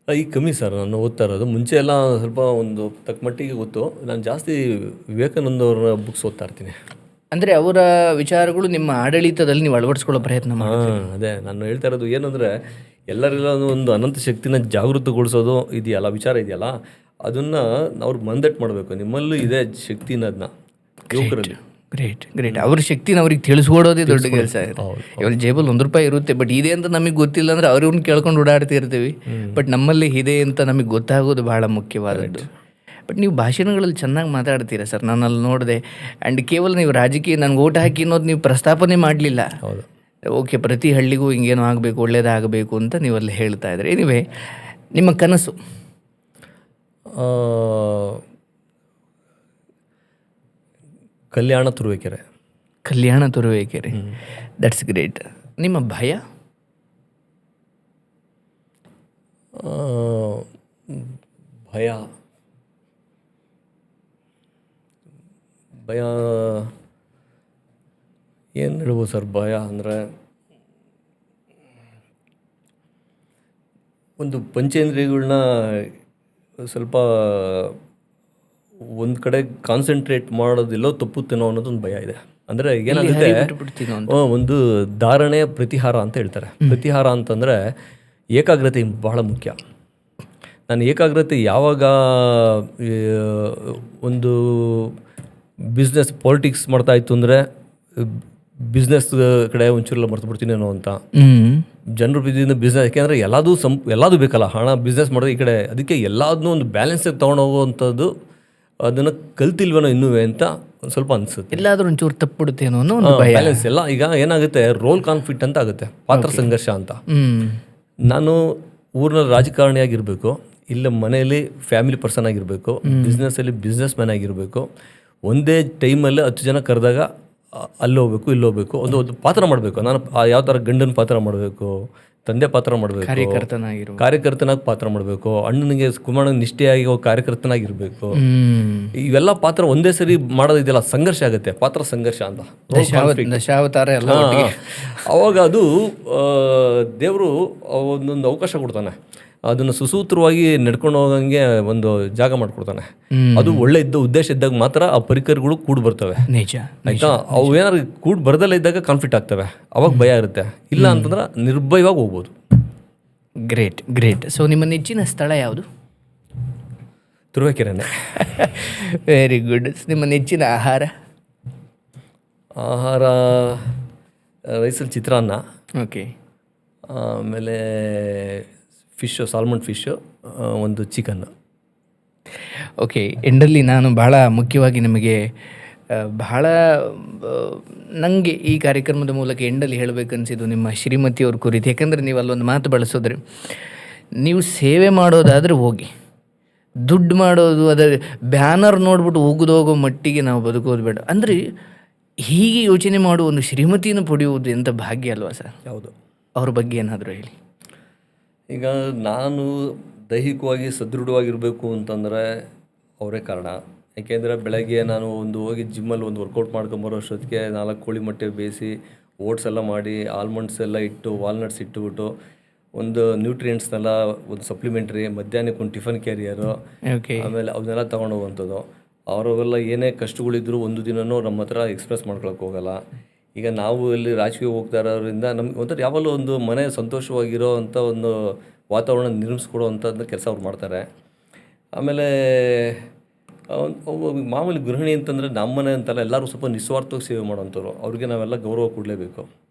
ಈಗ ಕಮ್ಮಿ ಸರ್, ನಾನು ಓದ್ತಾ ಇರೋದು. ಮುಂಚೆ ಎಲ್ಲ ಸ್ವಲ್ಪ ಒಂದು ತಕ್ಕ ಮಟ್ಟಿಗೆ ಗೊತ್ತು. ನಾನು ಜಾಸ್ತಿ ವಿವೇಕಾನಂದ ಅವರ ಬುಕ್ಸ್ ಓದ್ತಾ ಇರ್ತೀನಿ. ಅಂದರೆ ಅವರ ವಿಚಾರಗಳು ನಿಮ್ಮ ಆಡಳಿತದಲ್ಲಿ ನೀವು ಅಳವಡಿಸ್ಕೊಳ್ಳೋ ಪ್ರಯತ್ನ ಮಾಡಿ. ಅದೇ ನಾನು ಹೇಳ್ತಾ ಇರೋದು. ಏನಂದರೆ ಎಲ್ಲರೆಲ್ಲ ಒಂದು ಅನಂತ ಶಕ್ತಿನ ಜಾಗೃತಗೊಳಿಸೋದು ಇದೆಯಲ್ಲ, ವಿಚಾರ ಇದೆಯಲ್ಲ, ಅದನ್ನು ಅವ್ರು ಮಂದಟ್ ಮಾಡಬೇಕು. ನಿಮ್ಮಲ್ಲೂ ಇದೆ ಶಕ್ತಿ ಅನ್ನೋದನ್ನ ಯುವಕರಲ್ಲಿ. ಗ್ರೇಟ್ ಅವ್ರ ಶಕ್ತಿನ ಅವ್ರಿಗೆ ತಿಳಿಸ್ಕೊಡೋದೇ ದೊಡ್ಡ ಕೆಲಸ. ಇವಾಗ ಜೇಬಲ್ಲಿ ₹1 ಇರುತ್ತೆ, ಬಟ್ ಇದೆ ಅಂತ ನಮಗೆ ಗೊತ್ತಿಲ್ಲ ಅಂದರೆ ಅವ್ರನ್ನ ಕೇಳ್ಕೊಂಡು ಓಡಾಡ್ತಿರ್ತೀವಿ. ಬಟ್ ನಮ್ಮಲ್ಲಿ ಇದೆ ಅಂತ ನಮಗೆ ಗೊತ್ತಾಗೋದು ಬಹಳ ಮುಖ್ಯವಾದದ್ದು. ಬಟ್ ನೀವು ಭಾಷಣಗಳಲ್ಲಿ ಚೆನ್ನಾಗಿ ಮಾತಾಡ್ತೀರಾ ಸರ್, ನಾನು ಅಲ್ಲಿ ನೋಡಿದೆ. ಆ್ಯಂಡ್ ಕೇವಲ ನೀವು ರಾಜಕೀಯ ನನಗೆ ಓಟ್ ಹಾಕಿ ಅನ್ನೋದು ನೀವು ಪ್ರಸ್ತಾಪನೆ ಮಾಡಲಿಲ್ಲ. ಹೌದು, ಓಕೆ, ಪ್ರತಿ ಹಳ್ಳಿಗೂ ಹಿಂಗೇನೋ ಆಗಬೇಕು, ಒಳ್ಳೇದಾಗಬೇಕು ಅಂತ ನೀವಲ್ಲಿ ಹೇಳ್ತಾ ಇದ್ರಿ. ಎನಿವೆ, ನಿಮ್ಮ ಕನಸು? ಕಲ್ಯಾಣ ತುರುವೇಕೆರೆ. That's great. ನಿಮ್ಮ ಭಯ? ಭಯ ಏನು ಹೇಳ್ಬೋದು ಸರ್? ಭಯ ಅಂದರೆ ಒಂದು ಪಂಚೇಂದ್ರಿಯಗಳನ್ನ ಸ್ವಲ್ಪ ಒಂದು ಕಡೆ ಕಾನ್ಸಂಟ್ರೇಟ್ ಮಾಡೋದಿಲ್ಲೋ ತಪ್ಪುತ್ತೇನೋ ಅನ್ನೋದೊಂದು ಭಯ ಇದೆ. ಅಂದರೆ ಏನಾಗುತ್ತೆ, ಒಂದು ಧಾರಣೆ ಪ್ರತಿಹಾರ ಅಂತ ಹೇಳ್ತಾರೆ. ಪ್ರತಿಹಾರ ಅಂತಂದರೆ ಏಕಾಗ್ರತೆ ಬಹಳ ಮುಖ್ಯ. ನಾನು ಏಕಾಗ್ರತೆ ಯಾವಾಗ ಒಂದು ಬಿಸ್ನೆಸ್ ಪಾಲಿಟಿಕ್ಸ್ ಮಾಡ್ತಾಯಿತ್ತು ಅಂದರೆ ಬಿಸ್ನೆಸ್ ಕಡೆ ಒಂಚೂರೆಲ್ಲ ಮರ್ತು ಬಿಡ್ತೀನೇನೋ ಅಂತ. ಜನರು ಬಿದ್ದಿಂದ ಬಿಸ್ನೆಸ್, ಯಾಕೆಂದರೆ ಎಲ್ಲದೂ ಬೇಕಲ್ಲ, ಹಣ ಬಿಸ್ನೆಸ್ ಮಾಡೋದು ಈ ಕಡೆ. ಅದಕ್ಕೆ ಎಲ್ಲದನ್ನೂ ಒಂದು ಬ್ಯಾಲೆನ್ಸಾಗಿ ತೊಗೊಂಡೋಗುವಂಥದ್ದು, ಅದನ್ನು ಕಲ್ತಿಲ್ವೇನೋ ಇನ್ನೂ ಅಂತ ಒಂದು ಸ್ವಲ್ಪ ಅನಿಸುತ್ತೆ. ಎಲ್ಲಾದರೂ ಒಂಚೂರು ತಪ್ಪುಬಿಡುತ್ತೇನೋ ಅನ್ನೋ ಒಂದು ಬ್ಯಾಲೆನ್ಸ್ ಎಲ್ಲ. ಈಗ ಏನಾಗುತ್ತೆ, ರೋಲ್ ಕಾನ್ಫ್ಲಿಕ್ಟ್ ಅಂತ ಆಗುತ್ತೆ, ಪಾತ್ರ ಸಂಘರ್ಷ ಅಂತ. ನಾನು ಊರಿನಲ್ಲಿ ರಾಜಕಾರಣಿಯಾಗಿರಬೇಕು, ಇಲ್ಲ ಮನೆಯಲ್ಲಿ ಫ್ಯಾಮಿಲಿ ಪರ್ಸನ್ ಆಗಿರಬೇಕು, ಬಿಸ್ನೆಸ್ಸಲ್ಲಿ ಬಿಸ್ನೆಸ್ ಮ್ಯಾನ್ ಆಗಿರಬೇಕು. ಒಂದೇ ಟೈಮಲ್ಲಿ 10 ಜನ ಕರೆದಾಗ ಅಲ್ಲಿ ಹೋಗ್ಬೇಕು, ಇಲ್ಲಿ ಹೋಗ್ಬೇಕು, ಒಂದು ಪಾತ್ರ ಮಾಡಬೇಕು. ನಾನು ಯಾವ ಥರ ಗಂಡನ ಪಾತ್ರ ಮಾಡಬೇಕು, ತಂದೆ ಪಾತ್ರ ಮಾಡಬೇಕು, ಕಾರ್ಯಕರ್ತನಾಗಿ ಪಾತ್ರ ಮಾಡಬೇಕು, ಅಣ್ಣನಿಗೆ ಕುಮಾರನಿಗೆ ನಿಷ್ಠೆಯಾಗಿ ಕಾರ್ಯಕರ್ತನಾಗಿರ್ಬೇಕು. ಇವೆಲ್ಲ ಪಾತ್ರ ಒಂದೇ ಸರಿ ಮಾಡೋದಿದೆಯಲ್ಲ, ಸಂಘರ್ಷ ಆಗುತ್ತೆ, ಪಾತ್ರ ಸಂಘರ್ಷ ಅಂತ. ಅವಾಗ ಅದು ದೇವರು ಒಂದೊಂದು ಅವಕಾಶ ಕೊಡ್ತಾನೆ, ಅದನ್ನು ಸುಸೂತ್ರವಾಗಿ ನಡ್ಕೊಂಡು ಹೋಗಂಗೆ ಒಂದು ಜಾಗ ಮಾಡಿಕೊಡ್ತಾನೆ. ಅದು ಒಳ್ಳೆ ಉದ್ದೇಶ ಇದ್ದಾಗ ಮಾತ್ರ ಆ ಪರಿಕರಗಳು ಕೂಡ್ ಬರ್ತವೆ. ನಿಜ, ಆಯ್ತಾ? ಅವು ಏನಾದ್ರು ಕೂಡ್ ಬರ್ದಲ್ಲ ಇದ್ದಾಗ ಕಾನ್ಫ್ಲಿಕ್ಟ್ ಆಗ್ತವೆ, ಅವಾಗ ಭಯ ಇರುತ್ತೆ. ಇಲ್ಲ ಅಂತಂದ್ರೆ ನಿರ್ಭಯವಾಗಿ ಹೋಗ್ಬೋದು. ಗ್ರೇಟ್. ಸೊ ನಿಮ್ಮ ನೆಚ್ಚಿನ ಸ್ಥಳ ಯಾವುದು? ತುರುವೇಕೆರೆನೇ. Very good. ನಿಮ್ಮ ನೆಚ್ಚಿನ ಆಹಾರ? ರೈಸಲ್ಲಿ ಚಿತ್ರಾನ್ನ. ಓಕೆ. ಆಮೇಲೆ ಫಿಶ್ಶು, ಸಾಲ್ಮನ್ ಫಿಶ್ಶು, ಒಂದು ಚಿಕನ್ನು. ಓಕೆ. ಎಂಡಲ್ಲಿ ನಾನು ಭಾಳ ಮುಖ್ಯವಾಗಿ ನಿಮಗೆ ಬಹಳ ನನಗೆ ಈ ಕಾರ್ಯಕ್ರಮದ ಮೂಲಕ ಎಂಡಲ್ಲಿ ಹೇಳಬೇಕನ್ಸಿದ್ದು ನಿಮ್ಮ ಶ್ರೀಮತಿಯವ್ರ ಕುರಿತು. ಯಾಕಂದರೆ ನೀವು ಅಲ್ಲೊಂದು ಮಾತು ಬಳಸಿದ್ರೆ, ನೀವು ಸೇವೆ ಮಾಡೋದಾದರೆ ಹೋಗಿ, ದುಡ್ಡು ಮಾಡೋದು ಅದರ ಬ್ಯಾನರ್ ನೋಡ್ಬಿಟ್ಟು ಹೋಗೋದೋಗೋ ಮಟ್ಟಿಗೆ ನಾವು ಬದುಕೋದು ಬೇಡ. ಅಂದರೆ ಹೀಗೆ ಯೋಚನೆ ಮಾಡುವ ಒಂದು ಶ್ರೀಮತಿಯನ್ನು ಪಡೆಯುವುದು ಎಂಥ ಭಾಗ್ಯ ಅಲ್ವಾ ಸರ್? ಹೌದು. ಅವ್ರ ಬಗ್ಗೆ ಏನಾದರೂ ಹೇಳಿ. ಈಗ ನಾನು ದೈಹಿಕವಾಗಿ ಸದೃಢವಾಗಿರಬೇಕು ಅಂತಂದರೆ ಅವರೇ ಕಾರಣ. ಯಾಕೆಂದರೆ ಬೆಳಗ್ಗೆ ನಾನು ಹೋಗಿ ಜಿಮ್ಮಲ್ಲಿ ಒಂದು ವರ್ಕೌಟ್ ಮಾಡ್ಕೊಂಬರೋ ಅಷ್ಟೊತ್ತಿಗೆ 4 ಕೋಳಿ ಮೊಟ್ಟೆ ಬೇಯಿಸಿ, ಓಟ್ಸ್ ಎಲ್ಲ ಮಾಡಿ, ಆಲ್ಮಂಡ್ಸ್ ಎಲ್ಲ ಇಟ್ಟು, ವಾಲ್ನಟ್ಸ್ ಇಟ್ಟುಬಿಟ್ಟು, ಒಂದು ನ್ಯೂಟ್ರಿಯೆಂಟ್ಸ್ನೆಲ್ಲ ಒಂದು ಸಪ್ಲಿಮೆಂಟ್ರಿ, ಮಧ್ಯಾಹ್ನಕ್ಕೆ ಒಂದು ಟಿಫನ್ ಕ್ಯಾರಿಯರು, ಆಮೇಲೆ ಅವನ್ನೆಲ್ಲ ತೊಗೊಂಡೋಗುವಂಥದ್ದು. ಅವರೆಲ್ಲ ಏನೇ ಕಷ್ಟಗಳಿದ್ರು ಒಂದು ದಿನವೂ ನಮ್ಮ ಹತ್ರ ಎಕ್ಸ್ಪ್ರೆಸ್ ಮಾಡ್ಕೊಳಕ್ಕೆ ಹೋಗಲ್ಲ. ಈಗ ನಾವು ಇಲ್ಲಿ ರಾಜಕೀಯ ಹೋಗ್ತಾ ಇರೋದ್ರಿಂದ ನಮ್ಗೆ ಒಂಥರ ಯಾವಾಗಲೂ ಒಂದು ಮನೆ ಸಂತೋಷವಾಗಿರೋ ಅಂಥ ಒಂದು ವಾತಾವರಣ ನಿರ್ಮಿಸ್ಕೊಡೋ ಅಂಥದ್ದನ್ನ ಕೆಲಸ ಅವ್ರು ಮಾಡ್ತಾರೆ. ಆಮೇಲೆ ಮಾಮೂಲಿ ಗೃಹಿಣಿ ಅಂತಂದರೆ ನಮ್ಮನೆ ಅಂತಲ್ಲ, ಎಲ್ಲರೂ ಸ್ವಲ್ಪ ನಿಸ್ವಾರ್ಥವಾಗಿ ಸೇವೆ ಮಾಡೋವಂಥವ್ರು. ಅವ್ರಿಗೆ ನಾವೆಲ್ಲ ಗೌರವ ಕೊಡಲೇಬೇಕು,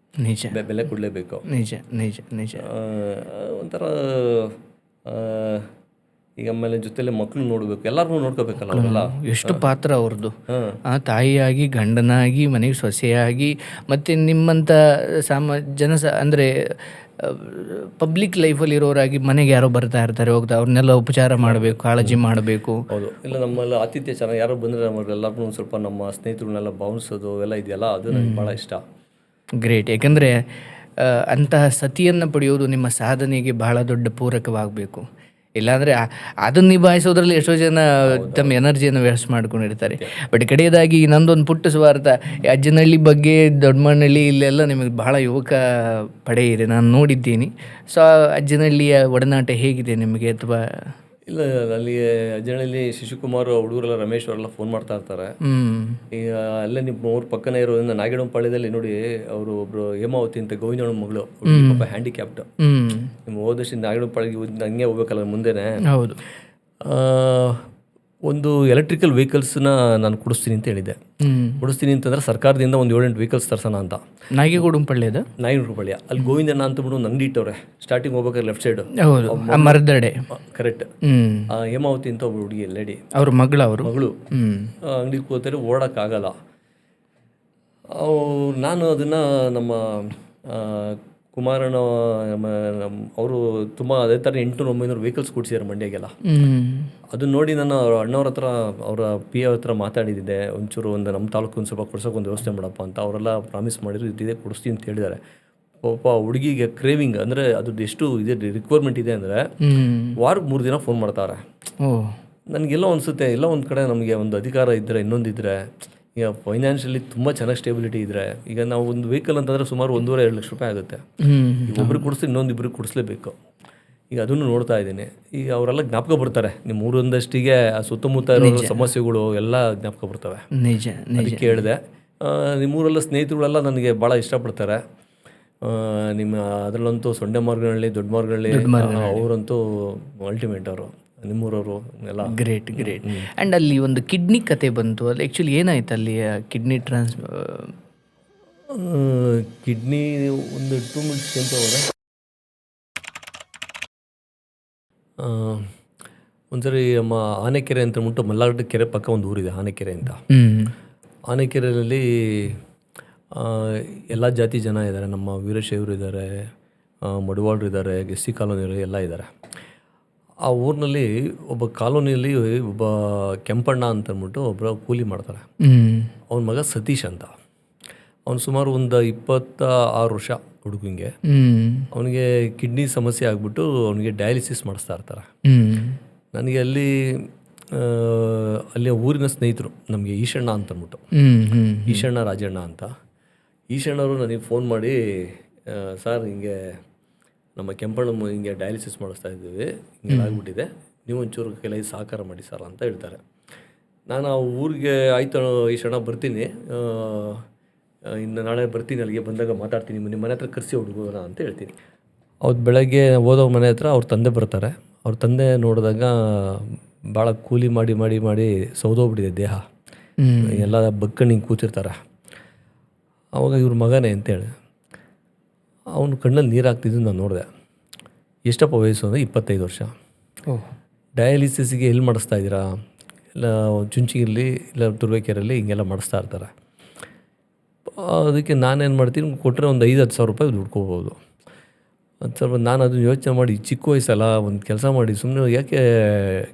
ನಿಜ, ಬೆಲೆ ಕೊಡಲೇಬೇಕು. ನಿಜ. ಒಂಥರ ಈಗ ಆಮೇಲೆ ಜೊತೆಲೆ ಮಕ್ಕಳು ನೋಡಬೇಕು, ಎಲ್ಲರಿಗೂ ನೋಡ್ಕೋಬೇಕಲ್ಲ ಅವರೆಲ್ಲ. ಎಷ್ಟು ಪಾತ್ರ ಅವ್ರದ್ದು, ತಾಯಿಯಾಗಿ, ಗಂಡನಾಗಿ, ಮನೆಗೆ ಸೊಸೆಯಾಗಿ, ಮತ್ತು ನಿಮ್ಮಂಥ ಅಂದರೆ ಪಬ್ಲಿಕ್ ಲೈಫಲ್ಲಿ ಇರೋರಾಗಿ ಮನೆಗೆ ಯಾರೋ ಬರ್ತಾ ಇರ್ತಾರೆ, ಹೋಗ್ತಾ, ಅವ್ರನ್ನೆಲ್ಲ ಉಪಚಾರ ಮಾಡಬೇಕು, ಕಾಳಜಿ ಮಾಡಬೇಕು. ಹೌದು. ಇಲ್ಲ ನಮ್ಮಲ್ಲಿ ಆತಿಥ್ಯ ಚೆನ್ನಾಗಿ ಯಾರೋ ಬಂದರೆ ನಮ್ಮಲ್ಲೆಲ್ಲರೂ ಒಂದು ಸ್ವಲ್ಪ ನಮ್ಮ ಸ್ನೇಹಿತರನ್ನೆಲ್ಲ ಭಾವಿಸೋದು ಎಲ್ಲ ಇದೆಯಲ್ಲ, ಅದು ನನಗೆ ಭಾಳ ಇಷ್ಟ. ಗ್ರೇಟ್. ಯಾಕಂದರೆ ಅಂತಹ ಸತಿಯನ್ನು ಪಡೆಯೋದು ನಿಮ್ಮ ಸಾಧನೆಗೆ ಬಹಳ ದೊಡ್ಡ ಪೂರಕವಾಗಬೇಕು. ಇಲ್ಲಾಂದರೆ ಅದನ್ನು ನಿಭಾಯಿಸೋದ್ರಲ್ಲಿ ಎಷ್ಟೋ ಜನ ತಮ್ಮ ಎನರ್ಜಿಯನ್ನು ವೇಸ್ಟ್ ಮಾಡ್ಕೊಂಡಿರ್ತಾರೆ. ಬಟ್ ಕಡೆಯದಾಗಿ ನಂದೊಂದು ಪುಟ್ಟ ಸ್ವಾರ್ಥ, ಅಜ್ಜನಹಳ್ಳಿ ಬಗ್ಗೆ, ದೊಡ್ಡಮನಹಳ್ಳಿ ಇಲ್ಲೆಲ್ಲ ನಿಮಗೆ ಬಹಳ ಯುವಕ ಪಡೆ ಇದೆ, ನಾನು ನೋಡಿದ್ದೀನಿ. ಸೊ ಅಜ್ಜನಹಳ್ಳಿಯ ಒಡನಾಟ ಹೇಗಿದೆ ನಿಮಗೆ? ಅಥವಾ ಇಲ್ಲ, ಅಲ್ಲಿ ಅಜ್ಜನಹಳ್ಳಿ ಶಿಶುಕುಮಾರ್ ಹುಡುಗರೆಲ್ಲ, ರಮೇಶ್ ಅವರೆಲ್ಲ ಫೋನ್ ಮಾಡ್ತಾ ಇರ್ತಾರೆ. ಈಗ ಅಲ್ಲೇ ನಿಮ್ಮ ಊರ ಪಕ್ಕನೇ ಇರೋದ್ರಿಂದ ನಾಗೇಡಂಪಾಳ್ಯದಲ್ಲಿ ನೋಡಿ, ಅವರು ಒಬ್ರು ಹೇಮಾವತಿ ಅಂತ ಗೋವಿಂದಣ್ಣ ಮಗಳು, ಪಾಪ ಹ್ಯಾಂಡಿಕ್ಯಾಪ್ಟ್. ನಿಮ್ಮ ಹೋದಷ್ಟು ನಾಗೇಡಂಪಾಳ್ಯಗೆ ಹಂಗೆ ಹೋಗ್ಬೇಕಲ್ಲ ಮುಂದೆನೆ. ಹೌದು. ಒಂದು ಎಲೆಕ್ಟ್ರಿಕಲ್ ವೆಹಿಕಲ್ಸ್ನ ನಾನು ಕೊಡಿಸ್ತೀನಿ ಅಂತ ಹೇಳಿದ್ದೆ. ಕೊಡಿಸ್ತೀನಿ ಅಂತಂದ್ರೆ ಸರ್ಕಾರದಿಂದ ಒಂದು 7-8 ವೆಹಿಕಲ್ಸ್ ತರ್ಸೋಣ ಅಂತ. ನಾಗೇಗೌಡಂಪಳ್ಳಿಯದ ನಾಗೇಡಂಪಾಳ್ಯ ಅಲ್ಲಿ ಗೋವಿಂದಣ್ಣ ಅಂತ ಬಿಟ್ಟು ಒಂದು ಅಂಗಡಿ ಇಟ್ಟವ್ರೆ, ಸ್ಟಾರ್ಟಿಂಗ್ ಹೋಗ್ಬೇಕಾದ್ರೆ ಲೆಫ್ಟ್ ಸೈಡ್. ಹೌದು, ಮರದಡೆ. ಕರೆಕ್ಟ್. ಹೇಮಾವತಿ ಅಂತ ಒಬ್ಬ ಹುಡುಗಿ ಲೇಡಿ, ಅವ್ರ ಮಗಳು ಅಂಗಡಿಗೆ ಕೂತಾರೆ, ಓಡೋಕ್ಕಾಗಲ್ಲ. ನಾನು ಅದನ್ನು ನಮ್ಮ ಕುಮಾರಣ್ಣ ಅವರು ತುಂಬ ಅದೇ ಥರ 800-900 ವೆಹಿಕಲ್ಸ್ ಕೊಡ್ಸಿದ್ದಾರೆ ಮಂಡ್ಯಗೆಲ್ಲ. ಅದನ್ನ ನೋಡಿ ನಾನು ಅಣ್ಣವ್ರ ಹತ್ರ, ಅವರ ಪಿ ಹತ್ರ ಮಾತಾಡಿದ್ದೆ, ಒಂಚೂರು ಒಂದು ನಮ್ಮ ತಾಲೂಕು ಒಂದು ಸ್ವಲ್ಪ ಕೊಡ್ಸೋಕೆ ಒಂದು ವ್ಯವಸ್ಥೆ ಮಾಡಪ್ಪ ಅಂತ. ಅವರೆಲ್ಲ ಪ್ರಾಮಿಸ್ ಮಾಡಿದ್ರು, ಇದಿದೆ ಕೊಡಿಸ್ತೀನಿ ಅಂತ ಹೇಳಿದ್ದಾರೆ. ಪಾಪ ಹುಡುಗಿಗೆ ಕ್ರೇವಿಂಗ್ ಅಂದರೆ ಅದ್ರದ್ದು ಎಷ್ಟು ಇದೆ ರಿಕ್ವೈರ್ಮೆಂಟ್ ಇದೆ ಅಂದರೆ ವಾರಕ್ಕೆ 3 ದಿನ ಫೋನ್ ಮಾಡ್ತಾರೆ. ನನಗೆಲ್ಲ ಅನಿಸುತ್ತೆ, ಎಲ್ಲ ಒಂದು ಕಡೆ ನಮಗೆ ಒಂದು ಅಧಿಕಾರ ಇದ್ದರೆ, ಇನ್ನೊಂದಿದ್ದರೆ, ಈಗ ಫೈನಾನ್ಷಿಯಲಿ ತುಂಬ ಚೆನ್ನಾಗಿ ಸ್ಟೇಬಿಲಿಟಿ ಇದ್ದರೆ, ಈಗ ನಾವು ಒಂದು ವೆಹಿಕಲ್ ಅಂತಂದರೆ ಸುಮಾರು 1.5-2 ಲಕ್ಷ ರೂಪಾಯಿ ಆಗುತ್ತೆ. ಒಬ್ರಿಗೆ ಕೊಡಿಸಿ ಇನ್ನೊಂದಿಬ್ಬರಿಗೆ ಕೊಡಿಸ್ಲೇಬೇಕು. ಈಗ ಅದನ್ನು ನೋಡ್ತಾ ಇದ್ದೀನಿ. ಈಗ ಅವರೆಲ್ಲ ಜ್ಞಾಪಕ ಬರ್ತಾರೆ, ನಿಮ್ಮ ಊರೊಂದಷ್ಟಿಗೆ ಸುತ್ತಮುತ್ತ ಇರೋ ಸಮಸ್ಯೆಗಳು ಎಲ್ಲ ಜ್ಞಾಪಕ ಬರ್ತವೆ. ನಿಜ. ಅದಕ್ಕೆ ಹೇಳಿದೆ, ನಿಮ್ಮೂರೆಲ್ಲ ಸ್ನೇಹಿತರುಗಳೆಲ್ಲ ನನಗೆ ಭಾಳ ಇಷ್ಟಪಡ್ತಾರೆ. ನಿಮ್ಮ ಅದರಲ್ಲಂತೂ ಸೊಂಡೆ ಮಾರ್ಗನಹಳ್ಳಿ, ದೊಡ್ಡ ಮಾರ್ಗನಹಳ್ಳಿ ಅವರಂತೂ ಅಲ್ಟಿಮೇಟ್. ಅವರು ನಿಮ್ಮೂರವರು ಎಲ್ಲ ಗ್ರೇಟ್. ಆ್ಯಂಡ್ ಅಲ್ಲಿ ಒಂದು ಕಿಡ್ನಿ ಕತೆ ಬಂತು, ಅಲ್ಲಿ ಆ್ಯಕ್ಚುಲಿ ಏನಾಯ್ತು ಅಲ್ಲಿ? ಕಿಡ್ನಿ ಕಿಡ್ನಿ ಒಂದು 2 ಮಿನಿಟ್ಸ್ ಅಂತ ಹೋದರೆ, ಒಂದ್ಸರಿ ನಮ್ಮ ಆನೆಕೆರೆ ಅಂತ ಅಂದ್ಬಿಟ್ಟು ಮಲ್ಲಾರ್ಡ್ ಕೆರೆ ಪಕ್ಕ ಒಂದು ಊರಿದೆ ಆನೆಕೆರೆ ಅಂತ. ಆನೆಕೆರೆಯಲ್ಲಿ ಎಲ್ಲ ಜಾತಿ ಜನ ಇದ್ದಾರೆ. ನಮ್ಮ ವೀರಶೈವರು ಇದ್ದಾರೆ, ಮಡಿವಾಳರು ಇದ್ದಾರೆ, SC ಕಾಲೋನಿಯವರು ಎಲ್ಲ ಇದ್ದಾರೆ. ಆ ಊರಿನಲ್ಲಿ ಒಬ್ಬ ಕಾಲೋನಿಯಲ್ಲಿ ಒಬ್ಬ ಕೆಂಪಣ್ಣ ಅಂತ ಅಂದ್ಬಿಟ್ಟು ಒಬ್ಬರು ಕೂಲಿ ಮಾಡ್ತಾರೆ. ಅವನ ಮಗ ಸತೀಶ್ ಅಂತ. ಅವನು ಸುಮಾರು ಒಂದು 26 ವರ್ಷ ಹುಡುಗಂಗೆ. ಅವನಿಗೆ ಕಿಡ್ನಿ ಸಮಸ್ಯೆ ಆಗಿಬಿಟ್ಟು ಅವನಿಗೆ ಡಯಾಲಿಸಿಸ್ ಮಾಡಿಸ್ತಾ ಇರ್ತಾರೆ. ನನಗೆ ಅಲ್ಲಿ ಊರಿನ ಸ್ನೇಹಿತರು ನಮಗೆ ಈಶಣ್ಣ ಅಂತ ಅಂದ್ಬಿಟ್ಟು, ಈಶಣ್ಣ ರಾಜಣ್ಣ ಅಂತ. ಈಶಣ್ಣವರು ನನಗೆ ಫೋನ್ ಮಾಡಿ, ಸರ್ ಹಿಂಗೆ ನಮ್ಮ ಕೆಂಪಣ್ಣ ಹಿಂಗೆ ಡಯಾಲಿಸಿಸ್ ಮಾಡಿಸ್ತಾ ಇದ್ದೀವಿ, ಹಿಂಗೆಲ್ಲ ಆಗ್ಬಿಟ್ಟಿದೆ, ನೀವು ಒಂಚೂರು ಕೆಲವು ಸಹಕಾರ ಮಾಡಿ ಸರ್ ಅಂತ ಹೇಳ್ತಾರೆ. ನಾನು ಆ ಊರಿಗೆ ಆಯ್ತು ಈಶಣ್ಣ ಬರ್ತೀನಿ, ಇನ್ನು ನಾಳೆ ಬರ್ತೀನಿ, ಅಲ್ಲಿಗೆ ಬಂದಾಗ ಮಾತಾಡ್ತೀನಿ, ನಿಮ್ಮ ಮನೆ ಹತ್ರ ಕರೆಸಿ ಹುಡುಗೋಣ ಅಂತ ಹೇಳ್ತೀನಿ. ಅವತ್ತು ಬೆಳಗ್ಗೆ ಓದೋ ಮನೆ ಹತ್ರ ಅವ್ರ ತಂದೆ ಬರ್ತಾರೆ. ಅವ್ರ ತಂದೆ ನೋಡಿದಾಗ ಭಾಳ ಕೂಲಿ ಮಾಡಿ ಮಾಡಿ ಮಾಡಿ ಸೌದೋಗ್ಬಿಟ್ಟಿದೆ ದೇಹ, ಎಲ್ಲ ಬಗ್ಕಂಡು ಹಿಂಗೆ ಕೂತಿರ್ತಾರೆ. ಆವಾಗ ಇವ್ರ ಮಗನೇ ಅಂತೇಳಿ ಅವನು ಕಣ್ಣಲ್ಲಿ ನೀರು ಹಾಕ್ತಿದ್ದು ನಾನು ನೋಡಿದೆ. ಎಷ್ಟಪ್ಪ ವಯಸ್ಸು ಅಂದರೆ 25 ವರ್ಷ. ಡಯಾಲಿಸಿಸ್ಗೆ ಎಲ್ಲಿ ಮಾಡಿಸ್ತಾ ಇದ್ದೀರಾ? ಇಲ್ಲ ಚುಂಚಿಗಿರಲಿ ಇಲ್ಲ ತುರುವೇಕೆರೆಯಲ್ಲಿ ಹಿಂಗೆಲ್ಲ ಮಾಡಿಸ್ತಾ ಇರ್ತಾರೆ. ಅದಕ್ಕೆ ನಾನೇನು ಮಾಡ್ತೀನಿ, ಕೊಟ್ಟರೆ ಒಂದು 5-10 ಸಾವಿರ ರೂಪಾಯಿ ದುಡ್ಕೋಬೋದು. ಅದು ಸ್ವಲ್ಪ ನಾನು ಅದನ್ನು ಯೋಚನೆ ಮಾಡಿ, ಚಿಕ್ಕ ವಯಸ್ಸಲ್ಲ, ಒಂದು ಕೆಲಸ ಮಾಡಿ ಸುಮ್ಮನೆ ಯಾಕೆ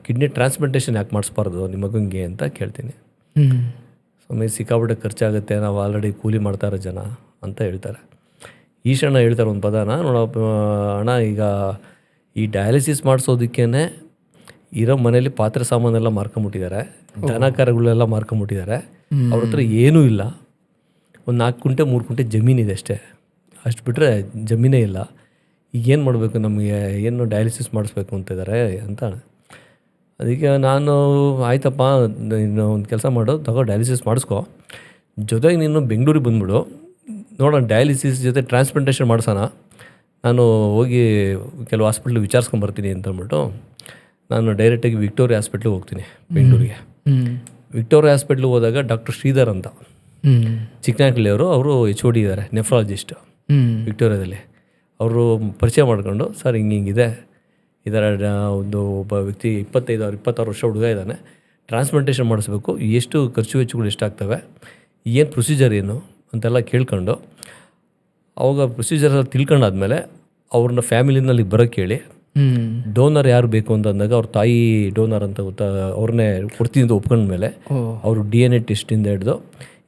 ಕಿಡ್ನಿ ಟ್ರಾನ್ಸ್ಪ್ಲಾಂಟೇಷನ್ ಯಾಕೆ ಮಾಡಿಸ್ಬಾರ್ದು ನಿಮ್ಮ ಮಗನಿಗೆ ಅಂತ ಕೇಳ್ತೀನಿ. ಸಮಯ ಸಿಕ್ಕಾಬಿಟ್ಟೆ ಖರ್ಚಾಗುತ್ತೆ, ನಾವು ಆಲ್ರೆಡಿ ಕೂಲಿ ಮಾಡ್ತಾರೋ ಜನ ಅಂತ ಹೇಳ್ತಾರೆ. ಈಶಣ್ಣ ಹೇಳ್ತಾರೆ ಒಂದು ಪದನ, ನೋಡಪ್ಪ ಅಣ್ಣ, ಈಗ ಈ ಡಯಾಲಿಸಿಸ್ ಮಾಡಿಸೋದಕ್ಕೇ ಇರೋ ಮನೇಲಿ ಪಾತ್ರೆ ಸಾಮಾನೆಲ್ಲ ಮಾರ್ಕೊಂಬಿಟ್ಟಿದ್ದಾರೆ, ದನ ಕರುಗಳೆಲ್ಲ ಮಾರ್ಕೊಂಬಿಟ್ಟಿದ್ದಾರೆ, ಅವ್ರ ಹತ್ರ ಏನೂ ಇಲ್ಲ. ಒಂದು 4 ಕುಂಟೆ 3 ಕುಂಟೆ ಜಮೀನಿದೆ ಅಷ್ಟೇ, ಅಷ್ಟು ಬಿಟ್ಟರೆ ಜಮೀನೇ ಇಲ್ಲ. ಈಗೇನು ಮಾಡಬೇಕು, ನಮಗೆ ಏನು ಡಯಾಲಿಸಿಸ್ ಮಾಡಿಸ್ಬೇಕು ಅಂತಿದ್ದಾರೆ ಅಂತ. ಅದಕ್ಕೆ ನಾನು ಆಯ್ತಪ್ಪ, ಇನ್ನು ಒಂದು ಕೆಲಸ ಮಾಡು, ತಗೋ ಡಯಾಲಿಸಿಸ್ ಮಾಡಿಸ್ಕೊ, ಜೊತೆಗೆ ನೀನು ಬೆಂಗಳೂರಿಗೆ ಬಂದುಬಿಡು, ನೋಡೋಣ ಡಯಾಲಿಸಿಸ್ ಜೊತೆ ಟ್ರಾನ್ಸ್ಪ್ಲಾಂಟೇಷನ್ ಮಾಡಿಸೋಣ, ನಾನು ಹೋಗಿ ಕೆಲವು ಹಾಸ್ಪಿಟ್ಲಿಗೆ ವಿಚಾರಿಸ್ಕೊಂಬರ್ತೀನಿ ಅಂತ ಅಂದ್ಬಿಟ್ಟು ನಾನು ಡೈರೆಕ್ಟಾಗಿ ವಿಕ್ಟೋರಿಯಾ ಹಾಸ್ಪಿಟ್ಲಿಗೆ ಹೋಗ್ತೀನಿ ಬೆಂಗಳೂರಿಗೆ. ವಿಕ್ಟೋರಿಯಾ ಹಾಸ್ಪಿಟ್ಲಿಗೆ ಹೋದಾಗ ಡಾಕ್ಟರ್ ಶ್ರೀಧರ್ ಅಂತ ಚಿಕ್ಕನಾಯಕಳ್ಳಿಯವರು, ಅವರು HOD ಇದ್ದಾರೆ, ನೆಫ್ರಾಲಜಿಸ್ಟ್ ವಿಕ್ಟೋರಿಯಾದಲ್ಲಿ. ಅವರು ಪರಿಚಯ ಮಾಡ್ಕೊಂಡು, ಸರ್ ಹಿಂಗಿದೆ, ಇದರ ಒಬ್ಬ ವ್ಯಕ್ತಿ 25-26 ವರ್ಷ ಹುಡುಗ ಇದ್ದಾನೆ, ಟ್ರಾನ್ಸ್ಪ್ಲಾಂಟೇಷನ್ ಮಾಡಿಸ್ಬೇಕು, ಎಷ್ಟು ಖರ್ಚು ವೆಚ್ಚಗಳು ಎಷ್ಟಾಗ್ತವೆ, ಏನು ಪ್ರೊಸೀಜರ್ ಏನು ಅಂತೆಲ್ಲ ಕೇಳ್ಕೊಂಡು, ಅವಾಗ ಪ್ರೊಸೀಜರ್ ತಿಳ್ಕೊಂಡಾದ್ಮೇಲೆ ಅವ್ರನ್ನ ಫ್ಯಾಮಿಲಿನಲ್ಲಿ ಬರೋಕ್ಕೆ ಹೇಳಿ, ಡೋನರ್ ಯಾರು ಬೇಕು ಅಂತಂದಾಗ ಅವ್ರ ತಾಯಿ ಡೋನರ್ ಅಂತ ಅವ್ರನ್ನೇ ಕೊಡ್ತೀನಿ ಅಂತ ಒಪ್ಕೊಂಡ್ಮೇಲೆ ಅವರು DNA ಟೆಸ್ಟಿಂದ ಹಿಡಿದು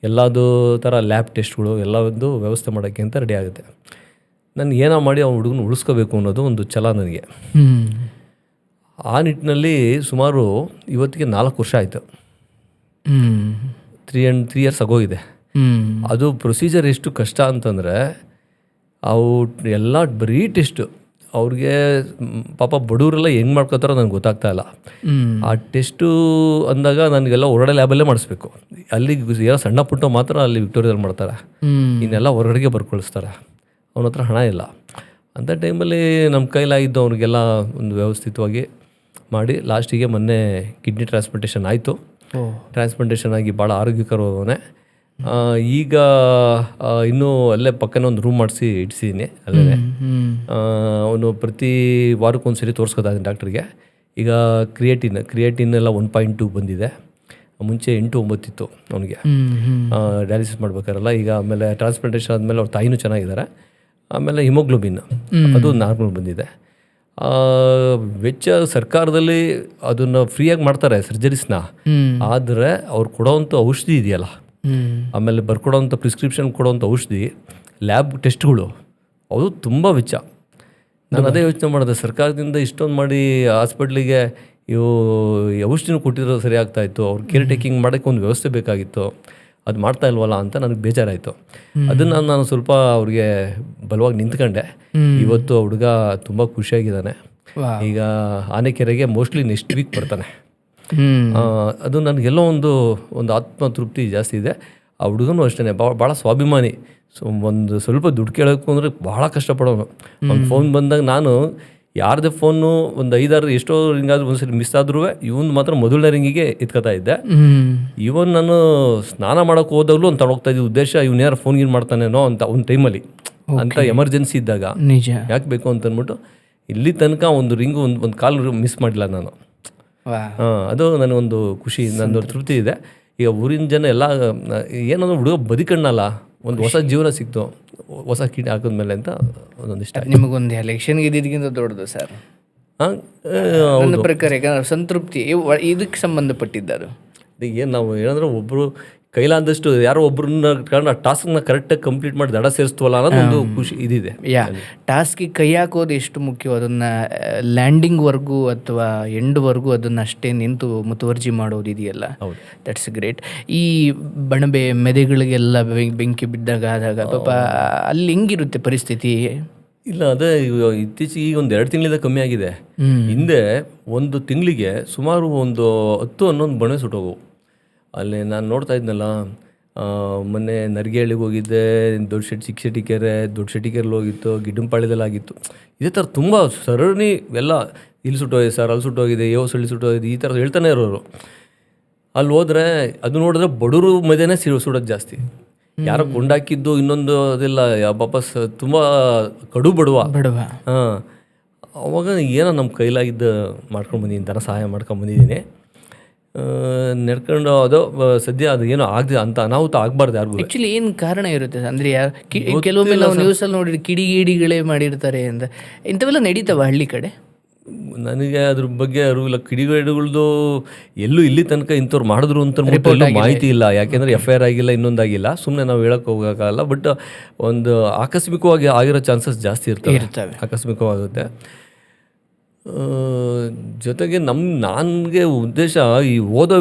ಎಲ್ಲದು ಥರ ಲ್ಯಾಬ್ ಟೆಸ್ಟ್ಗಳು ಎಲ್ಲದೂ ವ್ಯವಸ್ಥೆ ಮಾಡೋಕ್ಕೆ ಅಂತ ರೆಡಿ ಆಗುತ್ತೆ. ನಾನು ಏನೋ ಮಾಡಿ ಅವ್ನ ಹುಡುಗನ ಉಳಿಸ್ಕೋಬೇಕು ಅನ್ನೋದು ಒಂದು ಛಲ ನನಗೆ. ಆ ನಿಟ್ಟಿನಲ್ಲಿ ಸುಮಾರು ಇವತ್ತಿಗೆ 4 ವರ್ಷ ಆಯಿತು. 3 ಇಯರ್ಸ್ ಆಗೋಗಿದೆ. ಅದು ಪ್ರೊಸೀಜರ್ ಎಷ್ಟು ಕಷ್ಟ ಅಂತಂದರೆ ಅವು ಎಲ್ಲ ಬರೀ ಟೆಸ್ಟು. ಅವ್ರಿಗೆ ಪಾಪ ಬಡವರೆಲ್ಲ ಹೆಂಗೆ ಮಾಡ್ಕೋತಾರೋ ನನಗೆ ಗೊತ್ತಾಗ್ತಾ ಇಲ್ಲ. ಆ ಟೆಸ್ಟು ಅಂದಾಗ ನನಗೆಲ್ಲ ಹೊರಗಡೆ ಲ್ಯಾಬಲ್ಲೇ ಮಾಡಿಸ್ಬೇಕು. ಅಲ್ಲಿ ಏನೋ ಸಣ್ಣ ಪುಟ್ಟ ಮಾತ್ರ ಅಲ್ಲಿ ವಿಕ್ಟೋರಿಯಾದಲ್ಲಿ ಮಾಡ್ತಾರೆ, ಇನ್ನೆಲ್ಲ ಹೊರಗಡೆಗೆ ಬರ್ಕೊಳಿಸ್ತಾರೆ. ಅವನ ಹತ್ರ ಹಣ ಇಲ್ಲ. ಅಂಥ ಟೈಮಲ್ಲಿ ನಮ್ಮ ಕೈಲಾಗಿದ್ದು ಅವ್ರಿಗೆಲ್ಲ ಒಂದು ವ್ಯವಸ್ಥಿತವಾಗಿ ಮಾಡಿ ಲಾಸ್ಟಿಗೆ ಮೊನ್ನೆ ಕಿಡ್ನಿ ಟ್ರಾನ್ಸ್ಪ್ಲಾಂಟೇಷನ್ ಆಯಿತು. ಟ್ರಾನ್ಸ್ಪ್ಲಾಂಟೇಷನ್ ಆಗಿ ಭಾಳ ಆರೋಗ್ಯಕರವೇ. ಈಗ ಇನ್ನೂ ಅಲ್ಲೇ ಪಕ್ಕನೇ ಒಂದು ರೂಮ್ ಮಾಡಿಸಿ ಇಡ್ಸಿದ್ದೀನಿ ಅಲ್ಲೇ. ಅವನು ಪ್ರತಿ ವಾರಕ್ಕೊಂದ್ಸರಿ ತೋರಿಸ್ಕೊತಾ ಇದ್ದೀನಿ ಡಾಕ್ಟ್ರಿಗೆ. ಈಗ ಕ್ರಿಯೇಟಿನ್ ಎಲ್ಲ 1.2 ಬಂದಿದೆ. ಮುಂಚೆ 8-9 ಇತ್ತು ಅವನಿಗೆ ಡಯಾಲಿಸಿಸ್ ಮಾಡ್ಬೇಕಾರಲ್ಲ. ಈಗ ಆಮೇಲೆ ಟ್ರಾನ್ಸ್ಪ್ಲಾಂಟೇಷನ್ ಆದಮೇಲೆ ಅವ್ರ ತಾಯಿನೂ ಚೆನ್ನಾಗಿದ್ದಾರೆ. ಆಮೇಲೆ ಹಿಮೋಗ್ಲೋಬಿನ್ ಅದು ನಾರ್ಮಲ್ ಬಂದಿದೆ. ವೆಚ್ಚ ಸರ್ಕಾರದಲ್ಲಿ ಅದನ್ನು ಫ್ರೀಯಾಗಿ ಮಾಡ್ತಾರೆ ಸರ್ಜರೀಸ್ನ. ಆದರೆ ಅವ್ರು ಕೊಡೋವಂಥ ಔಷಧಿ ಇದೆಯಲ್ಲ, ಆಮೇಲೆ ಬರ್ಕೊಡೋವಂಥ ಪ್ರಿಸ್ಕ್ರಿಪ್ಷನ್ ಕೊಡೋವಂಥ ಔಷಧಿ, ಲ್ಯಾಬ್ ಟೆಸ್ಟ್ಗಳು, ಅದು ತುಂಬ ವೆಚ್ಚ. ನಾನು ಅದೇ ಯೋಚನೆ ಮಾಡಿದೆ, ಸರ್ಕಾರದಿಂದ ಇಷ್ಟೊಂದು ಮಾಡಿ ಹಾಸ್ಪಿಟ್ಲಿಗೆ ಇವು ಔಷಧಿನೂ ಕೊಟ್ಟಿರೋ ಸರಿ ಆಗ್ತಾಯಿತ್ತು. ಅವ್ರು ಕೇರ್ ಟೇಕಿಂಗ್ ಮಾಡೋಕ್ಕೆ ಒಂದು ವ್ಯವಸ್ಥೆ ಬೇಕಾಗಿತ್ತು, ಅದು ಮಾಡ್ತಾ ಇಲ್ವಲ್ಲ ಅಂತ ನನಗೆ ಬೇಜಾರಾಯಿತು. ಅದನ್ನು ನಾನು ಸ್ವಲ್ಪ ಅವ್ರಿಗೆ ಬಲವಾಗಿ ನಿಂತ್ಕೊಂಡೆ. ಇವತ್ತು ಹುಡುಗ ತುಂಬ ಖುಷಿಯಾಗಿದ್ದಾನೆ. ಈಗ ಆನೆಕೆರೆಗೆ ಮೋಸ್ಟ್ಲಿ ನೆಕ್ಸ್ಟ್ ವೀಕ್ ಬರ್ತಾನೆ. ಅದು ನನಗೆಲ್ಲೋ ಒಂದು ಆತ್ಮತೃಪ್ತಿ ಜಾಸ್ತಿ ಇದೆ. ಆ ಹುಡುಗನೂ ಅಷ್ಟೇ ಭಾಳ ಸ್ವಾಭಿಮಾನಿ. ಒಂದು ಸ್ವಲ್ಪ ದುಡ್ಡು ಕೇಳೋಕ್ಕೂ ಅಂದರೆ ಭಾಳ ಕಷ್ಟಪಡೋನು. ಅವ್ನು ಫೋನ್ ಬಂದಾಗ ನಾನು ಯಾರದೇ ಫೋನು ಒಂದು 5-6 ಎಷ್ಟೋ ರಿಂಗಾದ್ರೂ ಒಂದ್ಸರಿ ಮಿಸ್ ಆದ್ರೂ ಇವನು ಮಾತ್ರ ಮೊದಲನೇ ರಿಂಗಿಗೆ ಎತ್ಕೋತಾ ಇದ್ದೆ. ಇವನ್ ನಾನು ಸ್ನಾನ ಮಾಡೋಕೆ ಹೋದಾಗಲೂ ಒಂದು ತಗೊಂಡೋಗ್ತಾ ಇದ್ದ ಉದ್ದೇಶ, ಇವನು ಯಾರು ಫೋನ್ ಗೀನ್ ಮಾಡ್ತಾನೇನೋ ಅಂತ ಒಂದು ಟೈಮಲ್ಲಿ, ಅಂತ ಎಮರ್ಜೆನ್ಸಿ ಇದ್ದಾಗ ಯಾಕೆ ಬೇಕು ಅಂತ ಅಂದ್ಬಿಟ್ಟು ಇಲ್ಲಿ ತನಕ ಒಂದು ರಿಂಗು ಒಂದು ಕಾಲು ಮಿಸ್ ಮಾಡಿಲ್ಲ ನಾನು. ಅದು ನನಗೊಂದು ಖುಷಿ, ನನ್ನೊಂದು ತೃಪ್ತಿ ಇದೆ. ಈಗ ಊರಿನ ಜನ ಎಲ್ಲ ಏನಂದ್ರೆ ಹುಡುಗ ಬದುಕಣ್ಣಲ್ಲ, ಒಂದು ಹೊಸ ಜೀವನ ಸಿಕ್ತು ಹೊಸ ಕಿಡಿ ಹಾಕಿದ್ಮೇಲೆ ಅಂತ ಒಂದೊಂದಿಷ್ಟ. ನಿಮಗೊಂದು ಎಲೆಕ್ಷನ್ಗೆ ಇದ್ದಿದ್ದಕ್ಕಿಂತ ದೊಡ್ಡದು ಸರ್ ನನ್ನ ಪ್ರಕಾರ. ಯಾಕಂದ್ರೆ ಸಂತೃಪ್ತಿ ಇದಕ್ಕೆ ಸಂಬಂಧಪಟ್ಟಿದ್ದು. ಏನು ನಾವು ಏನಂದ್ರೆ ಒಬ್ಬರು ಕೈಲಾದಷ್ಟು ಯಾರೋ ಒಬ್ಬರನ್ನ ಕಾರಣ ಟಾಸ್ಕ್ನ ಕರೆಕ್ಟಾಗಿ ಕಂಪ್ಲೀಟ್ ಮಾಡಿ ದಡ ಸೇರಿಸ್ತವಲ್ಲ ಅನ್ನೋದು ಒಂದು ಖುಷಿ ಇದಿದೆ. ಟಾಸ್ಕಿಗೆ ಕೈ ಹಾಕೋದು ಎಷ್ಟು ಮುಖ್ಯ, ಅದನ್ನು ಲ್ಯಾಂಡಿಂಗ್ವರೆಗೂ ಅಥವಾ ಎಂಡ್ವರೆಗೂ ಅದನ್ನು ಅಷ್ಟೇ ನಿಂತು ಮುತುವರ್ಜಿ ಮಾಡೋದು ಇದೆಯಲ್ಲ, ದಟ್ಸ್ ಗ್ರೇಟ್. ಈ ಬಣಬೆ ಮೆದೆಗಳಿಗೆಲ್ಲ ಬೆಂಕಿ ಬಿದ್ದಾಗ ಆದಾಗ ಪಾಪ ಅಲ್ಲಿ ಹೆಂಗಿರುತ್ತೆ ಪರಿಸ್ಥಿತಿ? ಇಲ್ಲ, ಅದೇ ಇತ್ತೀಚೆಗೆ ಈಗ ಒಂದು 2 ತಿಂಗಳಿಂದ ಕಮ್ಮಿ ಆಗಿದೆ. ಹಿಂದೆ ಒಂದು ತಿಂಗಳಿಗೆ ಸುಮಾರು ಒಂದು 10-11 ಬಣವೆ ಸುಟ್ಟೋಗು. ಅಲ್ಲಿ ನಾನು ನೋಡ್ತಾ ಇದ್ನಲ್ಲ, ಮೊನ್ನೆ ನರ್ಗೇಳಿಗೆ ಹೋಗಿದ್ದೆ, ಚಿಕ್ಕಶೆಟ್ಟಿಕೆರೆ, ದೊಡ್ಡ ಶೆಟ್ಟಿಕೆರೆಲಿ ಹೋಗಿತ್ತು, ಗಿಡ್ಡಂಪಾಳ್ಯದಲ್ಲಿ ಆಗಿತ್ತು. ಇದೇ ಥರ ತುಂಬ ಸರಣಿ ಎಲ್ಲ, ಇಲ್ಲಿ ಸುಟ್ಟೋಗಿದೆ ಸರ್, ಅಲ್ಲಿ ಸುಟ್ಟೋಗಿದೆ, ಸಳ್ಳಿ ಸುಟ್ಟೋಗಿದೆ, ಈ ಥರ ಹೇಳ್ತಾನೆ ಇರೋರು. ಅಲ್ಲಿ ಹೋದರೆ ಅದು ನೋಡಿದ್ರೆ ಬಡವರು ಮಧ್ಯೆನೇ ಸುಡೋದು ಜಾಸ್ತಿ. ಯಾರೋ ಕೊಂಡಾಕಿದ್ದು ಇನ್ನೊಂದು ಅದೆಲ್ಲ ವಾಪಸ್ ತುಂಬ ಕಡು ಬಡವ. ಹಾಂ, ಅವಾಗ ಏನೋ ನಮ್ಮ ಕೈಲಾಗಿದ್ದು ಮಾಡ್ಕೊಂಡು ಬಂದಿದ್ದೀನಿ, ಧನ ಸಹಾಯ ಮಾಡ್ಕೊಂಡು ಬಂದಿದ್ದೀನಿ. ನಡ್ಕೊಂಡು ಅದು ಸದ್ಯ ಅದು ಏನೋ ಆಗದೆ ಅಂತ ಅನಾಹುತ ಆಗಬಾರ್ದು ಯಾರಿಗೂ. ಆ್ಯಕ್ಚುಲಿ ಏನು ಕಾರಣ ಇರುತ್ತೆ ಅಂದರೆ ಕೆಲವೊಮ್ಮೆ ನಾವು ನ್ಯೂಸಲ್ಲಿ ನೋಡಿದ್ರೆ ಕಿಡಿಗೇಡಿಗಳೇ ಮಾಡಿರ್ತಾರೆ ಅಂತ, ಇಂಥವೆಲ್ಲ ನಡೀತಾವ ಹಳ್ಳಿ ಕಡೆ? ನನಗೆ ಅದ್ರ ಬಗ್ಗೆ ಅರಿವಿಲ್ಲ. ಕಿಡಿಗೇಡಿಗಳದ್ದು ಎಲ್ಲೂ ಇಲ್ಲಿ ತನಕ ಇಂಥವ್ರು ಮಾಡಿದ್ರು ಅಂತ ಮಾಹಿತಿ ಇಲ್ಲ. ಯಾಕೆಂದರೆ FIR ಆಗಿಲ್ಲ, ಇನ್ನೊಂದಾಗಿಲ್ಲ, ಸುಮ್ಮನೆ ನಾವು ಹೇಳೋಕ್ಕೆ ಹೋಗೋಕ್ಕಾಗಲ್ಲ. ಬಟ್ ಒಂದು ಆಕಸ್ಮಿಕವಾಗಿ ಆಗಿರೋ ಚಾನ್ಸಸ್ ಜಾಸ್ತಿ ಇರ್ತವೆ, ಆಕಸ್ಮಿಕವಾಗುತ್ತೆ. ಜೊತೆಗೆ ನನಗೆ ಉದ್ದೇಶ ಈ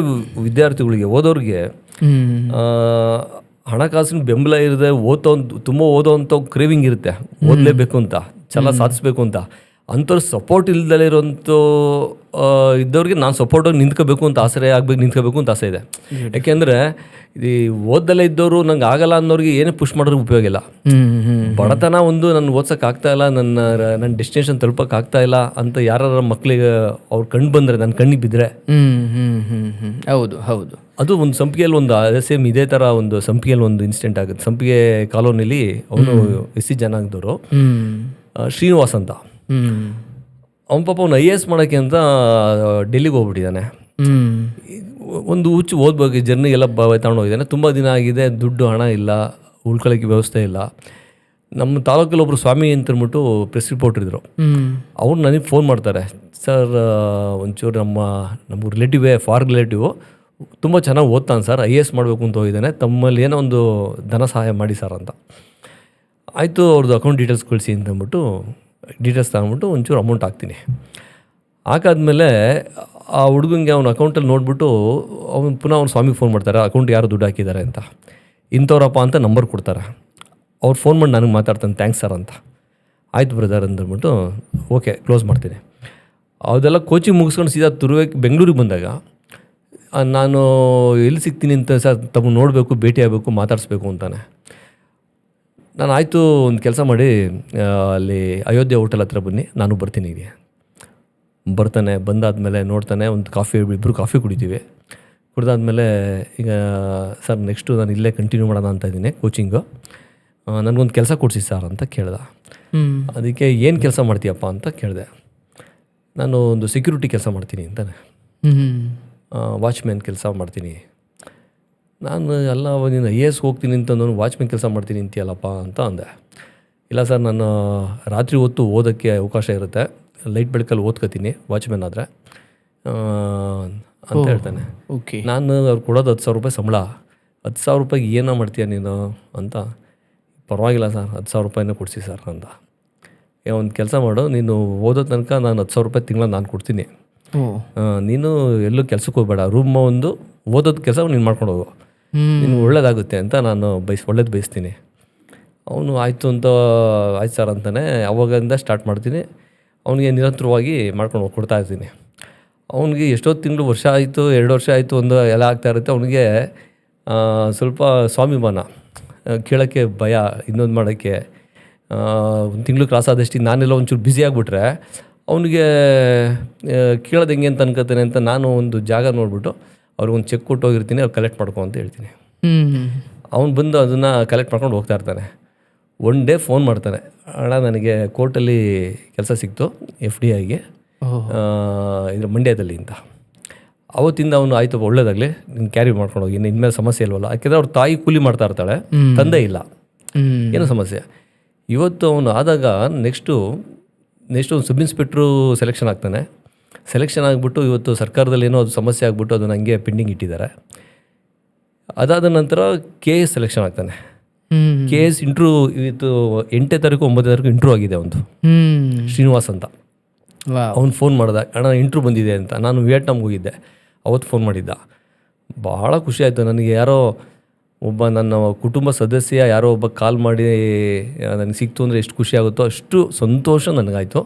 ವಿದ್ಯಾರ್ಥಿಗಳಿಗೆ ಓದೋರಿಗೆ ಹಣಕಾಸಿನ ಬೆಂಬಲ ಇರದೆ ತುಂಬ ಓದೋವಂಥ ಕ್ರೇವಿಂಗ್ ಇರುತ್ತೆ, ಓದಲೇಬೇಕು ಅಂತ, ಛಲ ಸಾಧಿಸ್ಬೇಕು ಅಂತ. ಅಂಥವ್ರು ಸಪೋರ್ಟ್ ಇಲ್ದಲೇ ಇರೋಂಥ ಇದ್ದವ್ರಿಗೆ ನಾನು ಸಪೋರ್ಟಾಗಿ ನಿಂತ್ಕೋಬೇಕು ಅಂತ ನಿಂತ್ಕೋಬೇಕು ಅಂತ ಆಸೆ ಇದೆ. ಯಾಕೆಂದರೆ ಈ ಓದದಲ್ಲೇ ಇದ್ದವರು ನಂಗೆ ಆಗಲ್ಲ ಅನ್ನೋರಿಗೆ ಏನೇ ಪುಷ್ ಮಾಡೋರಿಗೆ ಉಪಯೋಗ ಇಲ್ಲ. ಬಡತನ ಒಂದು ನನ್ನ ಓದ್ಸೋಕೆ ಆಗ್ತಾ ಇಲ್ಲ, ನನ್ನ ಡೆಸ್ಟಿನೇಷನ್ ತಲುಪೋಕೆ ಆಗ್ತಾ ಇಲ್ಲ ಅಂತ ಯಾರ ಮಕ್ಕಳಿಗೆ ಅವ್ರು ಕಣ್ಣು ಬಂದರೆ, ನನ್ನ ಕಣ್ಣಿಗೆ ಬಿದ್ದರೆ, ಹೌದು ಅದು ಒಂದು ಸಂಪಿಗೆಯಲ್ಲಿ ಒಂದು ಸೇಮ್ ಇದೇ ಥರ ಒಂದು ಸಂಪಿಗೆಯಲ್ಲಿ ಒಂದು ಇನ್ಸಿಡೆಂಟ್ ಆಗುತ್ತೆ. ಸಂಪಿಗೆ ಕಾಲೋನಿಲಿ ಅವನು SC ಜನಾಂಗದವರು, ಶ್ರೀನಿವಾಸ್ ಅಂತ, ಅವನ ಪಾಪ ಅವ್ನು IAS ಮಾಡೋಕ್ಕೆ ಅಂತ ಡೆಲ್ಲಿಗೆ ಹೋಗ್ಬಿಟ್ಟಿದ್ದಾನೆ. ಒಂದು ಹುಚ್ಚು ಓದ್ಬೇಕು, ಜರ್ನಿಗೆಲ್ಲ ತಗೊಂಡು ಹೋಗಿದ್ದಾನೆ. ತುಂಬ ದಿನ ಆಗಿದೆ, ದುಡ್ಡು ಹಣ ಇಲ್ಲ, ಉಳ್ಕೊಳ್ಳೋಕ್ಕೆ ವ್ಯವಸ್ಥೆ ಇಲ್ಲ. ನಮ್ಮ ತಾಲೂಕಲ್ಲಿ ಒಬ್ಬರು ಸ್ವಾಮಿ ಅಂತ ಅಂದ್ಬಿಟ್ಟು ಪ್ರೆಸ್ ರಿಪೋರ್ಟರ್ ಇದ್ದರು. ಅವ್ರು ನನಗೆ ಫೋನ್ ಮಾಡ್ತಾರೆ, ಸರ್ ಒಂಚೂರು ನಮ್ಮ ಫಾರ್ ರಿಲೇಟಿವು ತುಂಬ ಚೆನ್ನಾಗಿ ಓದ್ತಾನೆ ಸರ್, IAS ಮಾಡಬೇಕು ಅಂತ ಹೋಗಿದ್ದಾನೆ, ತಮ್ಮಲ್ಲಿ ಏನೋ ಒಂದು ಧನ ಸಹಾಯ ಮಾಡಿ ಸರ್ ಅಂತ. ಆಯಿತು, ಅವ್ರದ್ದು ಅಕೌಂಟ್ ಡೀಟೇಲ್ಸ್ ಕಳಿಸಿ ಅಂತ ಅಂದ್ಬಿಟ್ಟು ಡೀಟೇಲ್ಸ್ ತಗೊಂಡ್ಬಿಟ್ಟು ಒಂಚೂರು ಅಮೌಂಟ್ ಹಾಕ್ತೀನಿ. ಹಾಕಾದ್ಮೇಲೆ ಆ ಹುಡುಗಂಗೆ ಅವ್ನ ಅಕೌಂಟಲ್ಲಿ ನೋಡಿಬಿಟ್ಟು ಅವ್ನು ಪುನಃ ಅವ್ನು ಸ್ವಾಮಿಗೆ ಫೋನ್ ಮಾಡ್ತಾರೆ, ಅಕೌಂಟ್ ಯಾರು ದುಡ್ಡು ಹಾಕಿದ್ದಾರೆ ಅಂತ. ಇಂಥವ್ರಪ್ಪ ಅಂತ ನಂಬರ್ ಕೊಡ್ತಾರೆ. ಅವ್ರು ಫೋನ್ ಮಾಡಿ ನನಗೆ ಮಾತಾಡ್ತಾನೆ, ಥ್ಯಾಂಕ್ಸ್ ಸರ್ ಅಂತ. ಆಯ್ತು ಬ್ರದರ್ ಅಂದ್ಬಿಟ್ಟು ಓಕೆ ಕ್ಲೋಸ್ ಮಾಡ್ತೀನಿ. ಅದೆಲ್ಲ ಕೋಚಿಂಗ್ ಮುಗಿಸ್ಕೊಂಡು ಸೀದಾ ಬೆಂಗಳೂರಿಗೆ ಬಂದಾಗ ನಾನು ಎಲ್ಲಿ ಸಿಗ್ತೀನಿ ಅಂತ ಸರ್ ತಮ್ಮ ನೋಡಬೇಕು, ಭೇಟಿ ಆಗಬೇಕು, ಮಾತಾಡಿಸ್ಬೇಕು ಅಂತಾನೆ. ನಾನು ಆಯಿತು ಒಂದು ಕೆಲಸ ಮಾಡಿ ಅಲ್ಲಿ ಅಯೋಧ್ಯೆ ಹೋಟೆಲ್ ಹತ್ರ ಬನ್ನಿ, ನಾನು ಬರ್ತೀನಿ ಈಗ. ಬರ್ತಾನೆ, ಬಂದಾದಮೇಲೆ ನೋಡ್ತಾನೆ, ಒಂದು ಇಬ್ಬರು ಕಾಫಿ ಕುಡಿತೀವಿ. ಕುಡ್ದಾದ್ಮೇಲೆ ಈಗ ಸರ್ ನೆಕ್ಸ್ಟು ನಾನು ಇಲ್ಲೇ ಕಂಟಿನ್ಯೂ ಮಾಡೋಣ ಅಂತ ಇದ್ದೀನಿ ಕೋಚಿಂಗು, ನನಗೊಂದು ಕೆಲಸ ಕೊಡಿಸಿ ಸರ್ ಅಂತ ಕೇಳ್ದೆ. ಅದಕ್ಕೆ ಏನು ಕೆಲಸ ಮಾಡ್ತೀಯಪ್ಪ ಅಂತ ಕೇಳಿದೆ. ನಾನು ಒಂದು ಸೆಕ್ಯೂರಿಟಿ ಕೆಲಸ ಮಾಡ್ತೀನಿ ಅಂತಾನೆ, ವಾಚ್ಮ್ಯಾನ್ ಕೆಲಸ ಮಾಡ್ತೀನಿ. ನಾನು ಎಲ್ಲ ನೀನು IAS ಹೋಗ್ತೀನಿ ಅಂತ ನಾನು ವಾಚ್ಮ್ಯಾನ್ ಕೆಲಸ ಮಾಡ್ತೀನಿ ಅಂತೀಯಲ್ಲಪ್ಪ ಅಂತ ಅಂದೆ. ಇಲ್ಲ ಸರ್, ನಾನು ರಾತ್ರಿ ಹೊತ್ತು ಓದೋಕ್ಕೆ ಅವಕಾಶ ಇರುತ್ತೆ, ಲೈಟ್ ಬೆಳಕಲ್ಲಿ ಓದ್ಕೋತೀನಿ ವಾಚ್ಮ್ಯಾನ್ ಆದರೆ ಅಂತ ಹೇಳ್ತಾನೆ. ಓಕೆ. ನಾನು ಅವ್ರು ಕೊಡೋದು 10,000 ರೂಪಾಯಿ ಸಂಬಳ, 10,000 ರೂಪಾಯಿಗೆ ಏನೋ ಮಾಡ್ತೀಯ ನೀನು ಅಂತ. ಪರವಾಗಿಲ್ಲ ಸರ್, 10,000 ರೂಪಾಯಿನೇ ಕೊಡಿಸಿ ಸರ್ ಅಂತ. ಒಂದು ಕೆಲಸ ಮಾಡು, ನೀನು ಓದೋ ತನಕ ನಾನು 10,000 ರೂಪಾಯಿ ತಿಂಗಳ ನಾನು ಕೊಡ್ತೀನಿ, ನೀನು ಎಲ್ಲೂ ಕೆಲ್ಸಕ್ಕೆ ಹೋಗ್ಬೇಡ, ರೂಮ್ ಒಂದು ಓದೋದು ಕೆಲಸ ನೀನು ಮಾಡ್ಕೊಂಡು ಹೋಗು, ನೀನು ಒಳ್ಳೇದಾಗುತ್ತೆ ಅಂತ ನಾನು ಒಳ್ಳೇದು ಬಯಸ್ತೀನಿ. ಅವನು ಆಯಿತು ಅಂತ, ಆಯ್ತು ಸರ್ ಅಂತಾನೆ. ಅವಾಗಿಂದ ಸ್ಟಾರ್ಟ್ ಮಾಡ್ತೀನಿ, ಅವನಿಗೆ ನಿರಂತರವಾಗಿ ಮಾಡ್ಕೊಂಡು ಹೋಗಿ ಕೊಡ್ತಾ ಇರ್ತೀನಿ. ಅವನಿಗೆ ಎಷ್ಟೋ ತಿಂಗಳು, ವರ್ಷ ಆಯಿತು, 2 ವರ್ಷ ಆಯಿತು, ಒಂದು ಎಲ್ಲ ಆಗ್ತಾ ಇರುತ್ತೆ. ಅವನಿಗೆ ಸ್ವಲ್ಪ ಸ್ವಾಭಿಮಾನ, ಕೇಳೋಕ್ಕೆ ಭಯ, ಇನ್ನೊಂದು ಮಾಡೋಕ್ಕೆ. ಒಂದು ತಿಂಗಳು ಕ್ಲಾಸ್ ಆದಷ್ಟು ನಾನೆಲ್ಲ ಒಂಚೂರು ಬ್ಯುಸಿ ಆಗಿಬಿಟ್ರೆ ಅವನಿಗೆ ಕೇಳೋದು ಹೆಂಗೆ ಅಂತ ಅನ್ಕೋತಾನೆ ಅಂತ ನಾನು ಒಂದು ಜಾಗ ನೋಡಿಬಿಟ್ಟು ಅವ್ರಿಗೊಂದು ಚೆಕ್ ಕೊಟ್ಟು ಹೋಗಿರ್ತೀನಿ, ಅವ್ರು ಕಲೆಕ್ಟ್ ಮಾಡ್ಕೊ ಅಂತ ಹೇಳ್ತೀನಿ. ಅವ್ನು ಬಂದು ಅದನ್ನು ಕಲೆಕ್ಟ್ ಮಾಡ್ಕೊಂಡು ಹೋಗ್ತಾ ಇರ್ತಾನೆ. ಒನ್ ಡೇ ಫೋನ್ ಮಾಡ್ತಾನೆ, ಅಣ್ಣ ನನಗೆ ಕೋರ್ಟಲ್ಲಿ ಕೆಲಸ ಸಿಕ್ತು FDIಗೆ ಇದ್ರ ಮಂಡ್ಯದಲ್ಲಿ ಅಂತ. ಅವತ್ತಿಂದ ಅವನು ಆಯಿತು ಒಳ್ಳೇದಾಗಲಿ, ನೀನು ಕ್ಯಾರಿ ಮಾಡ್ಕೊಂಡು ಹೋಗಿ, ಇನ್ಮೇಲೆ ಸಮಸ್ಯೆ ಇಲ್ವಲ್ಲ. ಯಾಕೆಂದರೆ ಅವ್ರ ತಾಯಿ ಕೂಲಿ ಮಾಡ್ತಾ ಇರ್ತಾಳೆ, ತಂದೆ ಇಲ್ಲ, ಏನೋ ಸಮಸ್ಯೆ. ಇವತ್ತು ಅವನು ಆದಾಗ ನೆಕ್ಸ್ಟು ಒಂದು ಸಬ್ ಇನ್ಸ್ಪೆಕ್ಟ್ರು ಸೆಲೆಕ್ಷನ್ ಆಗ್ತಾನೆ. ಸೆಲೆಕ್ಷನ್ ಆಗಿಬಿಟ್ಟು ಇವತ್ತು ಸರ್ಕಾರದಲ್ಲಿ ಏನೋ ಅದು ಸಮಸ್ಯೆ ಆಗಿಬಿಟ್ಟು ಅದನ್ನು ಹಂಗೆ ಪೆಂಡಿಂಗ್ ಇಟ್ಟಿದ್ದಾರೆ. ಅದಾದ ನಂತರ KS ಸೆಲೆಕ್ಷನ್ ಆಗ್ತಾನೆ. KS ಇಂಟ್ರ್ಯೂ ಇವತ್ತು 8ನೇ ತಾರೀಕು 9ನೇ ತಾರೀಕು ಇಂಟ್ರ್ಯೂ ಆಗಿದೆ ಅವನು, ಶ್ರೀನಿವಾಸ್ ಅಂತ. ಅವ್ನು ಫೋನ್ ಮಾಡ್ದೆ, ಅಣ್ಣ ಇಂಟ್ರ್ಯೂ ಬಂದಿದೆ ಅಂತ. ನಾನು ವಿಯೆಟ್ನಾಮ್ಗೆ ಹೋಗಿದ್ದೆ, ಅವತ್ತು ಫೋನ್ ಮಾಡಿದ್ದ. ಭಾಳ ಖುಷಿ ಆಯಿತು ನನಗೆ. ಯಾರೋ ಒಬ್ಬ ನನ್ನ ಕುಟುಂಬ ಸದಸ್ಯ ಯಾರೋ ಒಬ್ಬ ಕಾಲ್ ಮಾಡಿ ನನಗೆ ಸಿಕ್ತು ಅಂದರೆ ಎಷ್ಟು ಖುಷಿ ಆಗುತ್ತೋ ಅಷ್ಟು ಸಂತೋಷ ನನಗಾಯಿತು.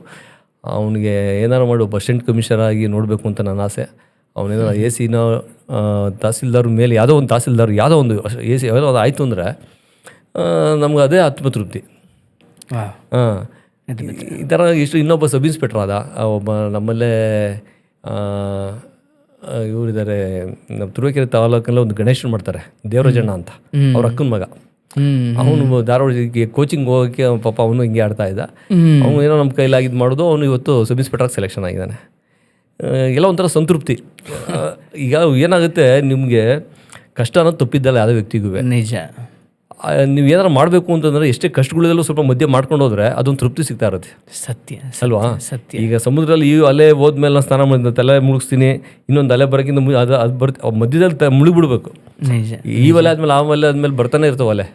ಅವನಿಗೆ ಏನಾರು ಮಾಡಿ ಒಬ್ಬ ಅಸಿಸ್ಟೆಂಟ್ ಕಮಿಷನರ್ ಆಗಿ ನೋಡಬೇಕು ಅಂತ ನನ್ನ ಆಸೆ. ಅವನೇನಾರು AC ತಹಸೀಲ್ದಾರ್ ಮೇಲೆ ಯಾವುದೋ ಒಂದು ತಹಸೀಲ್ದಾರ್ ಯಾವುದೋ ಒಂದು AC ಯಾವುದೋ ಅದು ಆಯಿತು ಅಂದರೆ ನಮ್ಗೆ ಅದೇ ಆತ್ಮತೃಪ್ತಿ. ಈ ಥರ ಇನ್ನೊಬ್ಬ ಸಬ್ ಇನ್ಸ್ಪೆಕ್ಟರ್ ಆದ, ಒಬ್ಬ ನಮ್ಮಲ್ಲೇ ಇವರಿದ್ದಾರೆ, ನಮ್ಮ ತುರುವೇಕೆರೆ ತಾಲೂಕಲ್ಲಿ ಒಂದು ಗಣೇಶನ್ ಮಾಡ್ತಾರೆ, ದೇವರಾಜಣ್ಣ ಅಂತ, ಅವ್ರ ಅಕ್ಕನ ಮಗ. ಅವನು ಧಾರವಾಡ ಕೋಚಿಂಗ್ ಹೋಗೋಕ್ಕೆ ಪಾಪ ಅವನು ಹಿಂಗೆ ಆಡ್ತಾ ಇದ್ದ. ಅವನು ಏನೋ ನಮ್ಮ ಕೈಲಾಗಿದ್ದು ಮಾಡೋದು, ಅವನು ಇವತ್ತು ಸಬ್ ಇನ್ಸ್ಪೆಕ್ಟರ್ಗೆ ಸೆಲೆಕ್ಷನ್ ಆಗಿದ್ದಾನೆ. ಎಲ್ಲ ಒಂಥರ ಸಂತೃಪ್ತಿ. ಈಗ ಏನಾಗುತ್ತೆ, ನಿಮಗೆ ಕಷ್ಟ ಅನ್ನೋದು ತಪ್ಪಿದ್ದಲ್ಲ ಯಾವುದೇ ವ್ಯಕ್ತಿಗೂ. ನಿಜ. ನೀವು ಏನಾರು ಮಾಡಬೇಕು ಅಂತಂದರೆ ಎಷ್ಟೇ ಕಷ್ಟಗಳಿಗೆಲ್ಲೂ ಸ್ವಲ್ಪ ಮಧ್ಯೆ ಮಾಡ್ಕೊಂಡು ಹೋದರೆ ಅದೊಂದು ತೃಪ್ತಿ ಸಿಗ್ತಾ ಇರುತ್ತೆ. ಸತ್ಯ ಅಲ್ವಾ? ಸತ್ಯ. ಈಗ ಸಮುದ್ರದಲ್ಲಿ ಅಲೆ ಹೋದ್ಮೇಲೆ ನಾನು ಸ್ನಾನ ಮಾಡಿದ ತಲೆ ಮುಳುಗಿಸ್ತೀನಿ, ಇನ್ನೊಂದು ಅಲೆ ಬರೋಕ್ಕಿಂತ ಅದು ಮಧ್ಯದಲ್ಲಿ ಮುಳುಗಿಬಿಡ್ಬೇಕು. ನಿಜ. ಈ ಒಲೆ ಆದಮೇಲೆ ಆ ಒಲೆ ಆದಮೇಲೆ ಬರ್ತಾನೆ ಇರ್ತಾವಲೆ.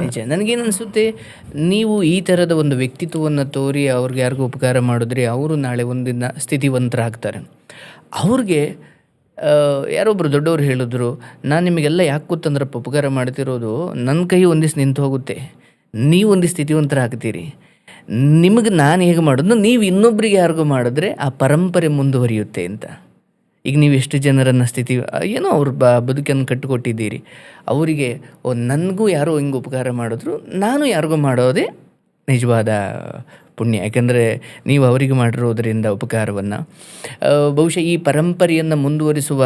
ನಿಜ. ನನಗೇನು ಅನಿಸುತ್ತೆ, ನೀವು ಈ ಥರದ ಒಂದು ವ್ಯಕ್ತಿತ್ವವನ್ನು ತೋರಿ ಅವ್ರಿಗೆ ಯಾರಿಗೂ ಉಪಕಾರ ಮಾಡಿದ್ರೆ ಅವರು ನಾಳೆ ಒಂದಿನ ಸ್ಥಿತಿವಂತರಾಗ್ತಾರೆ. ಅವ್ರಿಗೆ ಯಾರೊಬ್ಬರು ದೊಡ್ಡವರು ಹೇಳಿದ್ರು, ನಾನು ನಿಮಗೆಲ್ಲ ಯಾಕೆ ಗೊತ್ತಂದ್ರಪ್ಪ ಉಪಕಾರ ಮಾಡ್ತಿರೋದು, ನನ್ನ ಕೈ ಒಂದಿವ್ಸ ನಿಂತು ಹೋಗುತ್ತೆ, ನೀವು ಒಂದಿವ್ಸ ಸ್ಥಿತಿವಂತರಾಗ್ತೀರಿ. ನಿಮಗೆ ನಾನು ಹೇಗೆ ಮಾಡೋದು, ನೀವು ಇನ್ನೊಬ್ಬರಿಗೆ ಯಾರಿಗೂ ಮಾಡಿದ್ರೆ ಆ ಪರಂಪರೆ ಮುಂದುವರಿಯುತ್ತೆ ಅಂತ. ಈಗ ನೀವು ಎಷ್ಟು ಜನರನ್ನು ಏನೋ ಅವ್ರ ಬದುಕನ್ನು ಕಟ್ಟಿಕೊಟ್ಟಿದ್ದೀರಿ, ಅವರಿಗೆ ನನಗೂ ಯಾರೋ ಹಿಂಗೆ ಉಪಕಾರ ಮಾಡಿದ್ರು, ನಾನು ಯಾರಿಗೂ ಮಾಡೋದೇ ನಿಜವಾದ ಪುಣ್ಯ. ಯಾಕೆಂದರೆ ನೀವು ಅವರಿಗೆ ಮಾಡಿರೋದರಿಂದ ಉಪಕಾರವನ್ನು. ಬಹುಶಃ ಈ ಪರಂಪರೆಯನ್ನು ಮುಂದುವರಿಸುವ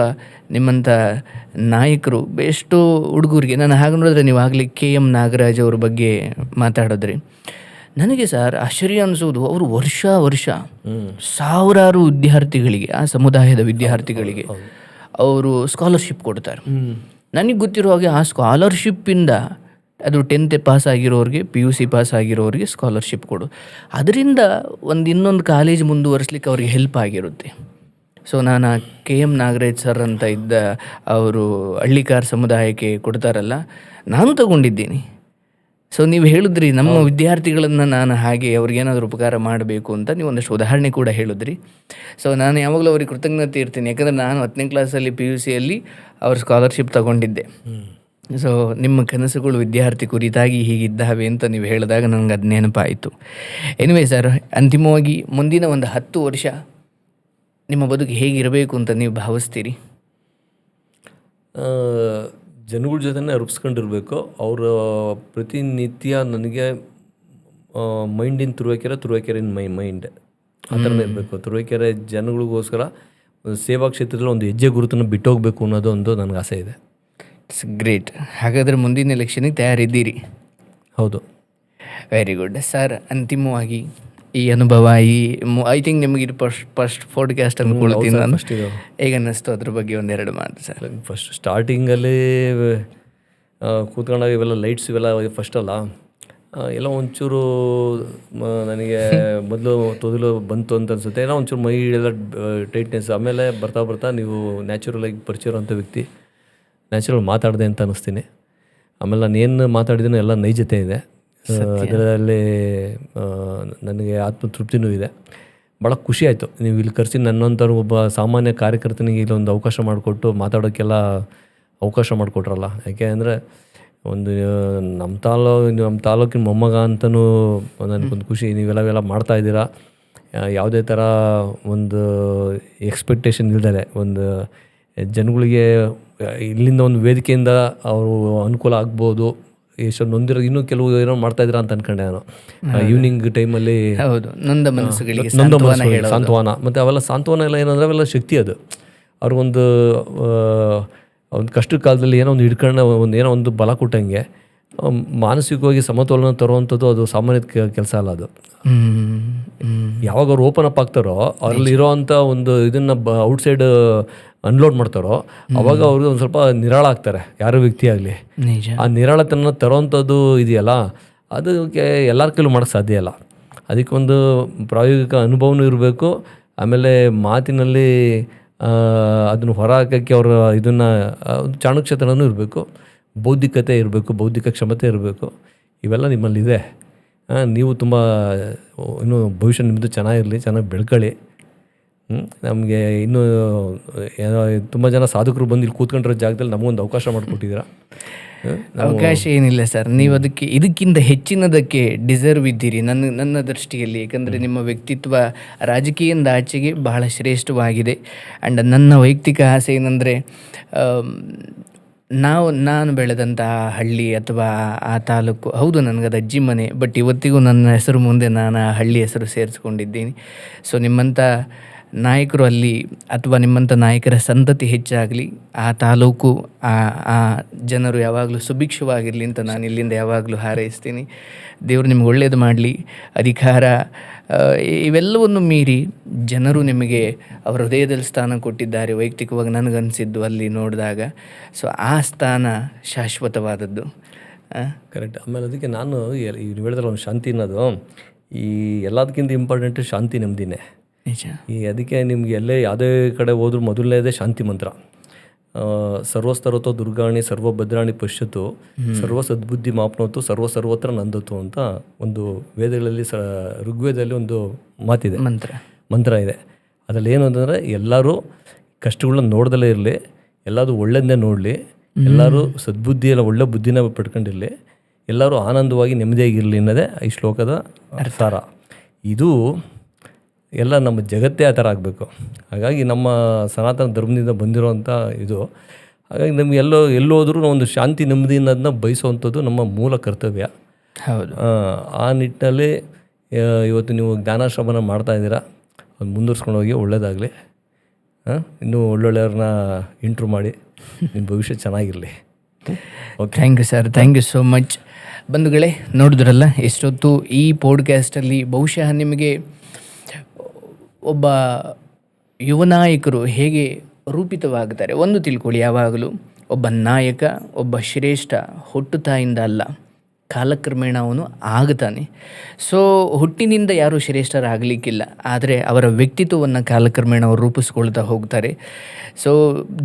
ನಿಮ್ಮಂಥ ನಾಯಕರು ಎಷ್ಟೋ ಹುಡುಗರಿಗೆ, ನಾನು ಹಾಗೆ ನೋಡಿದ್ರೆ ನೀವು ಆಗಲಿ KM ನಾಗರಾಜ್ ಅವ್ರ ಬಗ್ಗೆ ಮಾತಾಡಿದ್ರಿ. ನನಗೆ ಸರ್ ಆಶ್ಚರ್ಯ ಅನಿಸೋದು, ಅವರು ವರ್ಷ ಸಾವಿರಾರು ವಿದ್ಯಾರ್ಥಿಗಳಿಗೆ, ಆ ಸಮುದಾಯದ ವಿದ್ಯಾರ್ಥಿಗಳಿಗೆ ಅವರು ಸ್ಕಾಲರ್ಶಿಪ್ ಕೊಡ್ತಾರೆ. ನನಗೆ ಗೊತ್ತಿರೋ ಹಾಗೆ ಆ ಸ್ಕಾಲರ್ಶಿಪ್ಪಿಂದ ಅದು 10th ಪಾಸ್ ಆಗಿರೋರಿಗೆ, PUC ಪಾಸ್ ಆಗಿರೋರಿಗೆ ಸ್ಕಾಲರ್ಶಿಪ್ ಕೊಡು, ಅದರಿಂದ ಇನ್ನೊಂದು ಕಾಲೇಜ್ ಮುಂದುವರಿಸ್ಲಿಕ್ಕೆ ಅವ್ರಿಗೆ ಹೆಲ್ಪ್ ಆಗಿರುತ್ತೆ. ಸೊ ನಾನು KM ನಾಗರಾಜ್ ಸರ್ ಅಂತ ಇದ್ದ ಅವರು ಹಳ್ಳಿಕಾರ್ ಸಮುದಾಯಕ್ಕೆ ಕೊಡ್ತಾರಲ್ಲ, ನಾನು ತಗೊಂಡಿದ್ದೀನಿ. ಸೊ ನೀವು ಹೇಳಿದ್ರಿ ನಮ್ಮ ವಿದ್ಯಾರ್ಥಿಗಳನ್ನು ನಾನು ಹಾಗೆ ಅವ್ರಿಗೇನಾದರೂ ಉಪಕಾರ ಮಾಡಬೇಕು ಅಂತ ನೀವು ಒಂದಷ್ಟು ಉದಾಹರಣೆ ಕೂಡ ಹೇಳಿದ್ರಿ. ಸೊ ನಾನು ಯಾವಾಗಲೂ ಅವ್ರಿಗೆ ಕೃತಜ್ಞತೆ ಇರ್ತೀನಿ, ಯಾಕಂದರೆ ನಾನು 10ನೇ ಕ್ಲಾಸಲ್ಲಿ PUCಯಲ್ಲಿ ಅವ್ರ ಸ್ಕಾಲರ್ಶಿಪ್ ತಗೊಂಡಿದ್ದೆ. ಸೊ ನಿಮ್ಮ ಕನಸುಗಳು ವಿದ್ಯಾರ್ಥಿ ಕುರಿತಾಗಿ ಹೀಗಿದ್ದಾವೆ ಅಂತ ನೀವು ಹೇಳಿದಾಗ ನನಗೆ ಅದು ನೆನಪಾಯಿತು. ಎನಿವೇ ಸರ್, ಅಂತಿಮವಾಗಿ ಮುಂದಿನ ಒಂದು 10 ವರ್ಷ ನಿಮ್ಮ ಬದುಕು ಹೇಗಿರಬೇಕು ಅಂತ ನೀವು ಭಾವಿಸ್ತೀರಿ? ಜನಗಳ ಜೊತೆನೇ ರೂಪಿಸ್ಕೊಂಡಿರ್ಬೇಕು. ಅವರ ಪ್ರತಿನಿತ್ಯ ನನಗೆ ಮೈಂಡಿನ ತುರುವೇಕೆರೆ ಇನ್ ಮೈಂಡ್ ಆ ಥರನೇ ಇರಬೇಕು. ತುರುವೇಕೆರೆ ಜನಗಳಿಗೋಸ್ಕರ ಸೇವಾ ಕ್ಷೇತ್ರದಲ್ಲಿ ಒಂದು ಹೆಜ್ಜೆ ಗುರುತನ್ನು ಬಿಟ್ಟೋಗ್ಬೇಕು ಅನ್ನೋದು ಒಂದು ನನಗೆ ಆಸೆ ಇದೆ. It's great. ಹಾಗಾದರೆ ಮುಂದಿನ ಎಲೆಕ್ಷನಿಗೆ ತಯಾರಿದ್ದೀರಿ? ಹೌದು. Very good sir. ಅಂತಿಮವಾಗಿ ಈ ಅನುಭವ, ಐ ಥಿಂಕ್ ನಿಮಗೆ ಇದು ಫಸ್ಟ್ ಪಾಡ್ಕಾಸ್ಟ್ ಅಂದ್ಕೊಳ್ತೀನಿ ನಾನು. ಹೇಗೆ ಅನ್ನಿಸ್ತು ಅದ್ರ ಬಗ್ಗೆ ಒಂದೆರಡು ಮಾತು ಸರ್? ಫಸ್ಟ್ ಸ್ಟಾರ್ಟಿಂಗಲ್ಲಿ ಕೂತ್ಕೊಂಡಾಗ ಇವೆಲ್ಲ ಲೈಟ್ಸ್ ಇವೆಲ್ಲ ಫಸ್ಟ್ ಅಲ್ಲ, ಎಲ್ಲ ಒಂಚೂರು ನನಗೆ ತೊದಲು ಬಂತು ಅಂತ ಅನಿಸುತ್ತೆ. ಏನೋ ಒಂಚೂರು ಮೈ ಎಲ್ಲ ಟೈಟ್ನೆಸ್. ಆಮೇಲೆ ಬರ್ತಾ ಬರ್ತಾ ನೀವು ನ್ಯಾಚುರಲಾಗಿ ಪರಿಚಯ ಇರೋಂಥ ವ್ಯಕ್ತಿ, ನ್ಯಾಚುರಲ್ ಮಾತಾಡಿದೆ ಅಂತ ಅನ್ನಿಸ್ತೀನಿ. ಆಮೇಲೆ ನಾನು ಏನು ಮಾತಾಡಿದ್ದೀನೋ ಎಲ್ಲ ನೈಜತೆ ಇದೆ, ಅದರಲ್ಲಿ ನನಗೆ ಆತ್ಮತೃಪ್ತಿನೂ ಇದೆ. ಭಾಳ ಖುಷಿ ಆಯಿತು ನೀವು ಇಲ್ಲಿ ಕರೆಸಿ ನನ್ನಂಥವ್ರು ಒಬ್ಬ ಸಾಮಾನ್ಯ ಕಾರ್ಯಕರ್ತನಿಗೆ ಇಲ್ಲೊಂದು ಅವಕಾಶ ಮಾಡಿಕೊಟ್ಟು ಮಾತಾಡೋಕ್ಕೆಲ್ಲ ಅವಕಾಶ ಮಾಡಿಕೊಟ್ರಲ್ಲ. ಯಾಕೆ ಅಂದರೆ ಒಂದು ನಮ್ಮ ತಾಲೂಕಿನ ಮೊಮ್ಮಗ ಅಂತಲೂ ನನಗೊಂದು ಖುಷಿ. ನೀವೆಲ್ಲ ಮಾಡ್ತಾಯಿದ್ದೀರಾ, ಯಾವುದೇ ಥರ ಒಂದು ಎಕ್ಸ್ಪೆಕ್ಟೇಷನ್ ಇಲ್ದಲೆ ಒಂದು ಜನಗಳಿಗೆ ಇಲ್ಲಿಂದ ಒಂದು ವೇದಿಕೆಯಿಂದ ಅವರು ಅನುಕೂಲ ಆಗ್ಬೋದು. ಎಷ್ಟೊಂದು ನೊಂದಿರೋ ಇನ್ನೂ ಕೆಲವು ಏನೋ ಮಾಡ್ತಾಯಿದ್ದೀರಾ ಅಂತ ಅನ್ಕೊಂಡೆ ನಾನು. ಈವ್ನಿಂಗ್ ಟೈಮಲ್ಲಿ ನೊಂದ ಮನಸ್ಸುಗಳಿಗೆ ಸಾಂತ್ವನ, ಮತ್ತು ಅವೆಲ್ಲ ಸಾಂತ್ವನ ಎಲ್ಲ ಏನಂದರೆ ಅವೆಲ್ಲ ಶಕ್ತಿ. ಅದು ಅವ್ರಿಗೊಂದು ಒಂದು ಕಷ್ಟದ ಕಾಲದಲ್ಲಿ ಏನೋ ಒಂದು ಹಿಡ್ಕೊಂಡು ಏನೋ ಒಂದು ಬಲ ಕೊಟ್ಟಂಗೆ ಮಾನಸಿಕವಾಗಿ ಸಮತೋಲನ ತರುವಂಥದ್ದು ಅದು ಸಾಮಾನ್ಯ ಕೆಲಸ ಅಲ್ಲ. ಅದು ಯಾವಾಗ ಅವ್ರು ಓಪನ್ ಅಪ್ ಆಗ್ತಾರೋ, ಅವ್ರಲ್ಲಿ ಇರೋವಂಥ ಒಂದು ಇದನ್ನು ಔಟ್ಸೈಡ್ ಅನ್ಲೋಡ್ ಮಾಡ್ತಾರೋ, ಅವಾಗ ಅವ್ರಿಗೆ ಒಂದು ಸ್ವಲ್ಪ ನಿರಾಳ ಆಗ್ತಾರೆ, ಯಾರೋ ವ್ಯಕ್ತಿ ಆಗಲಿ. ಆ ನಿರಾಳತನ ತರೋವಂಥದ್ದು ಇದೆಯಲ್ಲ, ಅದಕ್ಕೆ ಎಲ್ಲರ ಕೈಲೂ ಮಾಡೋಕ್ಕೆ ಸಾಧ್ಯ ಇಲ್ಲ. ಅದಕ್ಕೊಂದು ಪ್ರಾಯೋಗಿಕ ಅನುಭವನೂ ಇರಬೇಕು. ಆಮೇಲೆ ಮಾತಿನಲ್ಲಿ ಅದನ್ನು ಹೊರ ಹಾಕೋಕ್ಕೆ ಅವರ ಇದನ್ನು ಚಾಣಕ್ಷತನೂ ಇರಬೇಕು, ಬೌದ್ಧಿಕತೆ ಇರಬೇಕು, ಬೌದ್ಧಿಕ ಕ್ಷಮತೆ ಇರಬೇಕು. ಇವೆಲ್ಲ ನಿಮ್ಮಲ್ಲಿದೆ. ನೀವು ತುಂಬ ಇನ್ನೂ ಭವಿಷ್ಯ ನಿಮ್ಮದು ಚೆನ್ನಾಗಿರಲಿ, ಚೆನ್ನಾಗಿ ಬೆಳ್ಕೊಳ್ಳಿ. ನಮಗೆ ಇನ್ನೂ ತುಂಬ ಜನ ಸಾಧಕರು ಬಂದು ಇಲ್ಲಿ ಕೂತ್ಕೊಂಡಿರೋ ಜಾಗದಲ್ಲಿ ನಮಗೊಂದು ಅವಕಾಶ ಮಾಡಿಕೊಟ್ಟಿದ್ದೀರಾ. ಅವಕಾಶ ಏನಿಲ್ಲ ಸರ್, ನೀವು ಇದಕ್ಕಿಂತ ಹೆಚ್ಚಿನದಕ್ಕೆ ಡಿಸರ್ವ್ ಇದ್ದೀರಿ ನನ್ನ ದೃಷ್ಟಿಯಲ್ಲಿ. ಯಾಕಂದರೆ ನಿಮ್ಮ ವ್ಯಕ್ತಿತ್ವ ರಾಜಕೀಯದಿಂದ ಆಚೆಗೆ ಬಹಳ ಶ್ರೇಷ್ಠವಾಗಿದೆ. ಆ್ಯಂಡ್ ನನ್ನ ವೈಯಕ್ತಿಕ ಆಸೆ ಏನಂದರೆ, ನಾನು ಬೆಳೆದಂತಹ ಹಳ್ಳಿ ಅಥವಾ ಆ ತಾಲೂಕು, ಹೌದು ನನಗದು ಅಜ್ಜಿ ಮನೆ, ಬಟ್ ಇವತ್ತಿಗೂ ನನ್ನ ಹೆಸರು ಮುಂದೆ ನಾನು ಆ ಹಳ್ಳಿ ಹೆಸರು ಸೇರಿಸ್ಕೊಂಡಿದ್ದೀನಿ. ಸೊ ನಿಮ್ಮಂಥ ನಾಯಕರು ಅಲ್ಲಿ, ಅಥವಾ ನಿಮ್ಮಂಥ ನಾಯಕರ ಸಂತತಿ ಹೆಚ್ಚಾಗಲಿ, ಆ ತಾಲೂಕು ಆ ಜನರು ಯಾವಾಗಲೂ ಸುಭಿಕ್ಷವಾಗಿರಲಿ ಅಂತ ನಾನು ಇಲ್ಲಿಂದ ಯಾವಾಗಲೂ ಹಾರೈಸ್ತೀನಿ. ದೇವರು ನಿಮ್ಗೆ ಒಳ್ಳೇದು ಮಾಡಲಿ. ಅಧಿಕಾರ ಇವೆಲ್ಲವನ್ನು ಮೀರಿ ಜನರು ನಿಮಗೆ ಅವರ ಹೃದಯದಲ್ಲಿ ಸ್ಥಾನ ಕೊಟ್ಟಿದ್ದಾರೆ, ವೈಯಕ್ತಿಕವಾಗಿ ನನಗನ್ನಿಸಿದ್ದು ಅಲ್ಲಿ ನೋಡಿದಾಗ. ಸೊ ಆ ಸ್ಥಾನ ಶಾಶ್ವತವಾದದ್ದು. ಕರೆಕ್ಟ್. ಆಮೇಲೆ ಅದಕ್ಕೆ ನಾನು ನೀವು ಹೇಳಿದ್ರೆ ಒಂದು ಶಾಂತಿ ಅನ್ನೋದು ಈ ಎಲ್ಲದಕ್ಕಿಂತ ಇಂಪಾರ್ಟೆಂಟು ಶಾಂತಿ, ನೆಮ್ಮದಿನೇ. ಅದಕ್ಕೆ ನಿಮ್ಗೆ ಎಲ್ಲೇ ಯಾವುದೇ ಕಡೆ ಹೋದ್ರೂ ಮೊದಲನೇದೇ ಶಾಂತಿ ಮಂತ್ರ. ಸರ್ವಸ್ತರತೋ ದುರ್ಗಾಣಿ ಸರ್ವಭದ್ರಾಣಿ ಪಶ್ಯತು ಸರ್ವ ಸದ್ಬುದ್ಧಿ ಮಾಪ್ನೋತು ಸರ್ವತ್ರ ನಂದತು ಅಂತ ಒಂದು ವೇದಗಳಲ್ಲಿ ಋಗ್ವೇದದಲ್ಲಿ ಒಂದು ಮಾತಿದೆ, ಮಂತ್ರ ಇದೆ. ಅದರಲ್ಲಿ ಏನು ಅಂತಂದರೆ, ಎಲ್ಲರೂ ಕಷ್ಟಗಳನ್ನ ನೋಡ್ದಲೇ ಇರಲಿ, ಎಲ್ಲರೂ ಒಳ್ಳೆಯದನ್ನೇ ನೋಡಲಿ, ಎಲ್ಲರೂ ಸದ್ಬುದ್ಧಿಯೆಲ್ಲ ಒಳ್ಳೆ ಬುದ್ಧಿನ ಪಡ್ಕೊಂಡಿರಲಿ, ಎಲ್ಲರೂ ಆನಂದವಾಗಿ ನೆಮ್ಮದಿಯಾಗಿರಲಿ ಅನ್ನೋದೇ ಈ ಶ್ಲೋಕದ ಸಾರ. ಇದು ಎಲ್ಲ ನಮ್ಮ ಜಗತ್ತೇ ಆ ಥರ ಆಗಬೇಕು. ಹಾಗಾಗಿ ನಮ್ಮ ಸನಾತನ ಧರ್ಮದಿಂದ ಬಂದಿರೋವಂಥ ಇದು. ಹಾಗಾಗಿ ನಮ್ಗೆ ಎಲ್ಲೋದ್ರೂ ಒಂದು ಶಾಂತಿ ನೆಮ್ಮದಿ ಅನ್ನೋದನ್ನ ಬಯಸುವಂಥದ್ದು ನಮ್ಮ ಮೂಲ ಕರ್ತವ್ಯ. ಹೌದು. ಆ ನಿಟ್ಟಿನಲ್ಲಿ ಇವತ್ತು ನೀವು ಜ್ಞಾನಾಶ್ರಮನ ಮಾಡ್ತಾಯಿದ್ದೀರಾ, ಅದು ಮುಂದುವರ್ಸ್ಕೊಂಡು ಹೋಗಿ, ಒಳ್ಳೆಯದಾಗಲಿ. ಇನ್ನೂ ಒಳ್ಳೊಳ್ಳೆಯವ್ರನ್ನ ಇಂಟ್ರೂ ಮಾಡಿ ನಿಮ್ಮ ಭವಿಷ್ಯ ಚೆನ್ನಾಗಿರಲಿ. Okay, thank you sir, thank you so much. ಬಂಧುಗಳೇ, ನೋಡಿದ್ರಲ್ಲ ಎಷ್ಟೊತ್ತು ಈ ಪಾಡ್ಕ್ಯಾಸ್ಟಲ್ಲಿ ಬಹುಶಃ ನಿಮಗೆ ಒಬ್ಬ ಯುವ ನಾಯಕರು ಹೇಗೆ ರೂಪಿತವಾಗ್ತಾರೆ ಒಂದು ತಿಳ್ಕೊಳ್ಳಿ. ಯಾವಾಗಲೂ ಒಬ್ಬ ನಾಯಕ, ಒಬ್ಬ ಶ್ರೇಷ್ಠ ಹುಟ್ಟುತ್ತಾಯಿಂದ ಅಲ್ಲ, ಕಾಲಕ್ರಮೇಣ ಅವನು ಆಗುತ್ತಾನೆ. ಸೊ ಹುಟ್ಟಿನಿಂದ ಯಾರೂ ಶ್ರೇಷ್ಠರಾಗಲಿಕ್ಕಿಲ್ಲ, ಆದರೆ ಅವರ ವ್ಯಕ್ತಿತ್ವವನ್ನು ಕಾಲಕ್ರಮೇಣ ಅವರು ರೂಪಿಸ್ಕೊಳ್ತಾ ಹೋಗ್ತಾರೆ. ಸೊ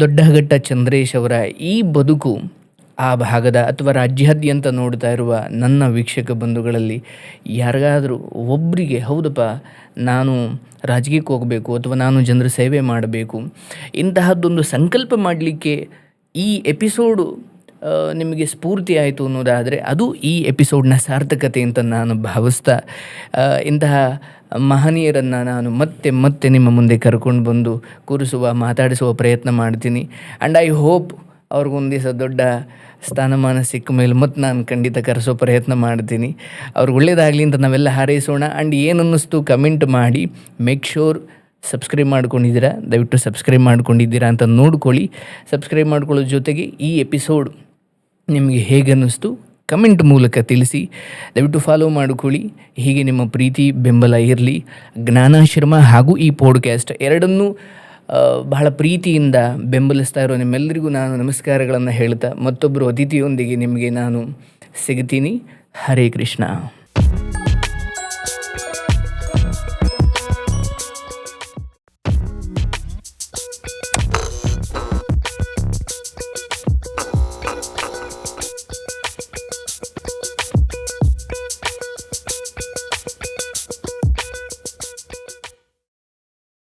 ದೊಡ್ಡಘಟ್ಟ ಚಂದ್ರೇಶ್ ಅವರ ಈ ಬದುಕು ಆ ಭಾಗದ ಅಥವಾ ರಾಜ್ಯಾದ್ಯಂತ ನೋಡ್ತಾ ಇರುವ ನನ್ನ ವೀಕ್ಷಕ ಬಂಧುಗಳಲ್ಲಿ ಯಾರಿಗಾದರೂ ಒಬ್ಬರಿಗೆ ಹೌದಪ್ಪ ನಾನು ರಾಜಕೀಯಕ್ಕೆ ಹೋಗಬೇಕು ಅಥವಾ ನಾನು ಜನರ ಸೇವೆ ಮಾಡಬೇಕು ಇಂತಹದ್ದೊಂದು ಸಂಕಲ್ಪ ಮಾಡಲಿಕ್ಕೆ ಈ ಎಪಿಸೋಡು ನಿಮಗೆ ಸ್ಫೂರ್ತಿ ಆಯಿತು ಅನ್ನೋದಾದರೆ ಅದು ಈ ಎಪಿಸೋಡ್ನ ಸಾರ್ಥಕತೆ ಅಂತ ನಾನು ಭಾವಿಸ್ತಾ ಇಂತಹ ಮಹನೀಯರನ್ನು ನಾನು ಮತ್ತೆ ನಿಮ್ಮ ಮುಂದೆ ಕರ್ಕೊಂಡು ಬಂದು ಕೂರಿಸುವ ಮಾತಾಡಿಸುವ ಪ್ರಯತ್ನ ಮಾಡ್ತೀನಿ. ಆ್ಯಂಡ್ ಐ ಹೋಪ್ ಅವ್ರಿಗೊಂದು ದಿವಸ ದೊಡ್ಡ ಸ್ಥಾನಮಾನ ಸಿಕ್ಕ ಮೇಲೆ ಮತ್ತು ನಾನು ಖಂಡಿತ ಕರೆಸೋ ಪ್ರಯತ್ನ ಮಾಡ್ತೀನಿ. ಅವ್ರಿಗೆ ಒಳ್ಳೆಯದಾಗಲಿ ಅಂತ ನಾವೆಲ್ಲ ಹಾರೈಸೋಣ. ಆ್ಯಂಡ್ ಏನು ಅನ್ನಿಸ್ತು ಕಮೆಂಟ್ ಮಾಡಿ. ಮೇಕ್ ಶೋರ್ ಸಬ್ಸ್ಕ್ರೈಬ್ ಮಾಡ್ಕೊಂಡಿದ್ದೀರಾ, ದಯವಿಟ್ಟು ಸಬ್ಸ್ಕ್ರೈಬ್ ಮಾಡ್ಕೊಂಡಿದ್ದೀರಾ ಅಂತ ನೋಡ್ಕೊಳ್ಳಿ. ಸಬ್ಸ್ಕ್ರೈಬ್ ಮಾಡ್ಕೊಳ್ಳೋ ಜೊತೆಗೆ ಈ ಎಪಿಸೋಡ್ ನಿಮಗೆ ಹೇಗೆ ಅನ್ನಿಸ್ತು ಕಮೆಂಟ್ ಮೂಲಕ ತಿಳಿಸಿ. ದಯವಿಟ್ಟು ಫಾಲೋ ಮಾಡಿಕೊಳ್ಳಿ. ಹೀಗೆ ನಿಮ್ಮ ಪ್ರೀತಿ ಬೆಂಬಲ ಇರಲಿ. ಜ್ಞಾನಾಶ್ರಮ ಹಾಗೂ ಈ ಪಾಡ್ಕ್ಯಾಸ್ಟ್ ಎರಡನ್ನೂ ಬಹಳ ಪ್ರೀತಿಯಿಂದ ಬೆಂಬಲಿಸ್ತಾ ಇರೋ ನಿಮ್ಮೆಲ್ಲರಿಗೂ ನಾನು ನಮಸ್ಕಾರಗಳನ್ನು ಹೇಳ್ತಾ ಮತ್ತೊಬ್ಬರು ಅತಿಥಿಯೊಂದಿಗೆ ನಿಮಗೆ ನಾನು ಸಿಗ್ತೀನಿ. ಹರೇ ಕೃಷ್ಣ.